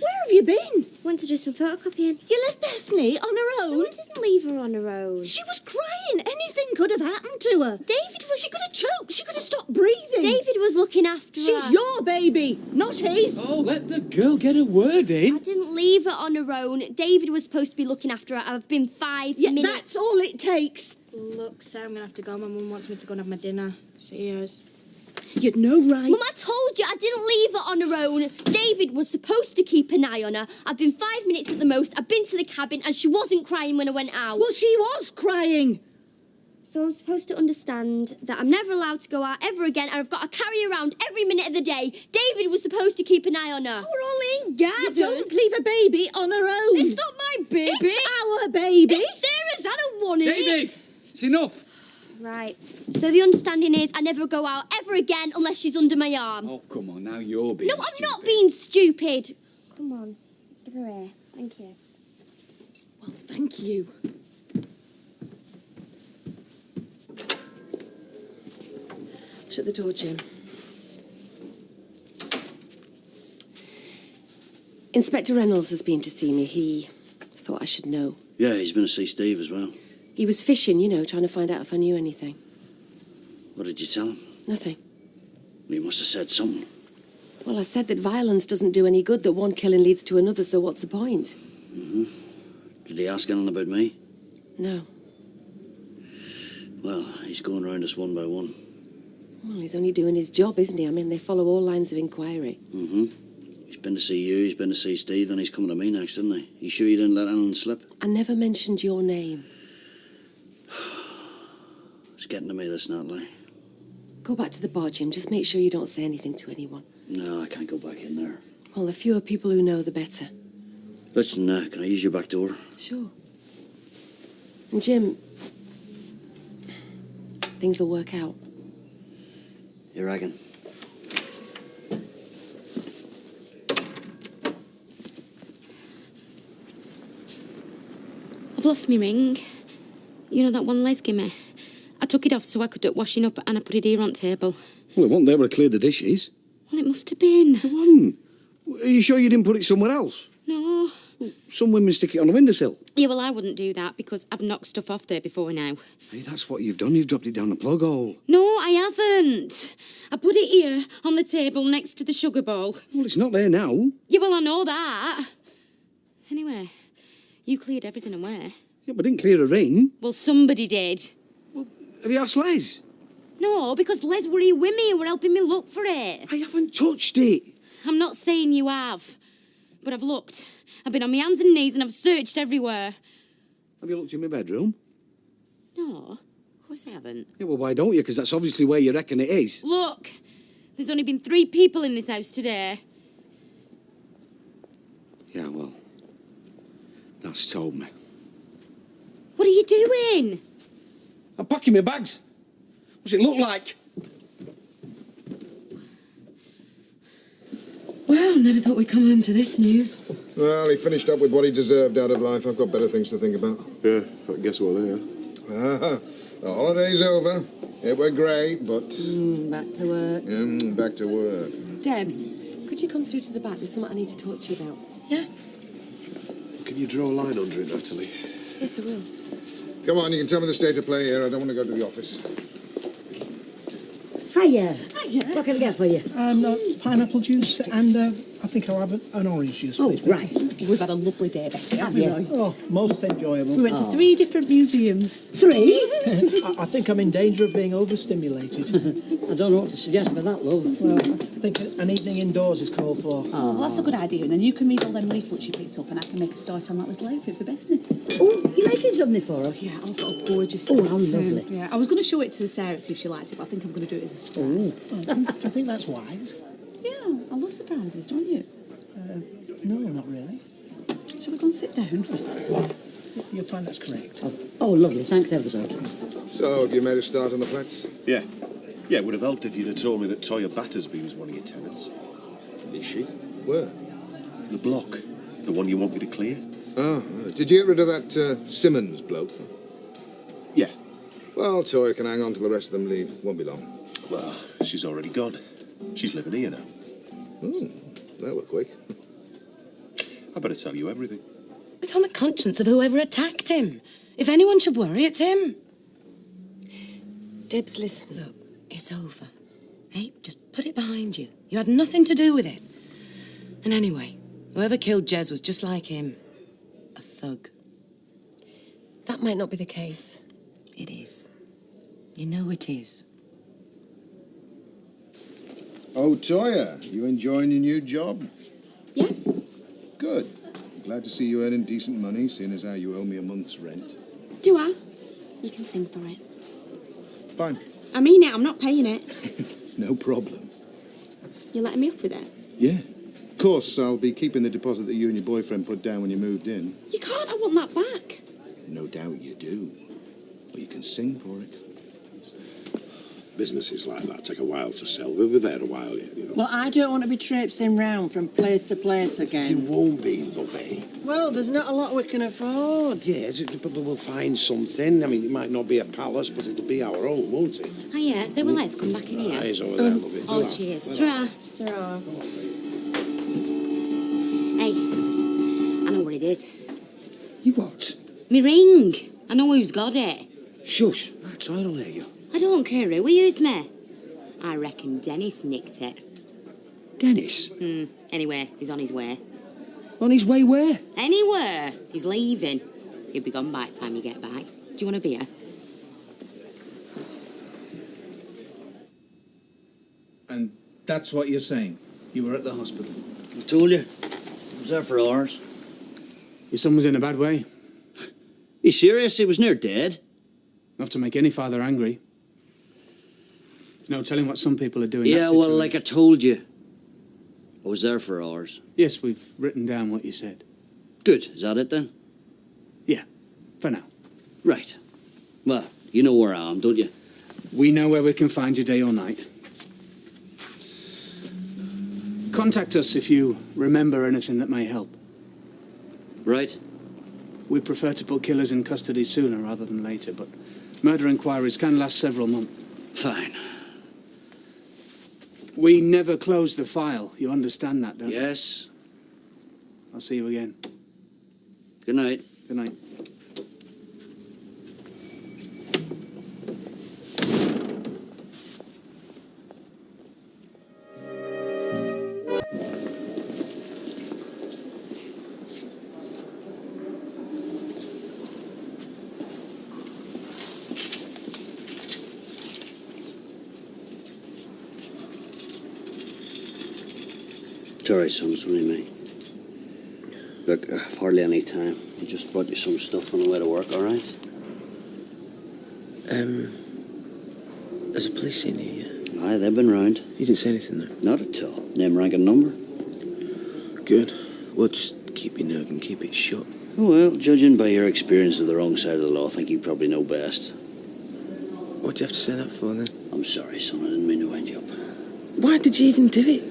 Where have you been? Went to do some photocopying. You left Bethany on her own? No, I didn't leave her on her own. She was crying. Anything could have happened to her. David was... She could have choked. She could have stopped breathing. David was looking after her. She's your baby, not his. Oh, let the girl get a word in. I didn't leave her on her own. David was supposed to be looking after her. I've been 5 minutes. That's all it takes. Look, Sarah, I'm going to have to go. My mum wants me to go and have my dinner. See you. You'd no right. Mum, I told you I didn't leave her on her own. David was supposed to keep an eye on her. I've been 5 minutes at the most. I've been to the cabin and she wasn't crying when I went out. Well, she was crying. So I'm supposed to understand that I'm never allowed to go out ever again and I've got to carry her around every minute of the day. David was supposed to keep an eye on her. We're all in garden. You don't leave a baby on her own. It's not my baby. It's our baby. It's Sarah's. I don't want it. David, it's enough. Right. So the understanding is I never go out ever again unless she's under my arm. Oh, come on, now you're being No, stupid. I'm not being stupid. Come on. Give her here. Thank you. Well, thank you. Shut the door, Jim. Inspector Reynolds has been to see me. He thought I should know. Yeah, he's been to see Steve as well. He was fishing, you know, trying to find out if I knew anything. What did you tell him? Nothing. You must have said something. Well, I said that violence doesn't do any good, that one killing leads to another, so what's the point? Mm-hmm. Did he ask anything about me? No. Well, he's going round us one by one. Well, he's only doing his job, isn't he? I mean, they follow all lines of inquiry. Mm-hmm. He's been to see you, he's been to see Steve, and he's coming to me next, isn't he? You sure you didn't let anyone slip? I never mentioned your name. It's getting to me, this, Natalie. Go back to the bar, Jim. Just make sure you don't say anything to anyone. No, I can't go back in there. Well, the fewer people who know, the better. Listen, can I use your back door? Sure. And Jim, things will work out. You reckon? I've lost my ring. You know that one Les gave me? I took it off so I could do washing up and I put it here on table. Well, it wasn't there when I cleared the dishes. Well, it must have been. It wasn't. Are you sure you didn't put it somewhere else? No. Some women stick it on a windowsill. Yeah, well, I wouldn't do that because I've knocked stuff off there before now. Hey, that's what you've done. You've dropped it down the plug hole. No, I haven't. I put it here on the table next to the sugar bowl. Well, it's not there now. Yeah, well, I know that. Anyway, you cleared everything away. Yeah, but I didn't clear a ring. Well, somebody did. Have you asked Les? No, because Les were here with me and were helping me look for it. I haven't touched it. I'm not saying you have, but I've looked. I've been on my hands and knees and I've searched everywhere. Have you looked in my bedroom? No, of course I haven't. Yeah, well, why don't you? Because that's obviously where you reckon it is. Look, there's only been 3 people in this house today. Yeah, well, Nancy told me. What are you doing? I'm packing my bags. What's it look like? Well, never thought we'd come home to this news. Well, he finished up with what he deserved out of life. I've got better things to think about. Yeah, I guess what they are. Ah, the holiday's over. It were great, but... Back to work. Back to work. Debs, could you come through to the back? There's something I need to talk to you about. Yeah? Can you draw a line under it, Natalie? Yes, I will. Come on, you can tell me the state of play here. I don't want to go to the office. Hiya. What can I get for you? Pineapple juice and I think I'll have an orange juice, please. Right. We've had a lovely day, Betty, Have haven't we, you? Roy? Oh, most enjoyable. We went to 3 different museums. 3? I think I'm in danger of being overstimulated. I don't know what to suggest for that, love. Well, I think an evening indoors is called for. Well, that's a good idea, and then you can read all them leaflets you picked up, and I can make a start on that little outfit for Bethany. Oh, you making something for us? Yeah, I've got a gorgeous Oh, one, how too. lovely. Yeah, I was going to show it to Sarah, see if she liked it, but I think I'm going to do it as a surprise. Do you think that's wise? Yeah, I love surprises, don't you? No, not really. Shall we go and sit down? You'll find that's correct. Oh, lovely. Thanks ever so. So, have you made a start on the flats? Yeah. Yeah, it would have helped if you'd have told me that Toya Battersby was one of your tenants. Is she? Where? The block. The one you want me to clear? Oh, did you get rid of that Simmons bloke? Yeah. Well, Toya can hang on till the rest of them leave. Won't be long. Well, she's already gone. She's living here now. Oh, that were quick. I better tell you everything. It's on the conscience of whoever attacked him. If anyone should worry, it's him. Debs, listen, look, it's over. Hey, just put it behind you. You had nothing to do with it. And anyway, whoever killed Jez was just like him. A thug. That might not be the case. It is. You know it is. Oh, Toya, you enjoying your new job? Yeah. Good. Glad to see you earning decent money, seeing as how you owe me a month's rent. Do I? You can sing for it. Fine. I mean it, I'm not paying it. No problem. You're letting me off with it? Yeah. Of course, I'll be keeping the deposit that you and your boyfriend put down when you moved in. You can't, I want that back. No doubt you do. But you can sing for it. Businesses like that take a while to sell. We'll be there a while yet, you know. Well, I don't want to be traipsing round from place to place again. You won't be, lovey. Well, there's not a lot we can afford. Yes, but we'll find something. I mean, it might not be a palace, but it'll be our own, won't it? Oh, yeah, so well, let's come back in here. Eyes over there, lovey. Oh, Ta-ra. cheers. Ta-ra. Ta-ra. Hey, I know where it is. You what? Me ring. I know who's got it. Shush. Max, I don't hear you. I don't care who use me. I reckon Dennis nicked it. Dennis? Anyway, he's on his way. On his way where? Anywhere. He's leaving. He'll be gone by the time you get back. Do you want a beer? And that's what you're saying? You were at the hospital? I told you. I was there for hours. Your son was in a bad way. You serious? He was near dead. Enough to make any father angry. There's no telling what some people are doing. Yeah, well, like I told you. I was there for hours. Yes, we've written down what you said. Good. Is that it then? Yeah, for now. Right. Well, you know where I am, don't you? We know where we can find you day or night. Contact us if you remember anything that may help. Right. We prefer to put killers in custody sooner rather than later, but murder inquiries can last several months. Fine. We never close the file. You understand that, don't you? Yes. I'll see you again. Good night. Good night. It's all right, son. It's only me. Look, I've hardly any time. I just brought you some stuff on the way to work, all right? There's a police in here, yeah? Aye, they've been round. You didn't say anything, though? Not at all. Name, rank, and number. Good. Well, just keep your nerve and keep it shut. Well, judging by your experience of the wrong side of the law, I think you probably know best. What'd you have to say that for, then? I'm sorry, son. I didn't mean to wind you up. Why did you even do it?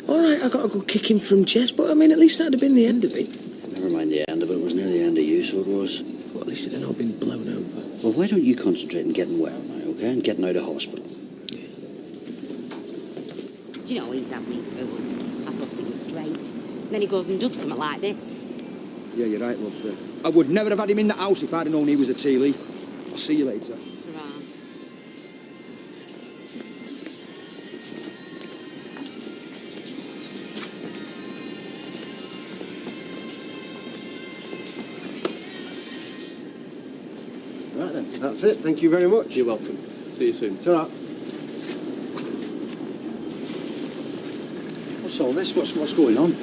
All right, I got to go kick him from Jess, but I mean, at least that'd have been the end of it. Never mind the end of it. It was near the end of you, so it was. Well, at least it had not been blown over. Well, why don't you concentrate on getting well now, okay? And getting out of hospital. Do you know, he's had me fooled. I thought he was straight. Then he goes and does something like this. Yeah, you're right, love. I would never have had him in the house if I'd have known he was a tea leaf. I'll see you later. Ta-ra. Right then, that's it. Thank you very much. You're welcome. See you soon. Ta-ra. What's all this? What's going on?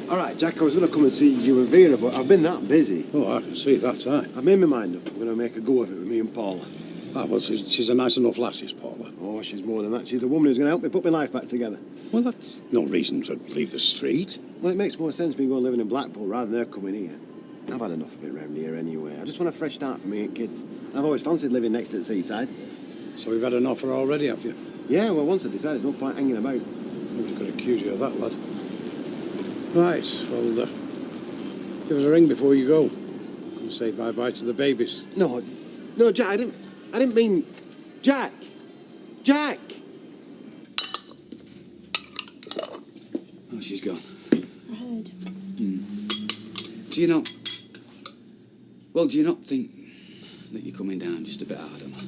All right, Jack, I was going to come and see you and Vera, but I've been that busy. Oh, I can see that's aye. I've made my mind up. I'm going to make a go of it with me and Paula. Ah, well, she's a nice enough lassie, Paula. Oh, she's more than that. She's a woman who's going to help me put my life back together. Well, that's no reason to leave the street. Well, it makes more sense me going living in Blackpool rather than her coming here. I've had enough of it round here anyway. I just want a fresh start for me and kids. I've always fancied living next to the seaside. So you've had an offer already, have you? Yeah, well, once I decided, no point hanging about. Nobody could accuse you of that, lad. Right, well, give us a ring before you go. And say bye-bye to the babies. No, Jack, I didn't mean... Jack! Jack! Oh, she's gone. I heard. Do you not... Well, do you not think that you're coming down just a bit hard on her?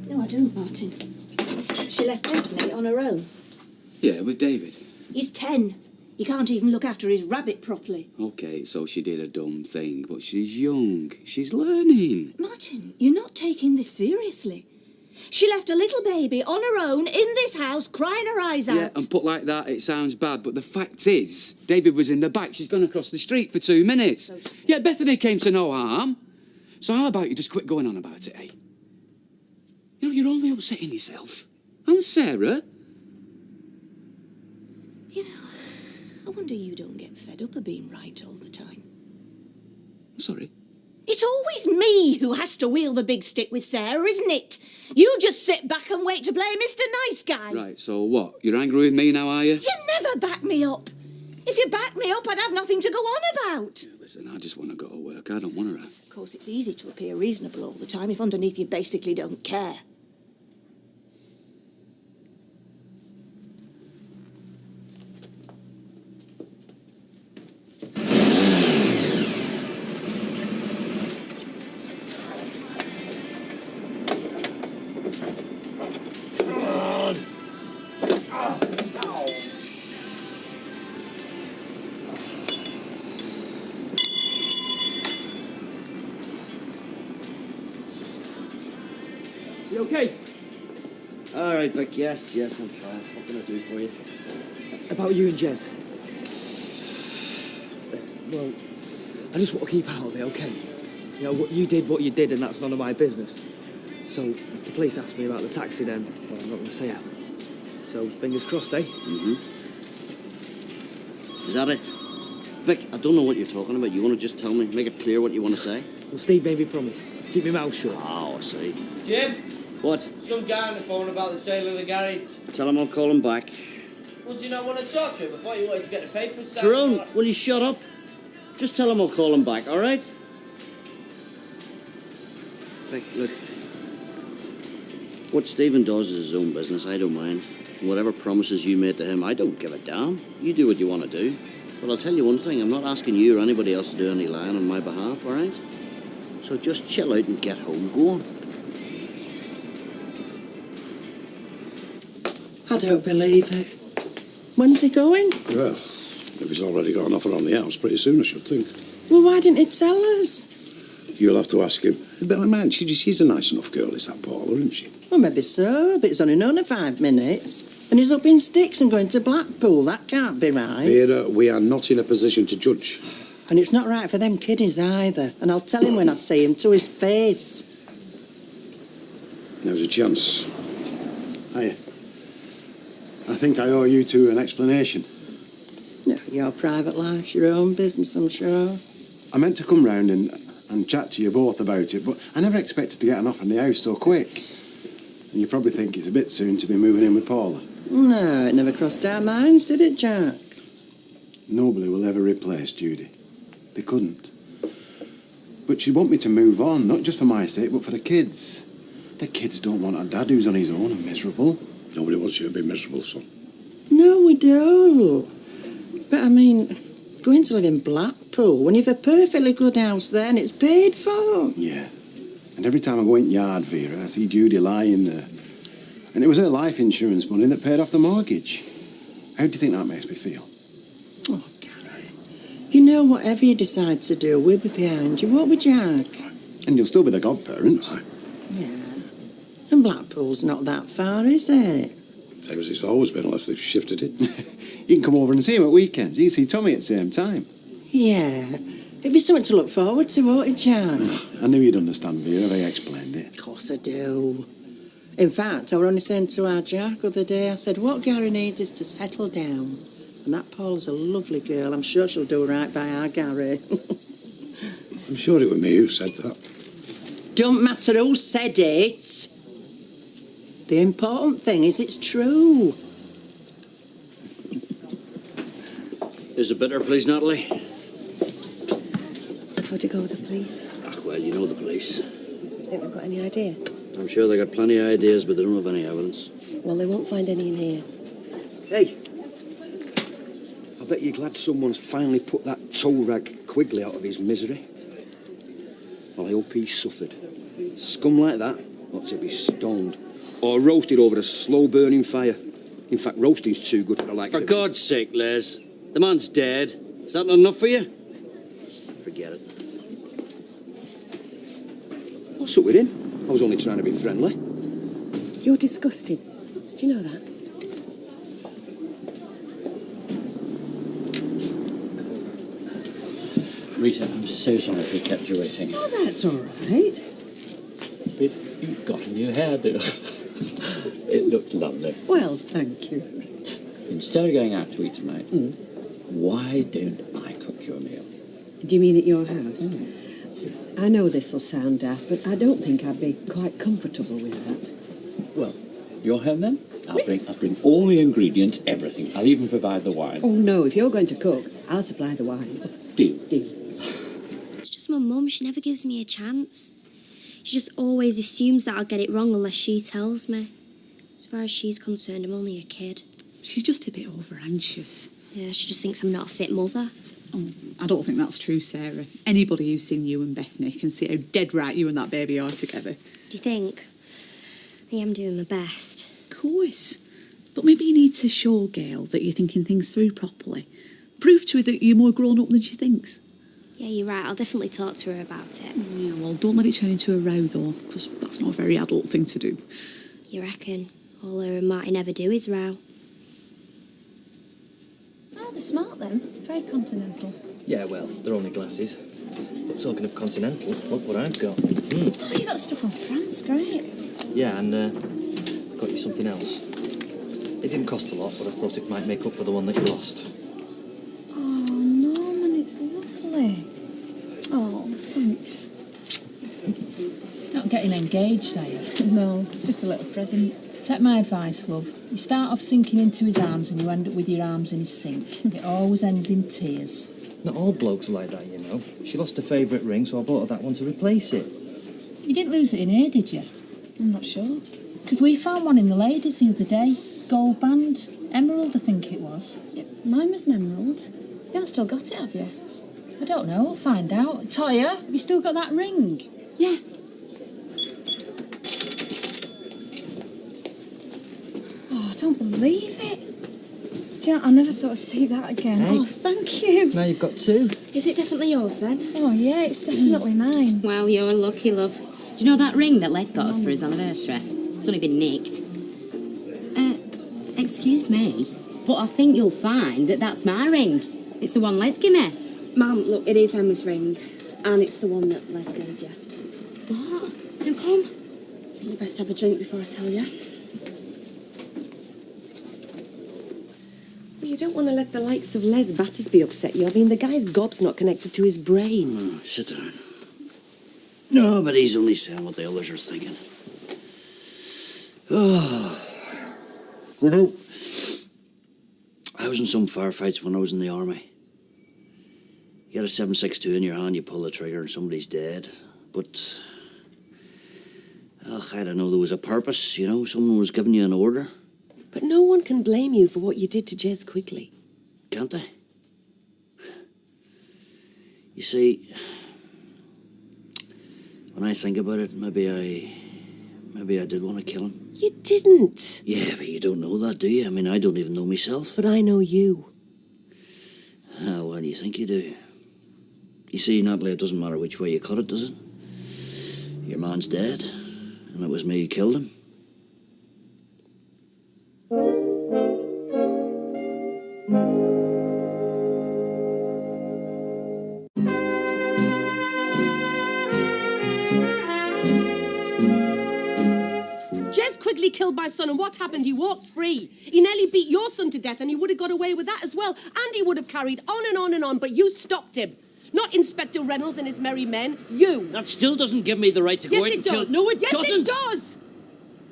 No, I don't, Martin. She left Bethany on her own. Yeah, with David. He's 10. He can't even look after his rabbit properly. Okay, so she did a dumb thing, but she's young. She's learning. Martin, you're not taking this seriously. She left a little baby on her own in this house, crying her eyes out. Yeah, and put like that, it sounds bad, but the fact is, David was in the back. She's gone across the street for 2 minutes. So she said. Yeah, Bethany came to no harm. So how about you just quit going on about it, eh? You know, you're only upsetting yourself. And Sarah. You know, I wonder you don't get fed up of being right all the time. Sorry. It's always me who has to wield the big stick with Sarah, isn't it? You just sit back and wait to play Mr. Nice Guy. Right, so what? You're angry with me now, are you? You never back me up. If you backed me up, I'd have nothing to go on about. Listen, I just want to go to work. I don't want her. Of course, it's easy to appear reasonable all the time if underneath you basically don't care. You okay? All right, Vic. Yes, I'm fine. What can I do for you? About you and Jez. Well, I just want to keep out of it, okay? You know, what you did, and that's none of my business. So, if the police ask me about the taxi, then, well, I'm not going to say how. So, fingers crossed, eh? Mm-hmm. Is that it? Vic, I don't know what you're talking about. You want to just tell me, make it clear what you want to say? Well, Steve made me promise to keep my mouth shut. Oh, I see. Jim? What? Some guy on the phone about the sale of the garage. Tell him I'll call him back. Well, do you not want to talk to him? I thought you wanted to get the papers signed. Tyrone, will you shut up? Just tell him I'll call him back, all right? Vic, look. What Stephen does is his own business. I don't mind. And whatever promises you made to him, I don't give a damn. You do what you want to do. But I'll tell you one thing. I'm not asking you or anybody else to do any lying on my behalf, all right? So just chill out and get home. Go on. I don't believe it. When's he going? Well, if he's already got an offer on the house, pretty soon, I should think. Well, why didn't he tell us? You'll have to ask him. But, man, she's a nice enough girl, is that Paula, isn't she? Well, maybe so, but it's only known her 5 minutes. And he's up in sticks and going to Blackpool. That can't be right. Vera, we are not in a position to judge. And it's not right for them kiddies either. And I'll tell him when I see him to his face. Now's a chance. Hiya. I think I owe you two an explanation. No, Your private life's your own business, I'm sure. I meant to come round and chat to you both about it, but I never expected to get an offer on the house so quick. And you probably think it's a bit soon to be moving in with Paula. No, it never crossed our minds, did it, Jack? Nobody will ever replace Judy. They couldn't. But she'd want me to move on, not just for my sake, but for the kids. The kids don't want a dad who's on his own and miserable. Nobody wants you to be miserable, son. No, we don't. But I mean, going to live in Blackpool when you've a perfectly good house there and it's paid for. Yeah. And every time I go in yard, Vera, I see Judy lying there. And it was her life insurance money that paid off the mortgage. How do you think that makes me feel? Oh, Gary. You know, whatever you decide to do, we'll be behind you, won't we, Jack? And you'll still be the godparents. Yeah. And Blackpool's not that far, is it? Same as it's always been, unless they've shifted it. You can come over and see him at weekends. You can see Tommy at the same time. Yeah. It'd be something to look forward to, won't it, Jack? I knew you'd understand, Vera, if I explained it. Of course I do. In fact, I were only saying to our Jack the other day, I said, what Gary needs is to settle down. And that Paula's a lovely girl. I'm sure she'll do right by our Gary. I'm sure it was me who said that. Don't matter who said it. The important thing is it's true. Is it better, please, Natalie? How'd it go with the police? Ah, well, you know the police. Do you think they've got any idea? I'm sure they got plenty of ideas, but they don't have any evidence. Well, they won't find any in here. Hey, I bet you're glad someone's finally put that toe rag Quigley out of his misery. Well, I hope he suffered. Scum like that ought to be stoned or roasted over a slow-burning fire. In fact, roasting's too good for the likes For of God's sake, Les. The man's dead. Is that not enough for you? Forget it. What's up with him? I was only trying to be friendly. You're disgusting. Do you know that? Rita, I'm so sorry if we kept you waiting. Oh, that's all right. But you've got a new hairdo. It looked lovely. Well, thank you. Instead of going out to eat tonight, why don't I cook your meal? Do you mean at your house? I know this will sound daft, but I don't think I'd be quite comfortable with that. Well, you're home then? I'll bring all the ingredients, everything. I'll even provide the wine. Oh, no, if you're going to cook, I'll supply the wine. Deal. It's just my mum. She never gives me a chance. She just always assumes that I'll get it wrong unless she tells me. As far as she's concerned, I'm only a kid. She's just a bit over-anxious. Yeah, she just thinks I'm not a fit mother. Oh, I don't think that's true, Sarah. Anybody who's seen you and Bethany can see how dead right you and that baby are together. Do you think? I am doing my best. Of course. But maybe you need to show Gail that you're thinking things through properly. Prove to her that you're more grown up than she thinks. Yeah, you're right. I'll definitely talk to her about it. Yeah, well, don't let it turn into a row, though, because that's not a very adult thing to do. You reckon? All her and Martin ever do is row. Oh, they're smart then. Very continental. Yeah, well, they're only glasses. But talking of continental, look what I've got. Oh, you got stuff from France, great. Yeah, and got you something else. It didn't cost a lot, but I thought it might make up for the one that you lost. Oh, Norman, it's lovely. Oh, thanks. Not getting engaged, are you? No, it's just a little present. Take my advice, love. You start off sinking into his arms and you end up with your arms in his sink. It always ends in tears. Not all blokes are like that, you know. She lost her favourite ring, so I bought her that one to replace it. You didn't lose it in here, did you? I'm not sure. Because we found one in the ladies the other day. Gold band. Emerald, I think it was. Yeah, mine was an emerald. You haven't still got it, have you? I don't know. We'll find out. Toya, have you still got that ring? Yeah. Oh, I don't believe it. Do you know, I never thought I'd see that again. Hey. Oh, thank you. Now you've got two. Is it definitely yours then? Oh, yeah, it's definitely mine. Well, you're lucky, love. Do you know that ring that Les got us for his anniversary? It's only been nicked. Excuse me, but I think you'll find that that's my ring. It's the one Les gave me. Mum, look, it is Emma's ring, and it's the one that Les gave you. What? How come? I think you best have a drink before I tell you. What are you don't want to let the likes of Les Battersby upset you. I mean, the guy's gob's not connected to his brain. Oh, sit down. No, but he's only saying what the others are thinking. Oh. You know, I was in some firefights when I was in the army. You had a 7.62 in your hand, you pull the trigger and somebody's dead. But, I don't know, there was a purpose, you know, someone was giving you an order. But no one can blame you for what you did to Jez Quigley. Can't they? You see, when I think about it, maybe I did want to kill him. You didn't. Yeah, but you don't know that, do you? I mean, I don't even know myself. But I know you. Ah, well, you think you do. You see, Natalie, it doesn't matter which way you cut it, does it? Your man's dead, and it was me who killed him. Jez Quigley killed my son, and what happened? He walked free. He nearly beat your son to death, and he would have got away with that as well. And he would have carried on and on and on, but you stopped him. Not Inspector Reynolds and his merry men. You. That still doesn't give me the right to go out and kill... No, it doesn't. Yes, it does.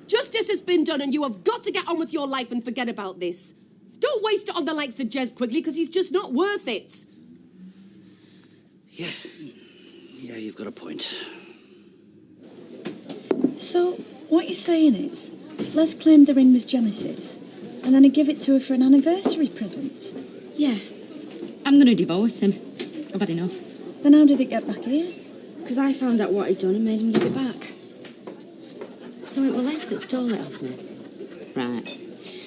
Justice has been done, and you have got to get on with your life and forget about this. Don't waste it on the likes of Jez Quigley, because he's just not worth it. Yeah, you've got a point. So, what you're saying is, Les claimed the ring was Janice's, and then he give it to her for an anniversary present? Yeah. I'm going to divorce him. I've had enough. Then how did it get back here? Because I found out what he'd done and made him give it back. So it was Les that stole it off me. Right.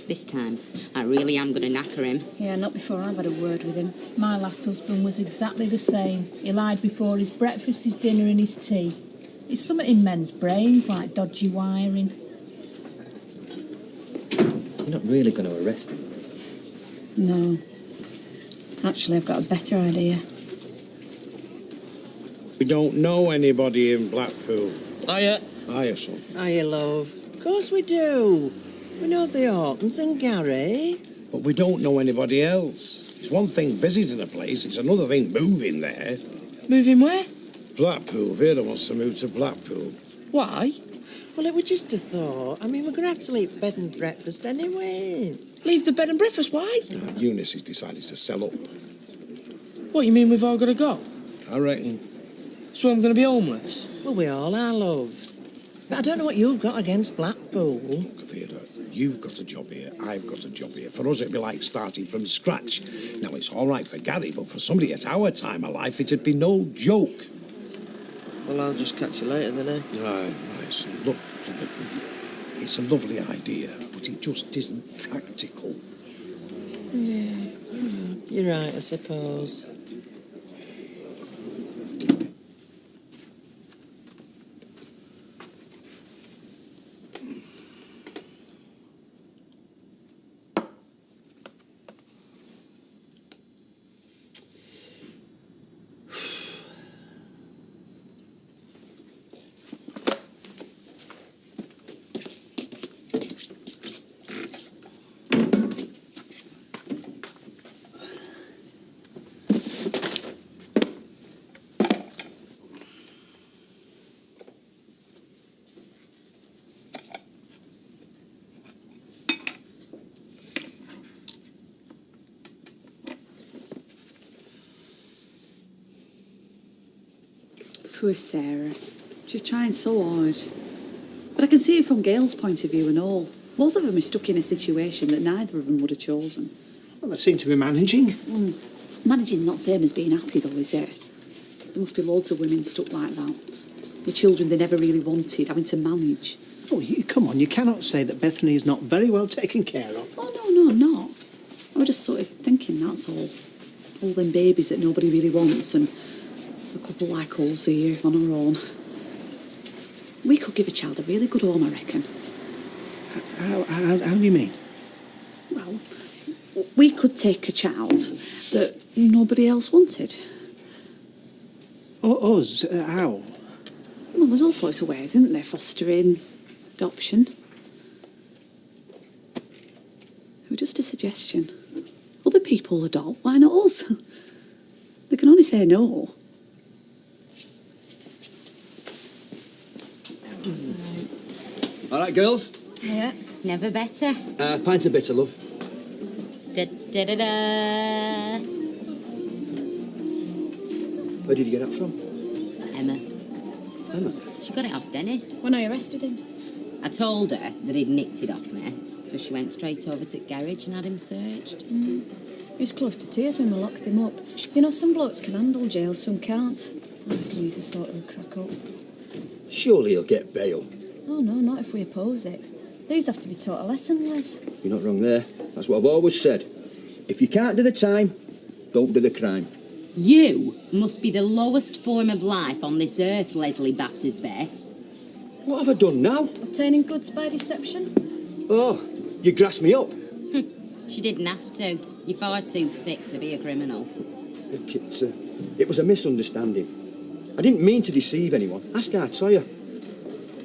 This time, I really am going to knacker him. Yeah, not before I've had a word with him. My last husband was exactly the same. He lied before his breakfast, his dinner and his tea. It's something in men's brains, like dodgy wiring. You're not really going to arrest him? No. Actually, I've got a better idea. We don't know anybody in Blackpool. Hiya. Hiya, son. Hiya, love. Of course we do. We know the Hawkins and Gary. But we don't know anybody else. It's one thing visiting a place, it's another thing moving there. Moving where? Blackpool. Vera wants to move to Blackpool. Why? Well, it was just a thought. I mean, we're going to have to leave bed and breakfast anyway. Leave the bed and breakfast? Why? Eunice has decided to sell up. What, you mean we've all got to go? I reckon. So I'm going to be homeless? Well, we all are, love. But I don't know what you've got against Blackpool. Look, Vera, you've got a job here, I've got a job here. For us, it'd be like starting from scratch. Now, it's all right for Gary, but for somebody at our time of life, it'd be no joke. Well, I'll just catch you later then, eh? Right, so look, it's a lovely idea, but it just isn't practical. Yeah, you're right, I suppose. Poor Sarah. She's trying so hard. But I can see it from Gail's point of view and all. Both of them are stuck in a situation that neither of them would have chosen. Well, they seem to be managing. Managing's not the same as being happy, though, is it? There must be loads of women stuck like that. With children they never really wanted, having to manage. Oh, come on, you cannot say that Bethany is not very well taken care of. Oh, no, not. I was just sort of thinking, that's all. All them babies that nobody really wants and a couple like us here on our own. We could give a child a really good home, I reckon. How do you mean? Well, we could take a child that nobody else wanted. Oh, us? How? Well, there's all sorts of ways, isn't there? Fostering, adoption. It was just a suggestion. other people the doll. Why not us? They can only say no. All right, girls. Yeah. Never better. Pint of bitter, love. Da da da da. Where did you get that from? Emma. Emma? She got it off Dennis. When I arrested him. I told her that he'd nicked it off me, so she went straight over to the garage and had him searched. He was close to tears when we locked him up. You know, some blokes can handle jail, some can't. I reckon he's a sort of a crack-up. Surely he'll get bail. Oh, no, not if we oppose it. These have to be taught a lesson, Les. You're not wrong there. That's what I've always said. If you can't do the time, don't do the crime. You must be the lowest form of life on this earth, Leslie Battersby. What have I done now? Obtaining goods by deception? Oh, you grassed me up. She didn't have to. You're far too thick to be a criminal. Look, it was a misunderstanding. I didn't mean to deceive anyone. Ask our Toya.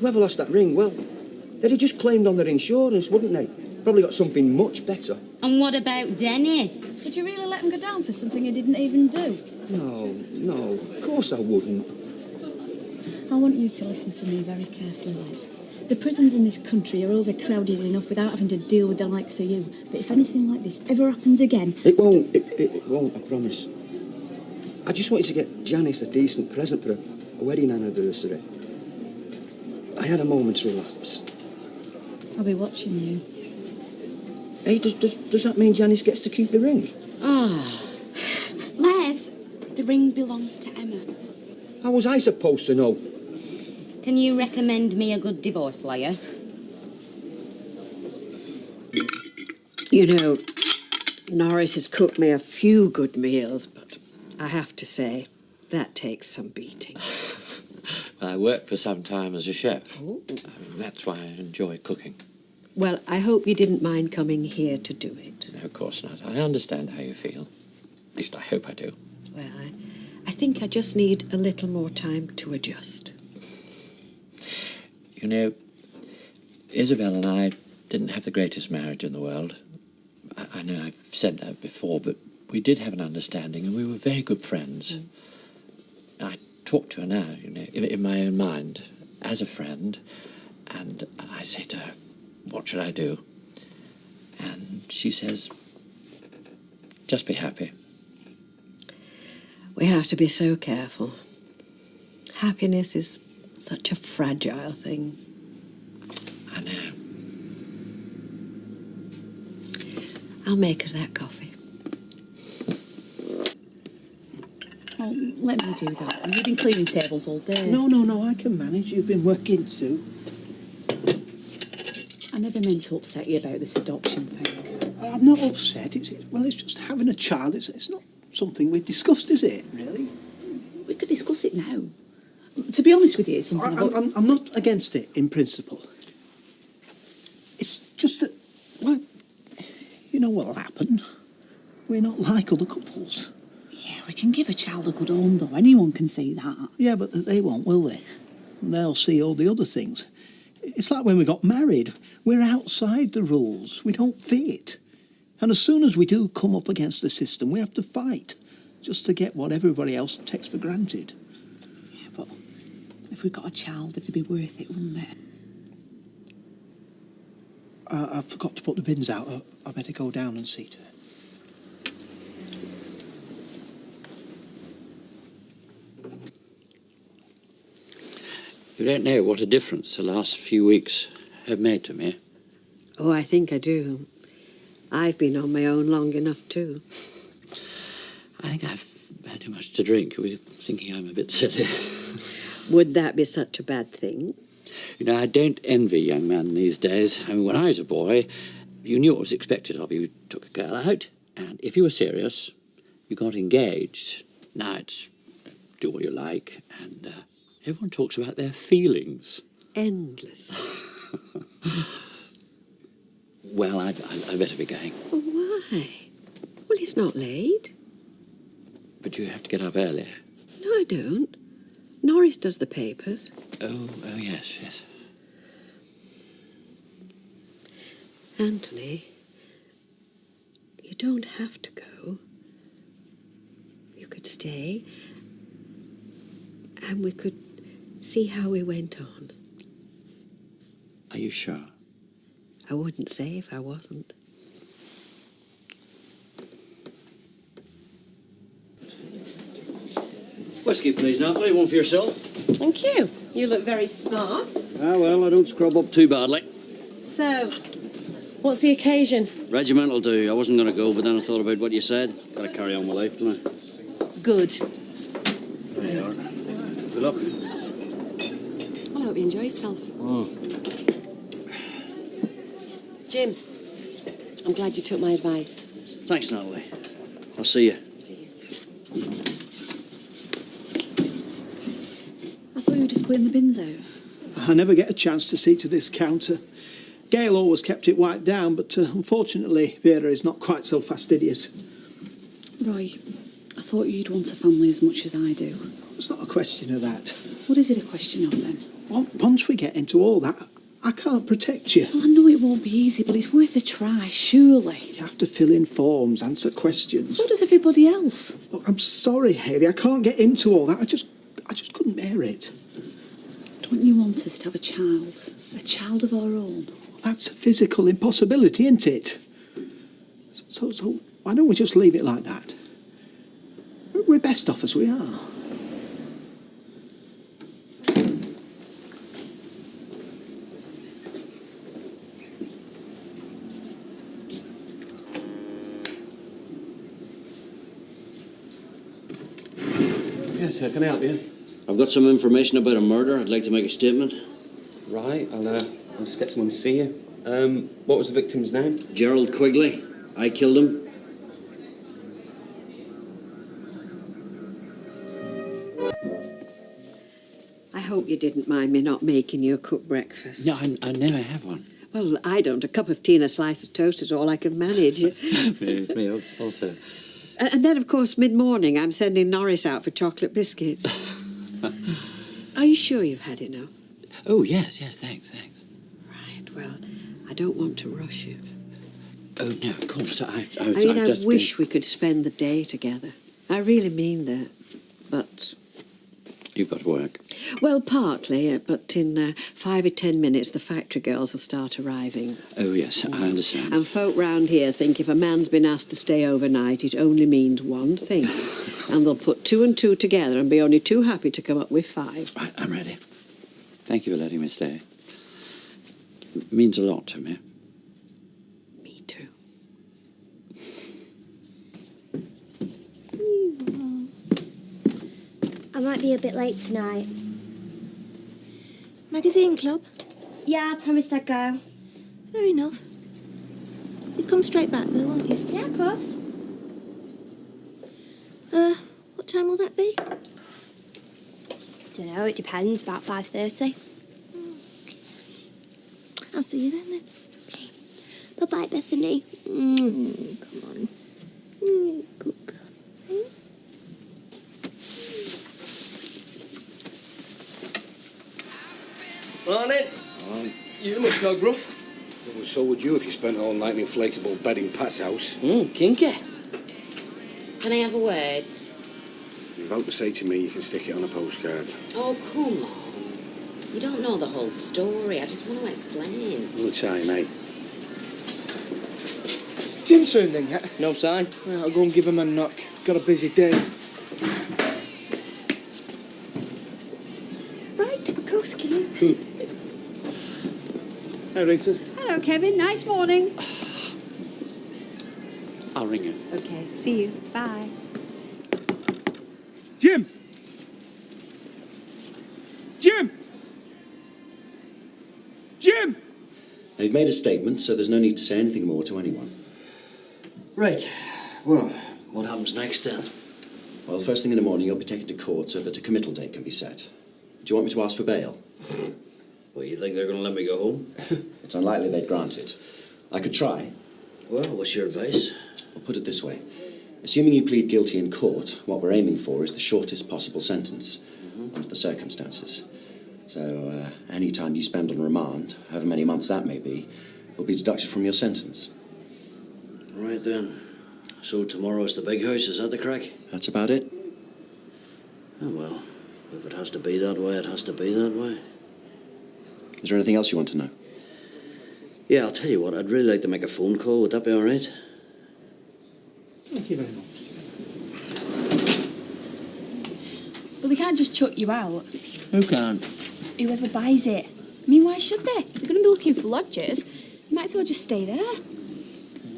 Whoever lost that ring, well, they'd have just claimed on their insurance, wouldn't they? Probably got something much better. And what about Dennis? Would you really let him go down for something he didn't even do? No, of course I wouldn't. I want you to listen to me very carefully, Les. The prisons in this country are overcrowded enough without having to deal with the likes of you. But if anything like this ever happens again... It won't, it won't, I promise. I just wanted to get Janice a decent present for a wedding anniversary. I had a moment's relapse. I'll be watching you. Hey, does that mean Janice gets to keep the ring? Les, the ring belongs to Emma. How was I supposed to know? Can you recommend me a good divorce lawyer? You know, Norris has cooked me a few good meals, but I have to say, that takes some beating. I worked for some time as a chef. That's why I enjoy cooking. Well, I hope you didn't mind coming here to do it. No, of course not. I understand how you feel. At least I hope I do. Well, I think I just need a little more time to adjust. You know, Isabel and I didn't have the greatest marriage in the world. I know I've said that before, but we did have an understanding and we were very good friends. I talk to her now, you know, in my own mind, as a friend, and I say to her, what should I do? And she says, just be happy. We have to be so careful. Happiness is such a fragile thing. I know. I'll make us that coffee. Oh, let me do that. You've been cleaning tables all day. No, I can manage. You've been working too. I never meant to upset you about this adoption thing. I'm not upset. It's just having a child. It's not something we've discussed, is it, really? We could discuss it now. To be honest with you, it's something I'm not against it in principle. It's just that, well, you know what'll happen. We're not like other couples. Yeah, we can give a child a good home, though. Anyone can see that. Yeah, but they won't, will they? They'll see all the other things. It's like when we got married. We're outside the rules. We don't fit. And as soon as we do come up against the system, we have to fight just to get what everybody else takes for granted. Yeah, but if we got a child, it'd be worth it, wouldn't it? I forgot to put the bins out. I better go down and see to it. You don't know what a difference the last few weeks have made to me. Oh, I think I do. I've been on my own long enough, too. I think I've had too much to drink. You'll be thinking I'm a bit silly. Would that be such a bad thing? You know, I don't envy young men these days. I mean, when I was a boy, you knew what was expected of you. You took a girl out, and if you were serious, you got engaged. Now it's do what you like, and everyone talks about their feelings. Endless. Well, I'd better be going. Oh, why? Well, it's not late. But you have to get up early. No, I don't. Norris does the papers. Oh, yes. Anthony, You don't have to go. You could stay, and we could see how we went on. Are you sure? I wouldn't say if I wasn't. Whiskey, please, Natalie. One for yourself. Thank you. You look very smart. Ah, well, I don't scrub up too badly. So, what's the occasion? Regimental do. I wasn't going to go, but then I thought about what you said. Got to carry on with life, don't I? Good. There you are. Good luck. Well, I hope you enjoy yourself. Oh. Jim, I'm glad you took my advice. Thanks, Natalie. I'll see you. I thought you were just putting the bins out. I never get a chance to see to this counter. Gail always kept it wiped down, but unfortunately, Vera is not quite so fastidious. Roy, I thought you'd want a family as much as I do. It's not a question of that. What is it a question of then? Once we get into all that, I can't protect you. Well, I know it won't be easy, but it's worth a try, surely. You have to fill in forms, answer questions. So does everybody else. Look, I'm sorry, Hayley. I can't get into all that. I just couldn't bear it. Don't you want us to have a child of our own? That's a physical impossibility, isn't it? So why don't we just leave it like that? We're best off as we are. Yes, sir. Can I help you? I've got some information about a murder. I'd like to make a statement. Right. I'll just get someone to see you. What was the victim's name? Gerald Quigley. I killed him. I hope you didn't mind me not making you a cooked breakfast. No, I never have one. Well, I don't. A cup of tea and a slice of toast is all I can manage. Me also. And then, of course, mid-morning, I'm sending Norris out for chocolate biscuits. Are you sure you've had enough? Oh, yes, thanks. Right, well, I don't want to rush you. Oh, no, of course, I wish we could spend the day together. I really mean that. But... You've got to work. Well, partly, but in 5 or 10 minutes, the factory girls will start arriving. Oh, yes, I understand. And folk round here think if a man's been asked to stay overnight, it only means one thing. And they'll put 2 and 2 together and be only too happy to come up with 5. Right, I'm ready. Thank you for letting me stay. It means a lot to me. Me too. I might be a bit late tonight. Magazine club? Yeah, I promised I'd go. Fair enough. You come straight back though, won't you? Yeah, of course. What time will that be? Don't know, it depends, about 5:30. I'll see you then. Bye-bye, Bethany. Come on. Good girl. Morning. You look dog rough. Well, so would you if you spent all night in an inflatable bed in Pat's house. Kinky. Can I have a word? If you've out to say to me, you can stick it on a postcard. Oh, come on. You don't know the whole story. I just want to explain. Well, try, mate. Jim turned in yet? No sign. Well, I'll go and give him a knock. Got a busy day. Right, of course, Kim. Hey, Rita. Hello, Kevin. Nice morning. I'll ring you. Okay, see you. Bye. Jim! Jim! Jim! Now, you've made a statement, so there's no need to say anything more to anyone. Right. Well, what happens next then? Well, first thing in the morning, you'll be taken to court so that a committal date can be set. Do you want me to ask for bail? Well, you think they're going to let me go home? It's unlikely they'd grant it. I could try. Well, what's your advice? I'll put it this way. Assuming you plead guilty in court, what we're aiming for is the shortest possible sentence under the circumstances. So, any time you spend on remand, however many months that may be, will be deducted from your sentence. Right then. So tomorrow's the big house, is that the crack? That's about it. Oh, well, if it has to be that way, it has to be that way. Is there anything else you want to know? Yeah, I'll tell you what, I'd really like to make a phone call. Would that be all right? Thank you very much. But they can't just chuck you out. Who can't? Whoever buys it. I mean, why should they? They're going to be looking for lodgers. You might as well just stay there.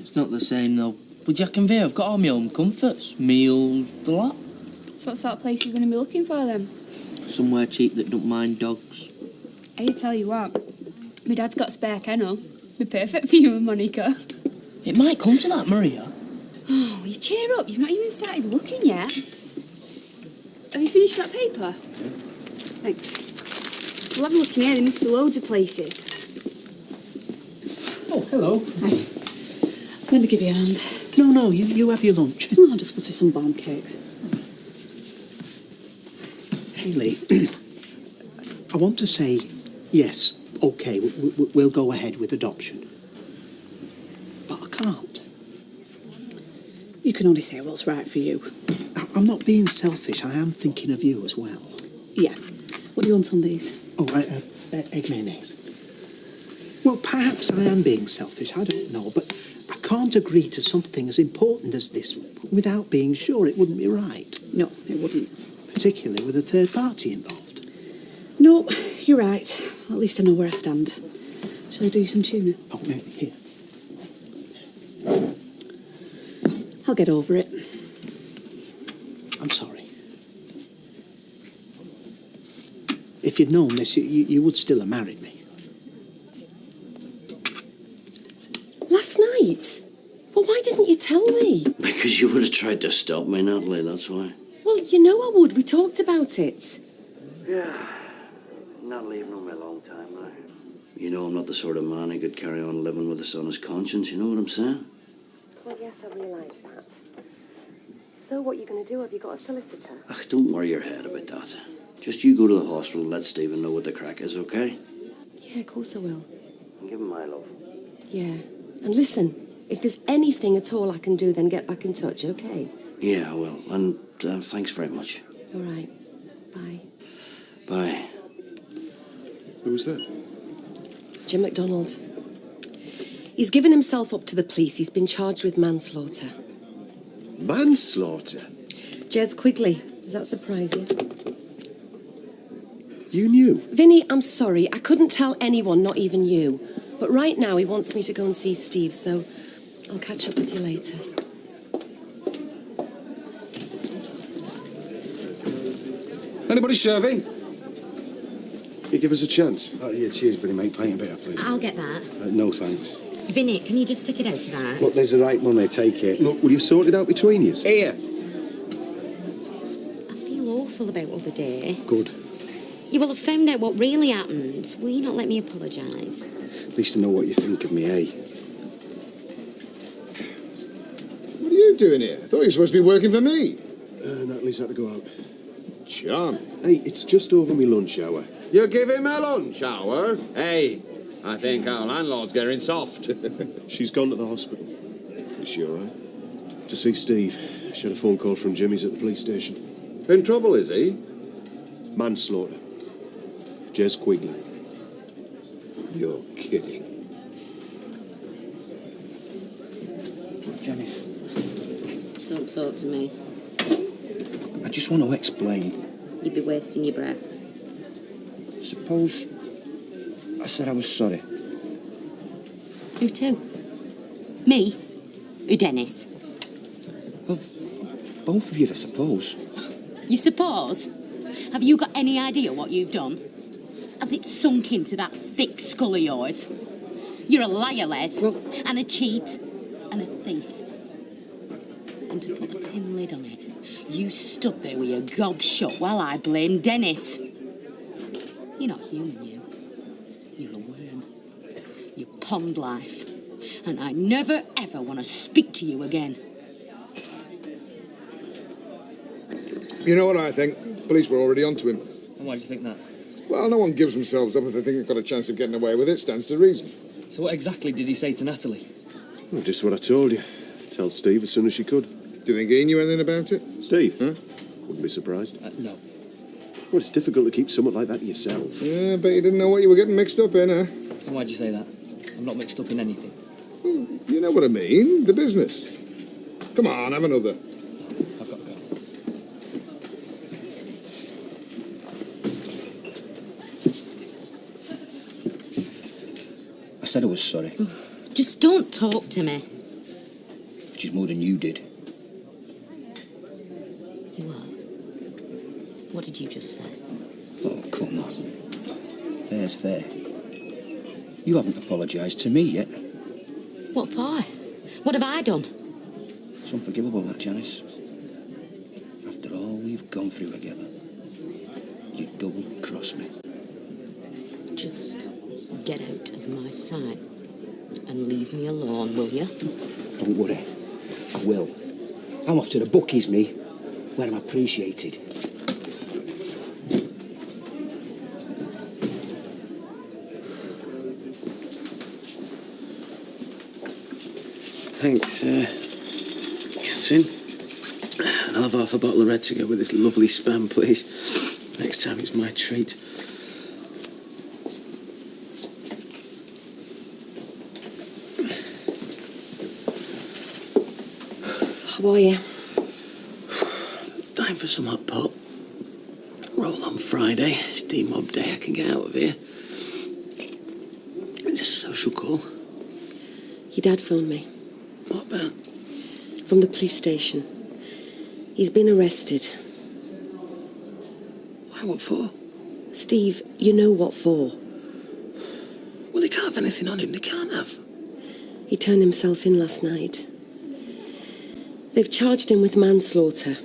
It's not the same, though. With Jack and Veer, I've got all my own comforts. Meals, the lot. So what sort of place are you going to be looking for, then? Somewhere cheap that don't mind dogs. I tell you what, my dad's got a spare kennel. Be perfect for you and Monica. It might come to that, Maria. Oh, will you cheer up? You've not even started looking yet. Have you finished that paper? Thanks. We'll have a look in here. There must be loads of places. Oh, hello. Hi. Let me give you a hand. No, you have your lunch. Oh, I'll just put you some bomb cakes. Hayley, I want to say, yes, OK, we'll go ahead with adoption. But I can't. You can only say what's right for you. I'm not being selfish. I am thinking of you as well. Yeah. What do you want on these? Oh, egg mayonnaise. Well, perhaps I am being selfish. I don't know. But I can't agree to something as important as this without being sure it wouldn't be right. No, it wouldn't. Particularly with a third party involved. No, you're right. At least I know where I stand. Shall I do you some tuna? Oh, here. I'll get over it. I'm sorry. If you'd known this, you would still have married me. Last night? Well, why didn't you tell me? Because you would have tried to stop me, Natalie, that's why. Well, you know I would. We talked about it. Yeah. Natalie, you've known me a long time now. You know I'm not the sort of man who could carry on living with a son as conscience, you know what I'm saying? Well, yes, I realise that. So what are you going to do? Have you got a solicitor? Ach, don't worry your head about that. Just you go to the hospital and let Stephen know what the crack is, okay? Yeah, of course I will. And give him my love. Yeah. And listen, if there's anything at all I can do, then get back in touch, okay? Yeah, I will. And thanks very much. All right. Bye. Bye. Who was that? Jim MacDonald. He's given himself up to the police. He's been charged with manslaughter. Manslaughter? Jez Quigley. Does that surprise you? You knew? Vinny, I'm sorry. I couldn't tell anyone, not even you. But right now he wants me to go and see Steve, so I'll catch up with you later. Anybody serving? You give us a chance. Oh, yeah, cheers, Vinny, mate. Pint a bit, please. I'll get that. No, thanks. Vinny, can you just stick it out to that? Look, there's the right money. Take it. Look, will you sort it out between you? Here. I feel awful about the other day. Good. You will have found out what really happened. Will you not let me apologise? At least I know what you think of me, eh? What are you doing here? I thought you were supposed to be working for me. Natalie's had to go out. Charming. Hey, it's just over my lunch hour. You give him a lunch hour? Hey, I think our landlord's getting soft. She's gone to the hospital. You sure, huh? To see Steve. She had a phone call from Jimmy's at the police station. In trouble, is he? Manslaughter. Jez Quigley. You're kidding. Janice, Don't talk to me. I just want to explain. You'd be wasting your breath. Suppose I said I was sorry. Who to? Me? Who, Dennis? Well, both of you, I suppose. You suppose? Have you got any idea what you've done? Has it sunk into that thick skull of yours? You're a liar, Les, and a cheat, and a thief. And to put a tin lid on it, you stood there with your gob shut while I blamed Dennis. You're not human, you. You're a worm. You're pond life. And I never, ever want to speak to you again. You know what I think? Police were already onto him. And why do you think that? Well, no one gives themselves up if they think they've got a chance of getting away with it. Stands to reason. So what exactly did he say to Natalie? Well, just what I told you. Tell Steve as soon as she could. Do you think he knew anything about it? Steve? Huh? Wouldn't be surprised. No. Well, it's difficult to keep something like that to yourself. Yeah, I bet you didn't know what you were getting mixed up in, huh? And why'd you say that? I'm not mixed up in anything. You know what I mean, the business. Come on, have another. I've got to go. I said I was sorry, Just don't talk to me. which is more than you did. What did you just say? Oh, come on. Fair's fair. You haven't apologised to me yet. What for? What have I done? It's unforgivable, that, Janice. After all we've gone through together, you double-crossed me. Just get out of my sight and leave me alone, will you? Don't worry. I will. I'm off to the bookies, me, where I'm appreciated. Thanks, Catherine. And I'll have half a bottle of red to go with this lovely spam, please. Next time it's my treat. How are you? Time for some hot pot. Roll on Friday. It's demob day. I can get out of here. Is this a social call? Your dad phoned me. What about? From the police station. He's been arrested. Why, what for? Steve, you know what for. Well, they can't have anything on him. They can't have. He turned himself in last night. They've charged him with manslaughter.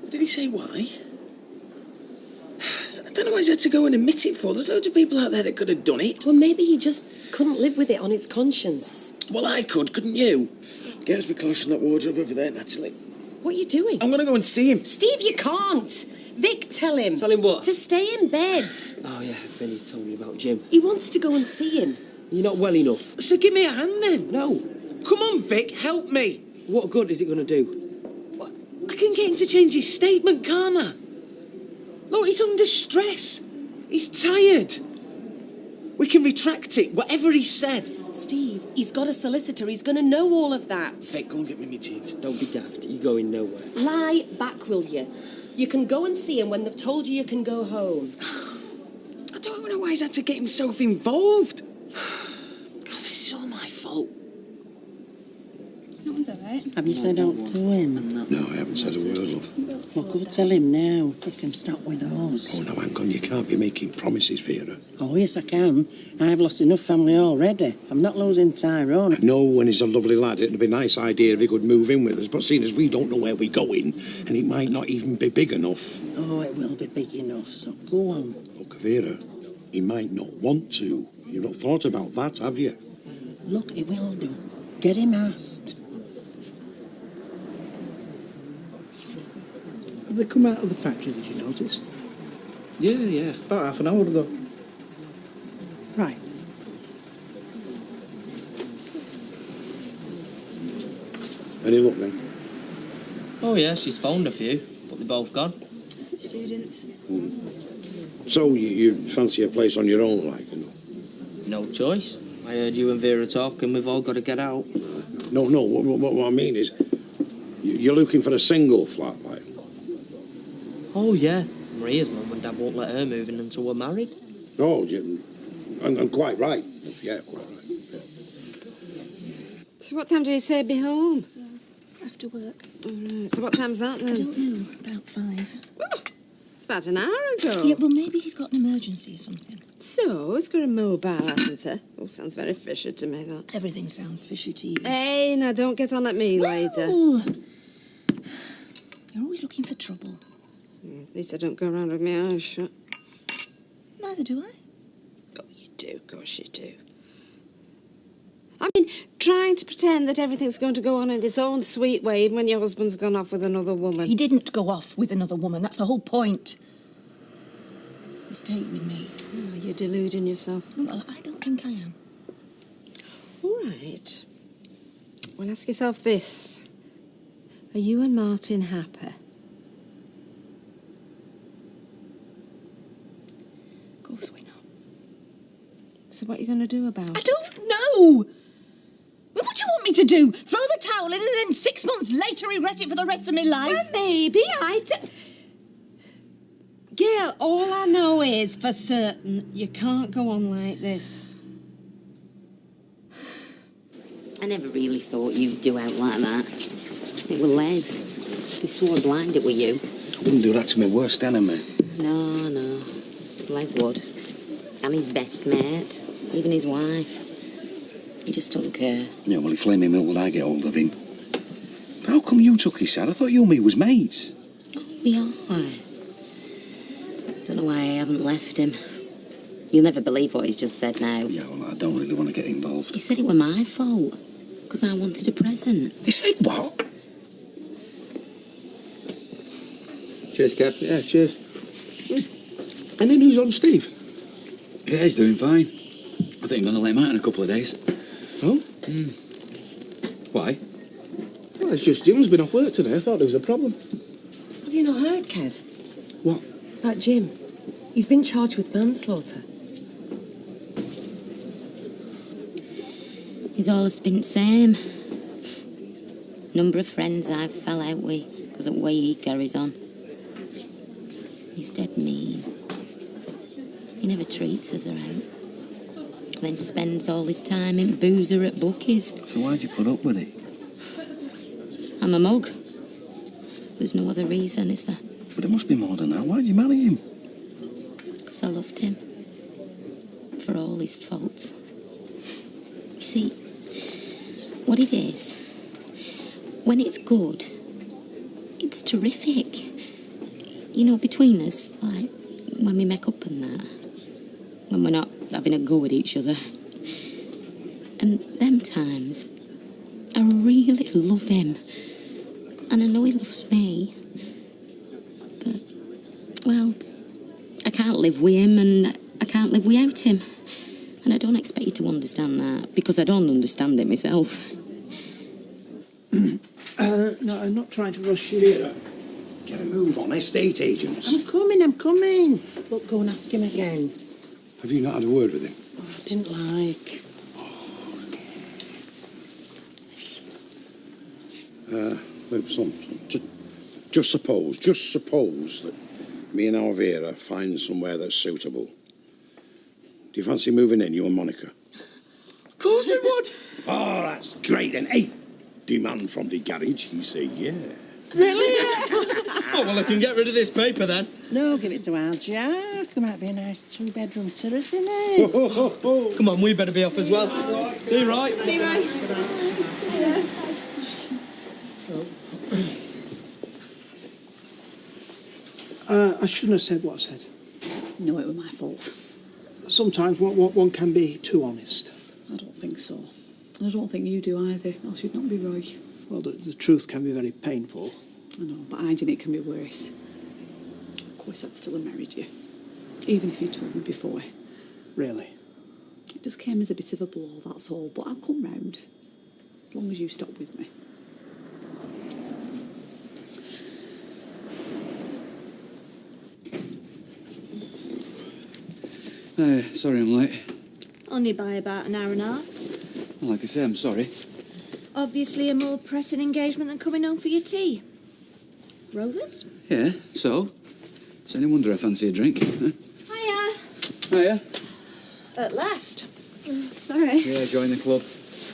Did he say why? I don't know why he's had to go and admit it for. There's loads of people out there that could have done it. Well, maybe he just couldn't live with it on his conscience. Well, I could, couldn't you? Get us be close to that wardrobe over there, Natalie. What are you doing? I'm going to go and see him. Steve, you can't. Vic, tell him. Tell him what? To stay in bed. Oh, yeah, Vinny told me about Jim. He wants to go and see him. You're not well enough. So give me a hand then. No. Come on, Vic, help me. What good is it going to do? I can get him to change his statement, can't I? Look, he's under stress. He's tired. We can retract it, whatever he said. Steve, he's got a solicitor. He's going to know all of that. Vic, go and get me my jeans. Don't be daft. You're going nowhere. Lie back, will you? You can go and see him when they've told you can go home. I don't know why he's had to get himself involved. God, this is all my fault. That was all right. Have you said out to him? No, I haven't said a word, love. Well, go tell him now. He can stop with us. Oh, no, hang on. You can't be making promises, Vera. Oh, yes, I can. I've lost enough family already. I'm not losing Tyrone. No, when he's a lovely lad, it'd be a nice idea if he could move in with us. But seeing as we don't know where we're going, and it might not even be big enough. Oh, it will be big enough, so go on. Look, Vera, he might not want to. You've not thought about that, have you? Look, he will do. Get him asked. Have they come out of the factory, did you notice? Yeah, about half an hour ago. Right. Any luck then? Oh, yeah, she's phoned a few, but they're both gone. Students. So, you fancy a place on your own, like, you know? No choice. I heard you and Vera talking, we've all got to get out. No, what I mean is, you're looking for a single flat, like. Oh, yeah. Maria's mum and dad won't let her move in until we're married. Oh, and quite right. Yeah, quite right. So what time did he say be home? After work. All right. So what time's that then? I don't know. About 5. It's about an hour ago. Yeah, well, maybe he's got an emergency or something. So, he's got a mobile, hasn't he? All sounds very fishy to me, that. Everything sounds fishy to you. Hey, now don't get on at me later. Well, you're always looking for trouble. At least I don't go around with my eyes shut. Neither do I. Oh, you do. Of course you do. I mean, trying to pretend that everything's going to go on in its own sweet way even when your husband's gone off with another woman. He didn't go off with another woman. That's the whole point. He stayed with me. Oh, you're deluding yourself. Well, I don't think I am. All right. Well, ask yourself this. Are you and Martin happy? Of course we're not. So what are you going to do about it? I don't know! Well, what do you want me to do? Throw the towel in and then 6 months later regret it for the rest of my life? Well, maybe Gail, all I know is for certain you can't go on like this. I never really thought you'd do out like that. It was Les. He swore blind it were you. I wouldn't do that to my worst enemy. No. Les would. And his best mate. Even his wife. He just don't care. Yeah, well, he flaming milk when I get hold of him. How come you took his side? I thought you and me was mates. We are. Don't know why I haven't left him. You'll never believe what he's just said now. Yeah, well, I don't really want to get involved. He said it were my fault. Because I wanted a present. He said what? Cheers, Kev. Yeah, cheers. Any news on Steve? Yeah, he's doing fine. I think I'm going to let him out in a couple of days. Oh? Why? Well, it's just Jim's been off work today. I thought there was a problem. Have you not heard, Kev? What? About Jim. He's been charged with manslaughter. He's always been the same. Number of friends I've fell out with because of the way he carries on. He's dead mean. He never treats us around. Then spends all his time in boozer at bookies. So why'd you put up with it? I'm a mug. There's no other reason, is there? But it must be more than that. Why'd you marry him? Because I loved him. For all his faults. You see, what it is, when it's good, it's terrific. You know, between us, like, when we make up and that. When we're not having a go at each other. And them times, I really love him. And I know he loves me. But, well, I can't live with him and I can't live without him. And I don't expect you to understand that, because I don't understand it myself. No, I'm not trying to rush you. Get a move on, estate agents. I'm coming. Look, go and ask him again. Have you not had a word with him? Oh, I didn't like. Look, son, just suppose that me and Alvira find somewhere that's suitable. Do you fancy moving in, you and Monica? Of course we would. Oh, that's great. And hey, demand from the garage, he say yeah. Really? Oh, well, I can get rid of this paper then. No, give it to Al Jack. There might be a nice two-bedroom terrace in it. Come on, we better be off as well. See you right. See you right. I shouldn't have said what I said. No, it was my fault. Sometimes one can be too honest. I don't think so. And I don't think you do either, else you'd not be Roy. Well, the truth can be very painful. I know, but hiding it can be worse. Of course, I'd still have married you. Even if you told me before. Really? It just came as a bit of a blow, that's all. But I'll come round. As long as you stop with me. Sorry I'm late. Only by about an hour and a half. Well, like I say, I'm sorry. Obviously a more pressing engagement than coming home for your tea. Rovers? Yeah, so? It's any wonder I fancy a drink. Huh? Hiya. Hiya. At last. Sorry. Yeah, join the club.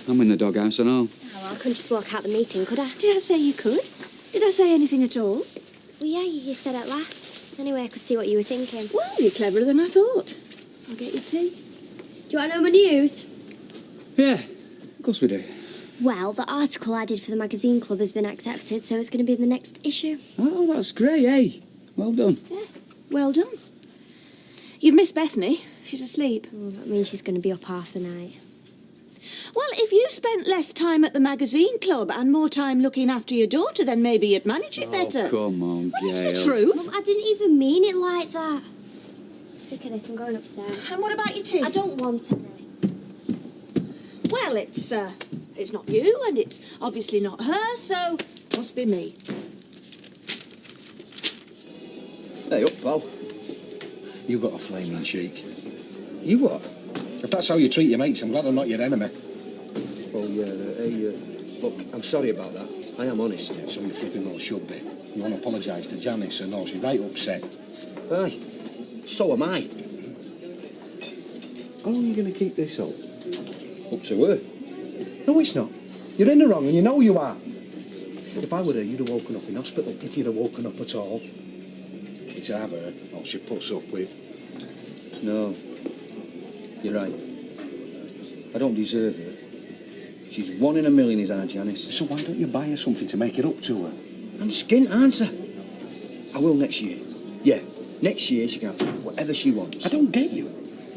I'm in the doghouse and all. Oh, well, I couldn't just walk out the meeting, could I? Did I say you could? Did I say anything at all? Well, yeah, you said at last. Anyway, I could see what you were thinking. Well, you're cleverer than I thought. I'll get you tea. Do you want to know my news? Yeah, of course we do. Well, the article I did for the magazine club has been accepted, so it's going to be the next issue. Oh, that's great, eh? Well done. Yeah, well done. You've missed Bethany. She's asleep. Oh, that means she's going to be up half the night. Well, if you spent less time at the magazine club and more time looking after your daughter, then maybe you'd manage it better. Come on, Gail. It's the truth. Mum, I didn't even mean it like that. Sick of this, I'm going upstairs. And what about your tea? I don't want any. Well, it's not you, and it's obviously not her, so must be me. Hey, up, pal. You got a flaming cheek. You what? If that's how you treat your mates, I'm glad I'm not your enemy. Oh, yeah, look, I'm sorry about that. I am honest. Yeah, so you flipping well should be. You want to apologise to Janice or no? She's right upset. Aye, so am I. How long are you going to keep this up? Up to her. No, it's not. You're in the wrong and you know you are. If I were her, you'd have woken up in hospital, if you'd have woken up at all. It's have her, all she puts up with. No, you're right. I don't deserve her. She's 1 in a million, is our Janice. So why don't you buy her something to make it up to her? I'm skint, aren't I? I will next year. Yeah, next year she can have whatever she wants. I don't get you.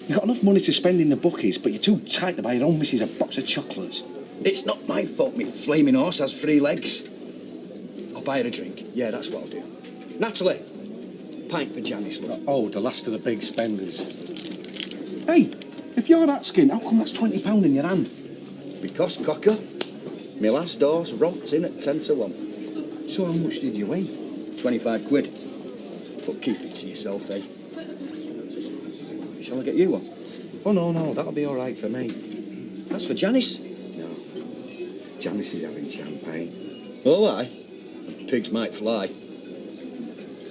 You've got enough money to spend in the bookies, but you're too tight to buy your own missus a box of chocolates. It's not my fault me flaming horse has 3 legs. I'll buy her a drink. Yeah, that's what I'll do. Natalie, pint for Janice, love. Oh, the last of the big spenders. Hey, if you're that skint, how come that's £20 in your hand? Because, cocker, my last horse romped in at 10 to 1. So how much did you win? 25 quid. But keep it to yourself, eh? Shall I get you one? Oh, no, that'll be all right for me. That's for Janice. No, Janice is having champagne. Oh, aye. Pigs might fly.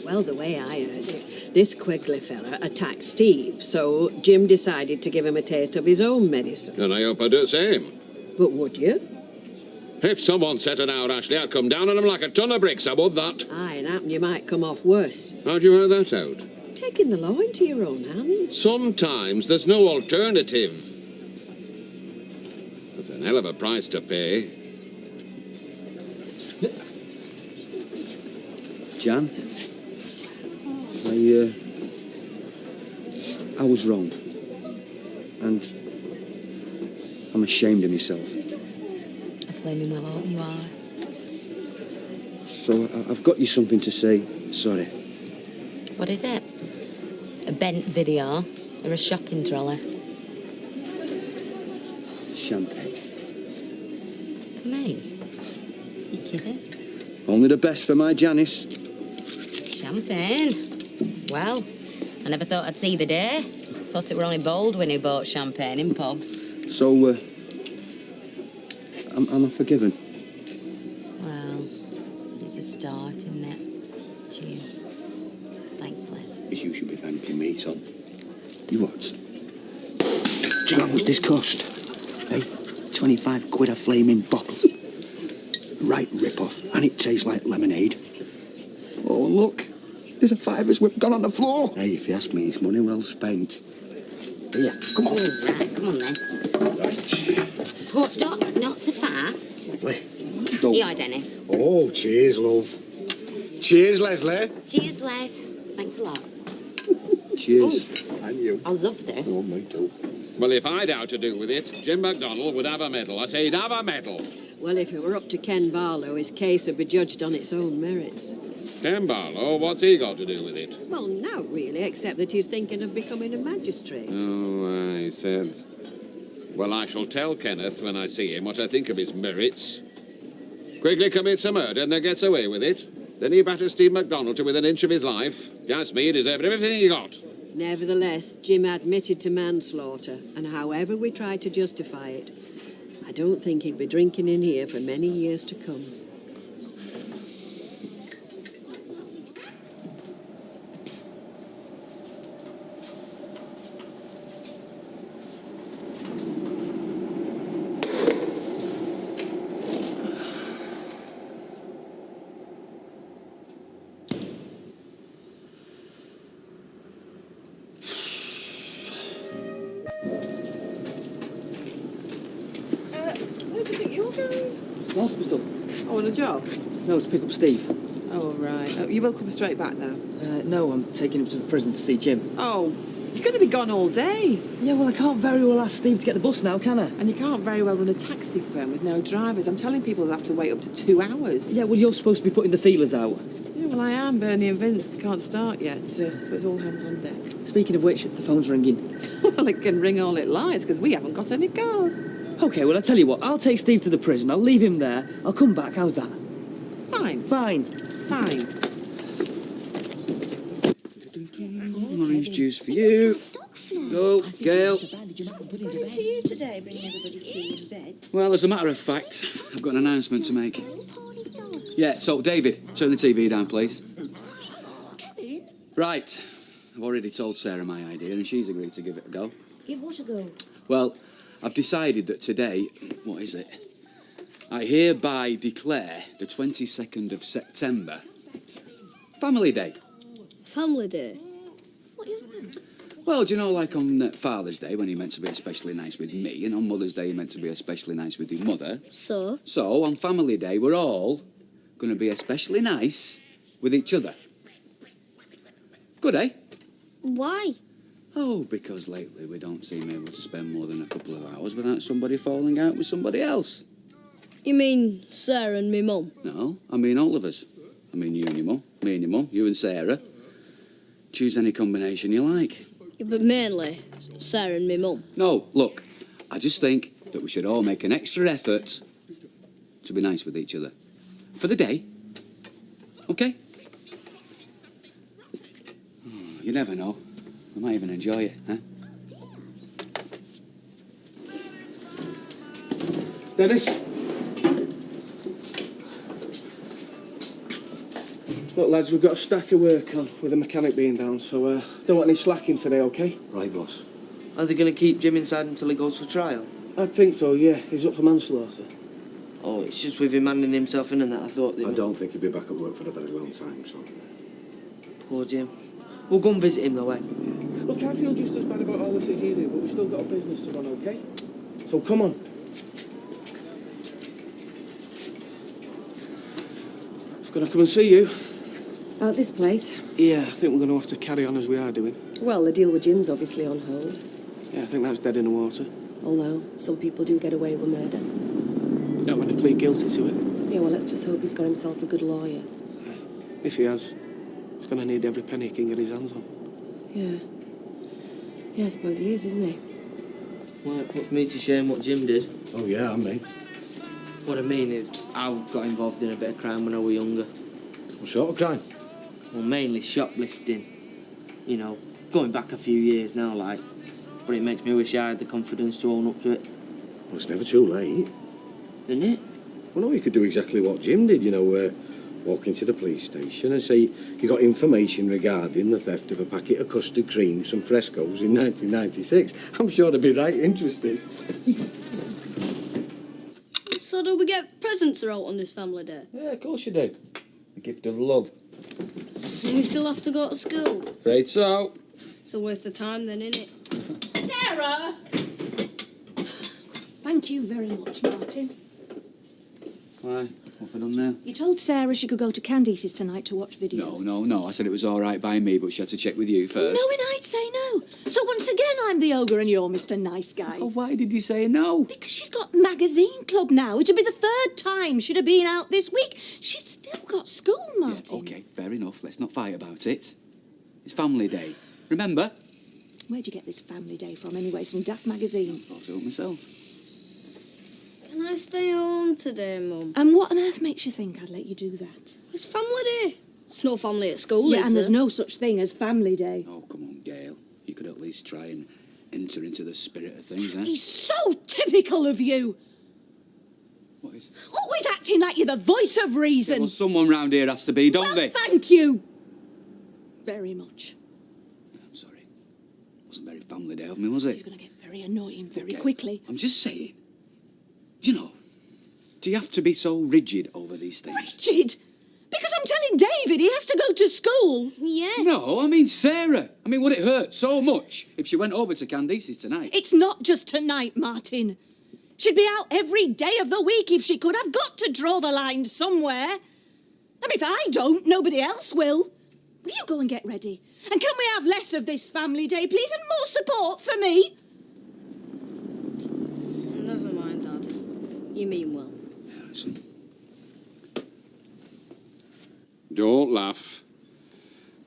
Well, the way I heard it, this Quigley fella attacked Steve, so Jim decided to give him a taste of his own medicine. And I hope I do the same. But would you? If someone said it out, Ashley, I'd come down on them like a ton of bricks, I would that. Aye, and happen you might come off worse. How'd you work that out? Taking the law into your own hands. Sometimes there's no alternative. That's an hell of a price to pay. Jan, I was wrong. And I'm ashamed of myself. I flaming well hope you are. So I've got you something to say. Sorry. What is it? A bent video or a shopping trolley? Champagne. For me? You kidding? Only the best for my Janice. Champagne? Well, I never thought I'd see the day. Thought it were only Baldwin who bought champagne in pubs. So, am I forgiven? Well, it's a start, isn't it? Cheers. Thanks, Les. You should be thanking me, son. You what? Do you know how much this cost? Hey, 25 quid a flaming bottle. Right rip-off, and it tastes like lemonade. Oh, look. There's a fiver's whip gone on the floor. Hey, if you ask me, it's money well spent. Here, come on. Right, come on then. Right. But not so fast. Lovely. Here, Dennis. Oh, cheers, love. Cheers, Leslie. Cheers, Les. Thanks a lot. Cheers. And you. I love this. Oh, me too. Well, if I'd out to do with it, Jim MacDonald would have a medal. I say he'd have a medal. Well, if it were up to Ken Barlow, his case would be judged on its own merits. Ken Barlow, what's he got to do with it? Well, no, really, except that he's thinking of becoming a magistrate. Oh, I said. Well, I shall tell Kenneth when I see him what I think of his merits. Quigley commits a murder and then gets away with it. Then he batters Steve MacDonald to within an inch of his life. If you ask me, he deserved everything he got. Nevertheless, Jim admitted to manslaughter, and however we try to justify it, I don't think he'd be drinking in here for many years to come. Where do you think you're going? The hospital. Oh, on a job? No, to pick up Steve. Oh, right. Oh, you will come straight back, though? No, I'm taking him to the prison to see Jim. Oh, You're going to be gone all day. Yeah, well, I can't very well ask Steve to get the bus now, can I? And you can't very well run a taxi firm with no drivers. I'm telling people they'll have to wait up to 2 hours. Yeah, well, you're supposed to be putting the feelers out. Yeah, well, I am, Bernie and Vince. They can't start yet, so it's all hands on deck. Speaking of which, the phone's ringing. Well, it can ring all it likes, because we haven't got any cars. OK, well, I'll tell you what. I'll take Steve to the prison. I'll leave him there. I'll come back. How's that? Fine. Fine. Fine. Orange juice for you. Go, Gail. What's going into you today, bringing everybody tea in bed? Well, as a matter of fact, I've got an announcement to make. Yeah, so, David, turn the TV down, please. Right. I've already told Sarah my idea, and she's agreed to give it a go. Give what a go? Well, I've decided that today, what is it? I hereby declare the 22nd of September Family Day. Family Day? Well, do you know, like on Father's Day, when you're meant to be especially nice with me, and on Mother's Day, you're meant to be especially nice with your mother. So? So, on Family Day, we're all going to be especially nice with each other. Good, eh? Why? Oh, because lately we don't seem able to spend more than a couple of hours without somebody falling out with somebody else. You mean Sarah and me mum? No, I mean all of us. I mean you and your mum, me and your mum, you and Sarah. Choose any combination you like. Yeah, but mainly Sarah and me mum. No, look, I just think that we should all make an extra effort to be nice with each other. For the day. OK? Oh, you never know. I might even enjoy it, huh? Dennis? Look, lads, we've got a stack of work on with the mechanic being down, so don't want any slacking today, OK? Right, boss. Are they going to keep Jim inside until he goes for trial? I think so, yeah. He's up for manslaughter. Oh, it's just with him handing himself in and that, I thought... I don't think he'll be back at work for a very long time, son. Poor Jim. We'll go and visit him, though, eh? Look, I feel just as bad about all this as you do, but we've still got a business to run, OK? So come on. I was going to come and see you. About this place? Yeah, I think we're going to have to carry on as we are doing. Well, the deal with Jim's obviously on hold. Yeah, I think that's dead in the water. Although, some people do get away with murder. Not when they plead guilty to it. Yeah, well, let's just hope he's got himself a good lawyer. If he has, he's going to need every penny he can get his hands on. Yeah. Yeah, I suppose he is, isn't he? Well, it puts me to shame what Jim did. Oh, yeah, and me. What I mean is, I got involved in a bit of crime when I was younger. What sort of crime? Well, mainly shoplifting. You know, going back a few years now, like. But it makes me wish I had the confidence to own up to it. Well, it's never too late. Isn't it? Well, no, you could do exactly what Jim did, you know, walk into the police station and say you got information regarding the theft of a packet of custard cream, some frescoes in 1996. I'm sure they'd be right interested. So do we get presents out on this family day? Yeah, of course you do. The gift of love. And we still have to go to school? Afraid so. It's a waste of time then, isn't it? Sarah! Thank you very much, Martin. Why? What have I done now? You told Sarah she could go to Candice's tonight to watch videos. No. I said it was all right by me, but she had to check with you first. No, and I'd say no. So once again, I'm the ogre and you're Mr. Nice Guy. Oh, why did you say no? Because she's got magazine club now. It'll be the third time she'd have been out this week. She's still got school, Martin. Yeah, OK, fair enough. Let's not fight about it. It's Family Day. Remember? Where'd you get this Family Day from anyway? Some daft magazine? Thought it myself. Can I stay home today, Mum? And what on earth makes you think I'd let you do that? It's family day. It's no family at school, Yeah, is and there's there? no such thing as Family Day. Oh, come on, Gail. You could at least try and enter into the spirit of things, eh? He's so typical of you. What is? Always acting like you're the voice of reason. Yeah, well, someone round here has to be, don't they? Thank you very much. I'm sorry. It wasn't very Family Day of me, was it? This is going to get very annoying very quickly. I'm just saying. You know, do you have to be so rigid over these things? Rigid? Because I'm telling David he has to go to school. Yeah. No, I mean Sarah. I mean, would it hurt so much if she went over to Candice's tonight? It's not just tonight, Martin. She'd be out every day of the week if she could. I've got to draw the line somewhere. I mean, if I don't, nobody else will. Will you go and get ready? And can we have less of this family day, please, and more support for me? Never mind, Dad. You mean well. Listen. Don't laugh.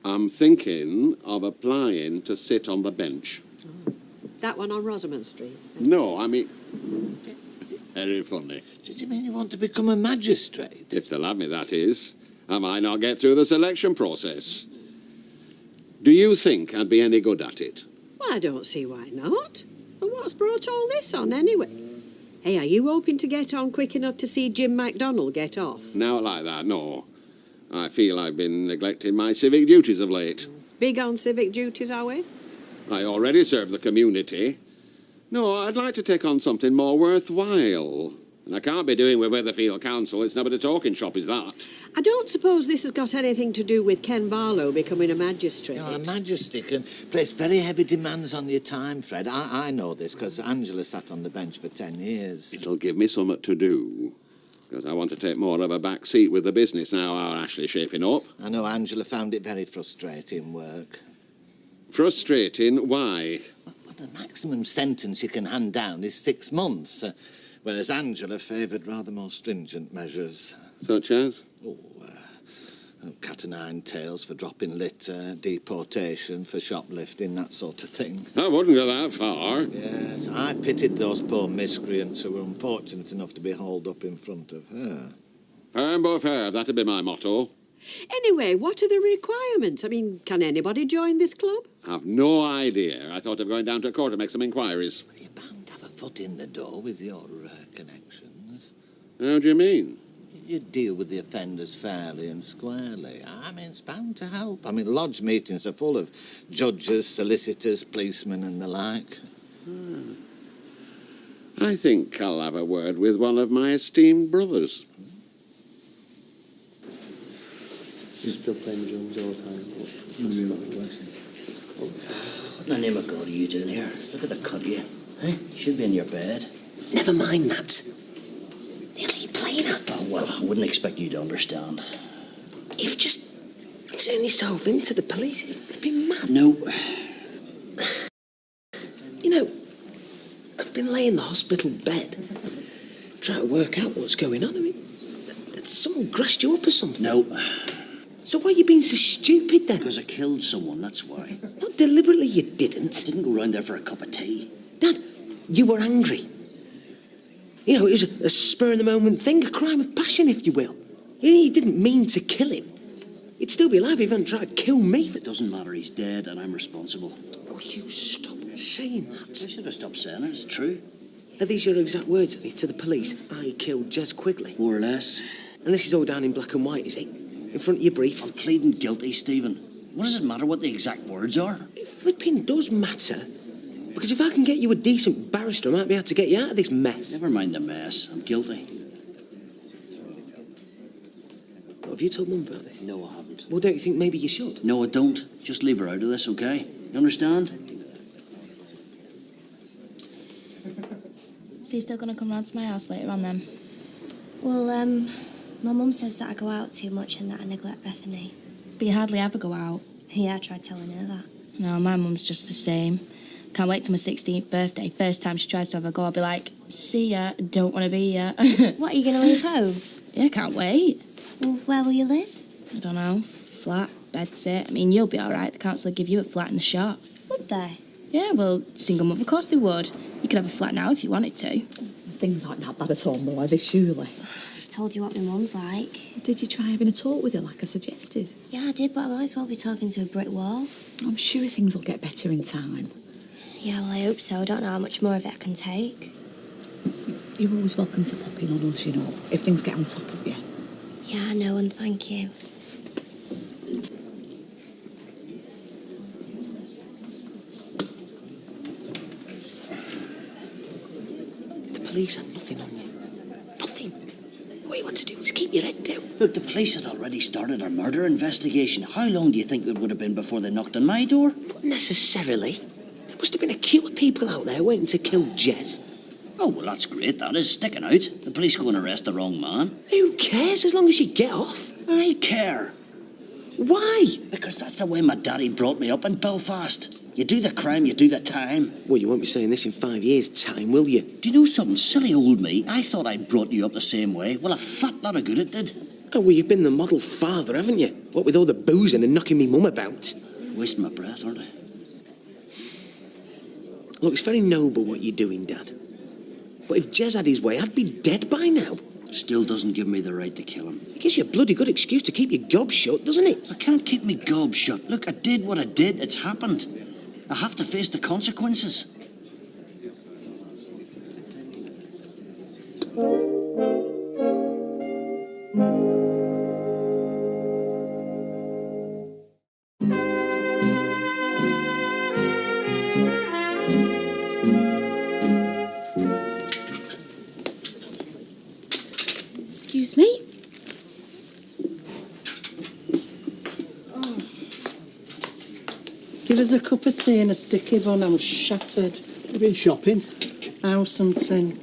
I'm thinking of applying to sit on the bench. That one on Rosamond Street. No, I mean... Very funny. Did you mean you want to become a magistrate? If they'll have me, that is. I might not get through the selection process. Do you think I'd be any good at it? Well, I don't see why not. But what's brought all this on, anyway? Hey, are you hoping to get on quick enough to see Jim MacDonald get off? Now like that, no. I feel I've been neglecting my civic duties of late. Big on civic duties, are we? I already serve the community. No, I'd like to take on something more worthwhile. And I can't be doing with Weatherfield Council. It's not a talking shop, is that? I don't suppose this has got anything to do with Ken Barlow becoming a magistrate. No, a magistrate can place very heavy demands on your time, Fred. I know this because Angela sat on the bench for 10 years. It'll give me something to do. Because I want to take more of a back seat with the business now our Ashley's shaping up. I know Angela found it very frustrating work. Frustrating? Why? Well, the maximum sentence you can hand down is 6 months, whereas Angela favoured rather more stringent measures. Such as? Cat o' nine tails for dropping litter, deportation for shoplifting, that sort of thing. I wouldn't go that far. Yes, I pitied those poor miscreants who were unfortunate enough to be hauled up in front of her. Firm but fair, that'd be my motto. Anyway, what are the requirements? I mean, can anybody join this club? I've no idea. I thought of going down to court to make some inquiries. Well, you're bound to have a foot in the door with your connections. How do you mean? You deal with the offenders fairly and squarely. I mean, it's bound to help. I mean, lodge meetings are full of judges, solicitors, policemen and the like. I think I'll have a word with one of my esteemed brothers. He's still playing drums all the time. What in the name of God are you doing here? Look at the cut you. Hey, you should be in your bed. Never mind that. The hell are you playing at? Oh, well, I wouldn't expect you to understand. You've just turned yourself into the police. It's been mad. No. You know, I've been laying in the hospital bed trying to work out what's going on. I mean, someone grassed you up or something. No. So why are you being so stupid then? Because I killed someone, that's why. Not deliberately, you didn't. I didn't go round there for a cup of tea. Dad, you were angry. You know, it was a spur-of-the-moment thing, a crime of passion, if you will. You didn't mean to kill him. He'd still be alive if he hadn't tried to kill me. It doesn't matter, he's dead and I'm responsible. Oh, you stop saying that. I should have stopped saying it, it's true. Are these your exact words to the police? I killed Jez Quigley. More or less. And this is all down in black and white, is it? In front of your brief? I'm pleading guilty, Stephen. What does it matter what the exact words are? It flipping does matter. Because if I can get you a decent barrister, I might be able to get you out of this mess. Never mind the mess. I'm guilty. What, have you told Mum about this? No, I haven't. Well, don't you think maybe you should? No, I don't. Just leave her out of this, okay? You understand? So you're still going to come round to my house later on then? Well, my mum says that I go out too much and that I neglect Bethany. But you hardly ever go out. Yeah, I tried telling her that. No, my mum's just the same. Can't wait till my 16th birthday. First time she tries to have a go, I'll be like, see ya, don't want to be ya. What, are you going to leave home? Yeah, can't wait. Well, where will you live? I don't know. Flat, bedsit. I mean, you'll be all right. The council will give you a flat in the shop. Would they? Yeah, well, single mother, of course they would. You could have a flat now if you wanted to. Things aren't that bad at all, though, are they, surely? I've told you what my mum's like. Did you try having a talk with her like I suggested? Yeah, I did, but I might as well be talking to a brick wall. I'm sure things will get better in time. Yeah, well, I hope so. I don't know how much more of it I can take. You're always welcome to pop in on us, you know, if things get on top of you. Yeah, I know, and thank you. The police had nothing on you. Nothing. What you want to do is keep your head down. Look, the police had already started a murder investigation. How long do you think it would have been before they knocked on my door? Not necessarily. There must have been a queue of people out there waiting to kill Jez. Oh, well, that's great, that is. Sticking out. The police go and arrest the wrong man. Who cares as long as you get off? I care. Why? Because that's the way my daddy brought me up in Belfast. You do the crime, you do the time. Well, you won't be saying this in 5 years' time, will you? Do you know something? Silly old me. I thought I'd brought you up the same way. Well, a fat lot of good it did. Oh, well, you've been the model father, haven't you? What with all the boozing and knocking me mum about? Wasting my breath, aren't I? Look, it's very noble what you're doing, Dad. But if Jez had his way, I'd be dead by now. Still doesn't give me the right to kill him. It gives you a bloody good excuse to keep your gob shut, doesn't it? I can't keep me gob shut. Look, I did what I did. It's happened. I have to face the consequences. Excuse me? Give us a cup of tea and a sticky bun. I'm shattered. You've been shopping? House hunting.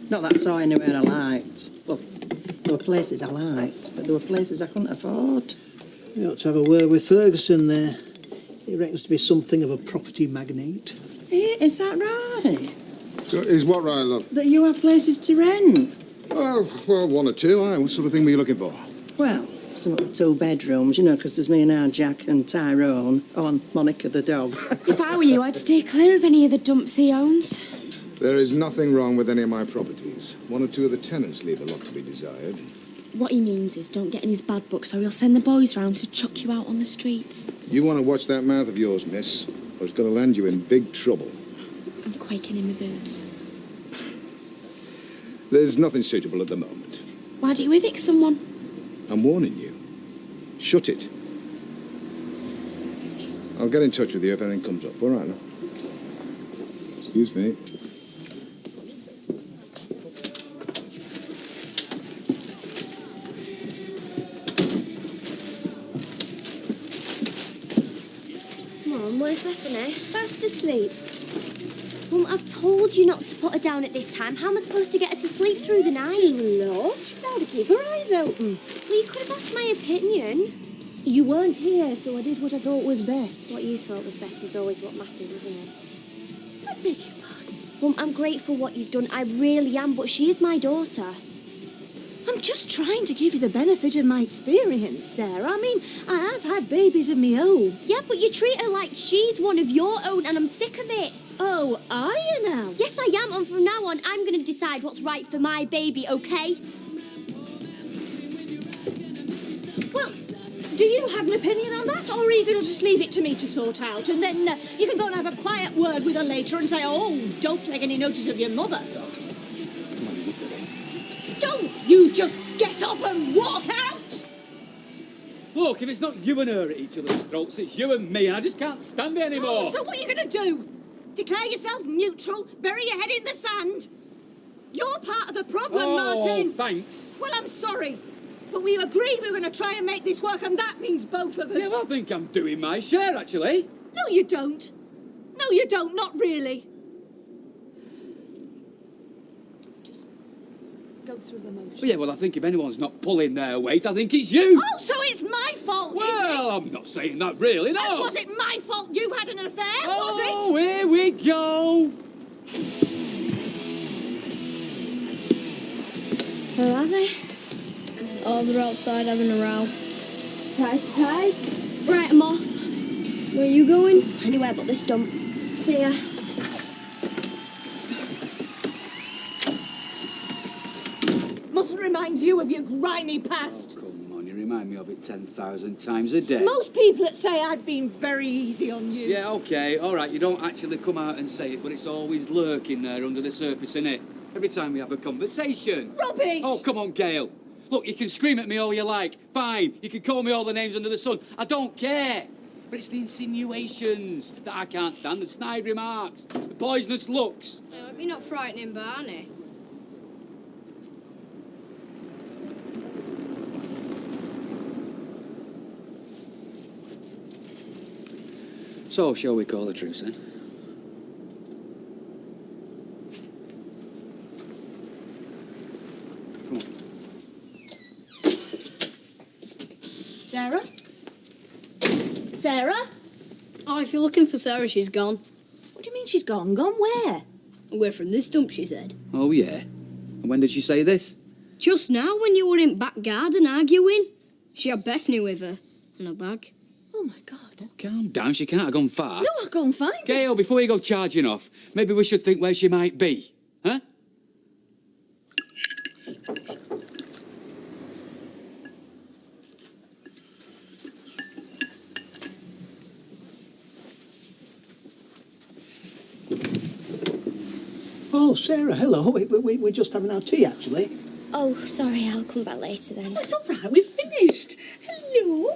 Not that I saw anywhere I liked. Well, there were places I liked, but there were places I couldn't afford. You ought to have a word with Ferguson there. He reckons to be something of a property magnate. Is that right? Is what right, love? That you have places to rent? Oh, well, one or two, aye. What sort of thing were you looking for? Well, some of the 2 bedrooms, you know, because there's me and our Jack and Tyrone. Oh, and Monica the dog. If I were you, I'd stay clear of any of the dumps he owns. There is nothing wrong with any of my properties. 1 or 2 of the tenants leave a lot to be desired. What he means is don't get in his bad books or he'll send the boys round to chuck you out on the streets. You want to watch that mouth of yours, miss, or it's going to land you in big trouble. I'm quaking in my boots. There's nothing suitable at the moment. Why don't you evict someone? I'm warning you. Shut it. I'll get in touch with you if anything comes up. All right, now. Excuse me. Mum, where's Bethany? Fast asleep. Mum, I've told you not to put her down at this time. How am I supposed to get her to sleep through the night? Too low. She'd know to keep her eyes open. Well, you could have asked my opinion. You weren't here, so I did what I thought was best. What you thought was best is always what matters, isn't it? I beg your pardon. Mum, I'm grateful what you've done. I really am, but she is my daughter. I'm just trying to give you the benefit of my experience, Sarah. I mean, I have had babies of my own. Yeah, but you treat her like she's one of your own, and I'm sick of it. Oh, are you now? Yes, I am, and from now on, I'm going to decide what's right for my baby, okay? Well, do you have an opinion on that, or are you going to just leave it to me to sort out, and then you can go and have a quiet word with her later and say, oh, don't take any notice of your mother? Don't you just get up and walk out? Look, if it's not you and her at each other's throats, it's you and me, and I just can't stand it anymore. Oh, so what are you going to do? Declare yourself neutral, bury your head in the sand? You're part of the problem, Martin. Thanks. Well, I'm sorry, but we agreed we were going to try and make this work, and that means both of us. Yeah, well, I think I'm doing my share, actually. No, you don't. No, you don't. Not really. Just go through the motions. Well, yeah, well, I think if anyone's not pulling their weight, I think it's you. Oh, so it's my fault, Well, is it? I'm not saying that really, no. And was it my fault you had an affair, was it? Oh, here we go. Where are they? Oh, they're outside having a row. Surprise, surprise. Right, I'm off. Where are you going? Anywhere but this dump. See ya. Mustn't remind you of your grimy past. Oh, come on, you remind me of it 10,000 times a day. Most people that say I've been very easy on you. Yeah, OK, all right, you don't actually come out and say it, but it's always lurking there under the surface, innit? Every time we have a conversation. Rubbish! Oh, come on, Gail. Look, you can scream at me all you like. Fine, you can call me all the names under the sun. I don't care. But it's the insinuations that I can't stand, the snide remarks, the poisonous looks. I hope you're not frightening Barney. So, shall we call a truce then? Come on. Sarah? you're looking for Sarah, she's gone. What do you mean she's gone? Gone where? Away from this dump, she said. Oh, yeah? And when did she say this? Just now, when you were in back garden arguing. She had Bethany with her, in a bag. Oh, my God. Calm down, she can't have gone far. No, I'll go and find her. Gail, before you go charging off, maybe we should think where she might be, huh? Oh, Sarah, hello. We're just having our tea, actually. Oh, sorry, I'll come back later then. It's all right, we've finished. Hello.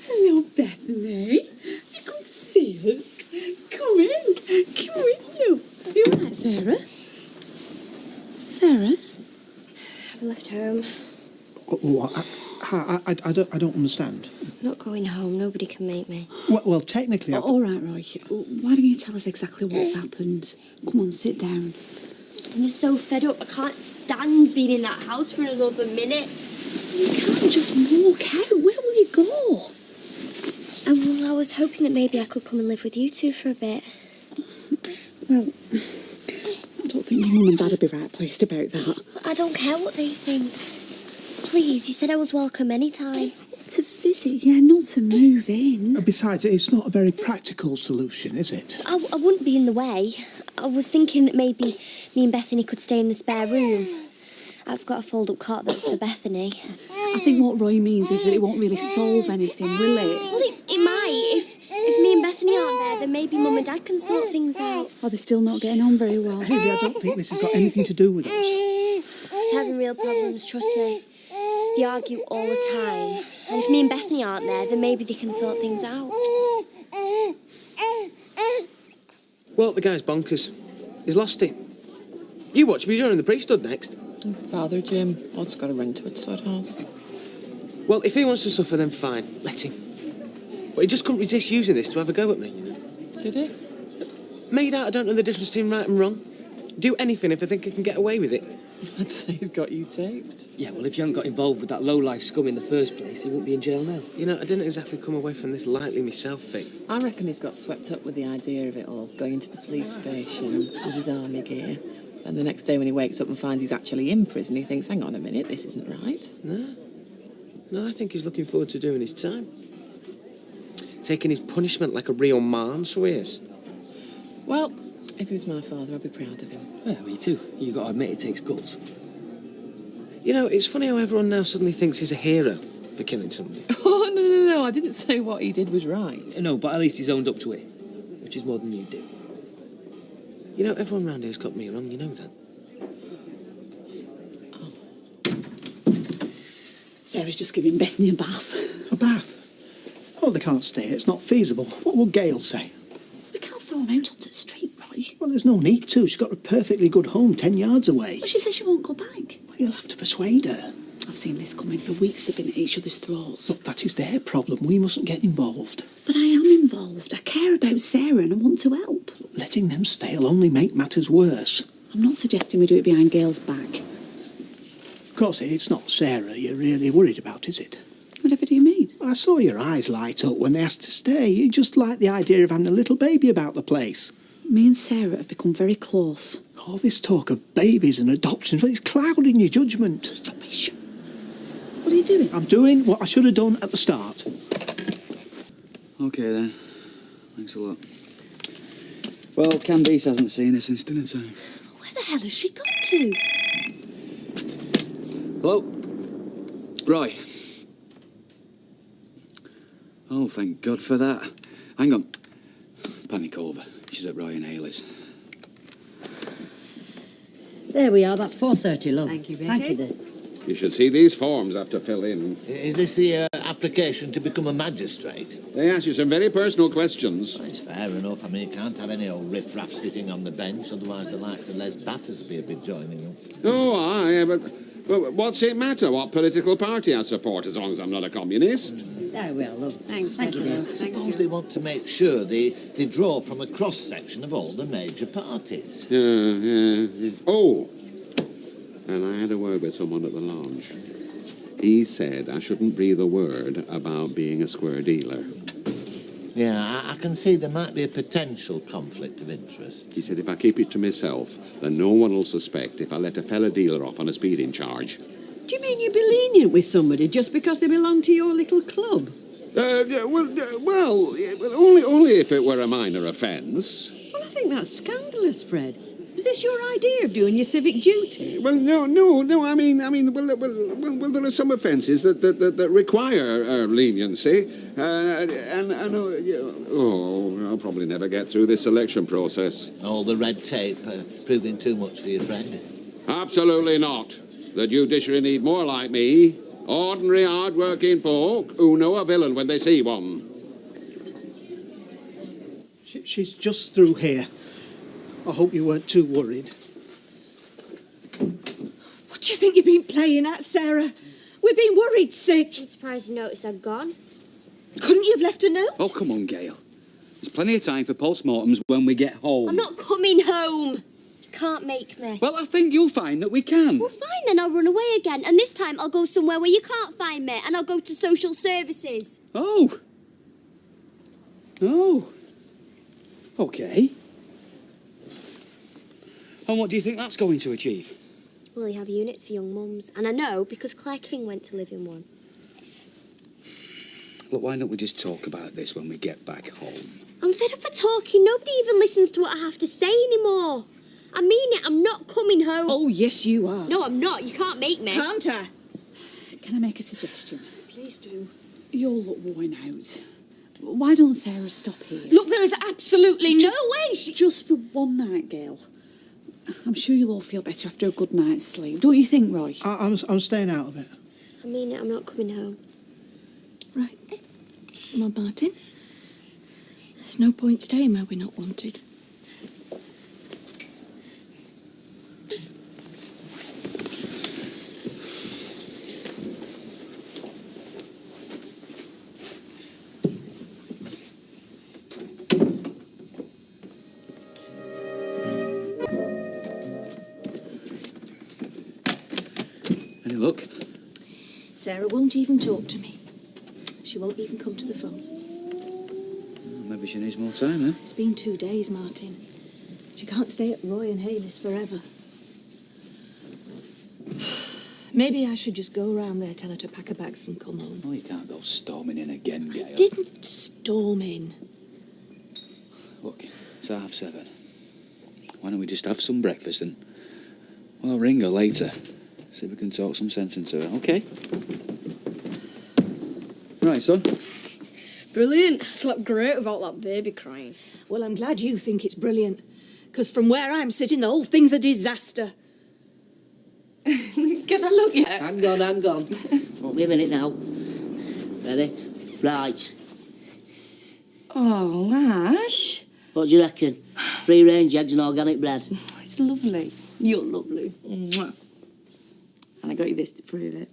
Hello, Bethany. You come to see us? Come in. Come in, look. You all right, Sarah? Sarah? I've left home. What? I don't understand. I'm not going home. Nobody can make me. Well, technically... All right, Roy. Why don't you tell us exactly what's happened? Come on, sit down. I'm just so fed up. I can't stand being in that house for another minute. You can't just walk out. Where will you go? Well, I was hoping that maybe I could come and live with you two for a bit. Well, I don't think your mum and dad would be right pleased about that. I don't care what they think. Please, you said I was welcome anytime. To visit, yeah, not to move in. Besides, it's not a very practical solution, is it? I wouldn't be in the way. I was thinking that maybe me and Bethany could stay in the spare room. I've got a fold-up cot that's for Bethany. I think what Roy means is that it won't really solve anything, will it? Well, it might. If me and Bethany aren't there, then maybe Mum and Dad can sort things out. Are they still not getting on very well? Hayley, I don't think this has got anything to do with us. They're having real problems, trust me. They argue all the time. And if me and Bethany aren't there, then maybe they can sort things out. Well, the guy's bonkers. He's lost it. You watch me during the priesthood next. Father Jim, I just got to run to it, sod house. Well, if he wants to suffer, then fine. Let him. But he just couldn't resist using this to have a go at me. Did he? Made out I don't know the difference between right and wrong. Do anything if I think I can get away with it. I'd say he's got you taped. Yeah, well, if you hadn't got involved with that low-life scum in the first place, he wouldn't be in jail now. You know, I didn't exactly come away from this lightly myself, Vic. I reckon he's got swept up with the idea of it all, going into the police station with his army gear. And the next day when he wakes up and finds he's actually in prison, he thinks, hang on a minute, this isn't right. No, I think he's looking forward to doing his time. Taking his punishment like a real man, so he is. Well, if he was my father, I'd be proud of him. Yeah, me too. You got to admit it takes guts. You know, it's funny how everyone now suddenly thinks he's a hero for killing somebody. Oh, no, I didn't say what he did was right. No, but at least he's owned up to it, which is more than you do. You know, everyone round here's got me wrong, you know that? Sarah's just giving Bethany a bath. A bath? Oh, they can't stay here. It's not feasible. What will Gail say? We can't throw them out onto the street, Roy. Well, there's no need to. She's got a perfectly good home 10 yards away. Well, she says she won't go back. Well, you'll have to persuade her. I've seen this coming for weeks. They've been at each other's throats. Look, that is their problem. We mustn't get involved. But I am involved. I care about Sarah and I want to help. Letting them stay will only make matters worse. I'm not suggesting we do it behind Gail's back. Of course, it's not Sarah you're really worried about, is it? Whatever do you mean? I saw your eyes light up when they asked to stay. You just like the idea of having a little baby about the place. Me and Sarah have become very close. All this talk of babies and adoptions, well, it's clouding your judgment. Rubbish. What are you doing? I'm doing what I should have done at the start. OK, then. Thanks a lot. Well, Candice hasn't seen her since dinner time. Where the hell has she got to? Hello? Roy. Oh, thank God for that. Hang on. Panic over. She's at Roy and Haley's. There we are. That's 4:30, love. Thank you, Betty. Thank you, dear. You should see these forms I have to fill in. Is this the application to become a magistrate? They ask you some very personal questions. Well, it's fair enough. I mean, you can't have any old riff-raff sitting on the bench, otherwise the likes of Les Battersby would be joining you. Oh, aye, but what's it matter what political party I support as long as I'm not a communist? There we are, love. Thanks, Thank you, Betty. dear. I suppose they want to make sure they draw from a cross-section of all the major parties. Yeah. Oh, and I had a word with someone at the lounge. He said I shouldn't breathe a word about being a square dealer. Yeah, I can see there might be a potential conflict of interest. He said if I keep it to myself, then no one will suspect if I let a fella dealer off on a speeding charge. Do you mean you'd be lenient with somebody just because they belong to your little club? Only if it were a minor offence. Well, I think that's scandalous, Fred. Is this your idea of doing your civic duty? Well, no. I mean, well, there are some offences that require leniency, I'll probably never get through this selection process. All the red tape proving too much for you, Fred? Absolutely not. The judiciary need more like me, ordinary, hard-working folk who know a villain when they see one. She's just through here. I hope you weren't too worried. What do you think you've been playing at, Sarah? We've been worried sick. I'm surprised you noticed I'd gone. Couldn't you have left a note? Oh, come on, Gail. There's plenty of time for postmortems when we get home. I'm not coming home. You can't make me. Well, I think you'll find that we can. Well, fine, then I'll run away again. And this time I'll go somewhere where you can't find me. And I'll go to social services. Oh. Oh. OK. And what do you think that's going to achieve? Well, you have units for young mums. And I know because Claire King went to live in one. Look, why don't we just talk about this when we get back home? I'm fed up of talking. Nobody even listens to what I have to say anymore. I mean it. I'm not coming home. Oh, yes, you are. No, I'm not. You can't make me. Can't I? Can I make a suggestion? Please do. You all look worn out. Why don't Sarah stop here? Look, there is absolutely no way she... Just for one night, Gail. I'm sure you'll all feel better after a good night's sleep. Don't you think, Roy? I'm staying out of it. I mean it. I'm not coming home. Right. Come on, Martin. There's no point staying where we're not wanted. Any luck? Sarah won't even talk to me. She won't even come to the phone. Maybe she needs more time, eh? It's been 2 days, Martin. She can't stay at Roy and Haley's forever. Maybe I should just go around there, tell her to pack her bags and come home. Oh, you can't go storming in again, Gail. I didn't storm in. Look, it's 7:30. Why don't we just have some breakfast and... Well, I'll ring her later. See if we can talk some sense into her, OK? Right, son. Brilliant. I slept great without that baby crying. Well, I'm glad you think it's brilliant. Because from where I'm sitting, the whole thing's a disaster. Can I look yet? Hang on. Won't be a minute now. Ready? Right. Oh, Ash. What do you reckon? Free range eggs and organic bread. It's lovely. You're lovely. Mwah. And I got you this to prove it.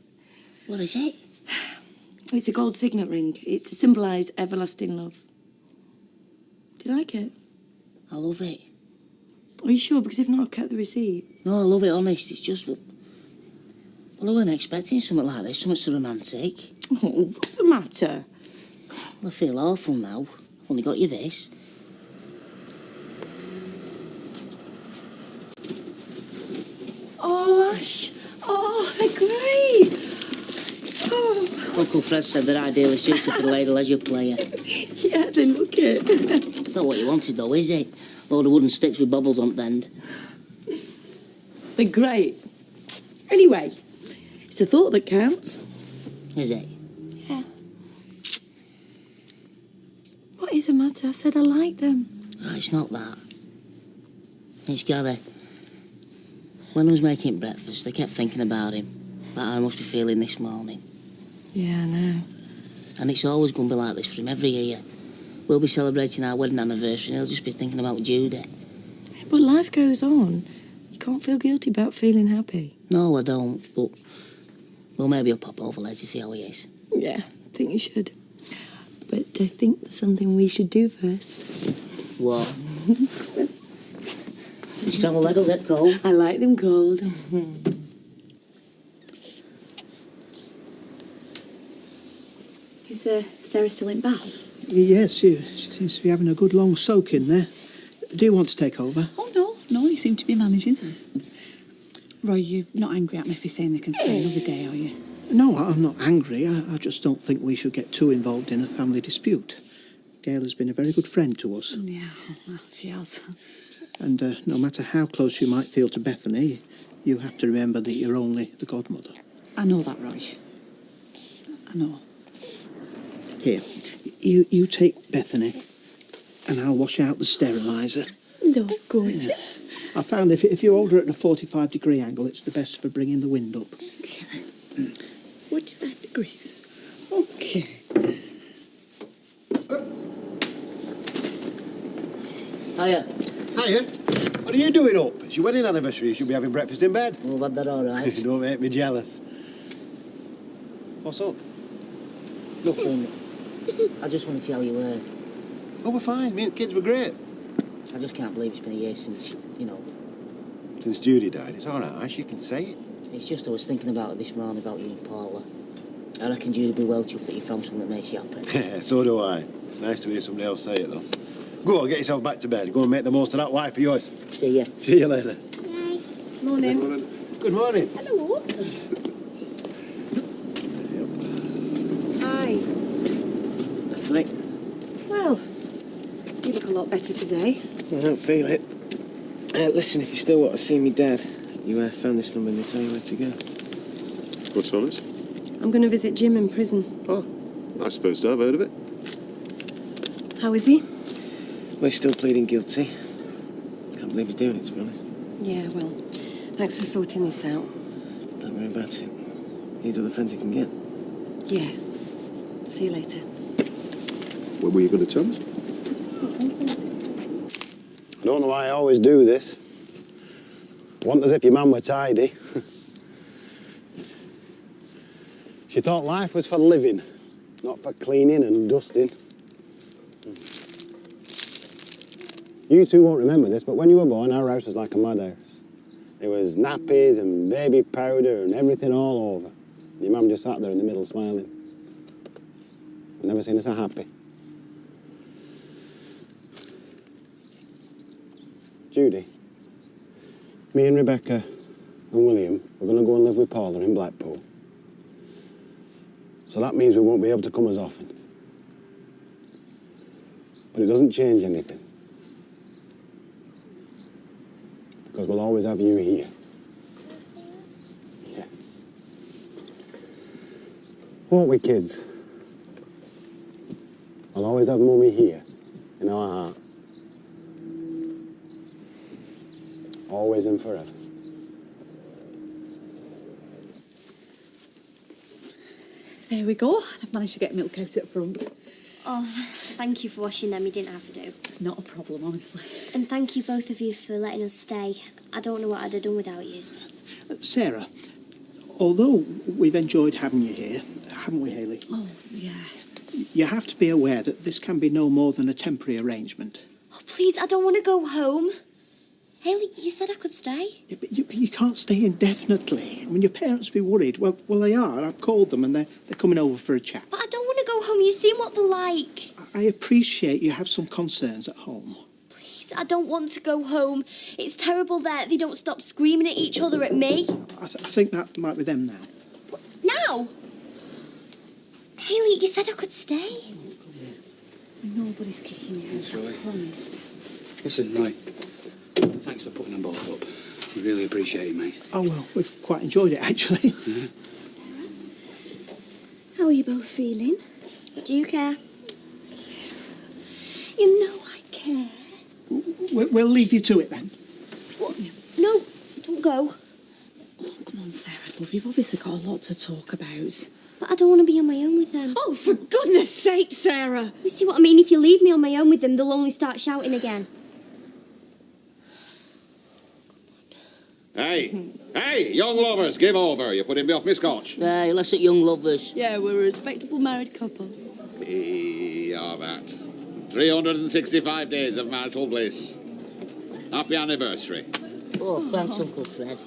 What is it? It's a gold signet ring. It's to symbolise everlasting love. Do you like it? I love it. Are you sure? Because if not, I've kept the receipt. No, I love it, honest. It's just... Well, I weren't expecting something like this, something so romantic. Oh, what's the matter? Well, I feel awful now. I've only got you this. Oh, Ash. Oh, they're great. Oh. Uncle Fred said they're ideally suited for the lady leisure player. Yeah, they look it. It's not what you wanted, though, is it? Load of wooden sticks with bubbles on the end. They're great. Anyway, it's the thought that counts. Is it? Yeah. What is the matter? I said I like them. Oh, it's not that. It's Gary. When I was making breakfast, I kept thinking about him. About how I must be feeling this morning. Yeah, I know. And it's always going to be like this for him every year. We'll be celebrating our wedding anniversary and he'll just be thinking about Judy. But life goes on. You can't feel guilty about feeling happy. No, I don't, but... Well, maybe I'll pop over later to see how he is. Yeah, I think you should. But I think there's something we should do first. What? Scrambled egg will get cold. I like them cold. Is Is Sarah still in Bath? Yes, she seems to be having a good long soak in there. Do you want to take over? Oh, no, you seem to be managing. Roy, you're not angry at me for saying they can stay another day, are you? No, I'm not angry. I just don't think we should get too involved in a family dispute. Gail has been a very good friend to us. Yeah, well, she has. And no matter how close you might feel to Bethany, you have to remember that you're only the godmother. I know that, Roy. I know. Here, you take Bethany, and I'll wash out the steriliser. Look, gorgeous. Yeah. I found if you hold her at a 45-degree angle, it's the best for bringing the wind up. Okay. 45 degrees. Okay. Hiya. Hiya. What are you doing up? It's your wedding anniversary. You should be having breakfast in bed. Oh, I've had that all right. Don't make me jealous. What's up? Nothing. I just want to see how you were. Oh, we're fine. Me and the kids were great. I just can't believe it's been a year since, Since Judy died. It's all right. You can say it. It's just I was thinking about it this morning about you and Paula. I reckon Judy'd be well chuffed that you found something that makes you happy. Yeah, so do I. It's nice to hear somebody else say it, though. Go on, get yourself back to bed. Go and make the most of that wife of yours. See ya. See you later. Morning. Good morning. Hello. Hi. Natalie, Well, you look a lot better today. I don't feel it. Listen, if you still want to see me dad, you found this number and they tell you where to go. What's on it? I'm going to visit Jim in prison. Oh, nice first I've heard of it. How is he? Well, he's still pleading guilty. Can't believe he's doing it, to be honest. Yeah, well, thanks for sorting this out. Don't worry about it. Needs all the friends he can get. Yeah. See you later. When were you going to tell us? I don't know why I always do this. Want as if your man were tidy. She thought life was for living, not for cleaning and dusting. You two won't remember this, but when you were born, our house was like a madhouse. There was nappies and baby powder and everything all over. Your mum just sat there in the middle smiling. I've never seen her so happy. Judy, me and Rebecca and William are going to go and live with Paula in Blackpool. So that means we won't be able to come as often. But it doesn't change anything. Because we'll always have you here. Yeah. Won't we, kids? I'll always have Mummy here, in our hearts. Always and forever. There we go. I've managed to get milk out at front. Oh, thank you for washing them. You didn't have to. It's not a problem, honestly. And thank you both of you for letting us stay. I don't know what I'd have done without you. Sarah, although we've enjoyed having you here, haven't we, Hayley? Oh, yeah. You have to be aware that this can be no more than a temporary arrangement. Oh, please, I don't want to go home. Haley, you said I could stay. Yeah, but you can't stay indefinitely. I mean, your parents will be worried. Well, they are. I've called them and they're coming over for a chat. But I don't want to go home. You've seen what they're like. I appreciate you have some concerns at home. Please, I don't want to go home. It's terrible there. They don't stop screaming at each other at me. I think that might be them now. What? Now? Haley, you said I could stay. Nobody's kicking you out, I promise. Listen, Roy, thanks for putting them both up. We really appreciate it, mate. Oh, well, we've quite enjoyed it, actually. How are you both feeling? Do you care? Sarah, you know I care. We'll leave you to it, then. What? No, don't go. Oh, come on, Sarah, love, you've obviously got a lot to talk about. But I don't want to be on my own with them. Oh, for goodness sake, Sarah! You see what I mean? If you leave me on my own with them, they'll only start shouting again. Hey, young lovers, give over. You're putting me off my scotch. Hey, less at young lovers. Yeah, we're a respectable married couple. Yeah, that. 365 days of marital bliss. Happy anniversary. Oh, thanks, Uncle Fred.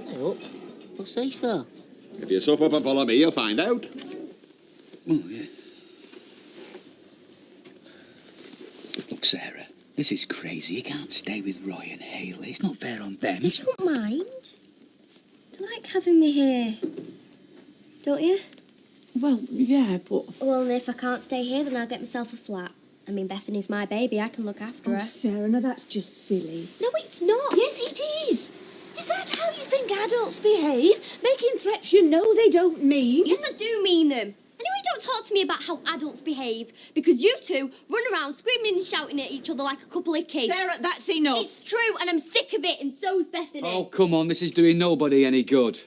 Hey, up. What's this for? If you sup up and follow me, you'll find out. Oh, yeah. Look, Sarah, this is crazy. You can't stay with Roy and Hayley. It's not fair on them. I don't mind. They like having me here. Don't you? Well, yeah, but... Well, if I can't stay here, then I'll get myself a flat. I mean, Bethany's my baby. I can look after her. Oh, Sarah, no, that's just silly. No, it's not. Yes, it is. Is that how you think adults behave? Making threats you know they don't mean? Yes, I do mean them. Anyway, don't talk to me about how adults behave, because you two run around screaming and shouting at each other like a couple of kids. Sarah, that's enough. It's true, and I'm sick of it, and so's Bethany. Oh, come on, this is doing nobody any good.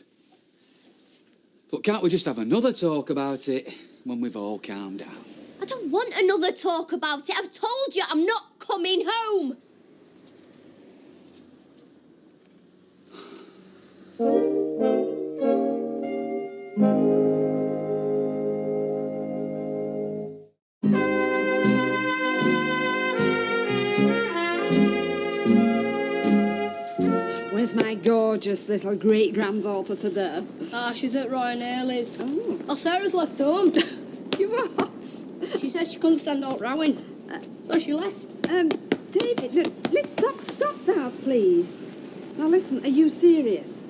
Look, can't we just have another talk about it when we've all calmed down? I don't want another talk about it. I've told you I'm not coming home. Where's my gorgeous little great-granddaughter today? Ah, she's at Roy and Ailey's. Oh, Sarah's left home. You what? She said she couldn't stand out rowing. So she left. David, look, stop that, please. Now listen, are you serious?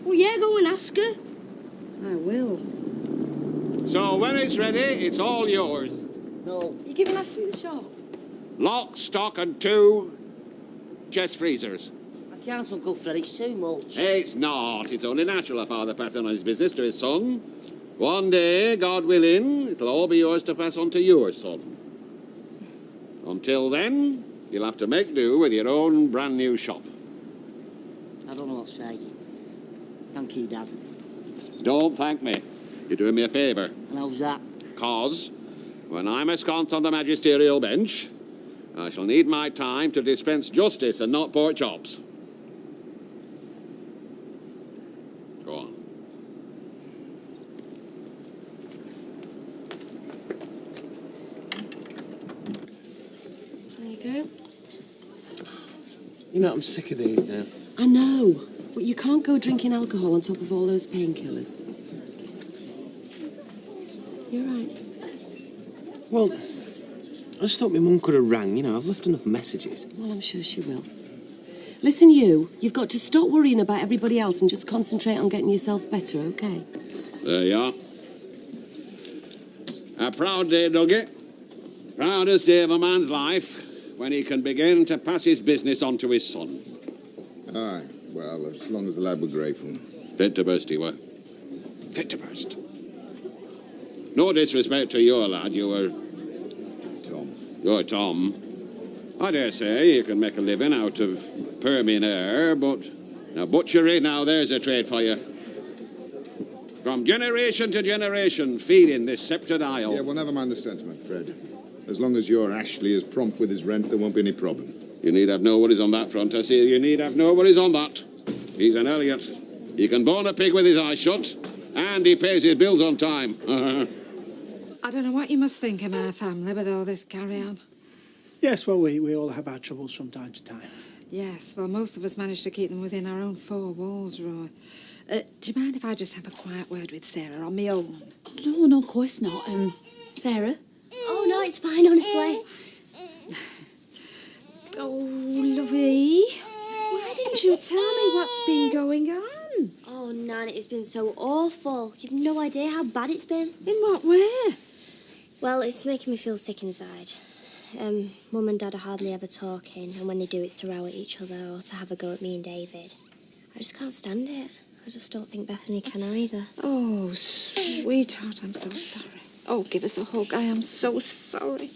Well, yeah, go and ask her. I will. So when it's ready, it's all yours. No. You giving Ashley the shop? Lock, stock, and 2 chest freezers. I can't, Uncle Fred, it's too much. It's not. It's only natural a father passing on his business to his son. One day, God willing, it'll all be yours to pass on to your son. Until then, you'll have to make do with your own brand new shop. I don't know what to say. Thank you, Dad. Don't thank me. You're doing me a favour. And how's that? 'Cause when I'm ensconced on the magisterial bench, I shall need my time to dispense justice and not pork chops. Go on. There you go. You know, I'm sick of these now. I know, but you can't go drinking alcohol on top of all those painkillers. You're right. Well, I just thought my mum could have rang. You know, I've left enough messages. Well, I'm sure she will. Listen, you've got to stop worrying about everybody else and just concentrate on getting yourself better, okay? There you are. A proud day, Dougie. Proudest day of a man's life when he can begin to pass his business on to his son. Aye, well, as long as the lad were grateful. Fit to burst, he were. Fit to burst. No disrespect to your lad, you were... Tom. You're Tom. I dare say you can make a living out of perming air, but... Now, butchery, now there's a trade for you. From generation to generation, feeding this sceptred isle. Yeah, well, never mind the sentiment, Fred. As long as your Ashley is prompt with his rent, there won't be any problem. You need have no worries on that front, I see. You need have no worries on that. He's an Elliot. He can bone a pig with his eyes shut, and he pays his bills on time. I don't know what you must think of my family with all this carry-on. Yes, well, we all have our troubles from time to time. Yes, well, most of us manage to keep them within our own 4 walls, Roy. Do you mind if I just have a quiet word with Sarah on my own? No, of course not. Sarah? Oh, no, it's fine, honestly. Oh, lovey. Why didn't you tell me what's been going on? Oh, Nan, it's been so awful. You've no idea how bad it's been. In what way? Well, it's making me feel sick inside. Mum and Dad are hardly ever talking, and when they do, it's to row at each other or to have a go at me and David. I just can't stand it. I just don't think Bethany can either. Oh, sweetheart, I'm so sorry. Oh, give us a hug. I am so sorry.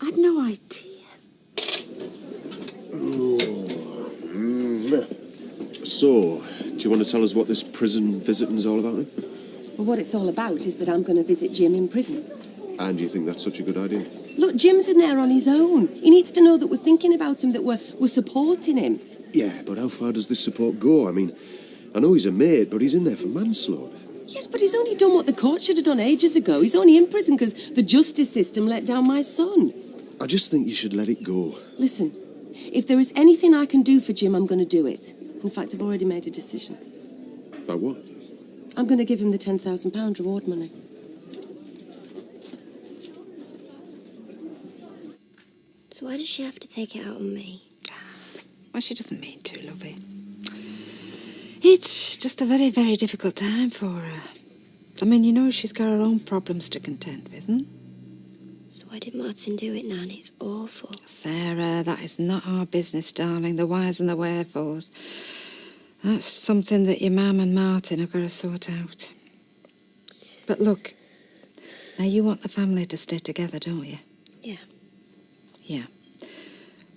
I'd no idea. So, do you want to tell us what this prison visiting's all about, then? Well, what it's all about is that I'm going to visit Jim in prison. And do you think that's such a good idea? Look, Jim's in there on his own. He needs to know that we're thinking about him, that we're supporting him. Yeah, but how far does this support go? I mean, I know he's a mate, but he's in there for manslaughter. Yes, but he's only done what the court should have done ages ago. He's only in prison because the justice system let down my son. I just think you should let it go. Listen, if there is anything I can do for Jim, I'm going to do it. In fact, I've already made a decision. About what? I'm going to give him the £10,000 reward money. So why does she have to take it out on me? Well, she doesn't mean to, lovey. It's just a very, very difficult time for her. I mean, you know, she's got her own problems to contend with, hmm? So why did Martin do it, Nan? It's awful. Sarah, that is not our business, darling, the whys and the wherefores. That's something that your mum and Martin have got to sort out. But look, now you want the family to stay together, don't you? Yeah. Yeah.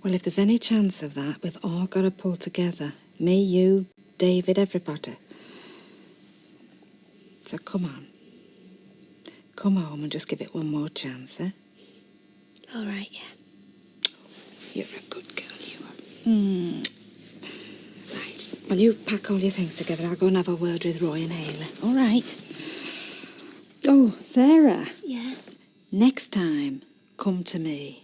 Well, if there's any chance of that, we've all got to pull together. Me, you, David, everybody. So come on. Come home and just give it one more chance, eh? All right, yeah. You're a good girl, you are. Right. Well, you pack all your things together. I'll go and have a word with Roy and Haley. All right. Oh, Sarah. Yeah? Next time, come to me.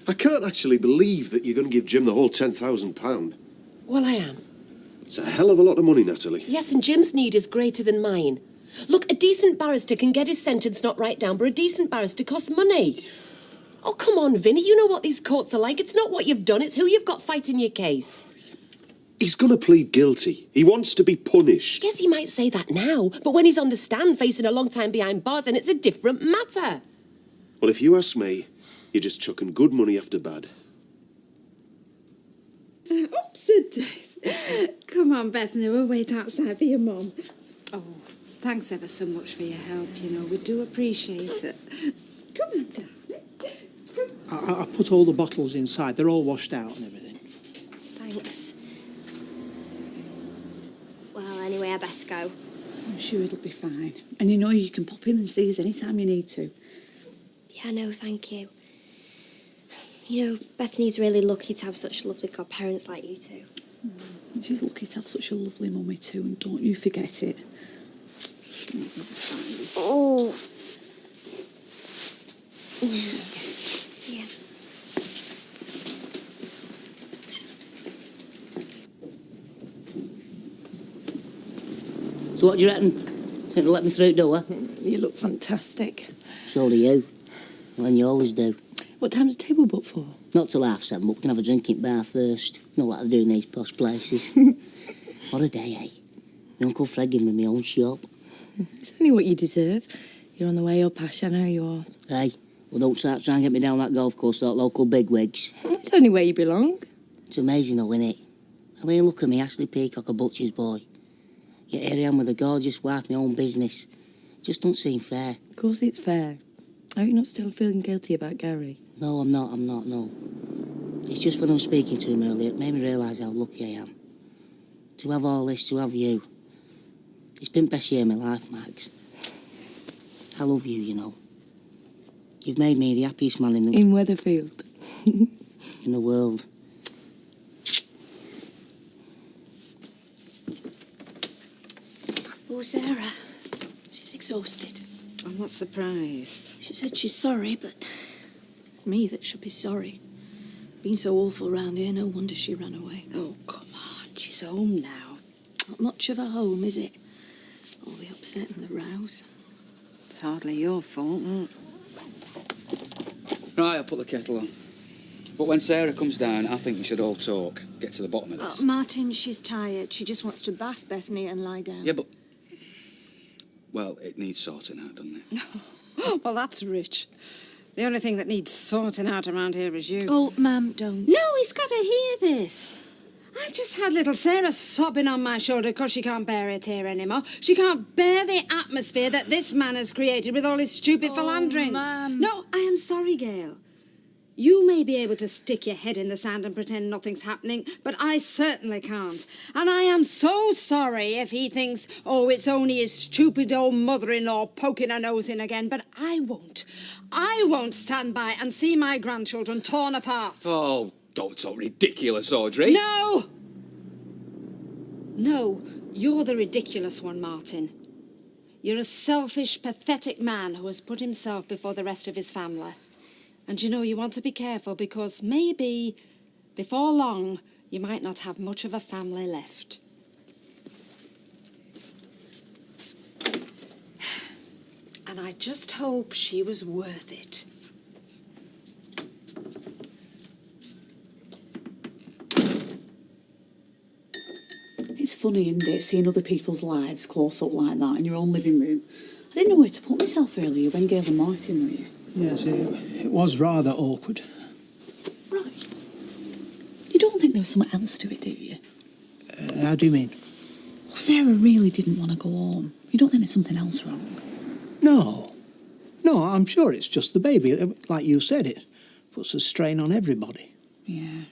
I can't actually believe that you're going to give Jim the whole £10,000. Well, I am. It's a hell of a lot of money, Natalie. Yes, and Jim's need is greater than mine. Look, a decent barrister can get his sentence not right down, but a decent barrister costs money. Oh, come on, Vinny, you know what these courts are like. It's not what you've done, it's who you've got fighting your case. He's going to plead guilty. He wants to be punished. Yes, he might say that now, but when he's on the stand facing a long time behind bars, then it's a different matter. Well, if you ask me, you're just chucking good money after bad. Oops-a-daisy. Come on, Bethany, we'll wait outside for your mum. Oh, thanks ever so much for your help, you know. We do appreciate it. Come on, darling. I put all the bottles inside. They're all washed out and everything. Thanks. Well, anyway, I best go. I'm sure it'll be fine. And you know you can pop in and see us anytime you need to. Yeah, no, thank you. You know, Bethany's really lucky to have such lovely godparents like you two. And she's lucky to have such a lovely mummy too, and don't you forget it. Oh. See ya. So what do you reckon? Think they'll let me through the door? You look fantastic. So do you. Well, you always do. What time's the table booked for? Not till 7:30, but we can have a drink in bar first. You know what they do in these posh places. What a day, eh? My Uncle Fred gave me my own shop. It's only what you deserve. You're on the way up, Ash, I know you are. Hey, well, don't start trying to get me down that golf course like local bigwigs. It's only where you belong. It's amazing though, isn't it? I mean, look at me, Ashley Peacock, a butcher's boy. Yet here I am with a gorgeous wife, my own business. Just don't seem fair. Of course it's fair. Are you not still feeling guilty about Gary? No, I'm not, no. It's just when I was speaking to him earlier, it made me realise how lucky I am. To have all this, to have you. It's been the best year of my life, Max. I love you, you know. You've made me the happiest man in Weatherfield. in the world. Oh, Sarah. She's exhausted. I'm not surprised. She said she's sorry, but it's me that should be sorry. Been so awful round here, no wonder she ran away. Oh, come on. She's home now. Not much of a home, is it? All the upset and the rows. It's hardly your fault. Right, I'll put the kettle on. But when Sarah comes down, I think we should all talk. Get to the bottom of this. Martin, she's tired. She just wants to bath Bethany and lie down. Yeah, but... Well, it needs sorting out, doesn't it? Well, that's rich. The only thing that needs sorting out around here is you. Oh, Ma'am, don't. No, he's got to hear this. I've just had little Sarah sobbing on my shoulder because she can't bear it here anymore. She can't bear the atmosphere that this man has created with all his stupid philanderings. Ma'am. No, I am sorry, Gail. You may be able to stick your head in the sand and pretend nothing's happening, but I certainly can't. And I am so sorry if he thinks, oh, it's only his stupid old mother-in-law poking her nose in again, but I won't. I won't stand by and see my grandchildren torn apart. Oh, don't talk ridiculous, Audrey. No! No, you're the ridiculous one, Martin. You're a selfish, pathetic man who has put himself before the rest of his family. And you know, you want to be careful because maybe, before long, you might not have much of a family left. And I just hope she was worth it. It's funny, isn't it, seeing other people's lives close up like that in your own living room. I didn't know where to put myself earlier when Gail and Martin were here. Yes, it was rather awkward. Right. You don't think there was something else to it, do you? How do you mean? Well, Sarah really didn't want to go home. You don't think there's something else wrong? No. No, I'm sure it's just the baby. Like you said, it puts a strain on everybody. Yeah.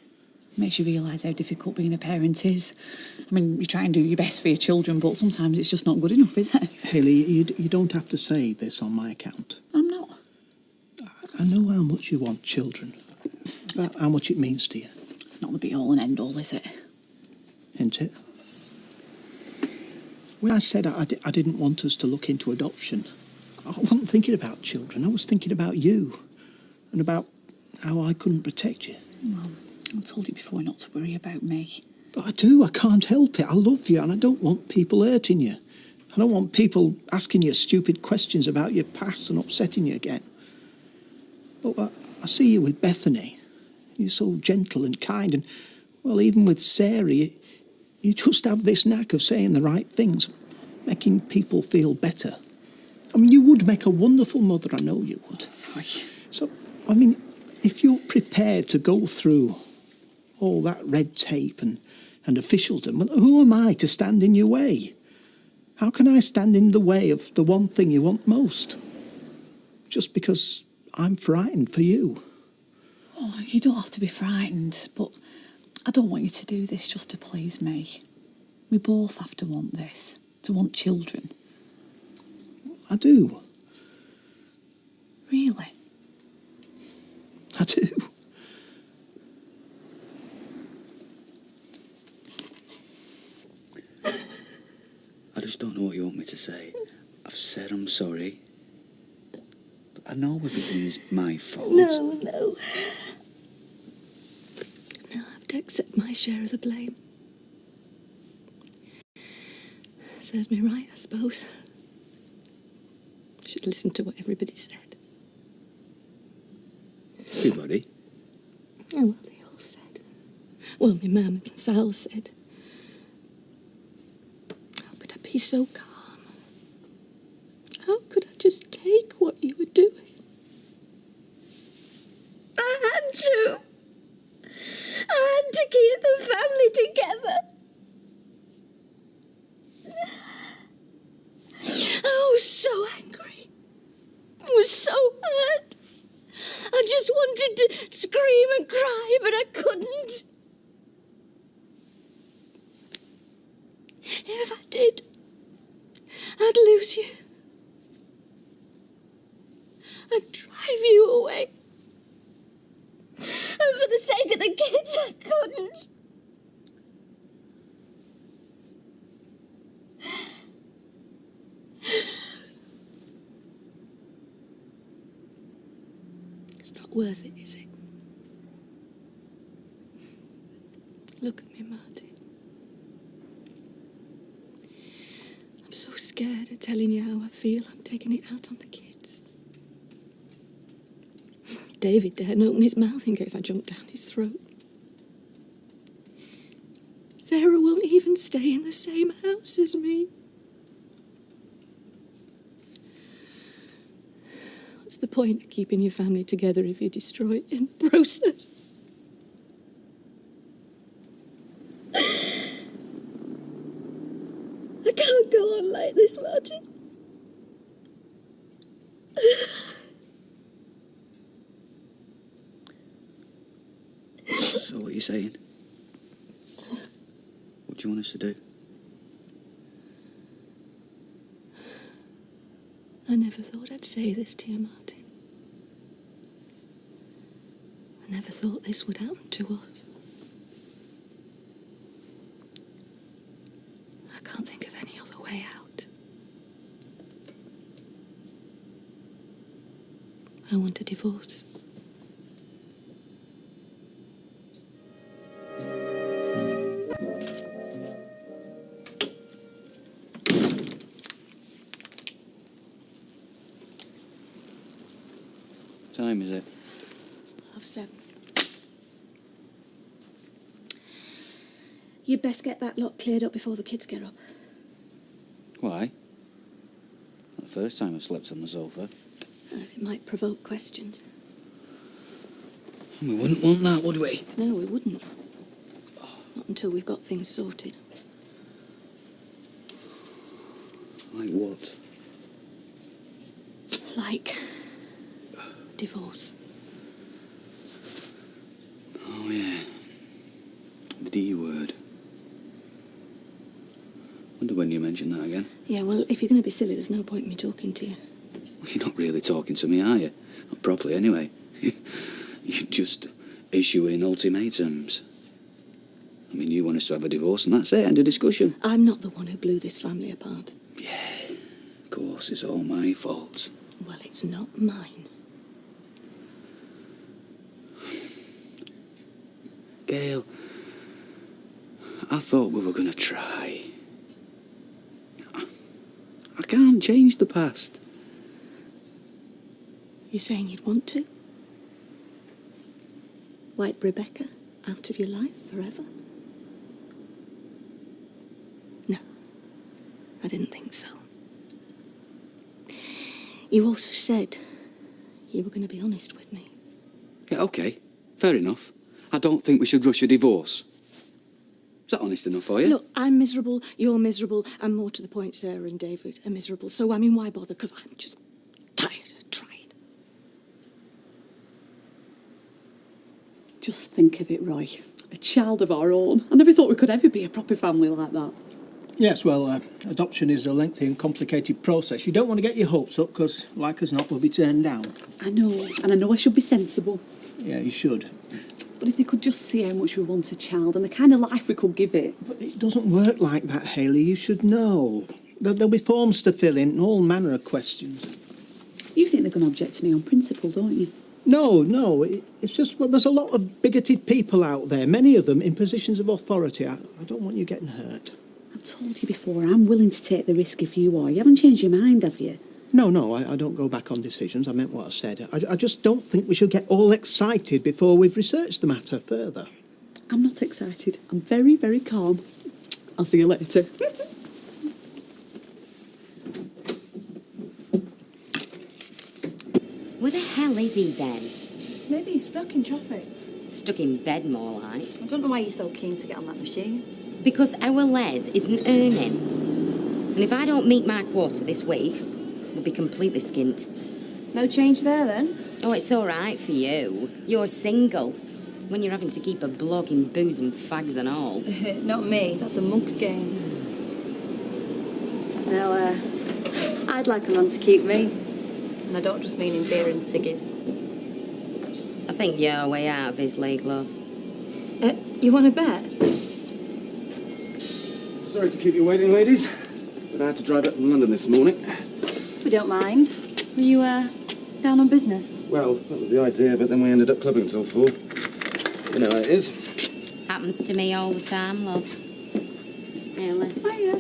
Makes you realise how difficult being a parent is. I mean, you try and do your best for your children, but sometimes it's just not good enough, is it? Hayley, you don't have to say this on my account. I'm not. I know how much you want children, about how much it means to you. It's not the be-all and end-all, is it? Isn't it? When I said I didn't want us to look into adoption, I wasn't thinking about children. I was thinking about you and about how I couldn't protect you. Well, I told you before not to worry about me. But I do. I can't help it. I love you and I don't want people hurting you. I don't want people asking you stupid questions about your past and upsetting you again. But I see you with Bethany. You're so gentle and kind and, well, even with Sarah, you just have this knack of saying the right things, making people feel better. I mean, you would make a wonderful mother, I know you would. So, I mean, if you're prepared to go through all that red tape and officialdom, well, who am I to stand in your way? How can I stand in the way of the one thing you want most? Just because I'm frightened for you. Oh, you don't have to be frightened, but I don't want you to do this just to please me. We both have to want this, to want children. I do. Really? I do. I just don't know what you want me to say. I've said I'm sorry. I know everything is my fault. No. No, I have to accept my share of the blame. Serves me right, I suppose. Should listen to what everybody said. Everybody? Oh, well, they all said. Well, my mum and Sal said. How could I be so calm? How could I just take what you were doing? I had to. I had to keep the family together. I was so angry. I was so hurt. I just wanted to scream and cry, but I couldn't. If I did, I'd lose you. I'd drive you away. And for the sake of the kids, I couldn't. It's not worth it, is it? Look at me, Martin. I'm so scared of telling you how I feel. I'm taking it out on the kids. David daren't open his mouth in case I jump down his throat. Sarah won't even stay in the same house as me. What's the point of keeping your family together if you destroy it in the process? I can't go on like this, Martin. So what are you saying? What do you want us to do? I never thought I'd say this to you, Martin. I never thought this would happen to us. I can't think of any other way out. I want a divorce. is it? 7:30. You'd best get that lot cleared up before the kids get up. Why? Not the first time I've slept on the sofa. It might provoke questions. We wouldn't want that, would we? No, we wouldn't. Not until we've got things sorted. Like what? Like divorce. Oh, yeah. The D word. Wonder when you mention that again. Yeah, well, if you're going to be silly, there's no point in me talking to you. Well, you're not really talking to me, are you? Not properly, anyway. You're just issuing ultimatums. I mean, you want us to have a divorce and that's it, end of discussion. I'm not the one who blew this family apart. Of course, it's all my fault. Well, it's not mine. Gail, I thought we were going to try. I can't change the past. You're saying you'd want to? Wipe Rebecca out of your life forever? No, I didn't think so. You also said you were going to be honest with me. Yeah, OK. Fair enough. I don't think we should rush a divorce. Is that honest enough for you? Look, I'm miserable, you're miserable, and more to the point, Sarah and David are miserable. So, I mean, why bother? Because I'm just tired of trying. Just think of it, Roy. A child of our own. I never thought we could ever be a proper family like that. Yes, well, adoption is a lengthy and complicated process. You don't want to get your hopes up because, like as not, we'll be turned down. I know, and I know I should be sensible. Yeah, you should. But if they could just see how much we want a child and the kind of life we could give it. But it doesn't work like that, Hayley. You should know. There'll be forms to fill in, all manner of questions. You think they're going to object to me on principle, don't you? No. It's just, well, there's a lot of bigoted people out there, many of them in positions of authority. I don't want you getting hurt. I've told you before, I'm willing to take the risk if you are. You haven't changed your mind, have you? No, I don't go back on decisions. I meant what I said. I just don't think we should get all excited before we've researched the matter further. I'm not excited. I'm very, very calm. I'll see you later. Where the hell is he then? Maybe he's stuck in traffic. Stuck in bed, more like. I don't know why you're so keen to get on that machine. Because our Les isn't earning. And if I don't meet my quota this week, we'll be completely skint. No change there, then? Oh, it's all right for you. You're single. When you're having to keep a blog in booze and fags and all. Not me. That's a monk's game. Now, I'd like a man to keep me. And I don't just mean in beer and ciggies. I think you're way out of his league, love. You want to bet? Sorry to keep you waiting, ladies, but I had to drive up from London this morning. We don't mind. Were you, down on business? Well, that was the idea, but then we ended up clubbing till 4. You know how it is. Happens to me all the time, love. Really? Hiya.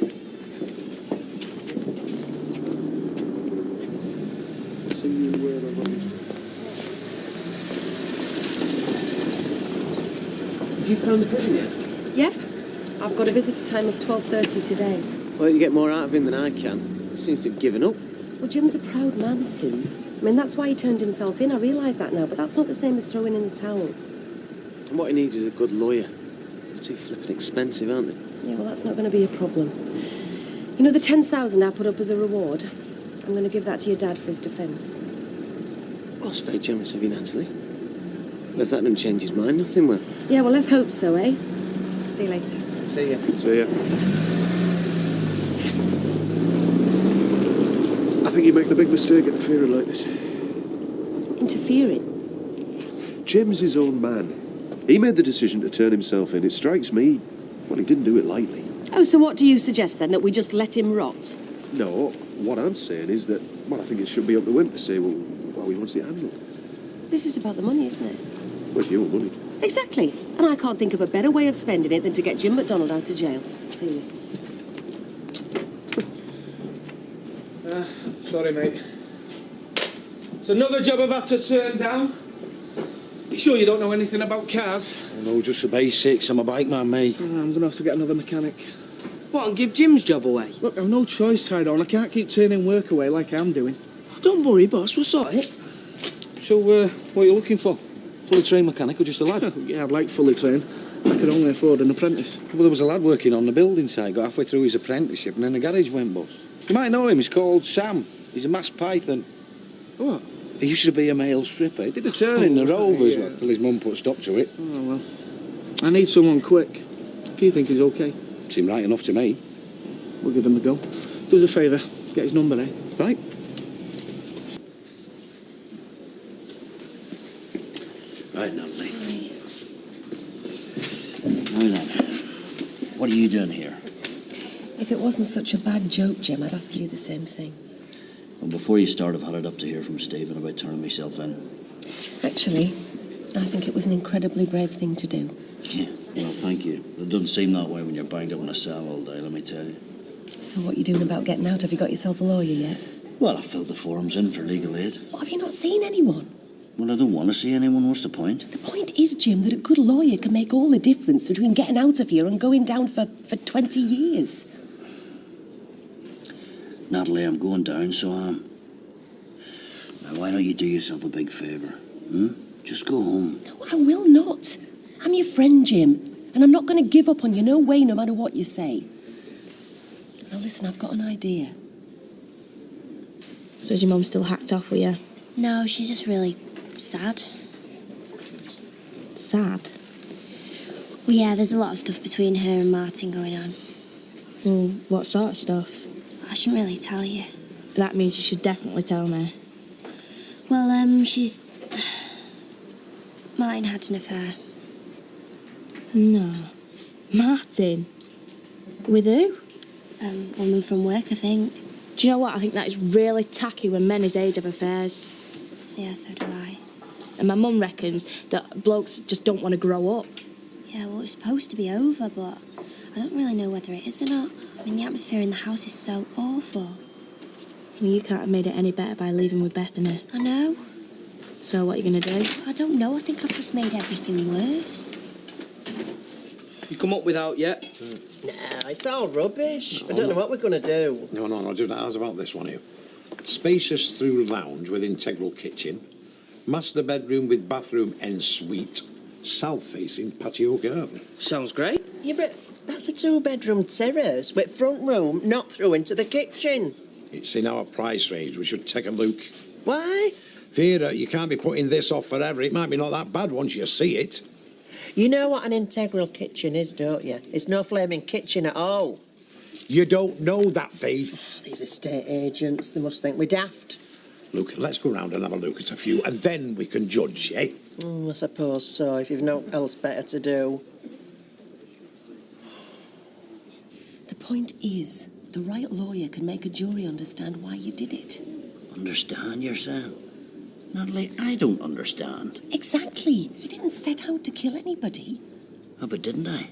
Did you found the prison yet? Yep. I've got a visitor time of 12:30 today. Well, you get more out of him than I can. He seems to have given up. Well, Jim's a proud man, Steve. I mean, that's why he turned himself in. I realise that now, but that's not the same as throwing in the towel. And what he needs is a good lawyer. They're too flippin' expensive, aren't they? Yeah, well, that's not going to be a problem. You know the 10,000 I put up as a reward? I'm going to give that to your dad for his defence. Oh, that's very generous of you, Natalie. Well, if that doesn't change his mind, nothing will. Yeah, well, let's hope so, eh? See you later. See ya. See ya. I think you're making a big mistake interfering like this. Interfering? Jim's his own man. He made the decision to turn himself in. It strikes me, well, he didn't do it lightly. Oh, so what do you suggest, then? That we just let him rot? No, what I'm saying is that, well, I think it should be up to him to say, well, how he wants it handled. This is about the money, isn't it? Where's your money? Exactly. And I can't think of a better way of spending it than to get Jim McDonald out of jail. See you. Sorry, mate. It's another job I've had to turn down. You sure you don't know anything about cars? Oh, no, just the basics. I'm a bike man, mate. Oh, I'm going to have to get another mechanic. What, and give Jim's job away? Look, I've no choice, Tyrone. I can't keep turning work away like I'm doing. Don't worry, boss. We'll sort it. So, what are you looking for? Fully trained mechanic or just a lad? Yeah, I'd like fully trained. I could only afford an apprentice. Well, there was a lad working on the building site, got halfway through his apprenticeship, and then the garage went bust. You might know him. He's called Sam. He's a masked python. What? He used to be a male stripper. He did a turn in the Rovers yeah. till his mum put a stop to it. Oh, well. I need someone quick. Do you think he's okay? Seemed right enough to me. We'll give him a go. Do us a favour. Get his number, eh? Right. Right, Natalie. Now then, what are you doing here? If it wasn't such a bad joke, Jim, I'd ask you the same thing. Well, before you start, I've had it up to hear from Stephen about turning myself in. Actually, I think it was an incredibly brave thing to do. Yeah, well, thank you. It doesn't seem that way when you're banged up in a cell all day, let me tell you. So what are you doing about getting out? Have you got yourself a lawyer yet? Well, I filled the forms in for legal aid. What, have you not seen anyone? Well, I don't want to see anyone. What's the point? The point is, Jim, that a good lawyer can make all the difference between getting out of here and going down for 20 years. Natalie, I'm going down, so I am. Now, why don't you do yourself a big favour? Just go home. No, I will not. I'm your friend, Jim, and I'm not going to give up on you, no way, no matter what you say. Now, listen, I've got an idea. So is your mum still hacked off with you? No, she's just really sad. Sad? Well, yeah, there's a lot of stuff between her and Martin going on. Well, what sort of stuff? I shouldn't really tell you. That means you should definitely tell me. Well, she's... Martin had an affair. No. Martin? With who? Woman from work, I think. Do you know what? I think that is really tacky when men his age have affairs. So, yeah, so do I. And my mum reckons that blokes just don't want to grow up. Yeah, well, it's supposed to be over, but I don't really know whether it is or not. I mean, the atmosphere in the house is so awful. Well, you can't have made it any better by leaving with Bethany. I know. So what are you going to do? I don't know. I think I've just made everything worse. You come up without yet? No, it's all rubbish. I don't know what we're going to do. No, just ask about this one here. Spacious through lounge with integral kitchen, master bedroom with bathroom en suite, south-facing patio garden. Sounds great. Yeah, but that's a two-bedroom terrace with front room not through into the kitchen. It's in our price range. We should take a look. Why? Vera, you can't be putting this off forever. It might be not that bad once you see it. You know what an integral kitchen is, don't you? It's no flaming kitchen at all. You don't know that, babe. These estate agents, they must think we're daft. Look, let's go round and have a look at a few, and then we can judge, eh? I suppose so, if you've no else better to do. The point is, the right lawyer can make a jury understand why you did it. Understand yourself? Natalie, I don't understand. Exactly. You didn't set out to kill anybody. Oh, but didn't I?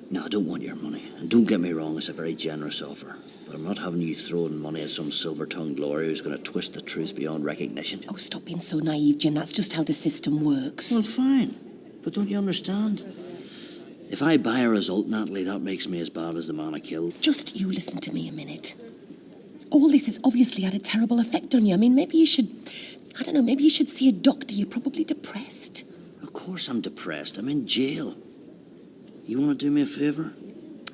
No, I don't want your money. And don't get me wrong, it's a very generous offer. But I'm not having you throwing money at some silver-tongued lawyer who's going to twist the truth beyond recognition. Oh, stop being so naive, Jim. That's just how the system works. Well, fine. But don't you understand? If I buy a result, Natalie, that makes me as bad as the man I killed. Just you listen to me a minute. All this has obviously had a terrible effect on you. I mean, maybe you should... I don't know, maybe you should see a doctor. You're probably depressed. Of course I'm depressed. I'm in jail. You want to do me a favour?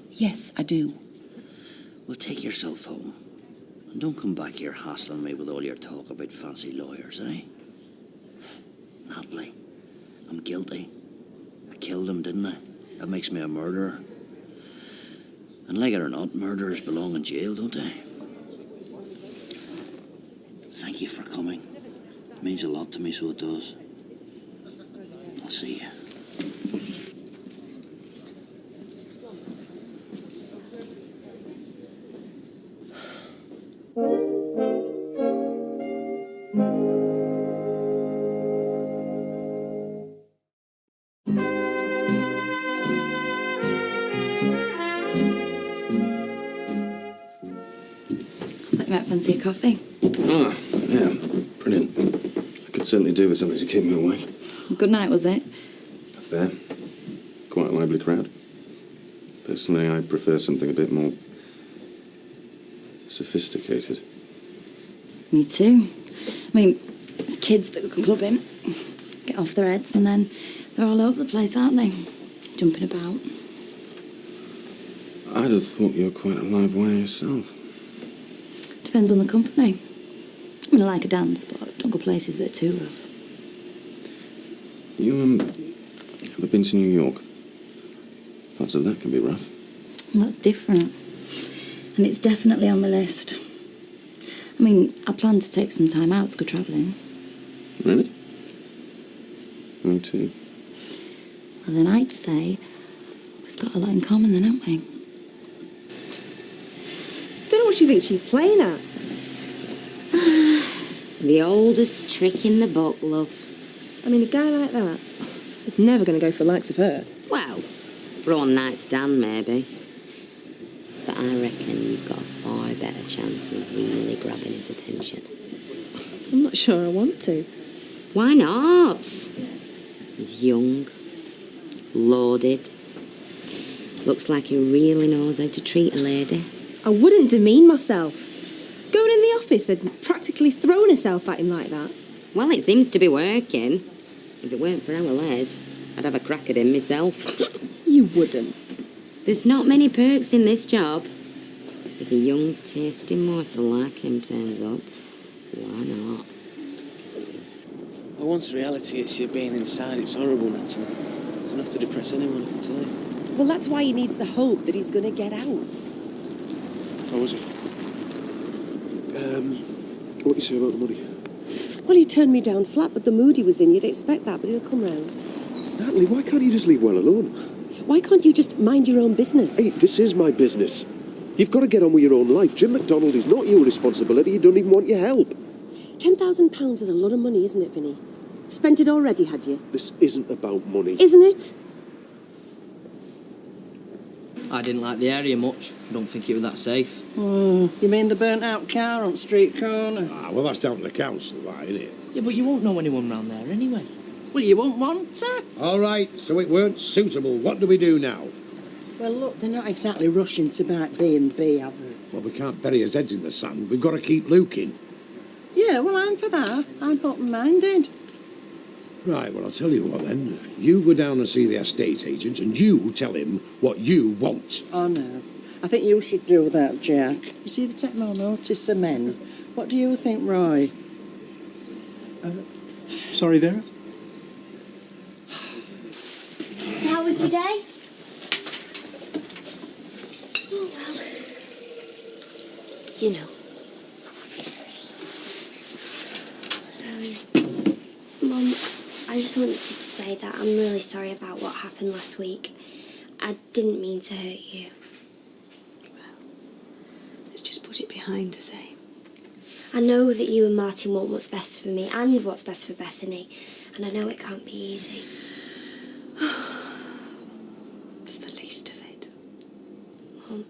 Yes, I do. Well, take yourself home. And don't come back here hassling me with all your talk about fancy lawyers, eh? Natalie, I'm guilty. I killed him, didn't I? That makes me a murderer. And like it or not, murderers belong in jail, don't they? Thank you for coming. It means a lot to me, so it does. I'll see you. Fancy a coffee? Ah, yeah, brilliant. I could certainly do with something to keep me awake. Good night, was it? Fair. Quite a lively crowd. Personally, I prefer something a bit more sophisticated. Me too. I mean, there's kids that can club in, get off their heads, and then they're all over the place, aren't they? Jumping about. I'd have thought you were quite a live wire yourself. Depends on the company. I mean, I like a dance, but don't go places that are too rough. You, ever been to New York? Parts of that can be rough. Well, that's different. And it's definitely on my list. I mean, I plan to take some time out to go travelling. Really? Me too. Well, then I'd say we've got a lot in common then, haven't we? Don't know what she thinks she's playing at. The oldest trick in the book, love. I mean, a guy like that is never going to go for the likes of her. Well, for a one-night stand, maybe. But I reckon you've got a far better chance of really grabbing his attention. I'm not sure I want to. Why not? He's young, loaded. Looks like he really knows how to treat a lady. I wouldn't demean myself. Going in the office and practically throwing herself at him like that. Well, it seems to be working. If it weren't for our Les, I'd have a crack at him myself. You wouldn't. There's not many perks in this job. If a young, tasty morsel like him turns up, why not? Well, once reality hits you being inside, it's horrible, Natalie. It's enough to depress anyone, I can tell you. Well, that's why he needs the hope that he's going to get out. Oh, was it? What do you say about the money? Well, he turned me down flat, but the mood he was in, you'd expect that, but he'll come round. Natalie, why can't you just leave well alone? Why can't you just mind your own business? Hey, this is my business. You've got to get on with your own life. Jim McDonald is not your responsibility. He doesn't even want your help. £10,000 is a lot of money, isn't it, Vinny? Spent it already, had you? This isn't about money. Isn't it? I didn't like the area much. I don't think it was that safe. You mean the burnt-out car on street corner? Ah, well, that's down to the council, that, isn't it? Yeah, but you won't know anyone round there anyway. Well, you won't want to. All right, so it weren't suitable. What do we do now? Well, look, they're not exactly rushing to buy B&B, have they? Well, we can't bury his heads in the sand. We've got to keep looking. Yeah, well, I'm for that. I'm open-minded. Right, well, I'll tell you what, then. You go down and see the estate agent, and you tell him what you want. Oh, no. I think you should do that, Jack. You see, they take more notice of men. What do you think, Roy? Sorry, Vera? So how was your day? Oh, well. You know. Mum, I just wanted to say that I'm really sorry about what happened last week. I didn't mean to hurt you. Let's just put it behind us, eh? I know that you and Martin want what's best for me and what's best for Bethany, and I know it can't be easy. It's the least of it. Mum,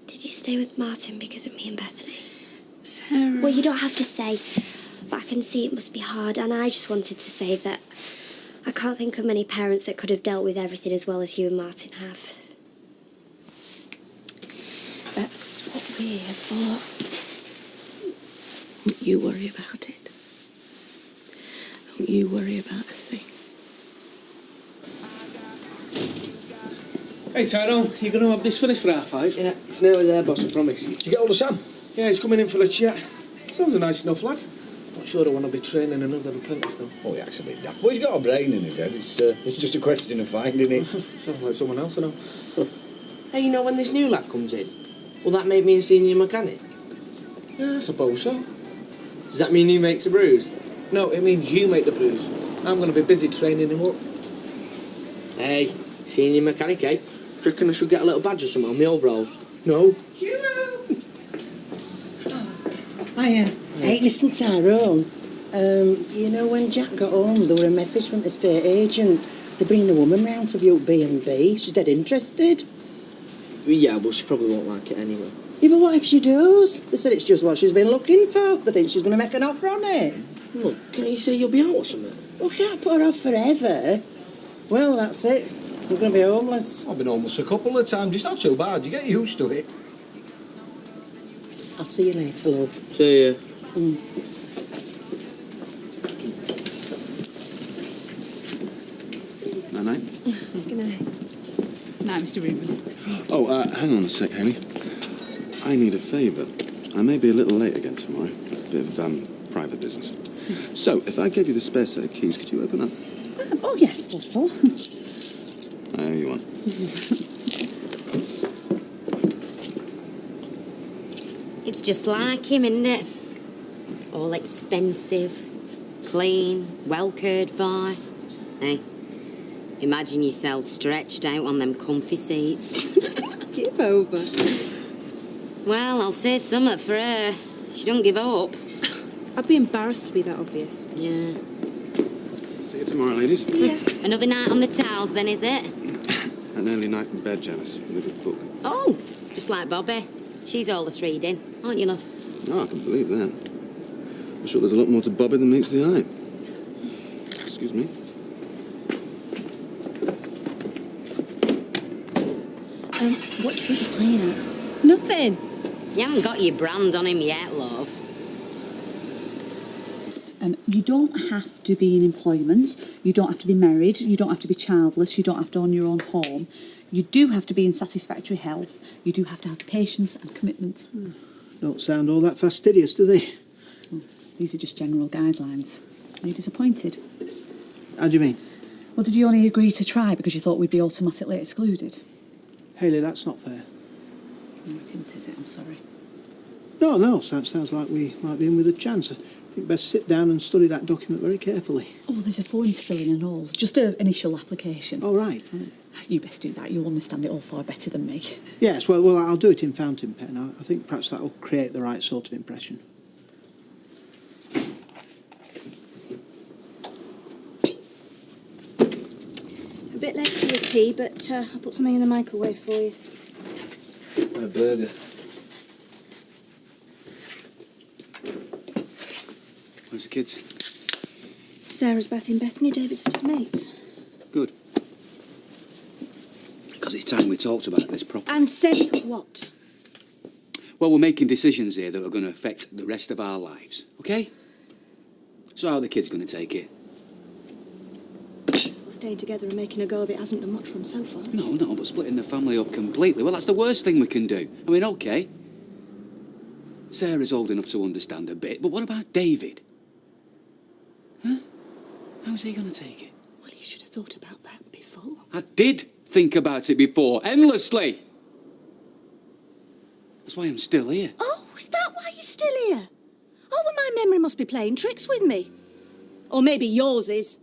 did you stay with Martin because of me and Bethany? Sarah... Well, you don't have to say, but I can see it must be hard, and I just wanted to say that I can't think of many parents that could have dealt with everything as well as you and Martin have. That's what we're here for. Don't you worry about it. Don't you worry about a thing. Hey, Tyrone, you going to have this finished for 5:30? Yeah, it's nearly there, boss, I promise. Did you get hold of Sam? Yeah, he's coming in for a chat. Sounds a nice enough lad. Not sure I want to be training another apprentice, though. Oh, he acts a bit daft. But he's got a brain in his head. It's just a question of finding it. Sounds like someone else I know. Hey, you know when this new lad comes in? Will that make me a senior mechanic? Yeah, I suppose so. Does that mean he makes a bruise? No, it means you make the bruise. I'm going to be busy training him up. Hey, senior mechanic, eh? Do you reckon I should get a little badge or something on my overalls? No. Hiya. Hey, listen, Tyrone. You know, when Jack got home, there were a message from the estate agent. They're bringing a woman round to view B&B. She's dead interested. Yeah, but she probably won't like it anyway. Yeah, but what if she does? They said it's just what she's been looking for. They think she's going to make an offer on it. Look, can't you say you'll be out or something? Well, can't put her off forever. Well, that's it. We're going to be homeless. I've been homeless a couple of times. It's not too bad. You get used to it. I'll see you later, love. See ya. Night. Good night. Night, Mr. Reuben. Oh, hang on a sec, Haley. I need a favour. I may be a little late again tomorrow. A bit of private business. So, if I gave you the spare set of keys, could you open up? Oh, yes, also. I owe you one. It's just like him, isn't it? All expensive, clean, well cared for. Hey, imagine yourself stretched out on them comfy seats. Give over. Well, I'll say something for her. She don't give up. I'd be embarrassed to be that obvious. Yeah. See you tomorrow, ladies. Yeah. Another night on the towels, then, is it? An early night in bed, Janice, with a good book. Oh, just like Bobby. She's all us reading, aren't you, love? Oh, I can believe that. I'm sure there's a lot more to Bobby than meets the eye. Excuse me. What do you think you're playing at? Nothing. You haven't got your brand on him yet, love. You don't have to be in employment. You don't have to be married. You don't have to be childless. You don't have to own your own home. You do have to be in satisfactory health. You do have to have patience and commitment. Don't sound all that fastidious, do they? Oh, these are just general guidelines. Are you disappointed? How do you mean? Well, did you only agree to try because you thought we'd be automatically excluded? Hayley, that's not fair. No, it isn't, is it? I'm sorry. No, sounds like we might be in with a chance. I think best sit down and study that document very carefully. Oh, there's a form to fill in and all. Just an initial application. Oh, right. You best do that. You'll understand it all far better than me. Yes, well, I'll do it in fountain pen. I think perhaps that'll create the right sort of impression. A bit late for your tea, but I'll put something in the microwave for you. And a burger. Where's the kids? Sarah's bath in Bethany, David's at his mates. Good. Because it's time we talked about this properly. And said what? Well, we're making decisions here that are going to affect the rest of our lives, okay? So how are the kids going to take it? Well, staying together and making a go of it hasn't done much for them so far. No, but splitting the family up completely, well, that's the worst thing we can do. I mean, okay, Sarah's old enough to understand a bit, but what about David? Huh? How's he going to take it? Well, he should have thought about that before. I did think about it before, endlessly. That's why I'm still here. Oh, is that why you're still here? Oh, well, my memory must be playing tricks with me. Or maybe yours is.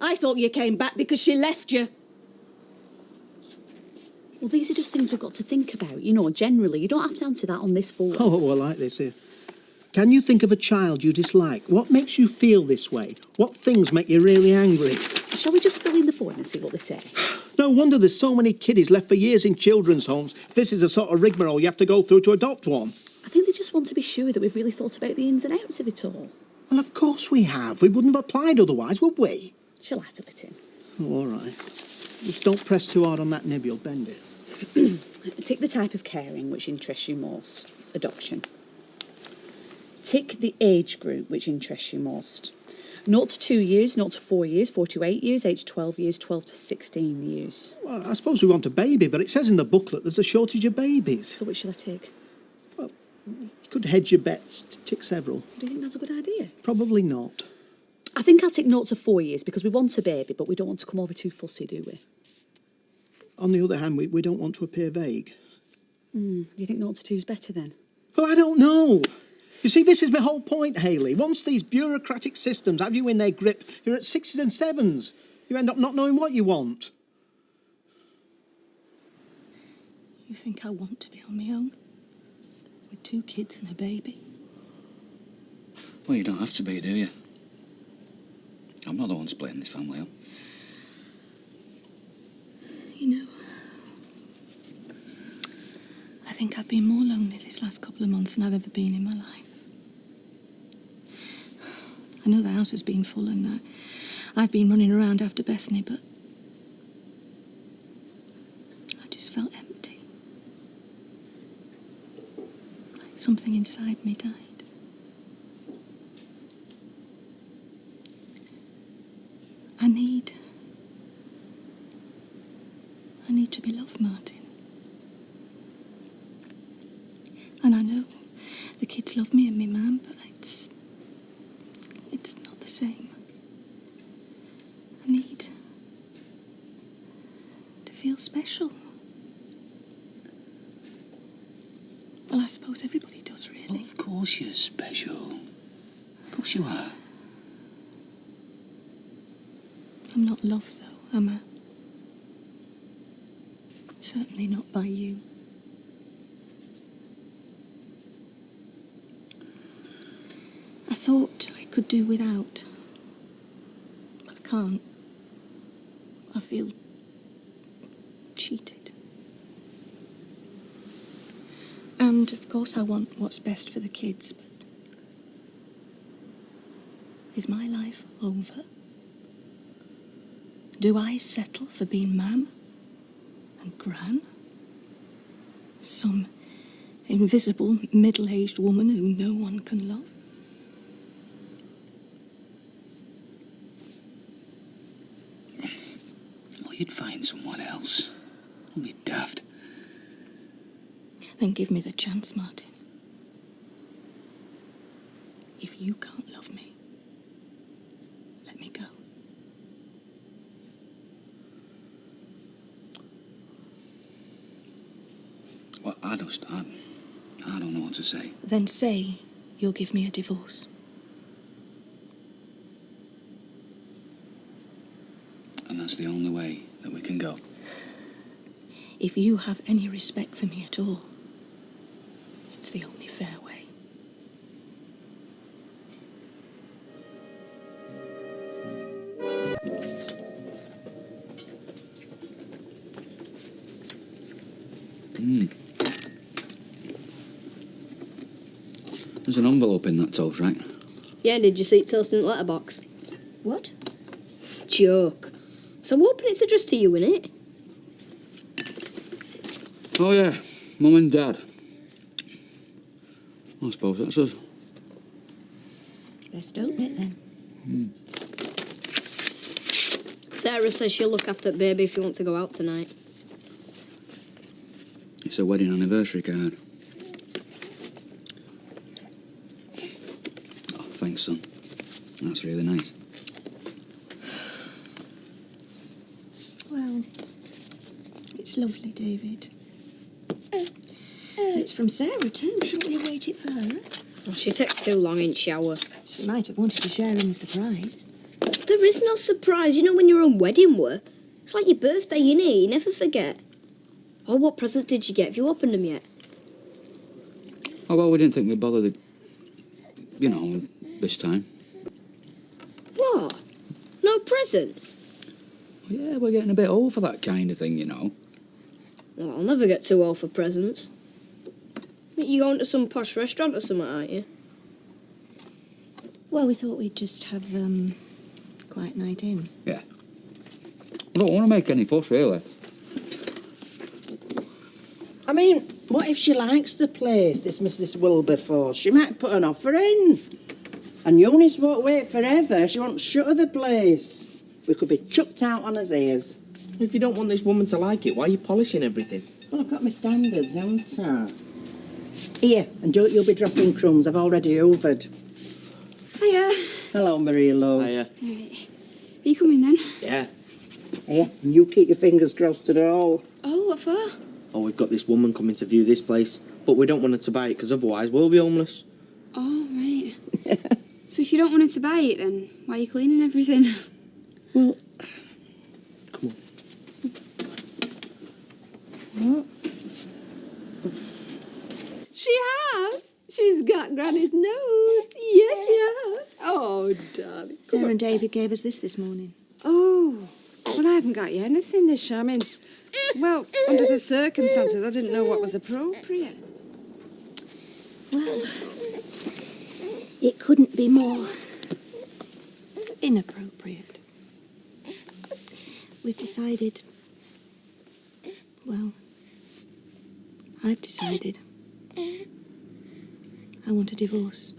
I thought you came back because she left you. Well, these are just things we've got to think about. You know, generally, you don't have to answer that on this forum. Oh, I like this here. Can you think of a child you dislike? What makes you feel this way? What things make you really angry? Shall we just fill in the form and see what they say? No wonder there's so many kiddies left for years in children's homes. If this is the sort of rigmarole you have to go through to adopt one. I think they just want to be sure that we've really thought about the ins and outs of it all. Well, of course we have. We wouldn't have applied otherwise, would we? Shall I fill it in? Oh, all right. Just don't press too hard on that nib, you'll bend it. Tick the type of caring which interests you most. Adoption. Tick the age group which interests you most. 0 to 2 years, 0 to 4 years, 4 to 8 years, 8 to 12 years, 12 to 16 years. Well, I suppose we want a baby, but it says in the booklet there's a shortage of babies. So which shall I tick? Well, you could hedge your bets, tick several. Do you think that's a good idea? Probably not. I think I'll tick 0 to 4 years because we want a baby, but we don't want to come over too fussy, do we? On the other hand, we don't want to appear vague. Do you think 0 to 2 is better then? Well, I don't know. You see, this is my whole point, Hayley. Once these bureaucratic systems have you in their grip, you're at 6s and 7s. You end up not knowing what you want. You think I want to be on my own? With 2 kids and a baby? Well, you don't have to be, do you? I'm not the one splitting this family up. You know, I think I've been more lonely this last couple of months than I've ever been in my life. I know the house has been full and I've been running around after Bethany, but I just felt empty. Like something inside me died. I need to be loved, Martin. And I know the kids love me and me mum, but it's not the same. I need to feel special. Well, I suppose everybody does, really. Well, of course you're special. Of course you are. I'm not loved, though, am I? Certainly not by you. I thought I could do without, but I can't. I feel cheated. And, of course, I want what's best for the kids, but is my life over? Do I settle for being Mam and Gran? Some invisible middle-aged woman who no one can love? Well, you'd find someone else. Don't be daft. Then give me the chance, Martin. If you can't love me, let me go. Well, I don't know what to say. Then say you'll give me a divorce. And that's the only way that we can go. If you have any respect for me at all, it's the only fair way. There's an envelope in that toast, right? Yeah, did you see it toast in the letterbox? What? Joke. So I'm hoping it's addressed to you, innit? Oh, yeah. Mum and Dad. I suppose that's us. Best open it then. Sarah says she'll look after baby if you want to go out tonight. It's a wedding anniversary card. Oh, thanks, son. That's really nice. Well, it's lovely, David. It's from Sarah too. Shouldn't we have waited for her? Well, she takes too long in shower. She might have wanted to share in the surprise. There is no surprise. You know when you're on wedding work? It's like your birthday, innit? You never forget. Oh, what presents did you get? Have you opened them yet? Oh, well, we didn't think we'd bother, this time. What? No presents? Well, yeah, we're getting a bit old for that kind of thing, you know. Well, I'll never get too old for presents. You're going to some posh restaurant or something, aren't you? Well, we thought we'd just have quiet night in. Yeah. I don't want to make any fuss, really. I mean, what if she likes the place, this Mrs. Wilberforce? She might put an offer in. And Eunice won't wait forever. She won't shutter the place. We could be chucked out on his ears. If you don't want this woman to like it, why are you polishing everything? Well, I've got my standards, haven't I? Here, and don't you be dropping crumbs. I've already hoovered. Hiya. Hello, Maria love. Hiya. Right. Are you coming then? Yeah. Yeah, and you keep your fingers crossed at all. Oh, what for? Oh, we've got this woman coming to view this place, but we don't want her to buy it because otherwise we'll be homeless. Oh, right. So if you don't want her to buy it, then why are you cleaning everything? Well, come on. What? She has. She's got Granny's nose. Yes, she has. Oh, darling. Sarah and David gave us this morning. Oh, well, I hadn't got you anything this year. I mean, well, under the circumstances, I didn't know what was appropriate. Well, it couldn't be more inappropriate. We've decided. Well, I've decided. I want a divorce.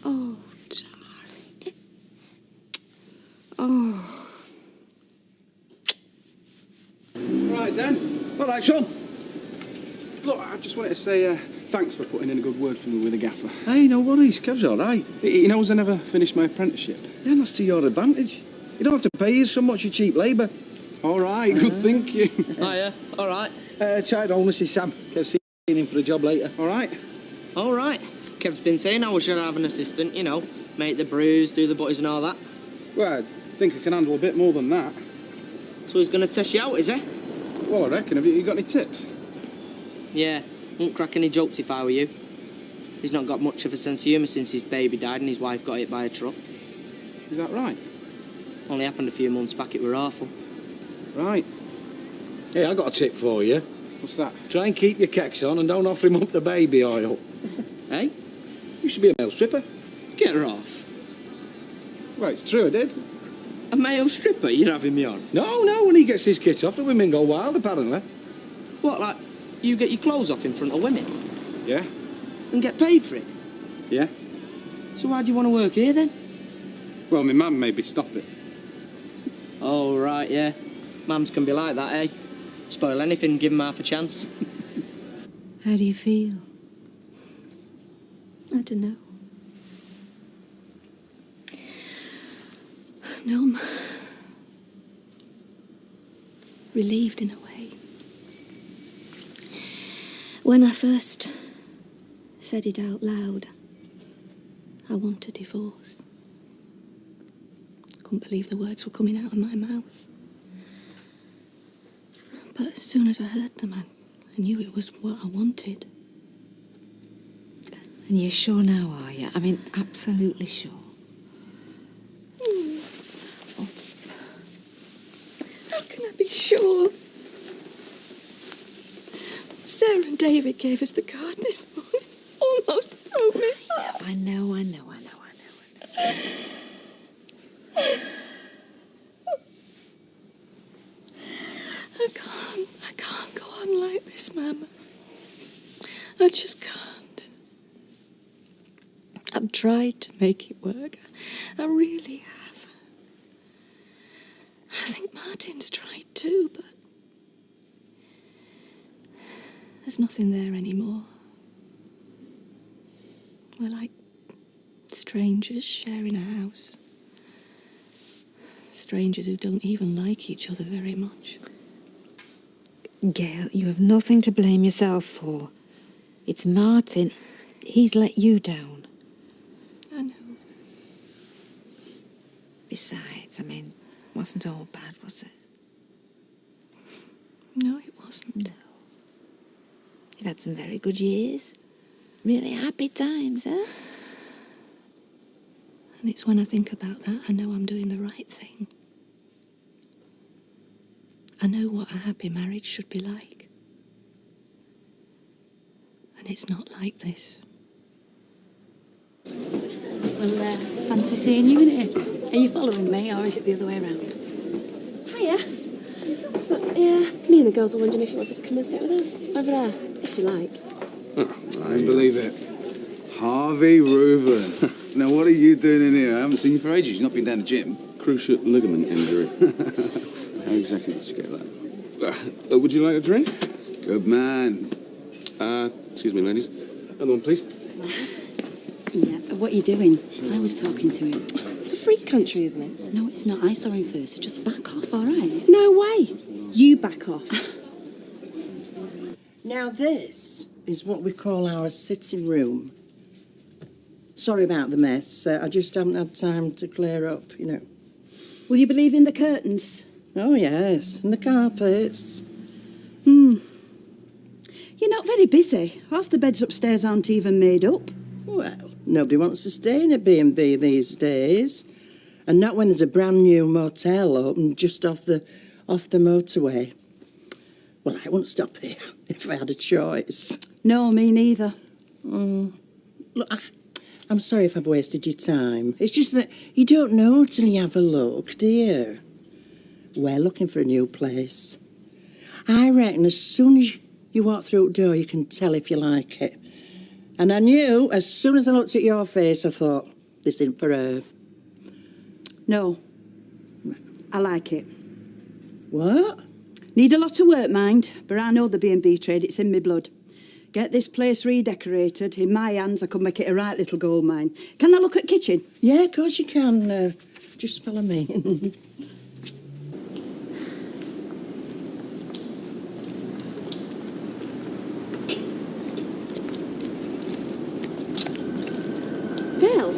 Oh, darling. Oh. Right, Dan. All right, Sean. Look, I just wanted to say thanks for putting in a good word for me with the gaffer. Hey, no worries. Kev's all right. He knows I never finished my apprenticeship. Yeah, that's to your advantage. You don't have to pay us so much of cheap labour. All right, good thinking. Hiya, all right. Child home, this is Sam. Kev's seeing him for a job later. All right. All right. Kev's been saying I should have an assistant, you know, make the brews, do the butties and all that. Well, I think I can handle a bit more than that. So he's going to test you out, is he? Well, I reckon. Have you got any tips? Yeah, won't crack any jokes if I were you. He's not got much of a sense of humour since his baby died and his wife got hit by a truck. Is that right? Only happened a few months back, it were awful. Right. Hey, I got a tip for you. What's that? Try and keep your kecks on and don't offer him up the baby oil. Hey? You should be a male stripper. Get her off. Well, it's true, I did. A male stripper you're having me on? No, when he gets his kit off, the women go wild, apparently. What, like, you get your clothes off in front of women? Yeah. And get paid for it? Yeah. So why do you want to work here, then? Well, my mum made me stop it. Oh, right, yeah. Mums can be like that, eh? Spoil anything, give them half a chance. How do you feel? I don't know. Numb. Relieved in a way. When I first said it out loud, I want a divorce. Couldn't believe the words were coming out of my mouth. But as soon as I heard them, I knew it was what I wanted. And you're sure now, are you? I mean, absolutely sure. Oh. How can I be sure? Sarah and David gave us the card this morning. Almost broke me. I know. I can't go on like this, Mama. I just can't. I've tried to make it work. I really have. I think Martin's tried too, but there's nothing there anymore. We're like strangers sharing a house. Strangers who don't even like each other very much. Gail, you have nothing to blame yourself for. It's Martin. He's let you down. I know. Besides, I mean, wasn't all bad, was it? No, it wasn't. No. You've had some very good years. Really happy times, huh? And it's when I think about that, I know I'm doing the right thing. I know what a happy marriage should be like. And it's not like this. Well, fancy seeing you in here. Are you following me, or is it the other way around? Hiya. Yeah, me and the girls were wondering if you wanted to come and sit with us over there, if you like. Oh, I don't believe it. Harvey Reuben. Now, what are you doing in here? I haven't seen you for ages. You've not been down the gym. Cruciate ligament injury. How exactly did you get that? Would you like a drink? Good man. Excuse me, ladies. Another one, please. Yeah, what are you doing? I was talking to him. It's a free country, isn't it? No, it's not. I saw him first, so just back off, all right? No way. You back off. Now this is what we call our sitting room. Sorry about the mess. I just haven't had time to clear up, you know. Will you believe in the curtains? Oh, yes, and the carpets. You're not very busy. Half the beds upstairs aren't even made up. Well, nobody wants to stay in a B&B these days. And not when there's a brand new motel open just off the motorway. Well, I wouldn't stop here if I had a choice. No, me neither. Look, I'm sorry if I've wasted your time. It's just that you don't know till you have a look, do you? We're looking for a new place. I reckon as soon as you walk through the door, you can tell if you like it. And I knew, as soon as I looked at your face, I thought, this isn't for her. No. I like it. What? Need a lot of work, mind, but I know the B&B trade, it's in my blood. Get this place redecorated. In my hands, I could make it a right little gold mine. Can I look at kitchen? Yeah, of course you can. Just follow me. Bill?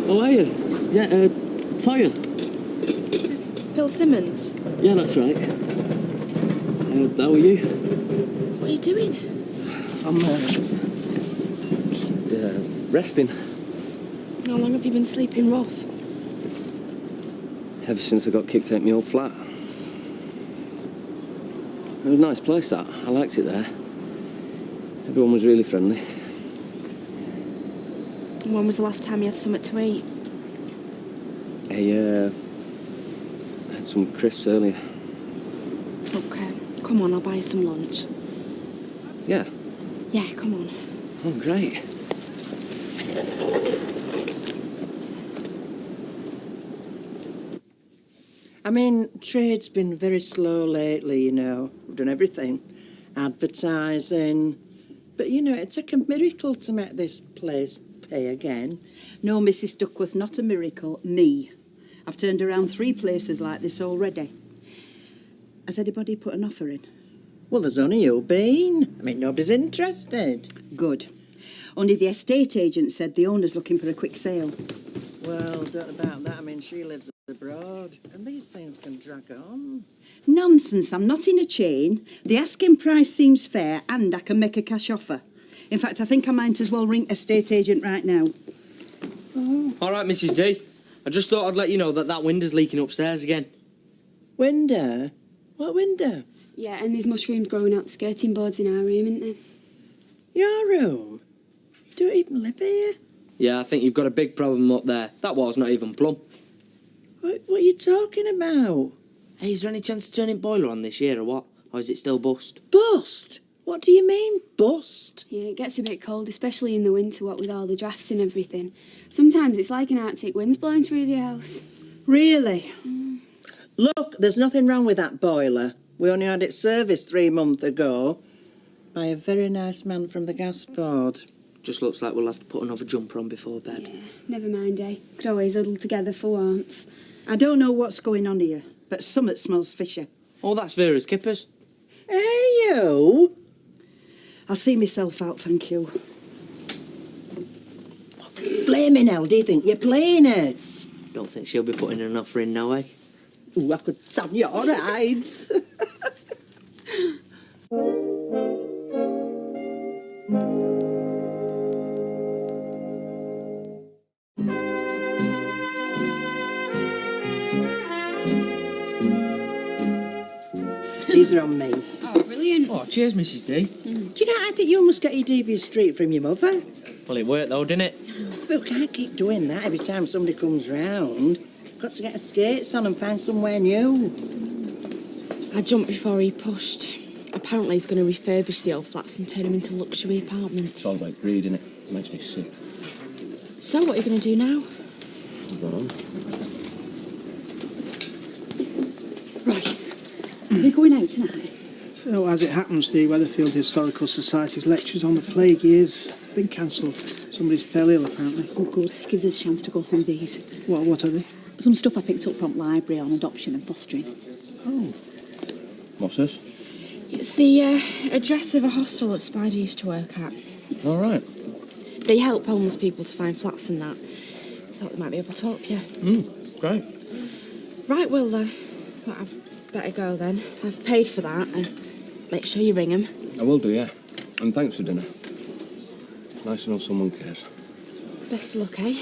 Oh, are you? Yeah, Toya. Phil Simmons. Yeah, that's right. How are you? What are you doing? I'm resting. How long have you been sleeping rough? Ever since I got kicked out of my old flat. It was a nice place, that. I liked it there. Everyone was really friendly. And when was the last time you had something to eat? I had some crisps earlier. Okay, come on, I'll buy you some lunch. Yeah. Yeah, come on. Oh, great. I mean, trade's been very slow lately, you know. We've done everything. Advertising. But, you know, it'd take a miracle to make this place pay again. No, Mrs. Duckworth, not a miracle. Me. I've turned around 3 places like this already. Has anybody put an offer in? Well, there's only you been. I mean, nobody's interested. Good. Only the estate agent said the owner's looking for a quick sale. Well, don't know about that. I mean, she lives abroad, and these things can drag on. Nonsense, I'm not in a chain. The asking price seems fair, and I can make a cash offer. In fact, I think I might as well ring estate agent right now. All right, Mrs. D. I just thought I'd let you know that window's leaking upstairs again. Window? What window? Yeah, and there's mushrooms growing out the skirting boards in our room, isn't there? Your room? You don't even live here? Yeah, I think you've got a big problem up there. That wall's not even plumb. What are you talking about? Hey, is there any chance of turning boiler on this year or what? Or is it still bust? Bust? What do you mean, bust? Yeah, it gets a bit cold, especially in the winter, what with all the drafts and everything. Sometimes it's like an Arctic wind's blowing through the house. Really? Look, there's nothing wrong with that boiler. We only had it serviced 3 months ago by a very nice man from the gas board. Just looks like we'll have to put another jumper on before bed. Yeah, never mind, eh? Could always huddle together for warmth. I don't know what's going on here, but something smells fishy. Oh, that's Vera's kippers. Hey, you! I'll see myself out, thank you. Blaming hell, do you think you're playing it? Don't think she'll be putting an offer in now, eh? Ooh, I could tan your rides. These are on me. Oh, brilliant. Oh, cheers, Mrs. D. Do you know, I think you must get your DVs straight from your mother. Well, it worked though, didn't it? But we can't keep doing that every time somebody comes round. Got to get our skates on and find somewhere new. I jumped before he pushed. Apparently he's going to refurbish the old flats and turn them into luxury apartments. It's all about greed, innit? It makes me sick. So what are you going to do now? Go on. Right. Are we going out tonight? Oh, as it happens, the Weatherfield Historical Society's lectures on the plague years have been cancelled. Somebody's fell ill, apparently. Oh, good. Gives us a chance to go through these. What are they? Some stuff I picked up from library on adoption and fostering. Oh. What's this? It's the address of a hostel that Spider used to work at. All right. They help homeless people to find flats and that. I thought they might be able to help you. Great. Right, well, I've better go then. I've paid for that. Make sure you ring them. I will do, yeah. And thanks for dinner. It's nice to know someone cares. Best of luck, eh?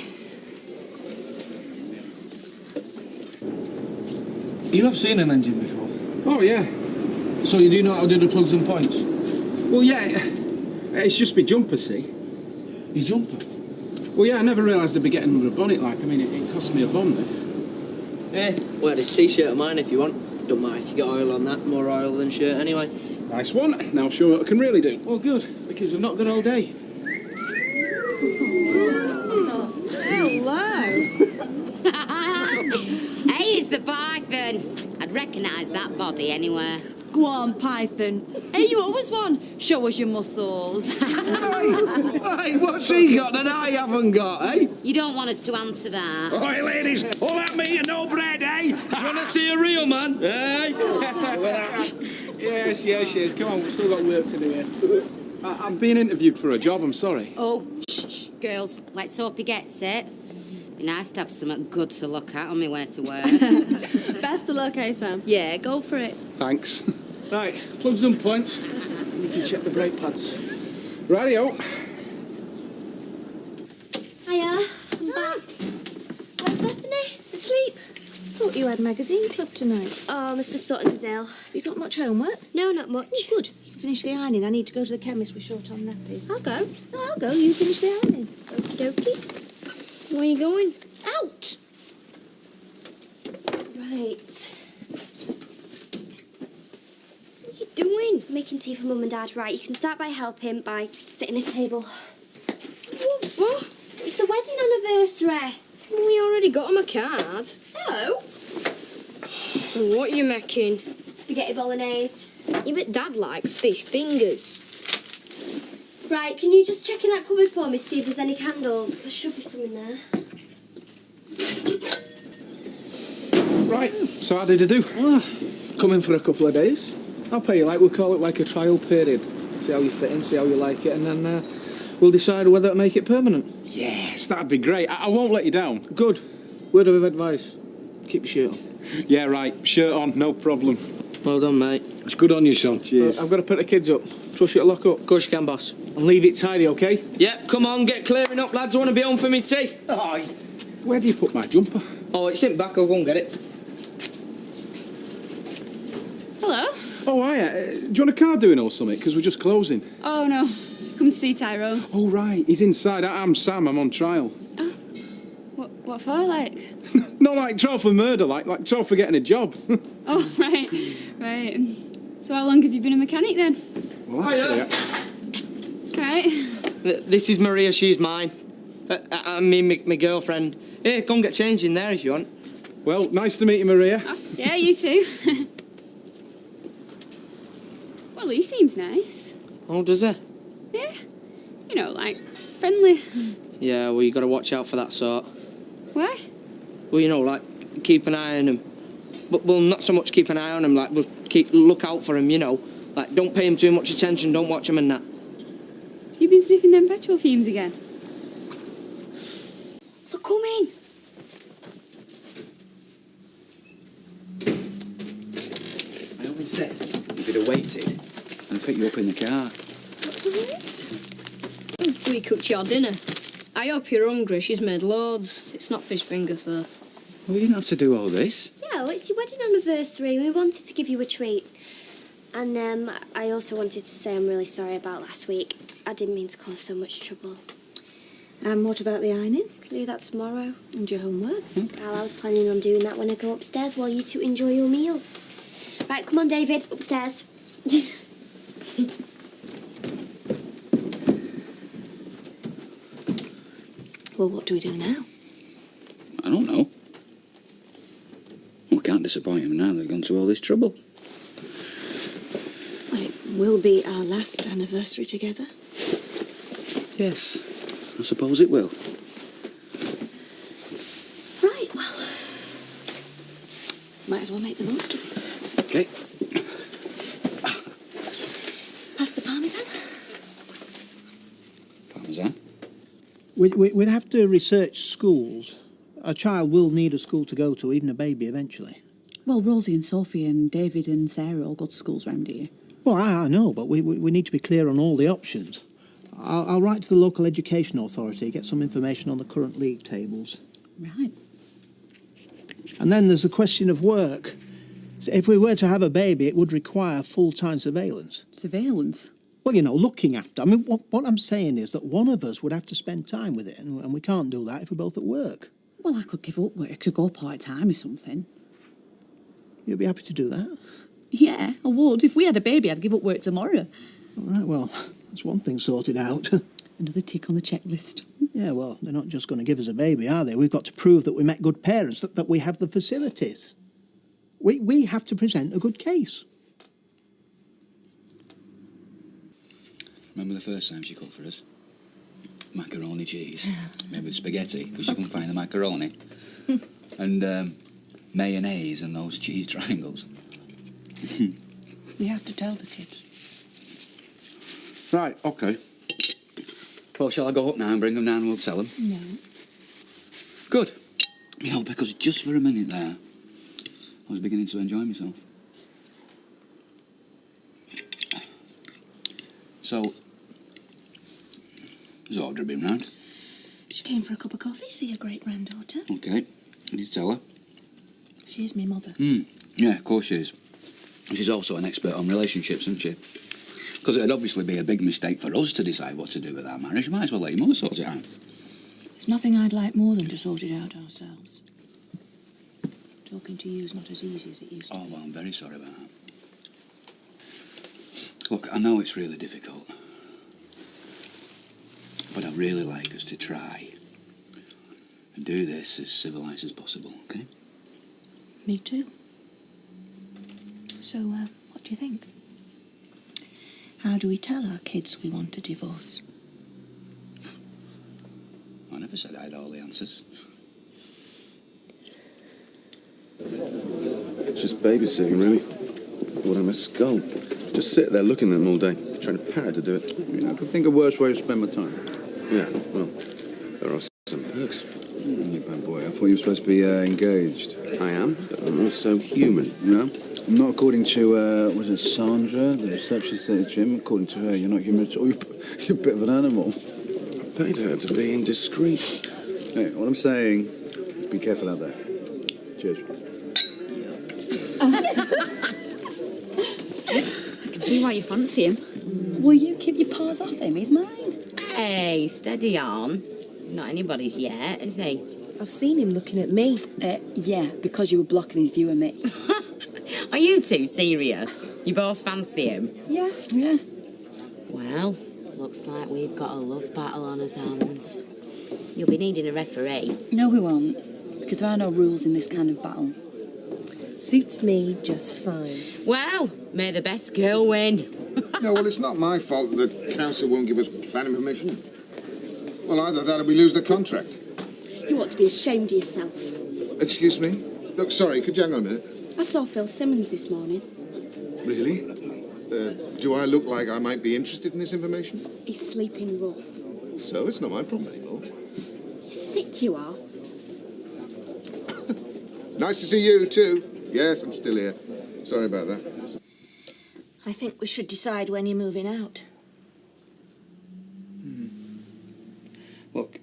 You have seen an engine before? Oh, yeah. So you do know how to do the plugs and points? Well, yeah. It's just my jumper, see? Your jumper? Well, yeah, I never realised I'd be getting under a bonnet like. I mean, it cost me a bomb, this. Eh, wear this t-shirt of mine if you want. Don't mind if you get oil on that. More oil than shirt anyway. Nice one. Now I'll show you what I can really do. Well, good, because we've not got all day. Hello. Hey, it's the Python. I'd recognise that body anywhere. Go on, Python. Hey, you always one. Show us your muscles. Hey, what's he got that I haven't got, eh? You don't want us to answer that. Oi, ladies, all at me and no bread, eh? You want to see a real man? Eh? Yes. Come on, we've still got work to do here. I'm being interviewed for a job, I'm sorry. Oh, shh. Girls, let's hope he gets it. Be nice to have something good to look at on my way to work. Best of luck, eh, Sam? Yeah, go for it. Thanks. Right, plugs and points. And you can check the brake pads. Rightio. Hiya, I'm back. Where's Bethany? Asleep. Thought you had magazine club tonight. Oh, Mr. Sutton's ill. You got much homework? No, not much. Oh, good. You can finish the ironing. I need to go to the chemist with short on nappies. I'll go. No, I'll go. You finish the ironing. Okie dokie. Where are you going? Out! Right. What are you doing? Making tea for Mum and Dad. Right, you can start by helping by sitting this table. What for? It's the wedding anniversary. We already got him a card. So? What are you making? Spaghetti bolognese. You bet Dad likes fish fingers. Right, can you just check in that cupboard for me to see if there's any candles? There should be some in there. Right, so how did I do? Come in for a couple of days. I'll pay you we'll call it like a trial period. See how you fit in, see how you like it, and then we'll decide whether to make it permanent. Yes, that'd be great. I won't let you down. Good. Word of advice. Keep your shirt on. Yeah, right. Shirt on, no problem. Well done, mate. It's good on you, son. Cheers. I've got to put the kids up. Trust you to lock up. Of course you can, boss. And leave it tidy, OK? Yep, come on, get clearing up, lads. I want to be home for me tea. Aye. Where do you put my jumper? Oh, it's in back. I'll go and get it. Hello? Oh, hiya. Do you want a car doing or something? Because we're just closing. Oh, no. Just come to see Tyrone. Oh, right. He's inside. I'm Sam. I'm on trial. Oh. What for, like? Not like trial for murder, like trial for getting a job. Oh, right. Right. So how long have you been a mechanic, then? Well, actually, Right. This is Maria. She's mine. I mean, my girlfriend. Here, go and get changed in there if you want. Well, nice to meet you, Maria. Oh, yeah, you too. Well, he seems nice. Oh, does he? Yeah. You know, like, friendly. Yeah, well, you got to watch out for that sort. Why? Well, you know, like, keep an eye on him. But, well, not so much keep an eye on him, like, we'll look out for him, you know. Like, don't pay him too much attention, don't watch him and that. You've been sniffing them petrol fumes again? They're coming. I always said if you'd have waited, I'd pick you up in the car. What's all this? We cooked your dinner. I hope you're hungry. She's made loads. It's not fish fingers, though. Well, you didn't have to do all this. Yeah, well, it's your wedding anniversary. We wanted to give you a treat. And I also wanted to say I'm really sorry about last week. I didn't mean to cause so much trouble. And what about the ironing? Can do that tomorrow. And your homework? Well, I was planning on doing that when I go upstairs while you two enjoy your meal. Right, come on, David, upstairs. Well, what do we do now? I don't know. We can't disappoint him now they've gone to all this trouble. Well, it will be our last anniversary together. Yes, I suppose it will. Right, well, might as well make the most of it. Okay. Pass the parmesan. Parmesan? We'd have to research schools. A child will need a school to go to, even a baby, eventually. Well, Rosie and Sophie and David and Sarah all go to schools round here. Well, I know, but we need to be clear on all the options. I'll write to the local education authority, get some information on the current league tables. Right. And then there's the question of work. So if we were to have a baby, it would require full-time surveillance. Surveillance? Well, you know, looking after. I mean, what I'm saying is that one of us would have to spend time with it, and we can't do that if we're both at work. Well, I could give up work. I could go part-time or something. You'd be happy to do that? Yeah, I would. If we had a baby, I'd give up work tomorrow. All right, well, that's one thing sorted out. Another tick on the checklist. Yeah, well, they're not just going to give us a baby, are they? We've got to prove that we met good parents, that we have the facilities. We have to present a good case. Remember the first time she cooked for us? Macaroni cheese. Made with spaghetti, because you couldn't find the macaroni. And mayonnaise and those cheese triangles. We have to tell the kids. Right, OK. Well, shall I go up now and bring them down and we'll tell them? No. Good. You know, because just for a minute there, I was beginning to enjoy myself. So, has Audrey been round? She came for a cup of coffee, see her great-granddaughter. OK. Did you tell her? She is my mother. Yeah, of course she is. She's also an expert on relationships, isn't she? Because it'd obviously be a big mistake for us to decide what to do with our marriage. You might as well let your mother sort it out. There's nothing I'd like more than to sort it out ourselves. Talking to you is not as easy as it used to be. Oh, well, I'm very sorry about that. Look, I know it's really difficult. But I'd really like us to try and do this as civilised as possible, OK? Me too. So, what do you think? How do we tell our kids we want a divorce? I never said I had all the answers. It's just babysitting, really. What am I skull? Just sit there looking at them all day, trying to parrot to do it. I could think of worse ways to spend my time. Yeah, well, there are some perks. You bad boy. I thought you were supposed to be engaged. I am, but I'm also human. No? Not according to, was it Sandra, the receptionist at the gym? According to her, you're not human at all. You're a bit of an animal. I paid her to be indiscreet. Hey, what I'm saying, be careful out there. Cheers. I can see why you fancy him. Will you keep your paws off him? He's mine. Hey, steady on. He's not anybody's yet, is he? I've seen him looking at me. Yeah, because you were blocking his view of me. Are you two serious? You both fancy him? Yeah. Yeah. Well, looks like we've got a love battle on our hands. You'll be needing a referee. No, we won't. Because there are no rules in this kind of battle. Suits me just fine. Well, may the best girl win. No, well, it's not my fault that the council won't give us planning permission. Well, either that or we lose the contract. You ought to be ashamed of yourself. Excuse me? Look, sorry, could you hang on a minute? I saw Phil Simmons this morning. Really? Do I look like I might be interested in this information? He's sleeping rough. So it's not my problem anymore. Sick you are. Nice to see you, too. Yes, I'm still here. Sorry about that. I think we should decide when you're moving out. Look,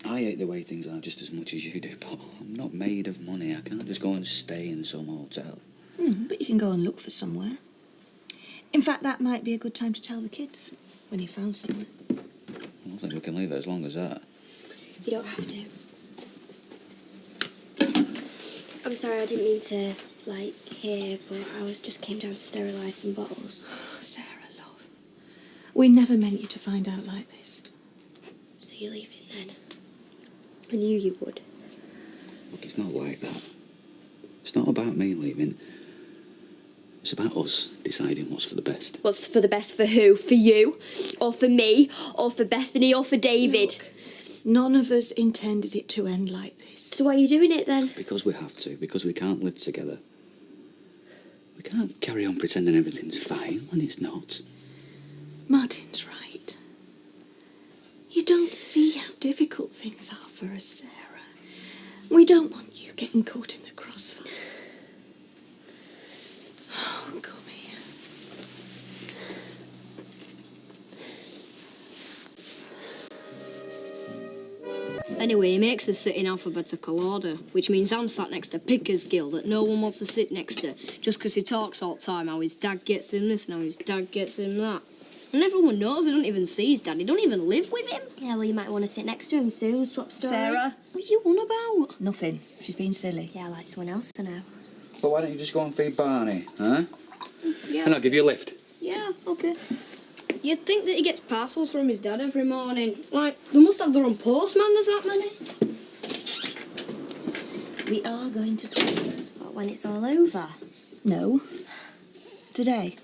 I hate the way things are just as much as you do, but I'm not made of money. I can't just go and stay in some hotel. But you can go and look for somewhere. In fact, that might be a good time to tell the kids when you found somewhere. I don't think we can leave it as long as that. You don't have to. I'm sorry, I didn't mean to, hear, but I just came down to sterilise some bottles. Sarah, love. We never meant you to find out like this. So you're leaving then? I knew you would. Look, it's not like that. It's not about me leaving. It's about us deciding what's for the best. What's for the best for who? For you? Or for me? Or for Bethany? Or for David? Look, none of us intended it to end like this. So why are you doing it then? Because we have to. Because we can't live together. We can't carry on pretending everything's fine when it's not. Martin's right. You don't see how difficult things are for us, Sarah. We don't want you getting caught in the crossfire. Oh, come here. Anyway, he makes us sit in alphabetical order, which means I'm sat next to Pickers Gill that no one wants to sit next to, just because he talks all the time how his dad gets him this and how his dad gets him that. And everyone knows he don't even see his dad, he don't even live with him. Yeah, well, you might want to sit next to him soon, swap stories. Sarah? What are you on about? Nothing. She's being silly. Yeah, I'd like someone else to know. But why don't you just go and feed Barney, huh? Yeah. And I'll give you a lift. Yeah, okay. You'd think that he gets parcels from his dad every morning. Like, they must have their own postman, there's that many. We are going to talk. What, when it's all over? No. Today.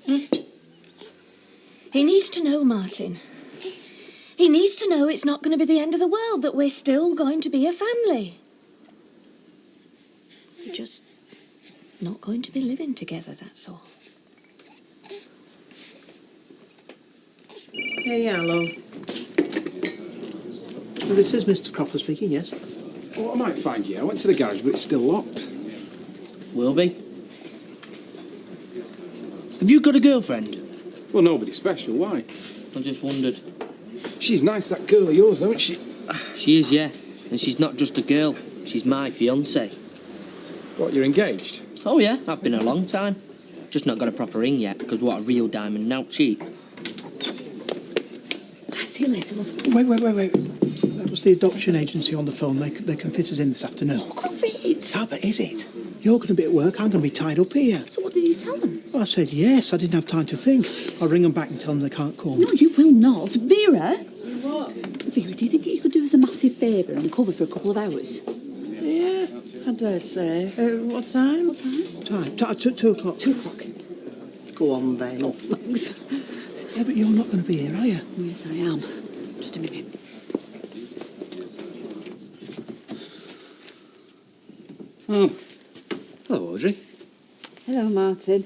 He needs to know, Martin. He needs to know it's not going to be the end of the world, that we're still going to be a family. We're just not going to be living together, that's all. Hey, hello. Well, this is Mr. Cropper speaking, yes? Well, I might find you. I went to the garage, but it's still locked. Will be. Have you got a girlfriend? Well, nobody special. Why? I just wondered. She's nice, that girl of yours, isn't she? She is, yeah. And she's not just a girl. She's my fiancée. What, you're engaged? Oh, yeah. I've been a long time. Just not got a proper ring yet, because what a real diamond, now cheap. See you later, love. Wait. That was the adoption agency on the phone. They can fit us in this afternoon. Oh, great. Ah, but is it? You're going to be at work, I'm going to be tied up here. So what did you tell them? Well, I said yes, I didn't have time to think. I'll ring them back and tell them they can't call me. No, you will not. Vera? What? Vera, do you think you could do us a massive favour and cover for a couple of hours? Yeah, I dare say. What time? What time? Time? 2 o'clock. 2 o'clock. Go on, then. Oh, thanks. Yeah, but you're not going to be here, are you? Yes, I am. Just a minute. Oh. Hello, Audrey. Hello, Martin.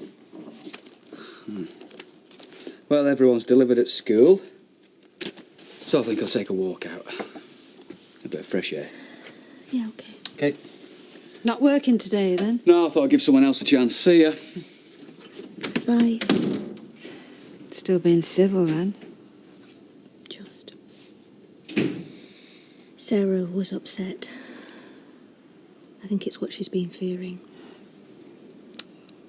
Well, everyone's delivered at school. So I think I'll take a walk out. A bit of fresh air. Yeah, okay. Okay. Not working today, then? No, I thought I'd give someone else a chance. See ya. Bye. Still being civil, then? Just. Sarah was upset. I think it's what she's been fearing.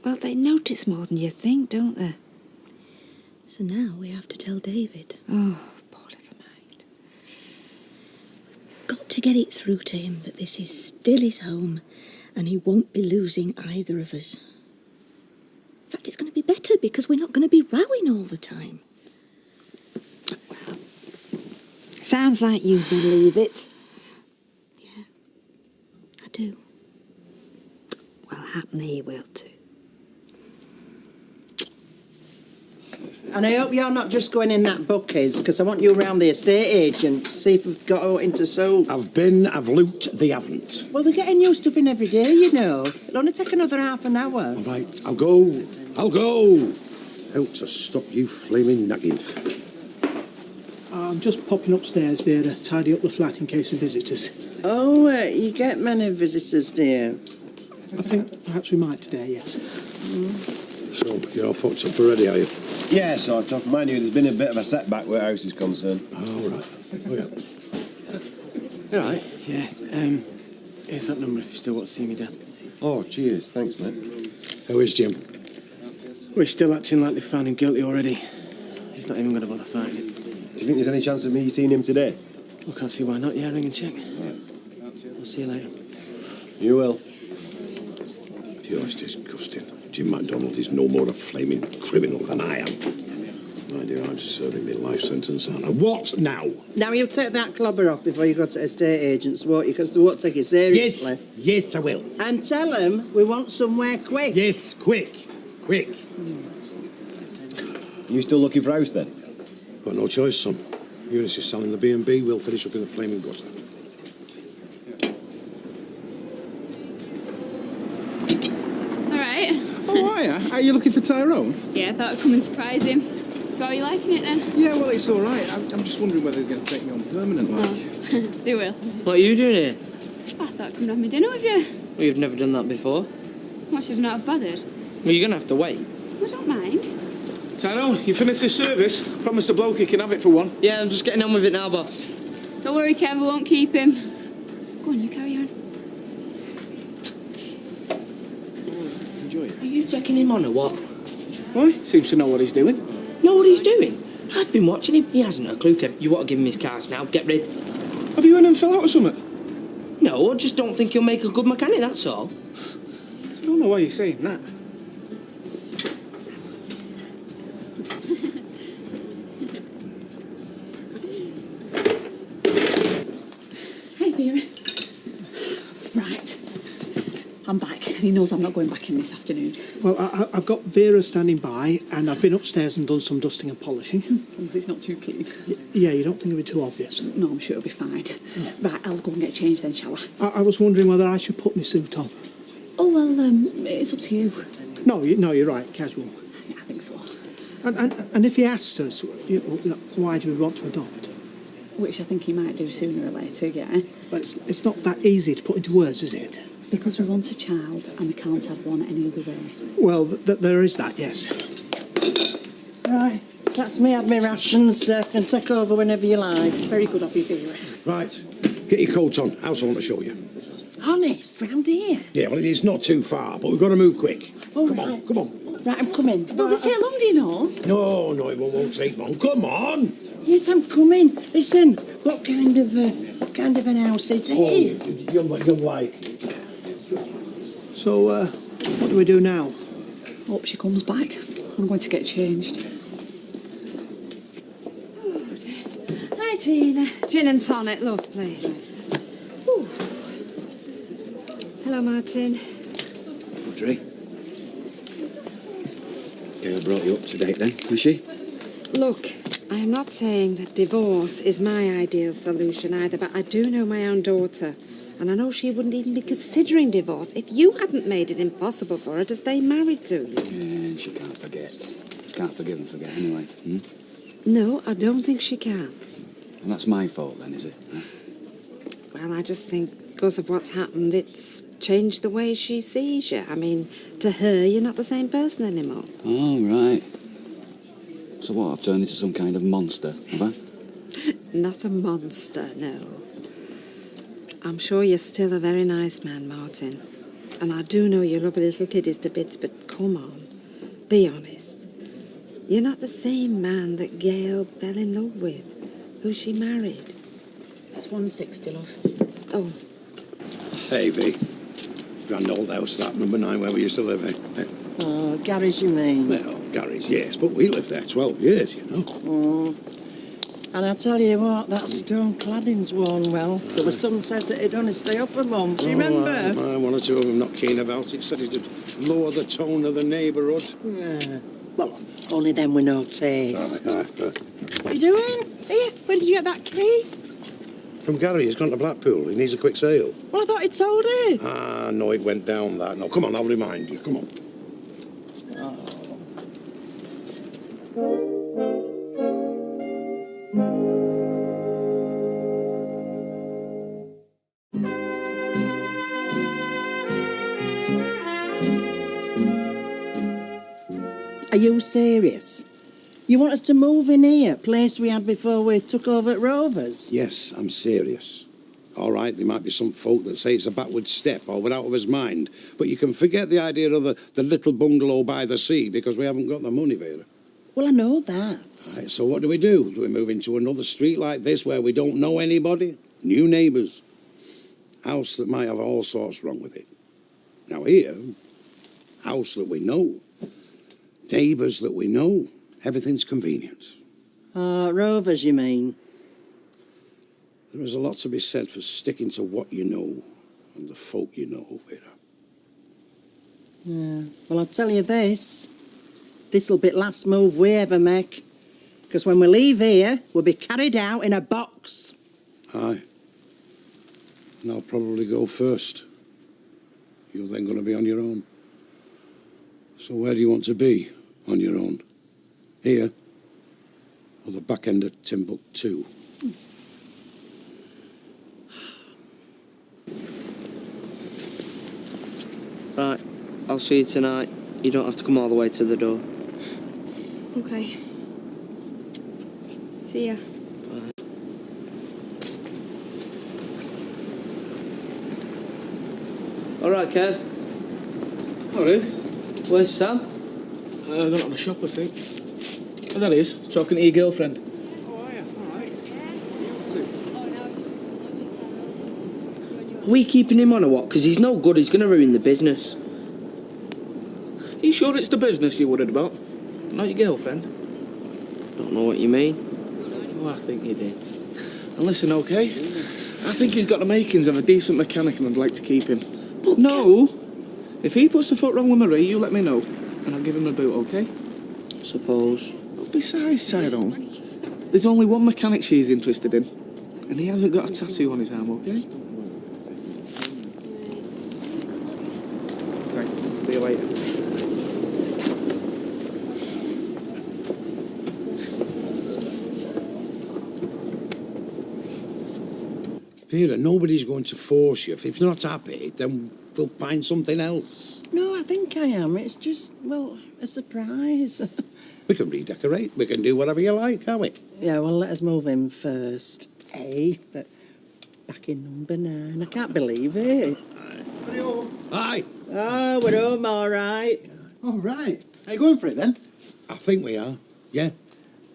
Well, they notice more than you think, don't they? So now we have to tell David. Oh, poor little mate. Got to get it through to him that this is still his home and he won't be losing either of us. In fact, it's going to be better because we're not going to be rowing all the time. Sounds like you believe it. Yeah, I do. Well, happen he will too. And I hope you're not just going in that Bucky's, because I want you around the estate agents, see if we've got out into sold. I've been, I've looked, they haven't. Well, they're getting new stuff in every day, you know. It'll only take another half an hour. All right, I'll go. Out to stop you flaming nagging. I'm just popping upstairs, Vera, tidy up the flat in case of visitors. Oh, you get many visitors, dear. I think perhaps we might today, yes. So, you're all put up for ready, are you? Yeah, sort of. Mind you, there's been a bit of a setback where house is concerned. All right. Oh, yeah. All right, yeah. Here's that number if you still want to see me, Dan. Oh, cheers. Thanks, mate. How is Jim? We're still acting like they found him guilty already. He's not even going to bother fighting it. Do you think there's any chance of me seeing him today? I can't see why not. Yeah, ring and check. I'll see you later. You will. Pure disgusting. Jim MacDonald is no more a flaming criminal than I am. My dear, I'm serving my life sentence, aren't I? What now? Now, you'll take that clobber off before you go to estate agents, won't you? Because they won't take it seriously. Yes, I will. And tell them we want somewhere quick. Yes, quick. You still looking for a house, then? Got no choice, son. Eunice is selling the B&B, we'll finish up in the flaming gutter. Alright. Oh, are you looking for Tyrone? Yeah, I thought I'd come and surprise him. So how are you liking it then? Yeah, well, it's all right. I'm just wondering whether they're going to take me on permanent, like. Oh, they will. What are you doing here? I thought I'd come and have my dinner with you. Well, you've never done that before. What, should I not have bothered? Well, you're going to have to wait. I don't mind. Tyrone, you finished this service? Promised a bloke he can have it for one. Yeah, I'm just getting on with it now, boss. Don't worry, Kev, I won't keep him. Go on, you carry on. Enjoy it. Are you taking him on or what? Why? Seems to know what he's doing. Know what he's doing? I've been watching him. He hasn't a clue, Kev. You want to give him his cards now. Get rid. Have you and him fell out or something? No, I just don't think he'll make a good mechanic, that's all. I don't know why you're saying that. Hey, Vera. Right. I'm back, and he knows I'm not going back in this afternoon. Well, I've got Vera standing by, and I've been upstairs and done some dusting and polishing. As long as it's not too clean. Yeah, you don't think it'll be too obvious? No, I'm sure it'll be fine. Right, I'll go and get changed then, shall I? I was wondering whether I should put my suit on. Oh, well, it's up to you. No, you're right, casual. Yeah, I think so. And if he asks us, why do we want to adopt? Which I think he might do sooner or later, yeah. But it's not that easy to put into words, is it? Because we want a child and we can't have one any other way. Well, there is that, yes. Right, that's me. Had my rations. Can take over whenever you like. It's very good of you, Vera. Right, get your coat on. House I want to show you. Honest, round here. Yeah, well, it's not too far, but we've got to move quick. Oh, Come right. on, come on. Right, I'm coming. Will this take long, do you know? No, it won't take long. Come on. Yes, I'm coming. Listen, what kind of an house is it? Oh, you'll like. So, what do we do now? Hope she comes back. I'm going to get changed. Hi, Trina. Gin and tonic, love, please. Ooh. Hello, Martin. Audrey. Gail brought you up to date then, was she? Look, I am not saying that divorce is my ideal solution either, but I do know my own daughter. And I know she wouldn't even be considering divorce if you hadn't made it impossible for her to stay married to you. Yeah, and she can't forget. She can't forgive and forget anyway. No, I don't think she can. And that's my fault then, is it? Huh? Well, I just think because of what's happened, it's changed the way she sees you. I mean, to her, you're not the same person anymore. Oh, right. So what, I've turned into some kind of monster, have I? Not a monster, no. I'm sure you're still a very nice man, Martin. And I do know you love little kiddies to bits, but come on, be honest. You're not the same man that Gail fell in love with, who she married. That's 160, love. Oh. Hey, V. Grand old house, that, number 9, where we used to live, eh? Oh, Gary's, you mean? Well, Gary's, yes, but we lived there 12 years, you know. Oh. And I tell you what, that stone cladding's worn well. There was some said that it'd only stay up a month, remember? One or two of them not keen about it. Said it'd lower the tone of the neighbourhood. Yeah. Well, only them with no taste. What you doing? Here, where did you get that key? From Gary, he's gone to Blackpool. He needs a quick sale. Well, I thought he'd sold it. Ah, no, it went down that. No, come on, I'll remind you. Come on. Are you serious? You want us to move in here, place we had before we took over at Rovers? Yes, I'm serious. All right, there might be some folk that say it's a backward step or we're out of his mind, but you can forget the idea of the little bungalow by the sea because we haven't got the money, Vera. Well, I know that. Right, so what do? Do we move into another street like this where we don't know anybody? New neighbours? House that might have all sorts wrong with it. Now here, house that we know. Neighbours that we know. Everything's convenient. Rovers, you mean? There is a lot to be said for sticking to what you know and the folk you know, Vera. Yeah. Well, I'll tell you this. This'll be the last move we ever make. Because when we leave here, we'll be carried out in a box. Aye. And I'll probably go first. You're then going to be on your own. So where do you want to be on your own? Here? Or the back end of Timbuktu? Right, I'll see you tonight. You don't have to come all the way to the door. Okay. See ya. All right, Kev. Hello. Where's Sam? Gone out of the shop, I think. Oh, there he is, talking to your girlfriend. Are we keeping him on or what? Because he's no good. He's going to ruin the business. Are you sure it's the business you're worried about? Not your girlfriend? Don't know what you mean. Oh, I think you did. And listen, okay? I think he's got the makings of a decent mechanic and I'd like to keep him. But no! If he puts the foot wrong with Marie, you let me know. And I'll give him a boot, okay? Suppose. But besides, Tyrone, there's only one mechanic she's interested in. And he hasn't got a tattoo on his arm, okay? Thanks. See you later. Vera, nobody's going to force you. If you're not happy, then we'll find something else. No, I think I am. It's just, well, a surprise. We can redecorate. We can do whatever you like, can't we? Yeah, well, let us move in first. But back in number 9. I can't believe it. Aye. Oh, we're home, all right. All right. Are you going for it then? I think we are. Yeah.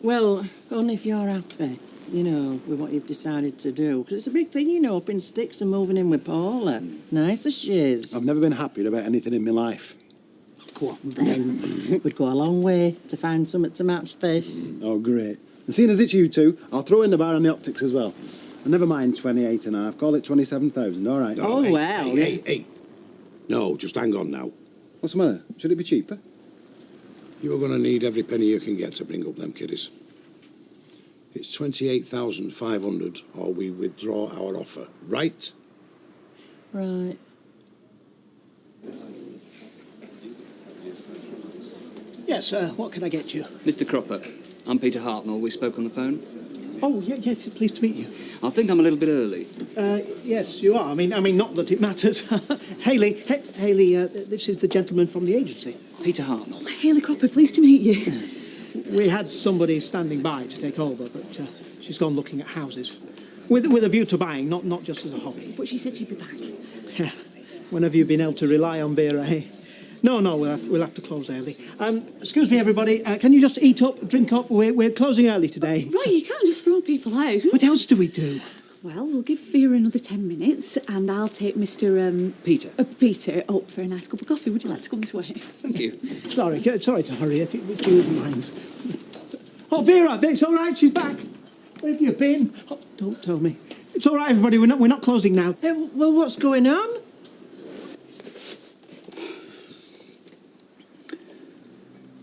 Well, only if you're happy, you know, with what you've decided to do. Because it's a big thing, you know, up in sticks and moving in with Paula. Nice as she is. I've never been happier about anything in my life. Go on, then. We'd go a long way to find something to match this. Oh, great. And seeing as it's you two, I'll throw in the bar and the optics as well. And never mind 28 and a half. Call it 27,000, all right? Oh, hey, well. Hey. No, just hang on now. What's the matter? Should it be cheaper? You're going to need every penny you can get to bring up them kiddies. It's 28,500 or we withdraw our offer, right? Right. Yes, what can I get you? Mr. Cropper, I'm Peter Hartnell. We spoke on the phone. Oh, yes, pleased to meet you. I think I'm a little bit early. Yes, you are. I mean, not that it matters. Hayley, this is the gentleman from the agency. Peter Hartnell. Hayley Cropper, pleased to meet you. We had somebody standing by to take over, but she's gone looking at houses. With a view to buying, not just as a hobby. But she said she'd be back. Yeah. When have you been able to rely on Vera, eh? No, we'll have to close early. Excuse me, everybody. Can you just eat up, drink up? We're closing early today. Right, you can't just throw people out. What else do we do? Well, we'll give Vera another 10 minutes and I'll take Mr. Peter. Peter up for a nice cup of coffee. Would you like to come this way? Thank you. Sorry to hurry if you wouldn't mind. Oh, Vera, it's all right, she's back. Where have you been? Oh, don't tell me. It's all right, everybody, we're not closing now. Well, what's going on?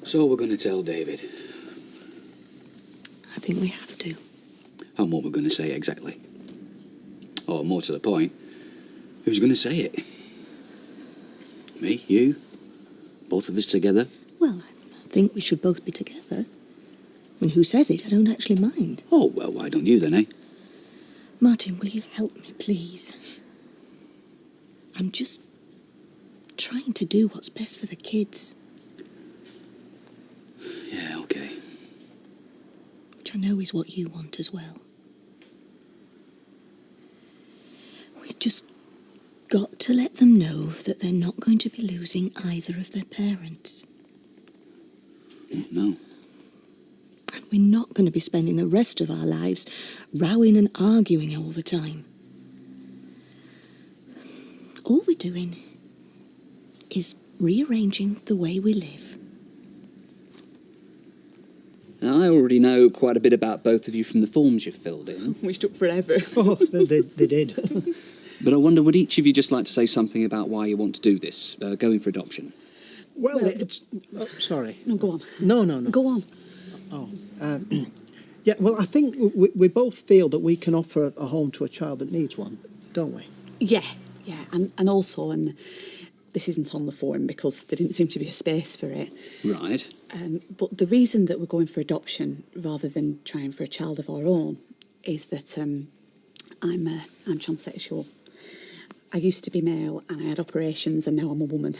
So we're going to tell David. I think we have to. And what we're going to say exactly. Or more to the point, who's going to say it? Me? You? Both of us together? Well, I think we should both be together. I mean, who says it? I don't actually mind. Oh, well, why don't you then, eh? Martin, will you help me, please? I'm just trying to do what's best for the kids. Yeah, okay. Which I know is what you want as well. We've just got to let them know that they're not going to be losing either of their parents. No. And we're not going to be spending the rest of our lives rowing and arguing all the time. All we're doing is rearranging the way we live. Now, I already know quite a bit about both of you from the forms you've filled in. Which took forever. Oh, they did. But I wonder, would each of you just like to say something about why you want to do this, going for adoption? Well, it's... Oh, sorry. No, go on. No. Go on. Oh, yeah, well, I think we both feel that we can offer a home to a child that needs one, don't we? Yeah. And also, and this isn't on the form because there didn't seem to be a space for it. Right. But the reason that we're going for adoption rather than trying for a child of our own is that I'm transsexual. I used to be male and I had operations and now I'm a woman.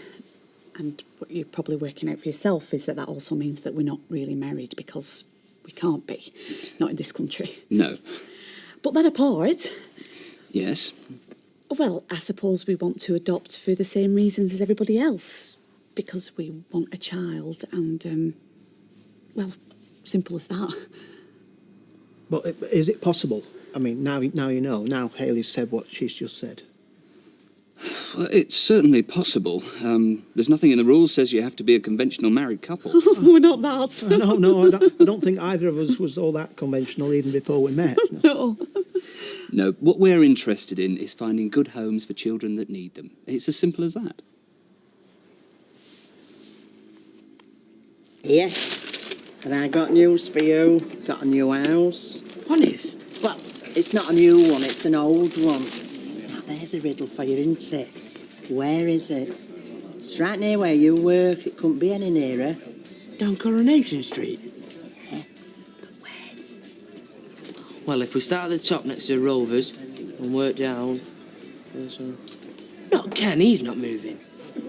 And what you're probably working out for yourself is that also means that we're not really married because we can't be, not in this country. No. But that apart... Yes? Well, I suppose we want to adopt for the same reasons as everybody else. Because we want a child and, well, simple as that. But is it possible? I mean, now you know. Now Hayley's said what she's just said. Well, it's certainly possible. There's nothing in the rules says you have to be a conventional married couple. We're not that. No, I don't think either of us was all that conventional even before we met. No. No, what we're interested in is finding good homes for children that need them. It's as simple as that. Here, have I got news for you? Got a new house. Honest? Well, it's not a new one, it's an old one. Now, there's a riddle for you, isn't it? Where is it? It's right near where you work. It couldn't be any nearer. Down Coronation Street? Well, if we start at the top next to Rovers and work down... Not Ken, he's not moving.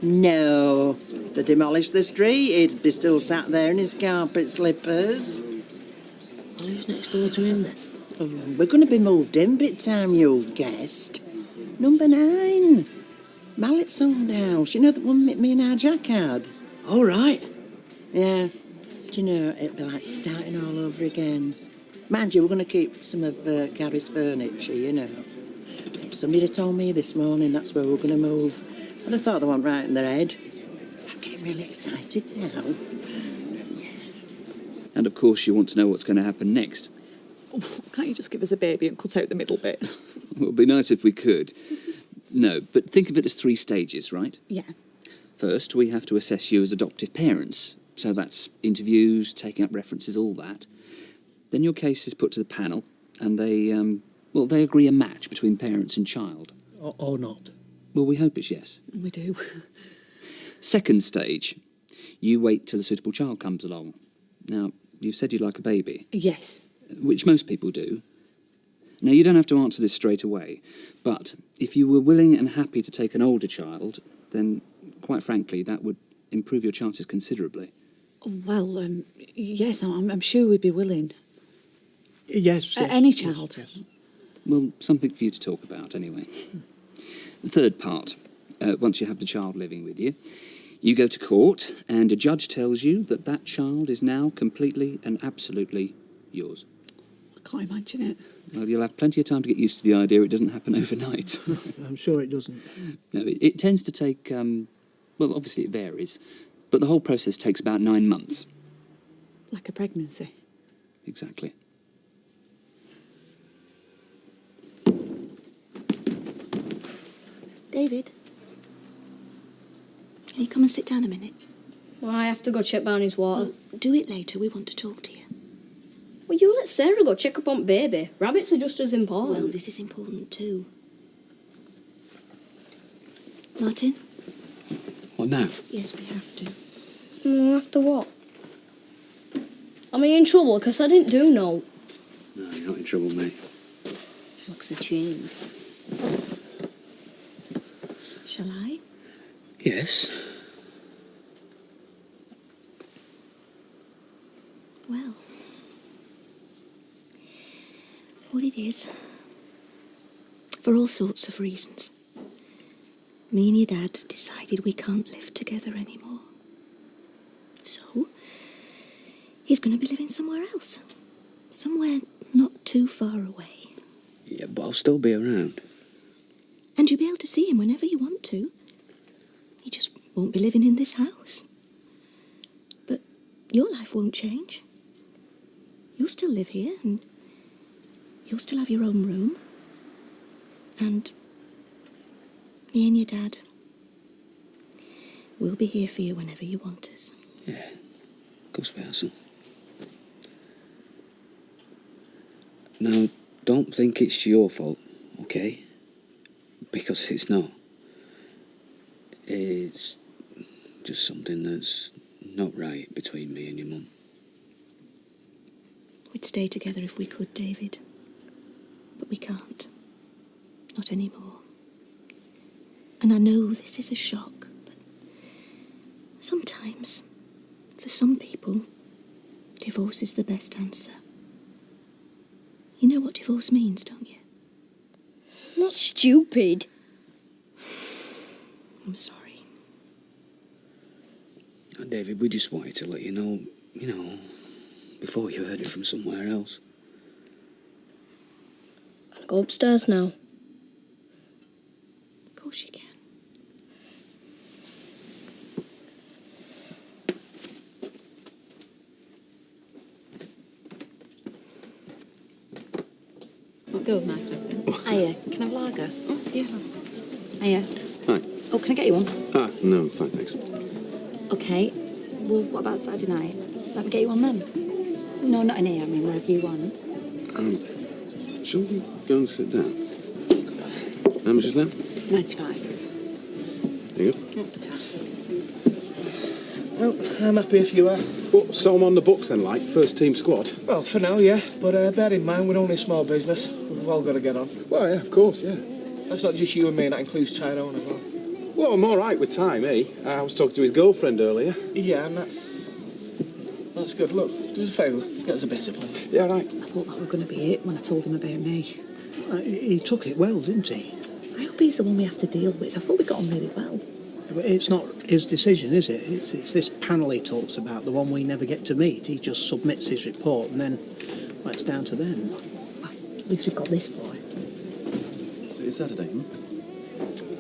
No, they demolished the street. He'd be still sat there in his carpet slippers. Well, who's next door to him then? Oh, we're going to be moved in by the time you've guessed. Number 9. Mallett's old house. You know the one me and our Jack had? All right. Yeah. Do you know, it'd be like starting all over again. Mind you, we're going to keep some of Gary's furniture, you know. Somebody had told me this morning that's where we're going to move. And I thought they weren't right in their head. I'm getting really excited now. And of course you want to know what's going to happen next. Oh, can't you just give us a baby and cut out the middle bit? It would be nice if we could. No, but think of it as 3 stages, right? Yeah. First, we have to assess you as adoptive parents. So that's interviews, taking up references, all that. Then your case is put to the panel, and they agree a match between parents and child. Or not. Well, we hope it's yes. We do. Second stage, you wait till a suitable child comes along. Now, you've said you'd like a baby. Yes. Which most people do. Now, you don't have to answer this straight away, but if you were willing and happy to take an older child, then, quite frankly, that would improve your chances considerably. Well, yes, I'm sure we'd be willing. Yes. Any child. Yes. Well, something for you to talk about, anyway. The third part, once you have the child living with you, you go to court and a judge tells you that that child is now completely and absolutely yours. I can't imagine it. Well, you'll have plenty of time to get used to the idea. It doesn't happen overnight. I'm sure it doesn't. No, it tends to take, well, obviously it varies, but the whole process takes about 9 months. Like a pregnancy. Exactly. David, can you come and sit down a minute? Well, I have to go check Barney's water. Well, do it later. We want to talk to you. Well, you let Sarah go check up on baby. Rabbits are just as important. Well, this is important too. Martin? What now? Yes, we have to. After what? Am I in trouble? Because I didn't do no. No, you're not in trouble, mate. Looks a change. Shall I? Yes. Well, what it is, for all sorts of reasons, me and your dad have decided we can't live together anymore. So, he's going to be living somewhere else. Somewhere not too far away. Yeah, but I'll still be around. And you'll be able to see him whenever you want to. He just won't be living in this house. But your life won't change. You'll still live here, and you'll still have your own room. And me and your dad, we'll be here for you whenever you want us. Yeah, of course we are, son. Now, don't think it's your fault, okay? Because it's not. It's just something that's not right between me and your mum. We'd stay together if we could, David. But we can't. Not anymore. And I know this is a shock, but sometimes, for some people, divorce is the best answer. You know what divorce means, don't you? Not stupid. I'm sorry. And David, we just wanted to let you know, before you heard it from somewhere else. I'll go upstairs now. Of course you can. What girl's nice and everything? Hiya, can I have lager? Oh, yeah. Hiya. Hi. Oh, can I get you one? Ah, no, fine, thanks. Okay. Well, what about Saturday night? Let me get you one then. No, not in here, I mean, wherever you want. Shall we go and sit down? How much is that? 95. There you go. Well, I'm happy if you are. Well, so I'm on the books then, like, first team squad? Well, for now, yeah. But bear in mind, we're only a small business. We've all got to get on. Well, yeah, of course, yeah. That's not just you and me, that includes Tyrone as well. Well, I'm all right with time, eh? I was talking to his girlfriend earlier. Yeah, and that's good. Look, do us a favour. Get us a better place. Yeah, right. I thought that were going to be it when I told him about me. He took it well, didn't he? I hope he's the one we have to deal with. I thought we got on really well. But it's not his decision, is it? It's this panel he talks about, the one we never get to meet. He just submits his report and then it's down to them. Well, at least we've got this for it. So it's Saturday,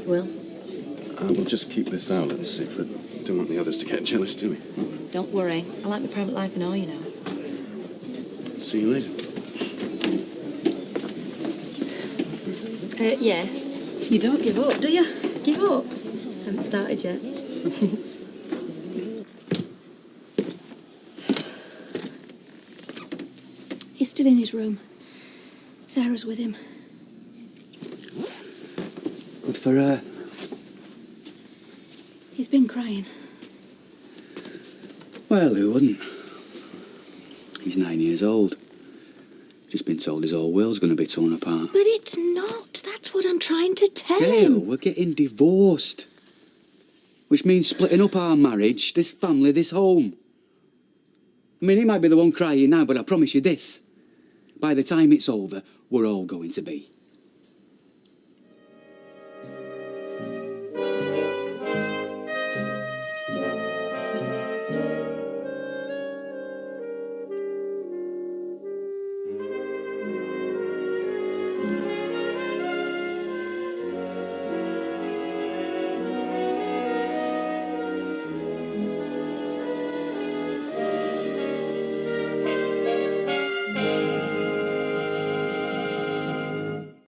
Well, we'll just keep this our little secret. Don't want the others to get jealous, do we? don't worry. I like my private life and all, you know. See you later. Yes. You don't give up, do you? Give up? Haven't started yet. He's still in his room. Sarah's with him. Good for her. He's been crying. Well, who wouldn't? He's 9 years old. Just been told his whole world's going to be torn apart. But it's not. That's what I'm trying to tell Gail, him. we're getting divorced. Which means splitting up our marriage, this family, this home. I mean, he might be the one crying now, but I promise you this. By the time it's over, we're all going to be.